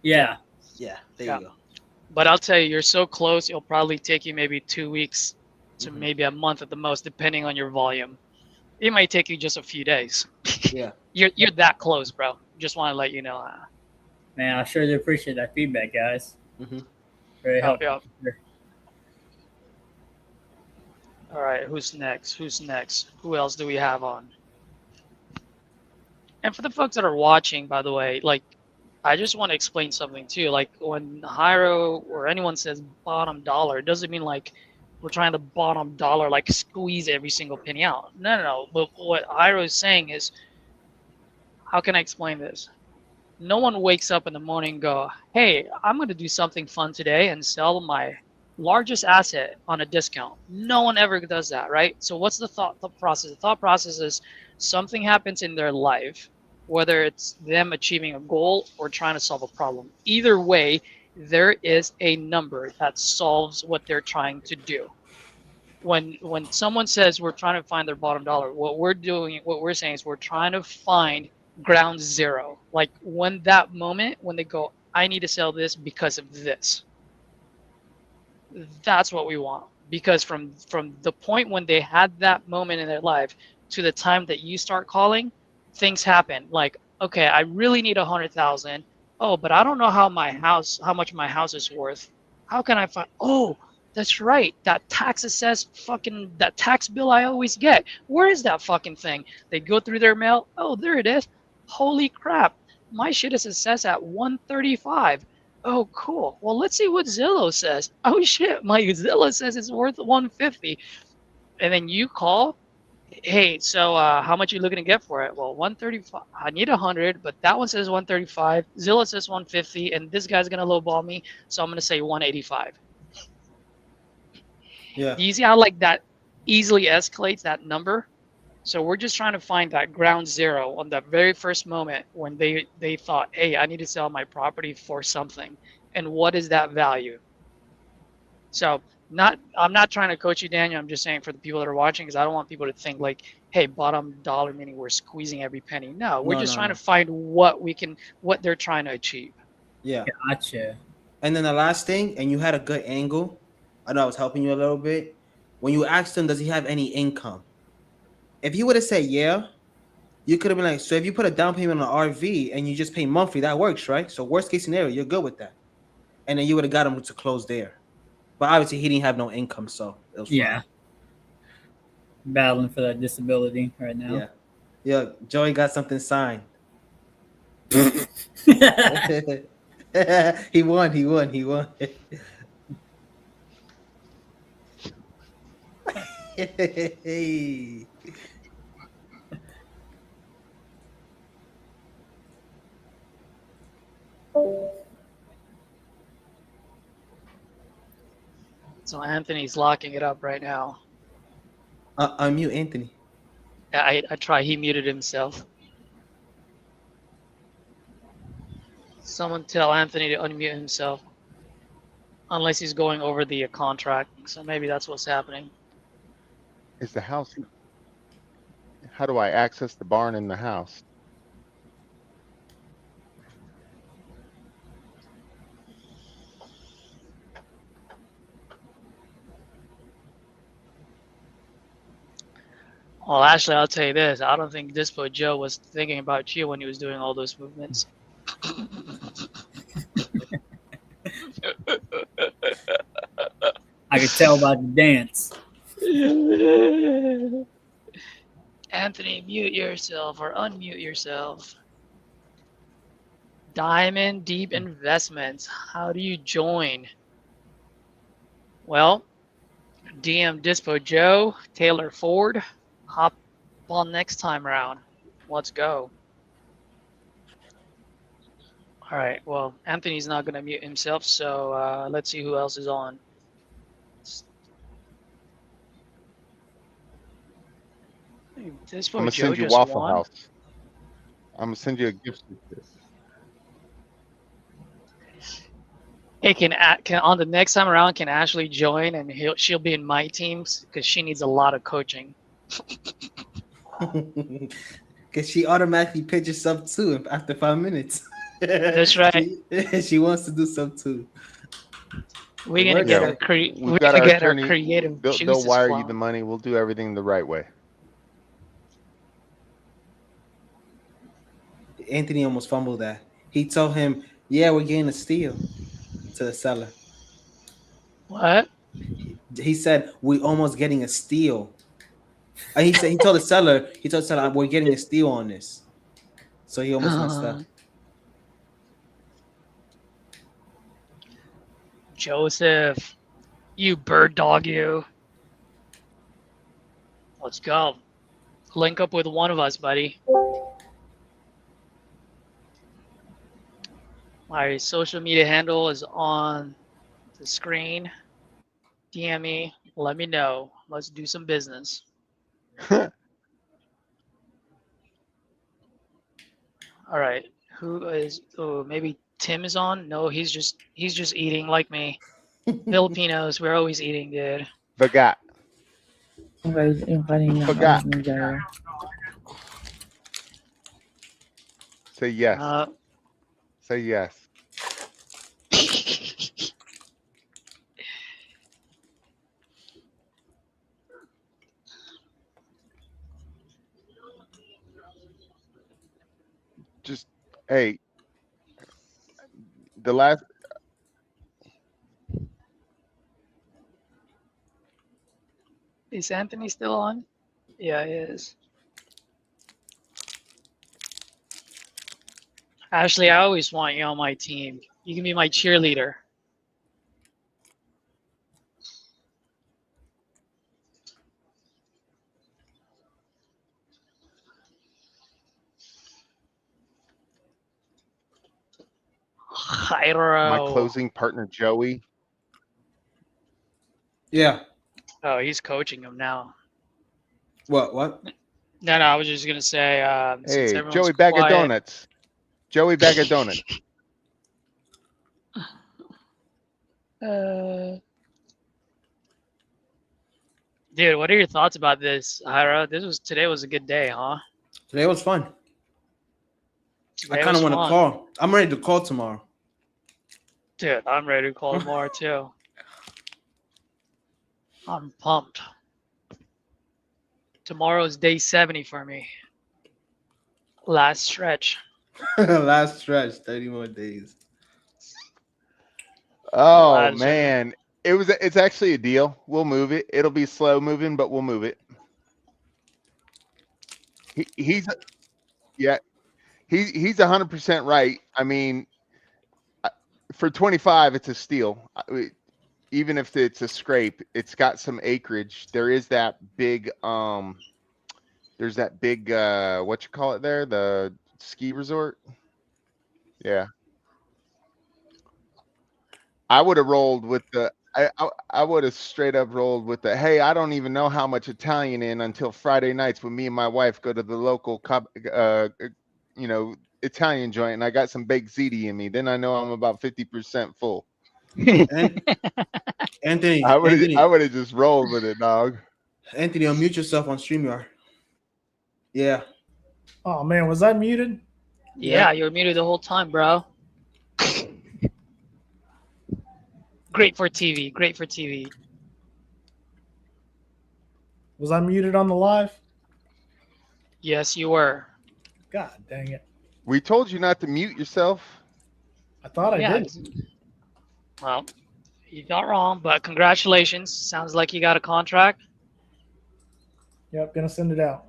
Yeah. Yeah, there you go. But I'll tell you, you're so close, it'll probably take you maybe 2 weeks to maybe a month at the most, depending on your volume. It might take you just a few days. Yeah. You're that close, bro. Just want to let you know. Man, I sure do appreciate that feedback, guys. Mm-hmm. Very helpful. All right, who's next? Who else do we have on? And for the folks that are watching, by the way, like, I just want to explain something too. Like when Jairo or anyone says bottom dollar, it doesn't mean like we're trying to bottom dollar, like squeeze every single penny out. No. But what Jairo is saying is, how can I explain this? No one wakes up in the morning and go, hey, I'm going to do something fun today and sell my largest asset on a discount. No one ever does that, right? So what's the thought process? The thought process is something happens in their life, whether it's them achieving a goal or trying to solve a problem. Either way, there is a number that solves what they're trying to do. When someone says we're trying to find their bottom dollar, what we're saying is we're trying to find ground zero. Like when that moment when they go, I need to sell this because of this. That's what we want. Because from the point when they had that moment in their life to the time that you start calling, things happen. Like, okay, I really need 100,000. Oh, but I don't know how much my house is worth. How can I find? Oh, that's right. That that tax bill I always get. Where is that fucking thing? They go through their mail. Oh, there it is. Holy crap. My shit is assessed at 135. Oh, cool. Well, let's see what Zillow says. Oh shit, my Zillow says it's worth 150. And then you call, hey, so how much are you looking to get for it? Well, 135. I need 100, but that one says 135. Zillow says 150, and this guy's gonna lowball me, so I'm gonna say 185. Yeah. You see how like that easily escalates that number? So we're just trying to find that ground zero on that very first moment when they thought, hey, I need to sell my property for something. And what is that value? So I'm not trying to coach you, Daniel. I'm just saying for the people that are watching, because I don't want people to think like, hey, bottom dollar meaning we're squeezing every penny. No, we're just trying to find what they're trying to achieve. Yeah. Gotcha. And then the last thing, and you had a good angle. I know I was helping you a little bit. When you asked him, does he have any income? If you would have said yeah, you could have been like, so if you put a down payment on an RV and you just pay monthly, that works, right? So worst case scenario, you're good with that. And then you would have got him to close there. But obviously he didn't have no income, so it was fine. Battling for that disability right now. Yeah. Yeah, Joey got something signed. He won. Hey. So Anthony's locking it up right now. Unmute Anthony. I try. He muted himself. Someone tell Anthony to unmute himself. Unless he's going over the contract. So maybe that's what's happening. Is the house? How do I access the barn in the house? Well, actually, I'll tell you this. I don't think Dispo Joe was thinking about you when he was doing all those movements. I could tell by the dance. Anthony, mute yourself or unmute yourself. Diamond Deep Investments. How do you join? Well, DM Dispo Joe, Taylor Ford. Hop on next time around. Let's go. All right. Well, Anthony's not going to mute himself, so let's see who else is on. I'm gonna send you Waffle House. I'm gonna send you a gift certificate. Hey, can on the next time around, can Ashley join and she'll be in my teams because she needs a lot of coaching. Because she automatically pitches sub too after 5 minutes. That's right. She wants to do sub too. We're gonna get her creative. They'll wire you the money. We'll do everything the right way. Anthony almost fumbled that. He told him, "Yeah, we're getting a steal," to the seller. What? He said, "We're almost getting a steal." And he told the seller, "We're getting a steal on this." So he almost messed up. Joseph, you bird dog, you. Let's go. Link up with one of us, buddy. My social media handle is on the screen. DM me. Let me know. Let's do some business. All right. Who is? Oh, maybe Tim is on. No, he's just eating like me. Filipinos, we're always eating, dude. Forgot. Yung kanina Forgot. ni Gyro. Say yes. Say yes. Just, hey, the last, Is Anthony still on? Yeah, he is. Ashley, I always want you on my team. You can be my cheerleader. Jairo. my closing partner, Joey. Yeah. Oh, he's coaching him now. What? No, I was just gonna say. Since Hey, everyone's Joey, bag of quiet- donuts. Joey, bag of donuts. Dude, what are your thoughts about this, Jairo? Today was a good day, huh? Today was fun. I Today kind of was want to fun. call. I'm ready to call tomorrow. Dude, I'm ready to call tomorrow too. I'm pumped. Tomorrow's day 70 for me. Last stretch. Last stretch, 30 more days. Oh Last man, it's actually a deal. We'll move it. It'll be slow moving, but we'll move it. He's 100% right. I mean, for 25, it's a steal. Even if it's a scrape, it's got some acreage. There is that big there's that big what you call it there, the ski resort. Yeah. I would have rolled with the I would have straight up rolled with the, hey, I don't even know how much Italian in until Friday nights when me and my wife go to the local Italian joint and I got some baked ziti in me. Then I know I'm about 50% full. Anthony, I would have just rolled with it, dog. Anthony, unmute yourself on StreamYard. Yeah. Oh man, was I muted? Yeah, you were muted the whole time, bro. Great for TV. Great for TV. Was I muted on the live? Yes, you were. God dang it. We told you not to mute yourself. I thought I Yeah. did. Well, you got wrong, but congratulations. Sounds like you got a contract. Yep, gonna send it out.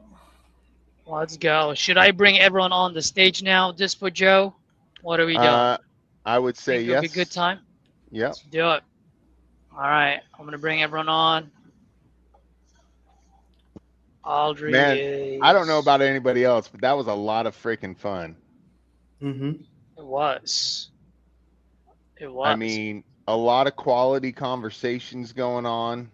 Let's go. Should I bring everyone on the stage now just for Joe? What are we doing? I would say Think it'll be yes. a good time? Yep. Let's do it. All right. I'm going to bring everyone on. Aldridge. Man, I don't know about anybody else, but that was a lot of freaking fun. Mm-hmm. It was. It was. I mean, a lot of quality conversations going on,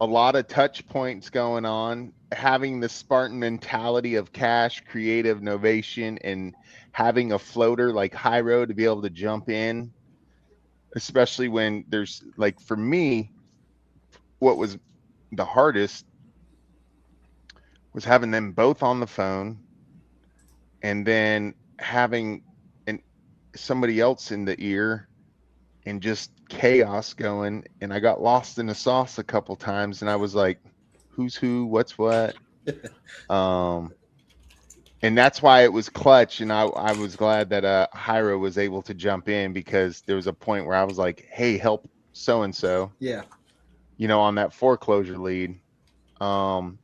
a lot of touch points going on, having the Spartan mentality of cash, creative, novation, and having a floater like Jairo to be able to jump in, especially when there's, like, for me, what was the hardest was having them both on the phone and then having somebody else in the ear and just chaos going. And I got lost in the sauce a couple times and I was like, who's who, what's what? And that's why it was clutch. And I was glad that Jairo was able to jump in, because there was a point where I was like, hey, help so-and-so. Yeah. You know, on that foreclosure lead.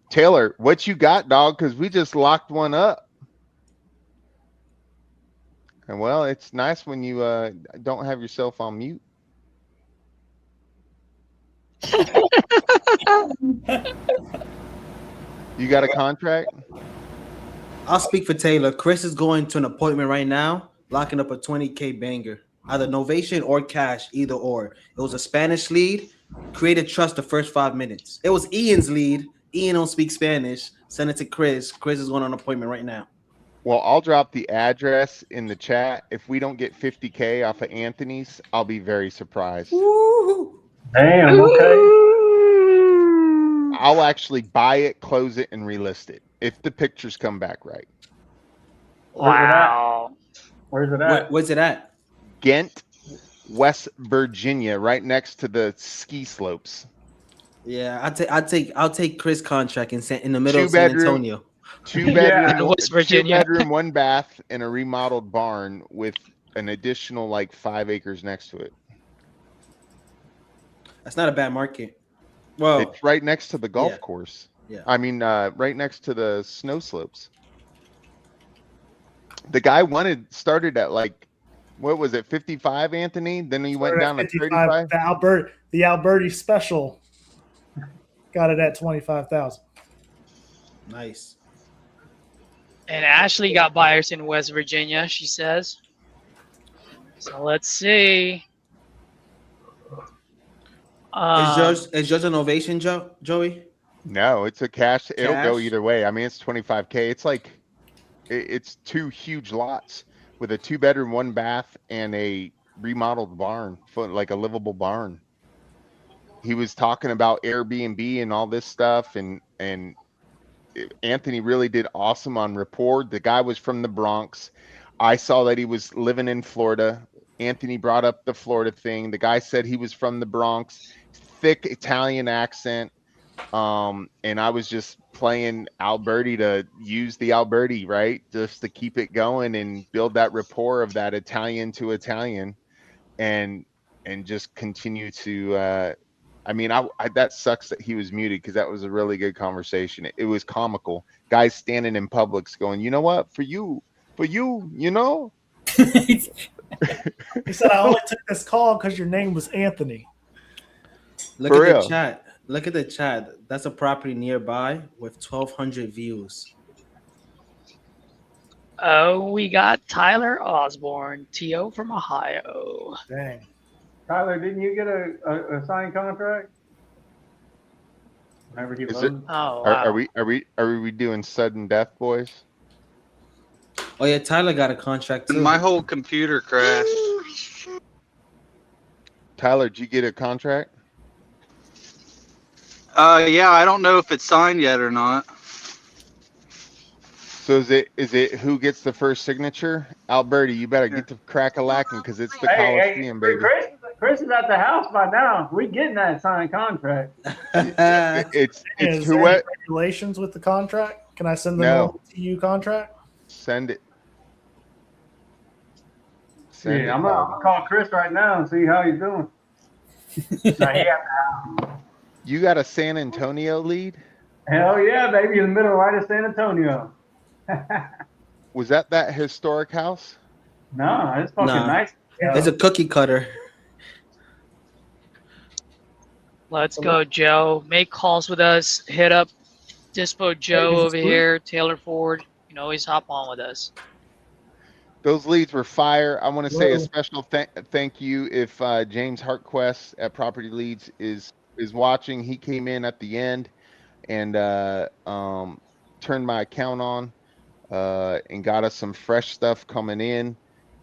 Taylor, what you got, dog? Because we just locked one up. And well, it's nice when you don't have yourself on mute. You got a contract? I'll speak for Taylor. Chris is going to an appointment right now, locking up a 20K banger, either novation or cash, either or. It was a Spanish lead. Created trust the first 5 minutes. It was Ian's lead. Ian don't speak Spanish. Send it to Chris. Chris is going on an appointment right now. Well, I'll drop the address in the chat. If we don't get 50K off of Anthony's, I'll be very surprised. Damn. Okay. I'll actually buy it, close it, and relist it if the pictures come back right. Wow. Where's it at? Where's it at? Ghent, West Virginia, right next to the ski slopes. Yeah, I'll take Chris' contract in the middle of San Antonio. 2-bedroom, West Virginia. 2-bedroom, 1 bath, and a remodeled barn with an additional like 5 acres next to it. That's not a bad market. Well, it's right next to the golf course. Yeah. I mean, right next to the snow slopes. The guy started at like, what was it, 55, Anthony? Then he went down to 35. The Alberti special got it at 25,000. Nice. And Ashley got buyers in West Virginia, she says. So let's see. Is yours an ovation, Joey? No, it's a cash. It'll go Cash? either way. I mean, it's 25K. It's like, it's 2 huge lots with a 2-bedroom, 1 bath, and a remodeled barn, like a livable barn. He was talking about Airbnb and all this stuff, and Anthony really did awesome on rapport. The guy was from the Bronx. I saw that he was living in Florida. Anthony brought up the Florida thing. The guy said he was from the Bronx, thick Italian accent. And I was just playing Alberti to use the Alberti, right? Just to keep it going and build that rapport of that Italian to Italian, and just continue to, I mean, that sucks that he was muted, because that was a really good conversation. It was comical. Guys standing in Publix going, you know what, for you, you know? He said, I only took this call because your name was Anthony. Look at the chat. Look at the chat. That's a property nearby with 1,200 views. Oh, we got Tyler Osborne, TO from Ohio. Dang. Tyler, didn't you get a signed contract? Whenever he loaded? Oh, wow. Are we doing sudden death, boys? Oh yeah, Tyler got a contract too. My whole computer crashed. Tyler, did you get a contract? Yeah, I don't know if it's signed yet or not. So is it who gets the first signature? Alberti, you better get to crack-a-lacking, because it's the Coliseum, baby. Chris is at the house by now. We getting that signed contract. It's Is who there what? any regulations with the contract? Can I send them No. a TU contract? Send it. Yeah, I'm gonna call Chris right now and see how he's doing. Now, he at the house. You got a San Antonio lead? Hell yeah, baby, in the middle right of San Antonio. Was that historic house? No, it's fucking nice. It's a cookie cutter. Let's go, Joe. Make calls with us. Hit up Dispo Joe over here, Taylor Ford. You can always hop on with us. Those leads were fire. I want to say a special thank you if James Hartquest at Property Leads is watching. He came in at the end and turned my account on and got us some fresh stuff coming in.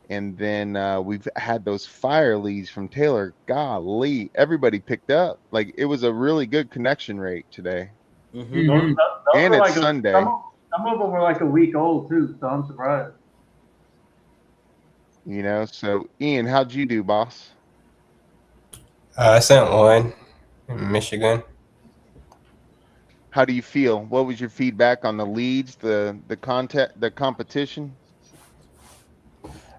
And then we've had those fire leads from Taylor. Golly, everybody picked up. Like, it was a really good connection rate today. Mm-hmm. Those And were it's like Sunday. Some of them were like a week old too, so I'm surprised. You know, so Ian, how'd you do, boss? I sent one in Michigan. How do you feel? What was your feedback on the leads, the competition?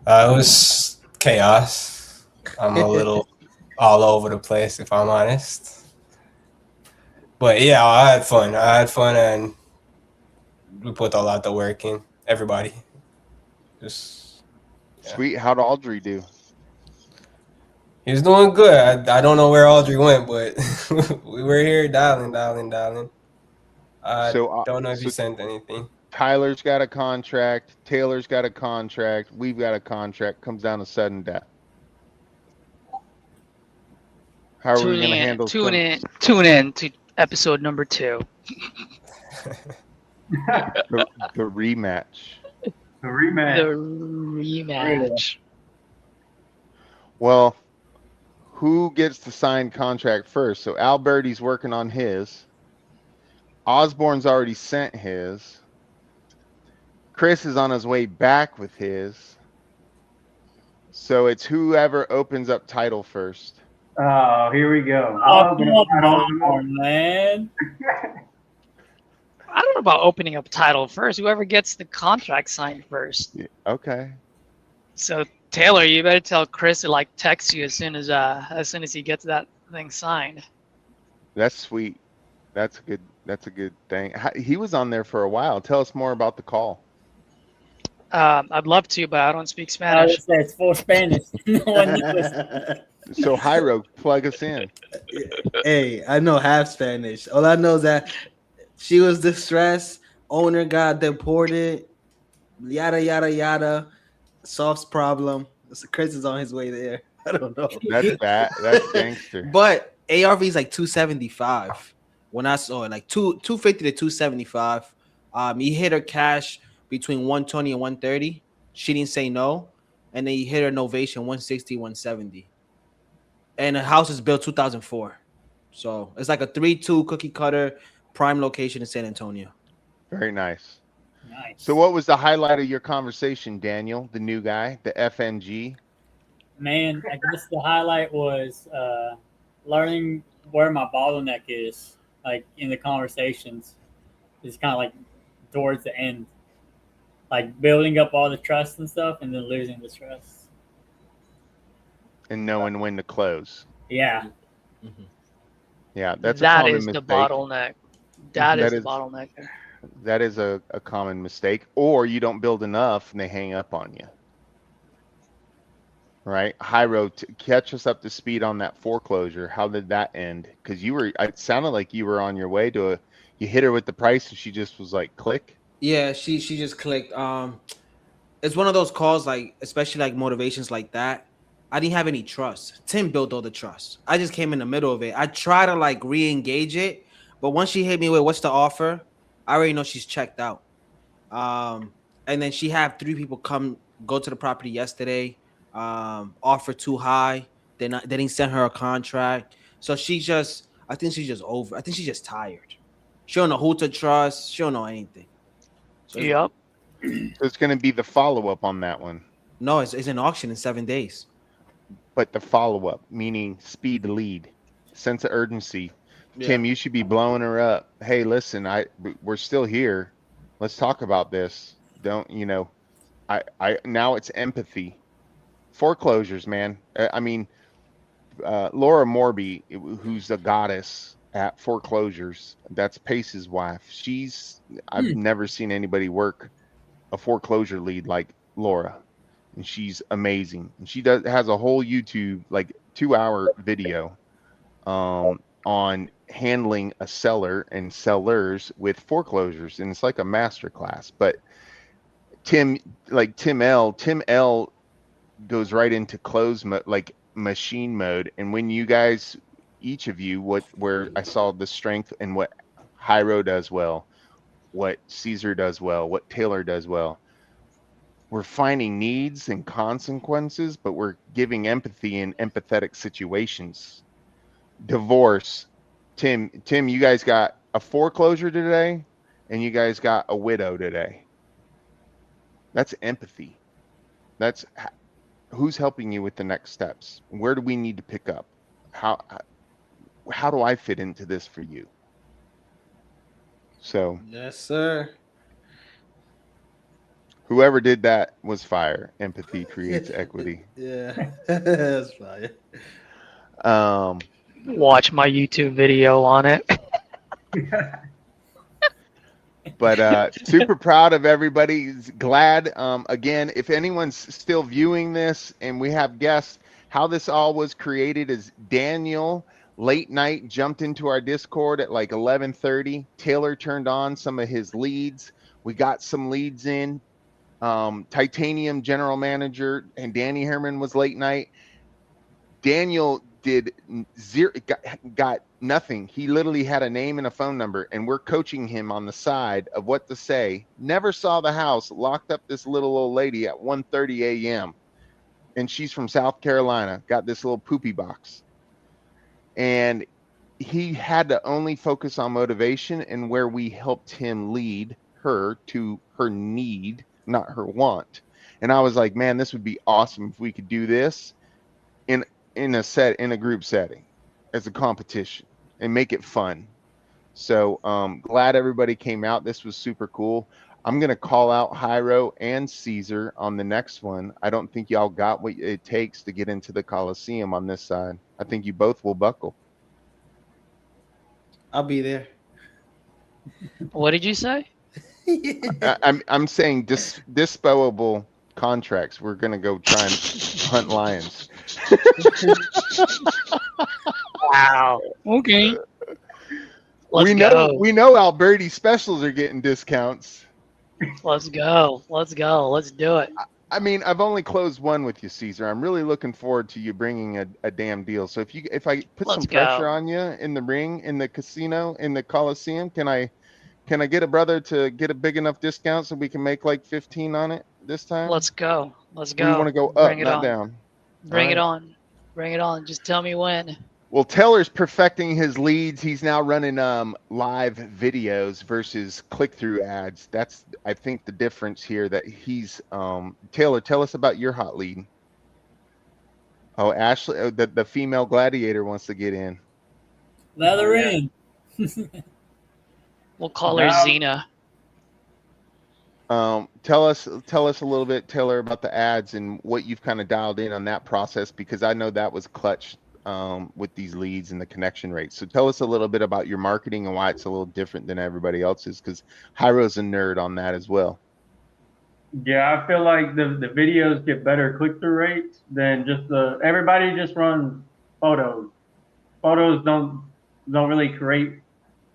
It was chaos. I'm a little all over the place, if I'm honest. But yeah, I had fun, and we put a lot of work in. Everybody. Sweet. How'd Audrey do? He was doing good. I don't know where Audrey went, but we were here dialing. I don't know if you sent anything. Tyler's got a contract. Taylor's got a contract. We've got a contract. Comes down to sudden death. How are we going to handle? Tune in to episode number 2. the rematch. The rematch. The rematch. Well, who gets to sign contract first? So Alberti's working on his. Osborne's already sent his. Chris is on his way back with his. So it's whoever opens up title first. Oh, here we go. Oh, come on, man. I don't know about opening up title first. Whoever gets the contract signed first. Yeah, okay. So Taylor, you better tell Chris to like text you as soon as he gets that thing signed. That's sweet. That's a good thing. He was on there for a while. Tell us more about the call. I'd love to, but I don't speak Spanish. It's full Spanish. No one knows. So Jairo, plug us in. Hey, I know half Spanish. All I know is that she was distressed. Owner got deported. Yada yada yada. Solves problem. Chris is on his way there. I don't know. That's bad. That's gangster. But ARV is like 275. When I saw it, like 250 to 275. He hit her cash between 120 and 130. She didn't say no. And then he hit her novation 160, 170. And the house is built 2004. So it's like a 3-2 cookie cutter prime location in San Antonio. Very nice. Nice. So what was the highlight of your conversation, Daniel, the new guy, the FNG? Man, I guess the highlight was learning where my bottleneck is, like in the conversations. It's kind of like towards the end, like building up all the trust and stuff, and then losing the trust. And knowing when to close. Yeah. Mm-hmm. Yeah, that's a That common is the mistake. bottleneck. That is the bottleneck there. That is a common mistake. Or you don't build enough and they hang up on you. Right? Jairo, catch us up to speed on that foreclosure. How did that end? Because it sounded like you were on your way to you hit her with the price and she just was like, click. Yeah, she just clicked. It's one of those calls, like, especially like motivations like that. I didn't have any trust. Tim built all the trust. I just came in the middle of it. I try to like re-engage it, but once she hit me with what's the offer, I already know she's checked out. And then she had 3 people go to the property yesterday. Offer too high. They didn't send her a contract. So I think she's just over. I think she's just tired. She don't know who to trust. She don't know anything. So Yep. So it's going to be the follow-up on that one. No, it's an auction in 7 days. But the follow-up, meaning speed to lead, sense of urgency. Yeah. Tim, you should be blowing her up. Hey, listen, we're still here. Let's talk about this. Don't, now it's empathy. Foreclosures, man. I mean, Laura Morby, who's a goddess at foreclosures, that's Pace's wife. I've never seen anybody work a foreclosure lead like Laura, and she's amazing. And she has a whole YouTube, like 2-hour video on handling a seller and sellers with foreclosures, and it's like a master class. But Tim L goes right into close mode, like machine mode. And when you guys, each of you, where I saw the strength and what Jairo does well, what Caesar does well, what Taylor does well, we're finding needs and consequences, but we're giving empathy in empathetic situations. Divorce. Tim, you guys got a foreclosure today, and you guys got a widow today. That's empathy. That's who's helping you with the next steps. Where do we need to pick up? How do I fit into this for you? So yes, sir. Whoever did that was fire. Empathy creates equity. Yeah, that's fire. Watch my YouTube video on it. But super proud of everybody. Glad. Again, if anyone's still viewing this and we have guests, how this all was created is Daniel late night jumped into our Discord at like 11:30. Taylor turned on some of his leads. We got some leads in. Titanium general manager and Danny Herman was late night. Daniel did zero, got nothing. He literally had a name and a phone number, and we're coaching him on the side of what to say. Never saw the house, locked up this little old lady at 1:30 a.m. And she's from South Carolina, got this little poopy box. And he had to only focus on motivation, and where we helped him lead her to her need, not her want. And I was like, man, this would be awesome if we could do this in a group setting as a competition and make it fun. So glad everybody came out. This was super cool. I'm gonna call out Hyro and Caesar on the next one. I don't think y'all got what it takes to get into the Coliseum on this side. I think you both will buckle. I'll be there. What did you say? I'm saying disposable contracts. We're gonna go try and hunt lions. Wow. Okay. Let's we know Alberti specials are getting discounts. Let's go. Let's go. Let's do it. I mean, I've only closed one with you, Caesar. I'm really looking forward to you bringing a damn deal. So if I put some pressure on you in the ring, in the casino, in the Coliseum, can I get a brother to get a big enough discount so we can make like 15 on it this time? Let's go. Let's go. We want to go up, not down. Bring it on. Bring it on. Just tell me when. Well, Taylor's perfecting his leads. He's now running live videos versus click-through ads. That's, I think, the difference here that he's Taylor, tell us about your hot lead. Oh, Ashley, the female gladiator wants to get in. Let her in. We'll call her Xena. Tell us a little bit, Taylor, about the ads and what you've kind of dialed in on that process, because I know that was clutch with these leads and the connection rates. So tell us a little bit about your marketing and why it's a little different than everybody else's, because Hyro's a nerd on that as well. Yeah, I feel like the videos get better click-through rates than just everybody just runs photos. Photos don't really create,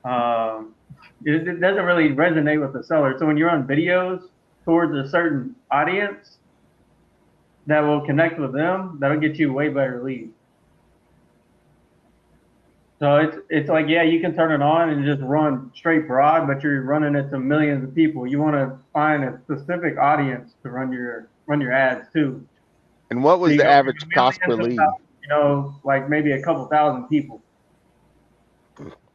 it doesn't really resonate with the seller. So when you run videos towards a certain audience that will connect with them, that'll get you way better leads. So it's like, yeah, you can turn it on and just run straight broad, but you're running it to millions of people. You want to find a specific audience to run your ads to. And what was the average cost per lead? You know, like maybe a couple thousand people.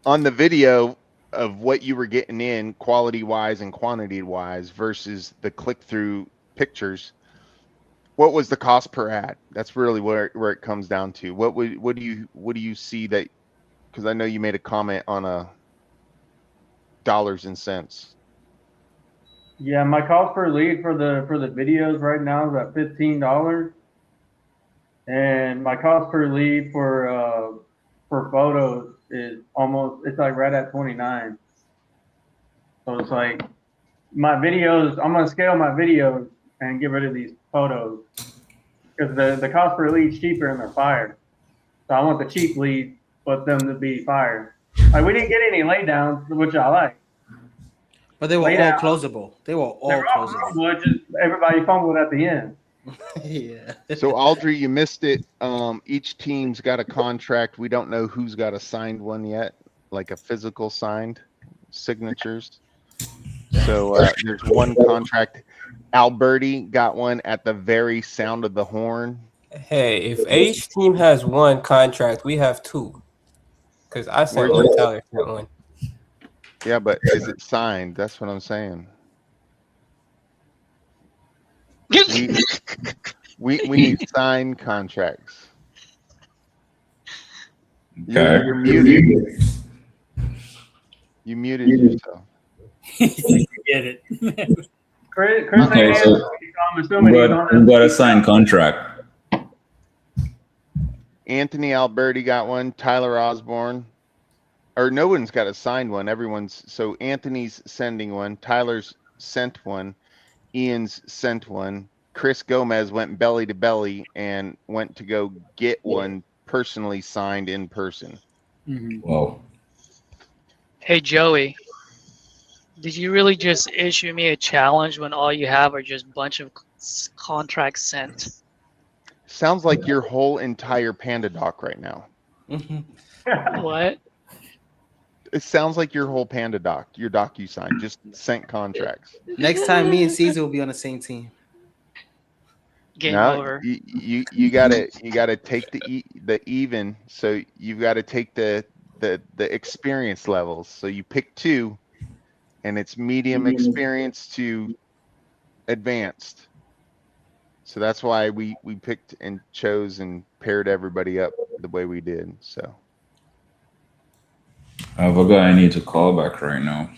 On the video of what you were getting in quality-wise and quantity-wise versus the click-through pictures, what was the cost per ad? That's really where it comes down to. What do you see that? Because I know you made a comment on dollars and cents. Yeah, my cost per lead for the videos right now is at $15, and my cost per lead for photos is it's like right at 29. So it's like my videos, I'm gonna scale my videos and get rid of these photos because the cost per lead is cheaper and they're fired. So I want the cheap lead, but them to be fired. Like we didn't get any laydowns, which I like. But they were all closable. They were all closable. Just everybody fumbled at the end. Yeah. So Audrey, you missed it. Each team's got a contract. We don't know who's got a signed one yet, like a physical signed signatures. So there's one contract. Alberti got one at the very sound of the horn. Hey, if each team has one contract, we have two. Because I sent one, Tyler sent one. Yeah, but is it signed? That's what I'm saying. We need signed contracts. Okay. You're muted. You muted yourself. Get it. Chris Okay, so we've got a signed contract. Anthony Alberti got one. Tyler Osborne. Or no one's got a signed one. So Anthony's sending one. Tyler's sent one. Ian's sent one. Chris Gomez went belly to belly and went to go get one personally signed in person. Mm-hmm. Whoa. Hey, Joey, did you really just issue me a challenge when all you have are just a bunch of contracts sent? sounds like your whole entire Panda doc right now. What? It sounds like your whole Panda doc, your doc you signed, just sent contracts. Next time, me and Caesar will be on the same team. Game No, over. you gotta take the even. So you've got to take the experience levels. So you pick 2, and it's medium experience to advanced. So that's why we picked and chose and paired everybody up the way we did. So I have a guy I need to call back right now.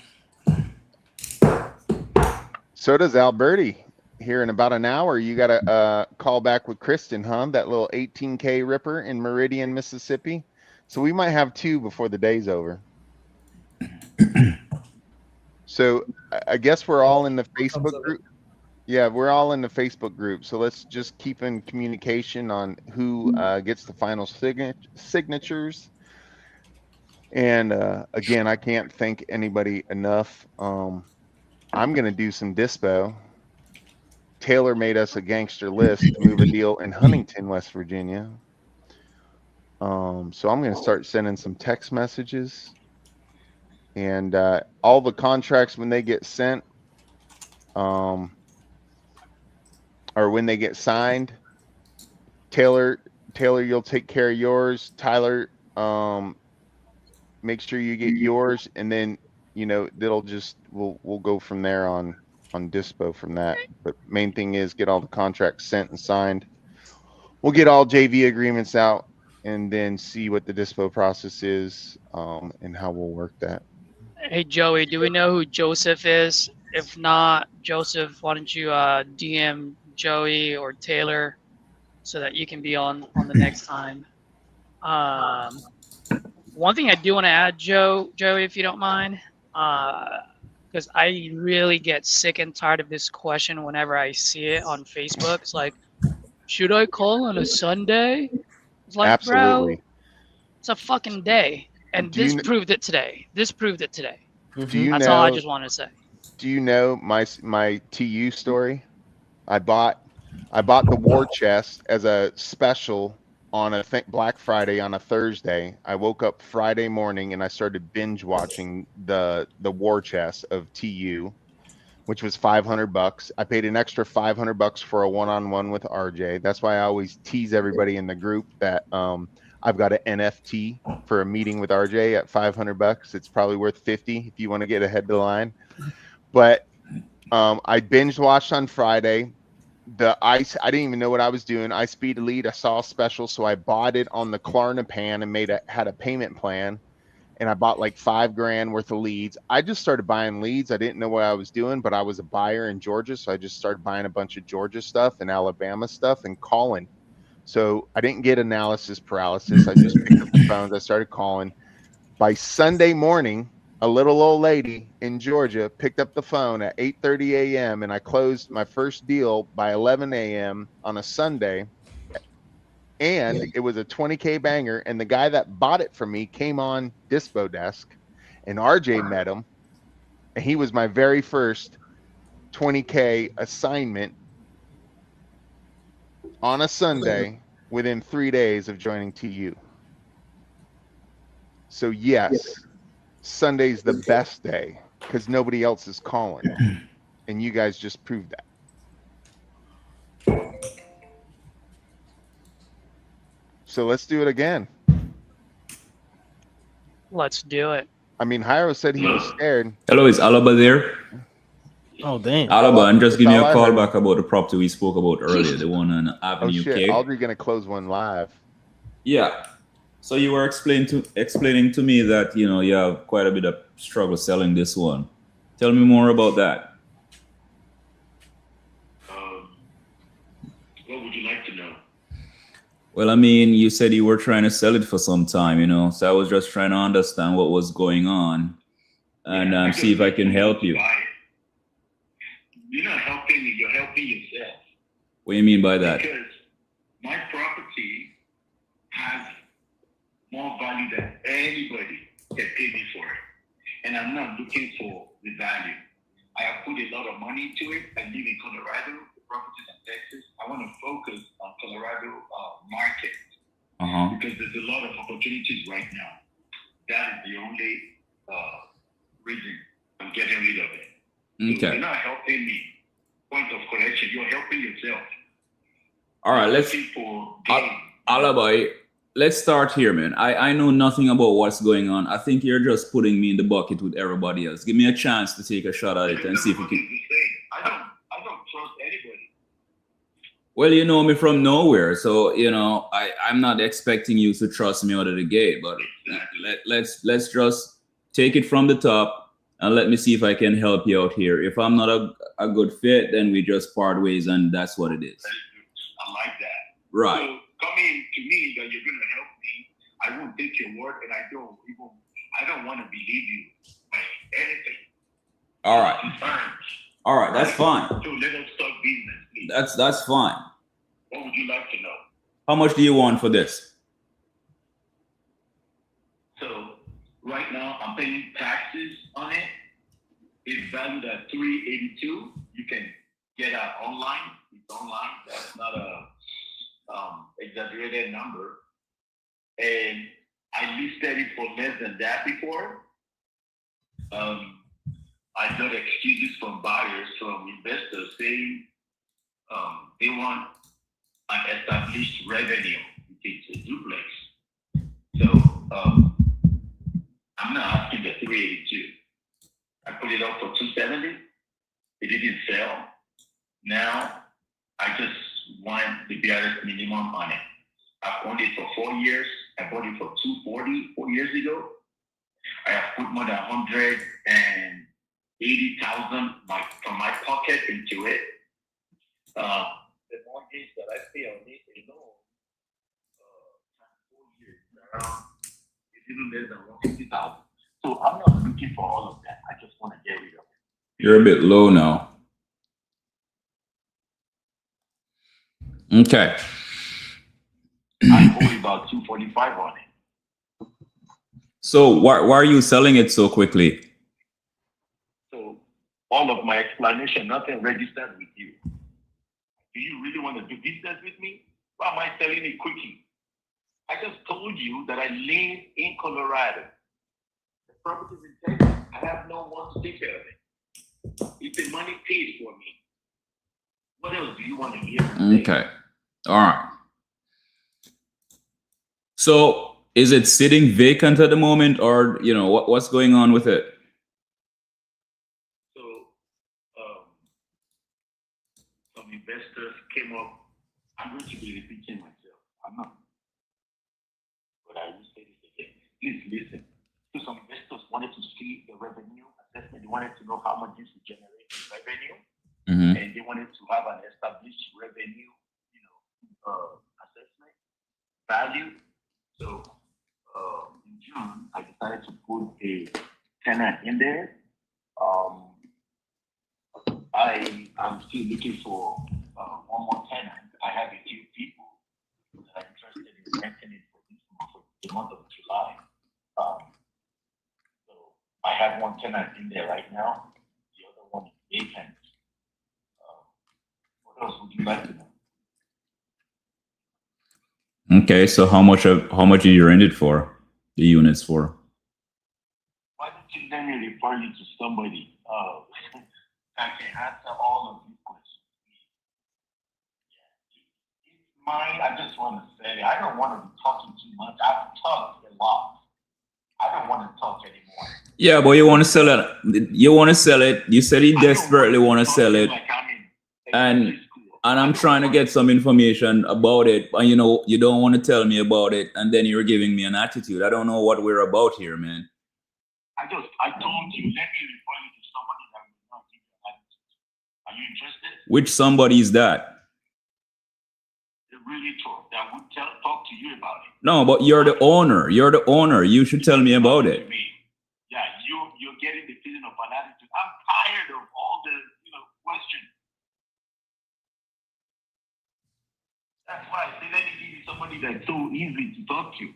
so does Alberti. Here in about an hour, you got to call back with Kristen, huh? That little 18K ripper in Meridian, Mississippi. So we might have 2 before the day's over. So I guess we're all in the Facebook group. Yeah, we're all in the Facebook group. So let's just keep in communication on who gets the final signatures. And again, I can't thank anybody enough. I'm going to do some dispo. Taylor made us a gangster list to move a deal in Huntington, West Virginia. So I'm going to start sending some text messages, and all the contracts when they get sent, or when they get signed, Taylor, you'll take care of yours. Tyler, make sure you get yours, and then we'll go from there on dispo from that. But main thing is get all the contracts sent and signed. We'll get all JV agreements out and then see what the dispo process is, and how we'll work that. Hey, Joey, do we know who Joseph is? If not, Joseph, why don't you DM Joey or Taylor so that you can be on the next time. One thing I do want to add, Joey, if you don't mind, because I really get sick and tired of this question whenever I see it on Facebook. It's like, should I call on a Sunday? It's like, Absolutely. bro, it's a fucking day. And this proved it today. This proved it today. Do you That's know, all I just wanted to say. Do you know my TU story? I bought the war chest as a special on a Black Friday on a Thursday. I woke up Friday morning and I started binge watching the war chest of TU, which was $500. I paid an extra $500 for a one-on-one with RJ. That's why I always tease everybody in the group that I've got an NFT for a meeting with RJ at $500. It's probably worth $50 if you want to get ahead of the line. But I binge watched on Friday. I didn't even know what I was doing. Ice Speed Elite, I saw a special, so I bought it on the Klarna Pan and had a payment plan. And I bought like $5,000 worth of leads. I just started buying leads. I didn't know what I was doing, but I was a buyer in Georgia, so I just started buying a bunch of Georgia stuff and Alabama stuff and calling. So I didn't get analysis paralysis. I just picked up the phones. I started calling. By Sunday morning, a little old lady in Georgia picked up the phone at 8:30 a.m. and I closed my first deal by 11 a.m. on a Sunday. And it was a 20K banger. And the guy that bought it from me came on Dispo Desk, and RJ met him. And he was my very first 20K assignment on a Sunday within 3 days of joining TU. So yes, Sunday's the best day because nobody else is calling. And you guys just proved that. So let's do it again. Let's do it. I mean, Hyro said he was scared. Hello, is Alaba there? Oh, damn. Alaba, and just give me a call back about the property we spoke about earlier, the one on Avenue K. Audrey gonna close one live. Yeah. So you were explaining to me that you have quite a bit of struggle selling this one. Tell me more about that. What would you like to know? Well, I mean, you said you were trying to sell it for some time, so I was just trying to understand what was going on and see if I can help you. You're not helping me, you're helping yourself. What do you mean by that? Because my property has more value than anybody can pay me for it. And I'm not looking for the value. I have put a lot of money into it. I live in Colorado, the properties in Texas. I want to focus on Colorado, helping yourself. All right, let's. Alabai, let's start here, man. I know nothing about what's going on. I think you're just putting me in the bucket with everybody else. Give me a chance to take a shot at it and see if we can. I don't trust anybody. Well, you know me from nowhere, so you know I'm not expecting you to trust me out of the gate. But let's just take it from the top and let me see if I can help you out here. If I'm not a good fit, then we just part ways, and that's what it is. I like that. Right. So coming to me that you're gonna help me, I won't take your word, and I don't want to believe you by anything. All right. Terms. All right, that's fine. So let us talk business, please. That's fine. What would you like to know? How much do you want for this? So right now I'm paying taxes on it. It's valued at $382. You can get it online. It's online. That's not a exaggerated number. And I listed it for less than that before. I got excuses from buyers, from investors saying they want an established revenue. It's a duplex. So I'm not asking the 382. I put it up for 270. It didn't sell. Now I just want the barest minimum on it. I've owned it for 4 years. I bought it for 240 4 years ago. I have put more than 180,000 from my pocket into it. The mortgage that I pay on it alone, 4 years, it's even less than 150,000. So I'm not looking for all of that. I just want to get rid of it. You're a bit low now. Okay. I owe about 245 on it. So why are you selling it so quickly? So all of my explanation, nothing registered with you. Do you really want to do business with me? Why am I selling it quickly? I just told you that I live in Colorado. The property is in Texas. I have no one to take care of it. If the money pays for me, what else do you want to hear? Okay. All right. So is it sitting vacant at the moment, or you know what's going on with it? So some investors came up. I'm going to be repeating myself. I'm not. But I will say this again. Please listen. So some investors wanted to see the revenue assessment. They wanted to know how much this would generate in revenue. Mm-hmm. And they wanted to have an established revenue, assessment value. So in June, I decided to put a tenant in there. I'm still looking for one more tenant. I have a few people that are interested in renting it for this month, for the month of July. So I have one tenant in there right now. The other one is vacant. What else would you like to know? Okay, so how much did you rent it for? The units for? Why don't you let me refer you to somebody that can answer all of these questions? It's mine. I just want to say, I don't want to be talking too much. I've talked a lot. I don't want to talk anymore. Yeah, but you want to sell it. You want to sell it. You said you desperately want to sell it, and I'm trying to get some information about it. And you know, you don't want to tell me about it, and then you're giving me an attitude. I don't know what we're about here, man. I told you, let me refer you to somebody that will not give you an attitude. Are you interested? Which somebody is that? The realtor that would talk to you about it. No, but you're the owner. You're the owner. You should tell me about it. Yeah, you're getting the feeling of an attitude. I'm tired of all the questions. That's why I say let me give you somebody that's so easy to talk to.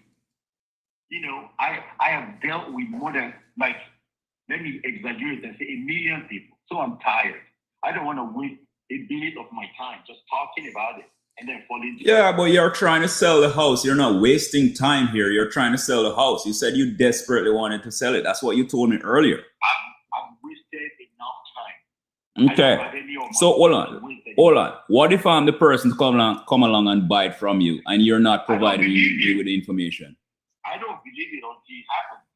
I have dealt with more than, let me exaggerate and say 1 million people. So I'm tired. I don't want to waste a minute of my time just talking about it and then falling. Yeah, but you're trying to sell the house. You're not wasting time here. You're trying to sell the house. You said you desperately wanted to sell it. That's what you told me earlier. I've wasted enough time. Okay. So hold on. What if I'm the person to come along and buy it from you, and you're not providing me with the information? I don't believe it until it happens.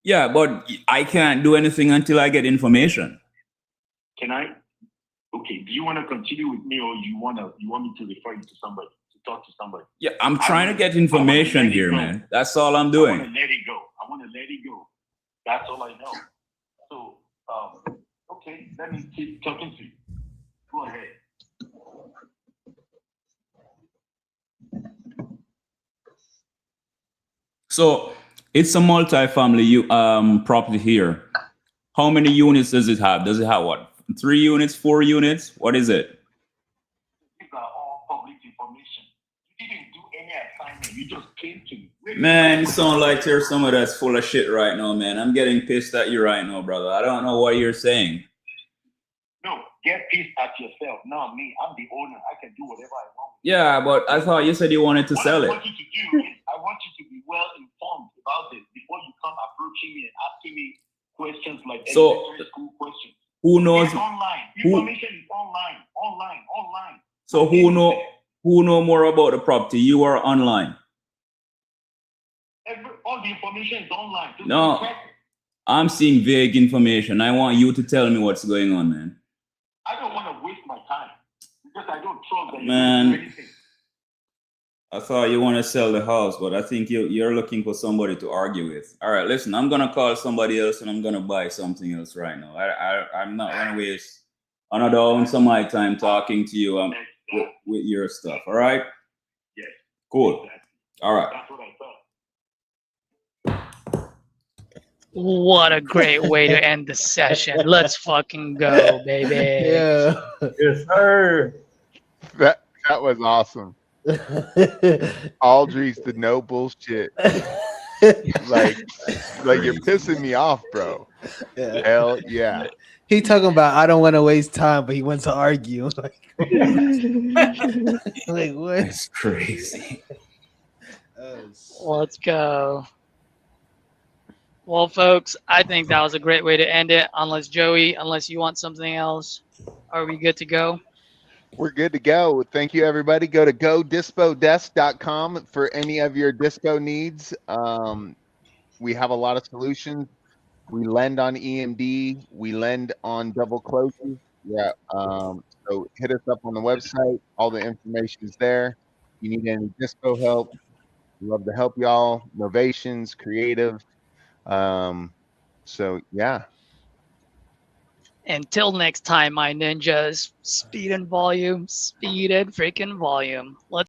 Yeah, but I can't do anything until I get information. Can I? Okay. Do you want to continue with me, or you want me to refer you to somebody, to talk to somebody? Yeah, I'm trying to get information here, man. That's all I'm doing. I want to let it go. That's all I know. So, okay, let me keep talking to you. Go ahead. So it's a multi-family property here. How many units does it have? Does it have what? 3 units, 4 units? What is it? These are all public information. You didn't do any assignment. You just came to me. Man, you sound like you're someone that's full of shit right now, man. I'm getting pissed at you right now, brother. I don't know what you're saying. No, get pissed at yourself. Not me. I'm the owner. I can do whatever I want. Yeah, but I thought you said you wanted to sell it. What I want you to do is I want you to be well informed about this before you come approaching me and asking me questions like elementary school questions. Who knows? It's online. Information is online. So who know more about the property? You are online. All the information is online. Just No, check. I'm seeing vague information. I want you to tell me what's going on, man. I don't want to waste my time because I don't trust that you do Man, anything. I thought you want to sell the house, but I think you're looking for somebody to argue with. All right, listen, I'm gonna call somebody else and I'm gonna buy something else right now. I'm not gonna waste another ounce of my time talking to you with your stuff. All right? Yes. Cool. All right. That's what I thought. What a great way to end the session. Let's fucking go, baby. Yeah. Yes, sir. That was awesome. Aldridge, the no bullshit. like you're pissing me off, bro. Yeah. Hell yeah. He talking about I don't want to waste time, but he wants to argue. Like what? That's crazy. Let's go. Well, folks, I think that was a great way to end it. Unless you want something else, are we good to go? We're good to go. Thank you, everybody. Go to godispodesk.com for any of your dispo needs. We have a lot of solutions. We lend on EMD. We lend on double closes. Yeah. So hit us up on the website. All the information is there. You need any dispo help, we love to help y'all. Novations, creative. So yeah. Until next time, my ninjas, speed and freaking volume. Let's